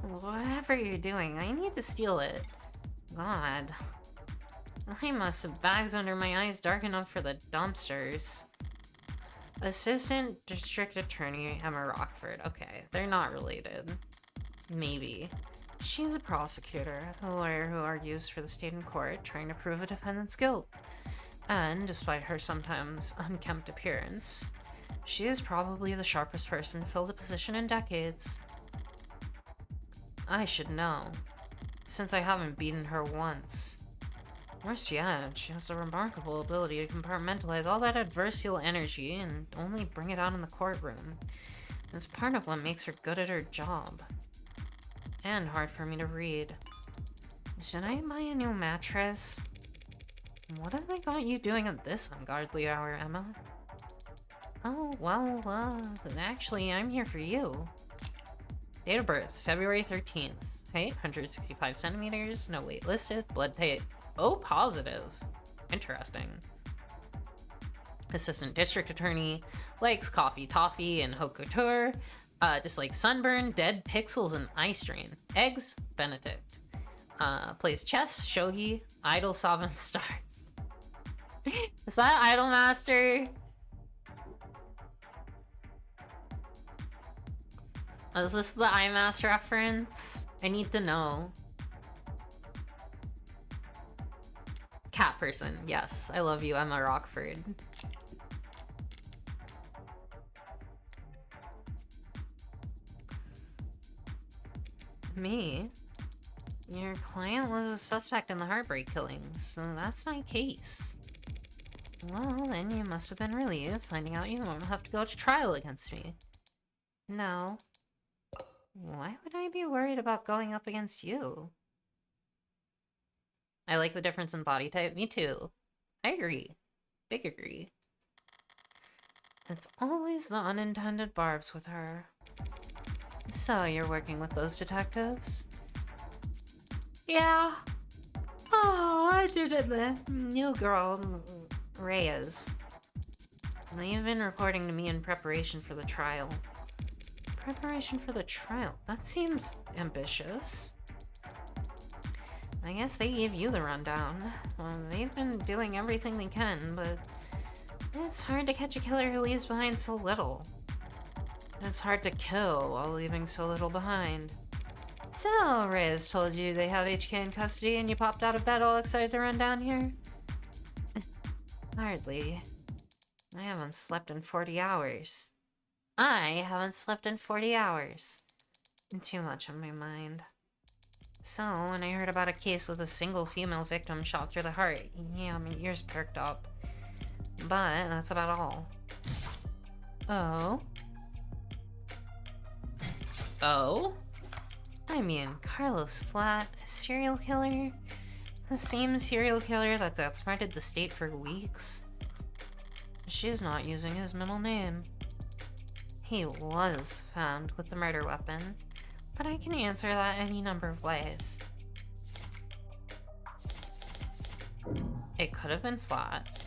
Whatever you're doing, I need to steal it. God. I must have bags under my eyes dark enough for the dumpsters. Assistant District Attorney Emma Rockford. Okay, they're not related. Maybe. She's a prosecutor, a lawyer who argues for the state in court, trying to prove a defendant's guilt. And, despite her sometimes unkempt appearance, she is probably the sharpest person to fill the position in decades. I should know, since I haven't beaten her once. Worse yet, she has a remarkable ability to compartmentalize all that adversarial energy and only bring it out in the courtroom. It's part of what makes her good at her job. And hard for me to read. Should I buy a new mattress? What have I got you doing at this ungodly hour, Emma? Oh, well, actually, I'm here for you. Date of birth, February 13th. Height, 165 centimeters. No weight listed. Blood type, O positive. Interesting. Assistant District Attorney. Likes coffee, toffee, and haute couture. Dislikes sunburn, dead pixels, and eye strain. Eggs, Benedict. Plays chess, shogi, idol, Sovereign Stars. Is that Idol Master? Is this the IMAS reference? I need to know. Cat person, yes. I love you, Emma Rockford. Me? Your client was a suspect in the Heartbreak killings, so that's my case. Well, then you must have been relieved finding out you won't have to go to trial against me. No. Why would I be worried about going up against you? I like the difference in body type. Me too. I agree. Big agree. It's always the unintended barbs with her. So, you're working with those detectives? Yeah. Oh, I did it, the new girl, Reyes. They've been reporting to me in preparation for the trial. Preparation for the trial? That seems ambitious. I guess they gave you the rundown. Well, they've been doing everything they can, but it's hard to catch a killer who leaves behind so little. It's hard to kill while leaving so little behind. So, Reyes told you they have HK in custody and you popped out of bed all excited to run down here? Hardly. I haven't slept in 40 hours. I haven't slept in 40 hours. Too much on my mind. So, when I heard about a case with a single female victim shot through the heart, yeah, my ears perked up. But that's about all. Oh? Oh? I mean, Carlos Flat, a serial killer? The same serial killer that's outsmarted the state for weeks? She's not using his middle name. He was found with the murder weapon, but I can answer that any number of ways. It could have been Flat.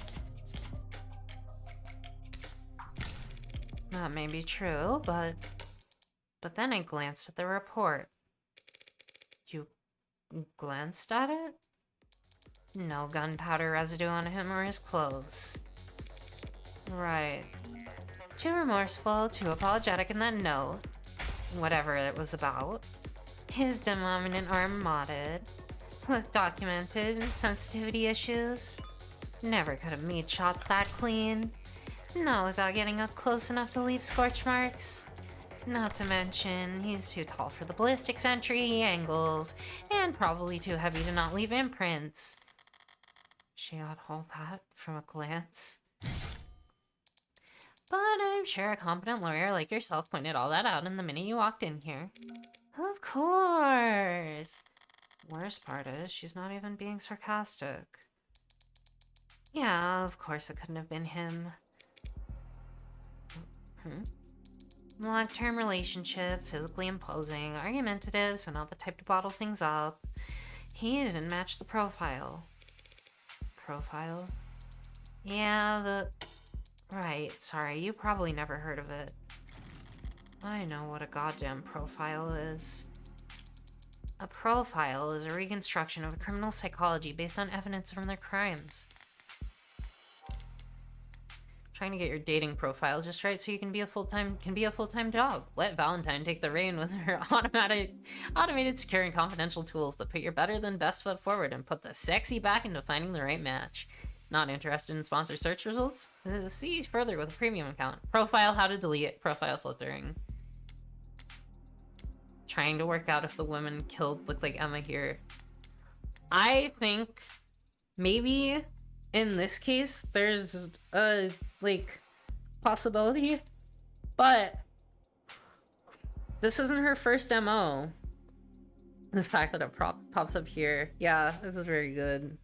That may be true, but then I glanced at the report. You glanced at it? No gunpowder residue on him or his clothes. Right. Too remorseful, too apologetic in that note. Whatever it was about. His dominant arm modded. With documented sensitivity issues. Never could have made shots that clean. Not without getting up close enough to leave scorch marks. Not to mention, he's too tall for the ballistics entry angles, and probably too heavy to not leave imprints. She got all that from a glance. But I'm sure a competent lawyer like yourself pointed all that out in the minute you walked in here. Of course! Worst part is, she's not even being sarcastic. Yeah, of course it couldn't have been him. Long-term relationship, physically imposing, argumentative, so not the type to bottle things up. He didn't match the profile. Profile? Yeah, Right, sorry, you probably never heard of it. I know what a goddamn profile is. A profile is a reconstruction of a criminal psychology based on evidence from their crimes. Trying to get your dating profile just right so you can be a full-time dog. Let Valentine take the reign with her automated, secure, and confidential tools that put your better than best foot forward and put the sexy back into finding the right match. Not interested in sponsored search results? See further with a premium account. Profile, how to delete it, profile filtering. Trying to work out if the women killed look like Emma here. I think maybe in this case there's a possibility, but this isn't her first MO. The fact that it pops up here, yeah, this is very good.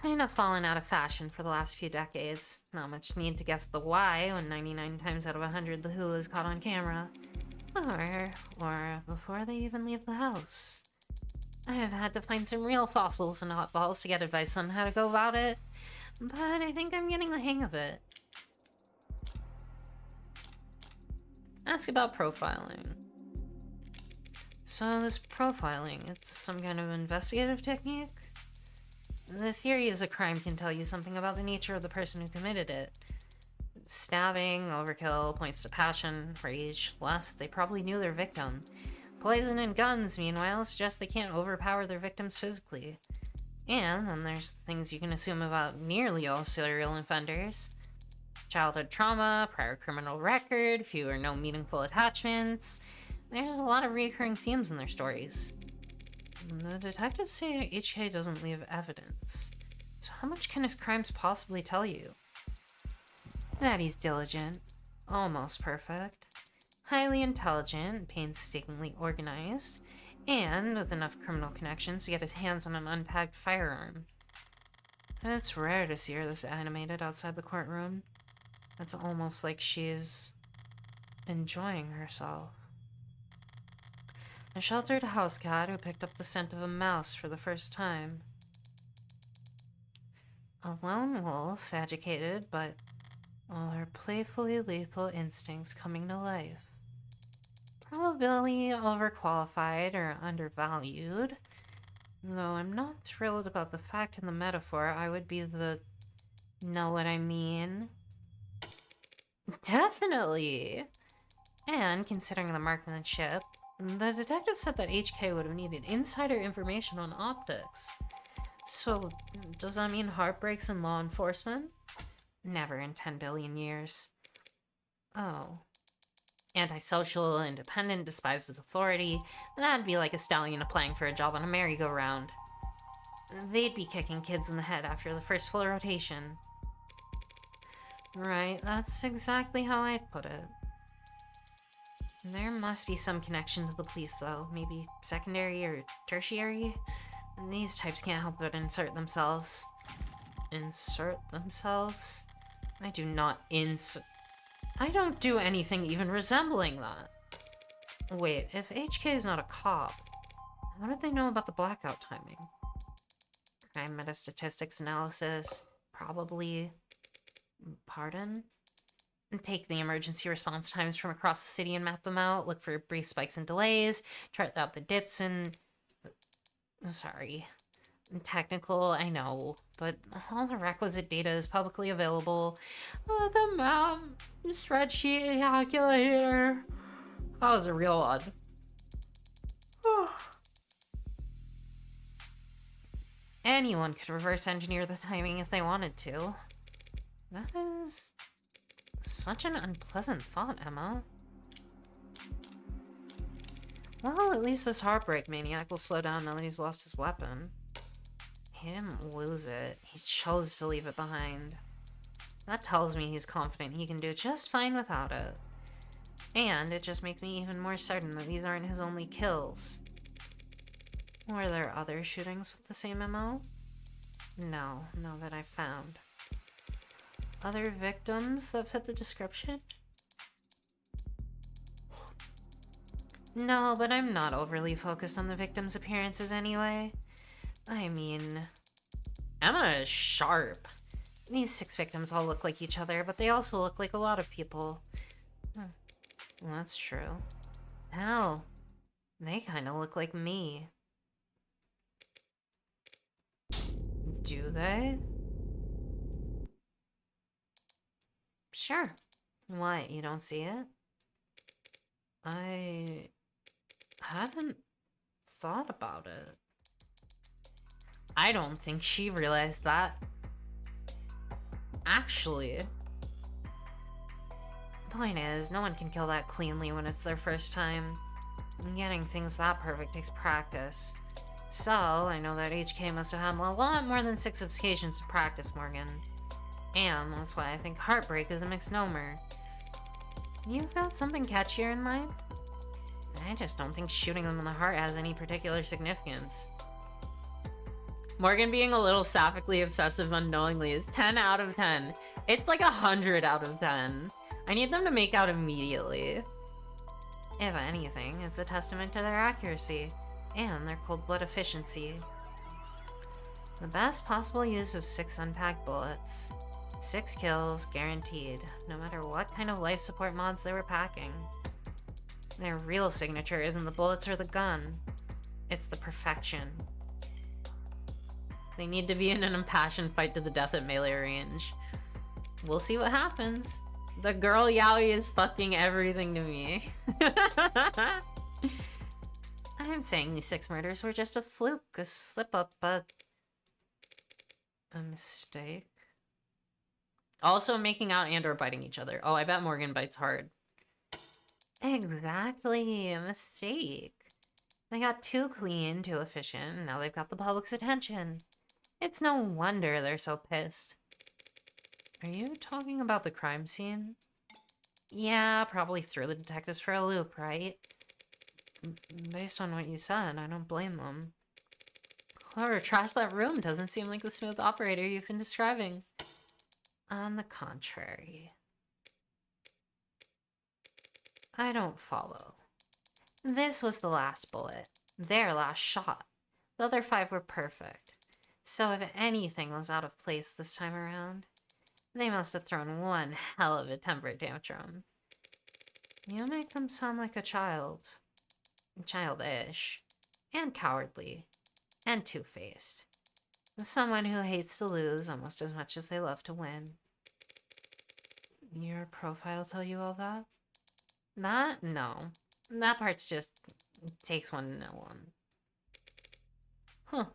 Kind of fallen out of fashion for the last few decades. Not much need to guess the why when 99 times out of 100 the who is caught on camera. Or before they even leave the house. I have had to find some real fossils and hotballs to get advice on how to go about it, but I think I'm getting the hang of it. Ask about profiling. So this profiling, it's some kind of investigative technique? The theory is a crime can tell you something about the nature of the person who committed it. Stabbing, overkill, points to passion, rage, lust, they probably knew their victim. Poison and guns, meanwhile, suggest they can't overpower their victims physically. And then there's things you can assume about nearly all serial offenders. Childhood trauma, prior criminal record, few or no meaningful attachments. There's a lot of recurring themes in their stories. The detectives say HK doesn't leave evidence. So how much can his crimes possibly tell you? That he's diligent, almost perfect, highly intelligent, painstakingly organized, and with enough criminal connections to get his hands on an untagged firearm. It's rare to see her this animated outside the courtroom. It's almost like she's enjoying herself. A sheltered house cat who picked up the scent of a mouse for the first time. A lone wolf, educated, but all her playfully lethal instincts coming to life. Probably overqualified or undervalued. Though I'm not thrilled about the fact in the metaphor I would be the... Know what I mean? Definitely! And considering the marksmanship, the detective said that HK would have needed insider information on optics. So, does that mean heartbreaks in law enforcement? Never in 10 billion years. Oh. Antisocial, independent, despises authority. That'd be like a stallion applying for a job on a merry-go-round. They'd be kicking kids in the head after the first full rotation. Right, that's exactly how I'd put it. There must be some connection to the police, though. Maybe secondary or tertiary? These types can't help but insert themselves. Insert themselves? I do not I don't do anything even resembling that. Wait, if HK is not a cop, how did they know about the blackout timing? Crime metastatistics analysis? Probably. Pardon? Take the emergency response times from across the city and map them out. Look for brief spikes and delays. Chart out the dips and... Sorry. Technical, I know, but all the requisite data is publicly available. The map, the spreadsheet, calculator. That was a real one. Anyone could reverse engineer the timing if they wanted to. That is such an unpleasant thought, Emma. Well, at least this heartbreak maniac will slow down now that he's lost his weapon. He didn't lose it. He chose to leave it behind. That tells me he's confident he can do just fine without it. And it just makes me even more certain that these aren't his only kills. Were there other shootings with the same MO? No, none that I found. Other victims that fit the description? No, but I'm not overly focused on the victims' appearances anyway. I mean, Emma is sharp. These 6 victims all look like each other, but they also look like a lot of people. Well, that's true. Hell, they kind of look like me. Do they? Sure. What, you don't see it? I hadn't thought about it. I don't think she realized that. Actually. Point is, no one can kill that cleanly when it's their first time. Getting things that perfect takes practice. So, I know that HK must have had a lot more than 6 occasions to practice, Morgan. And that's why I think heartbreak is a misnomer. You've got something catchier in mind? I just don't think shooting them in the heart has any particular significance. Morgan being a little sappically obsessive unknowingly is 10 out of 10. It's like 100 out of 10. I need them to make out immediately. If anything, it's a testament to their accuracy and their cold blood efficiency. The best possible use of 6 untagged bullets. 6 kills guaranteed, no matter what kind of life support mods they were packing. Their real signature isn't the bullets or the gun. It's the perfection. They need to be in an impassioned fight to the death at melee range. We'll see what happens. The girl yaoi is fucking everything to me. I'm saying these 6 murders were just a fluke, a slip-up, a mistake. Also making out and or biting each other. Oh, I bet Morgan bites hard. Exactly, a mistake. They got too clean, too efficient, and now they've got the public's attention. It's no wonder they're so pissed. Are you talking about the crime scene? Yeah, probably threw the detectives for a loop, right? Based on what you said, I don't blame them. Whoever trashed that room doesn't seem like the smooth operator you've been describing. On the contrary. I don't follow. This was the last bullet. Their last shot. The other 5 were perfect. So if anything was out of place this time around, they must have thrown one hell of a temper tantrum. You make them sound like a child. Childish. And cowardly. And two-faced. Someone who hates to lose almost as much as they love to win. Your profile tell you all that? That? No. That part's just takes one to know one. Huh.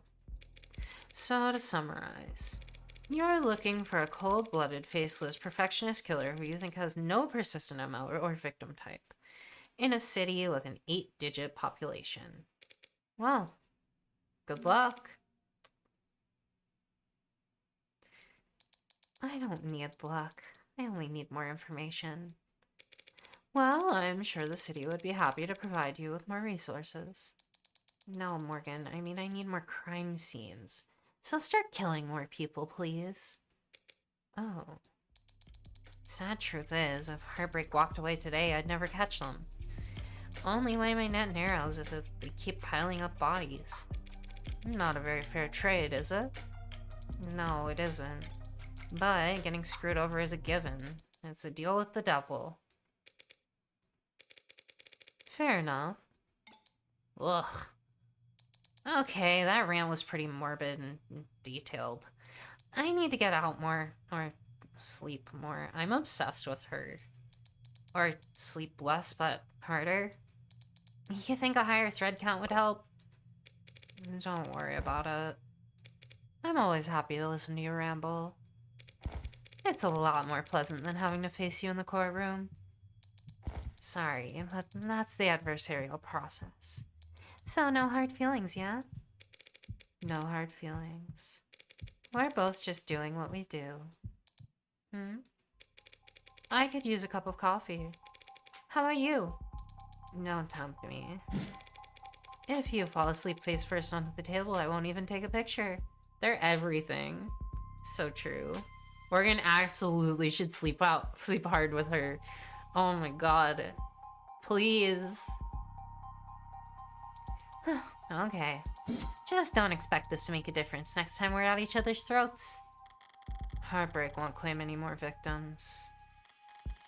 So to summarize, you're looking for a cold-blooded, faceless, perfectionist killer who you think has no persistent MO or victim type in a city with an 8-digit population. Well, good luck. I don't need luck. I only need more information. Well, I'm sure the city would be happy to provide you with more resources. No, Morgan, I mean I need more crime scenes. So start killing more people, please. Oh. Sad truth is, if Heartbreak walked away today, I'd never catch them. Only way my net narrows if they keep piling up bodies. Not a very fair trade, is it? No, it isn't. But getting screwed over is a given. It's a deal with the devil. Fair enough. Ugh. Okay, that rant was pretty morbid and detailed. I need to get out more, or sleep more. I'm obsessed with her. Or sleep less, but harder. You think a higher thread count would help? Don't worry about it. I'm always happy to listen to you ramble. It's a lot more pleasant than having to face you in the courtroom. Sorry, but that's the adversarial process. So no hard feelings, yeah? No hard feelings. We're both just doing what we do. I could use a cup of coffee. How about you? Don't tempt me. If you fall asleep face first onto the table, I won't even take a picture. They're everything. So true. Morgan absolutely should sleep hard with her. Oh my god. Please. Okay. Just don't expect this to make a difference next time we're at each other's throats. Heartbreak won't claim any more victims.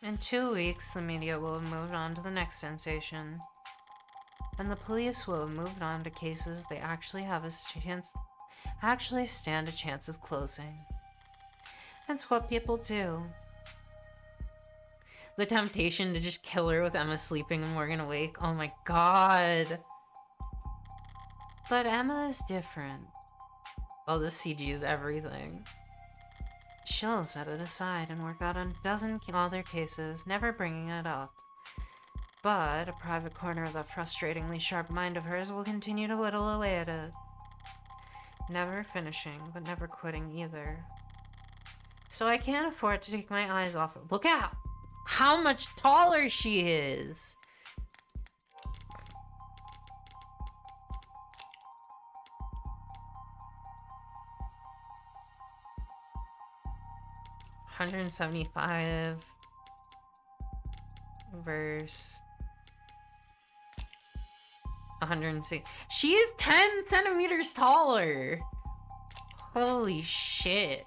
In 2 weeks, the media will have moved on to the next sensation. And the police will have moved on to cases they actually stand a chance of closing. That's what people do. The temptation to just kill her with Emma sleeping and Morgan awake. Oh my god. But Emma is different. Well, this CG is everything. She'll set it aside and work out a dozen other cases, never bringing it up. But a private corner of that frustratingly sharp mind of hers will continue to whittle away at it. Never finishing, but never quitting either. So I can't afford to take my eyes off it. Look at how much taller she is! $175 verse 106. She is 10 centimeters taller. Holy shit.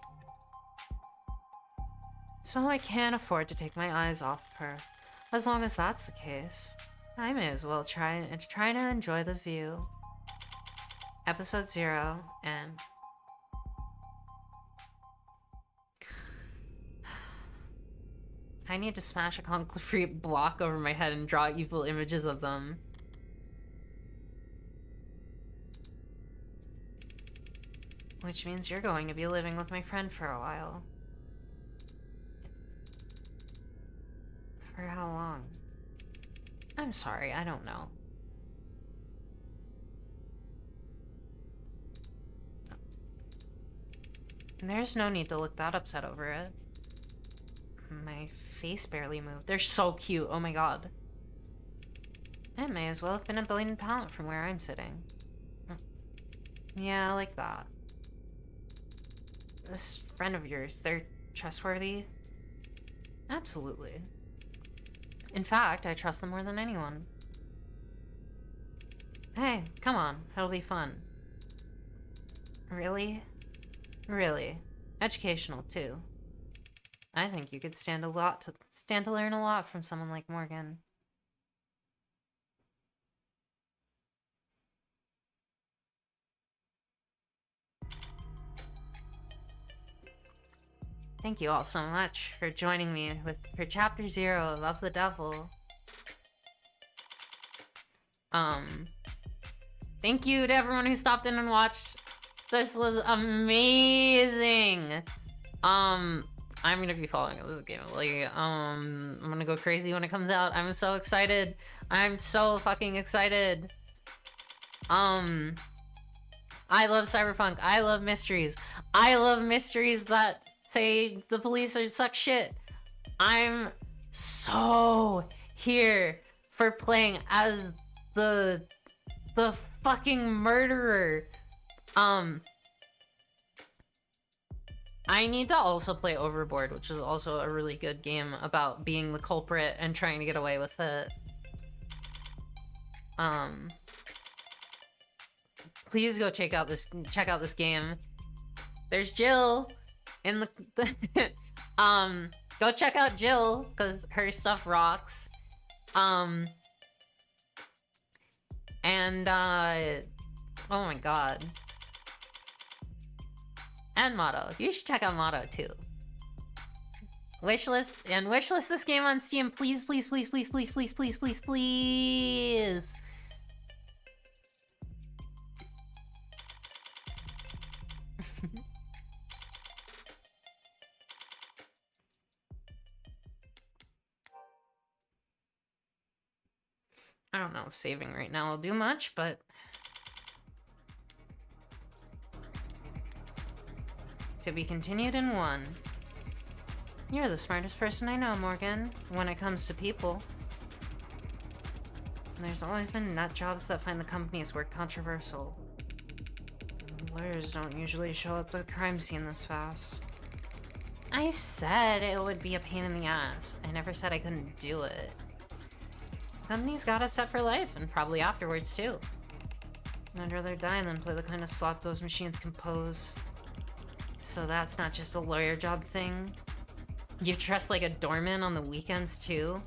So I can't afford to take my eyes off her. As long as that's the case, I may as well try to enjoy the view. Episode 0 and I need to smash a concrete block over my head and draw evil images of them. Which means you're going to be living with my friend for a while. For how long? I'm sorry, I don't know. There's no need to look that upset over it. My face barely moved. They're so cute, oh my god. It may as well have been a blatant pound from where I'm sitting. Yeah, like that. This friend of yours, they're trustworthy? Absolutely. In fact, I trust them more than anyone. Hey, come on. It'll be fun. Really? Really. Educational, too. I think you could stand to learn a lot from someone like Morgan. Thank you all so much for joining me for Chapter 0 of the Devil. Thank you to everyone who stopped in and watched. This was amazing. I'm gonna be following this game. Like, I'm gonna go crazy when it comes out. I'm so excited. I'm so fucking excited. I love Cyberpunk. I love mysteries. I love mysteries that say the police suck shit. I'm so here for playing as the fucking murderer. I need to also play Overboard, which is also a really good game about being the culprit and trying to get away with it. Please go check out this game. There's Jill in the go check out Jill because her stuff rocks. And oh my god. And Motto. You should check out Motto too. Wishlist this game on Steam, please, please, please, please, please, please, please, please, please. I don't know if saving right now will do much, but to be continued in 1. You're the smartest person I know, Morgan, when it comes to people. There's always been nut jobs that find the company's work controversial. Lawyers don't usually show up at the crime scene this fast. I said it would be a pain in the ass. I never said I couldn't do it. The company's got us set for life, and probably afterwards too. I'd rather die than play the kind of slop those machines compose. So that's not just a lawyer job thing. You dress like a doorman on the weekends too?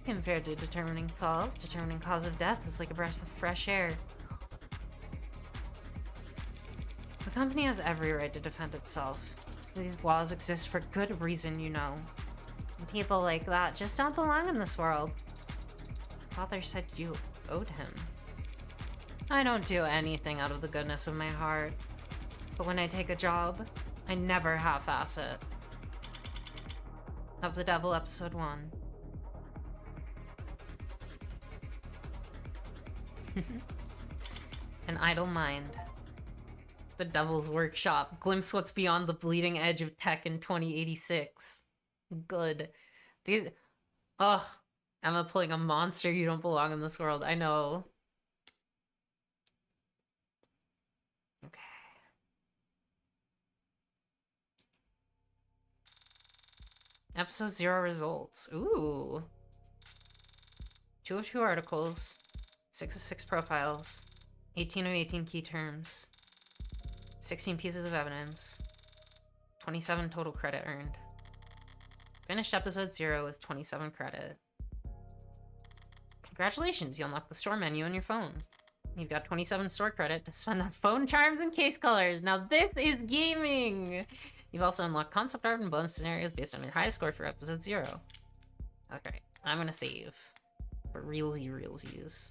Compared to determining fault, determining cause of death is like a breath of fresh air. The company has every right to defend itself. These laws exist for good reason, you know. And people like that just don't belong in this world. Father said you owed him. I don't do anything out of the goodness of my heart. But when I take a job, I never half-ass it. Of the Devil, Episode 1. An Idle Mind. The Devil's Workshop. Glimpse what's beyond the bleeding edge of tech in 2086. Good. These... Ugh. Emma playing a monster. You don't belong in this world. I know. Okay. Episode 0 results. Ooh. 2 of 2 articles. 6 of 6 profiles. 18 of 18 key terms. 16 pieces of evidence. 27 total credit earned. Finished episode 0 with 27 credit. Congratulations, you unlocked the store menu on your phone. You've got 27 store credit to spend on phone charms and case colors. Now this is gaming! You've also unlocked concept art and bonus scenarios based on your highest score for episode 0. Okay, I'm gonna save. For realsies.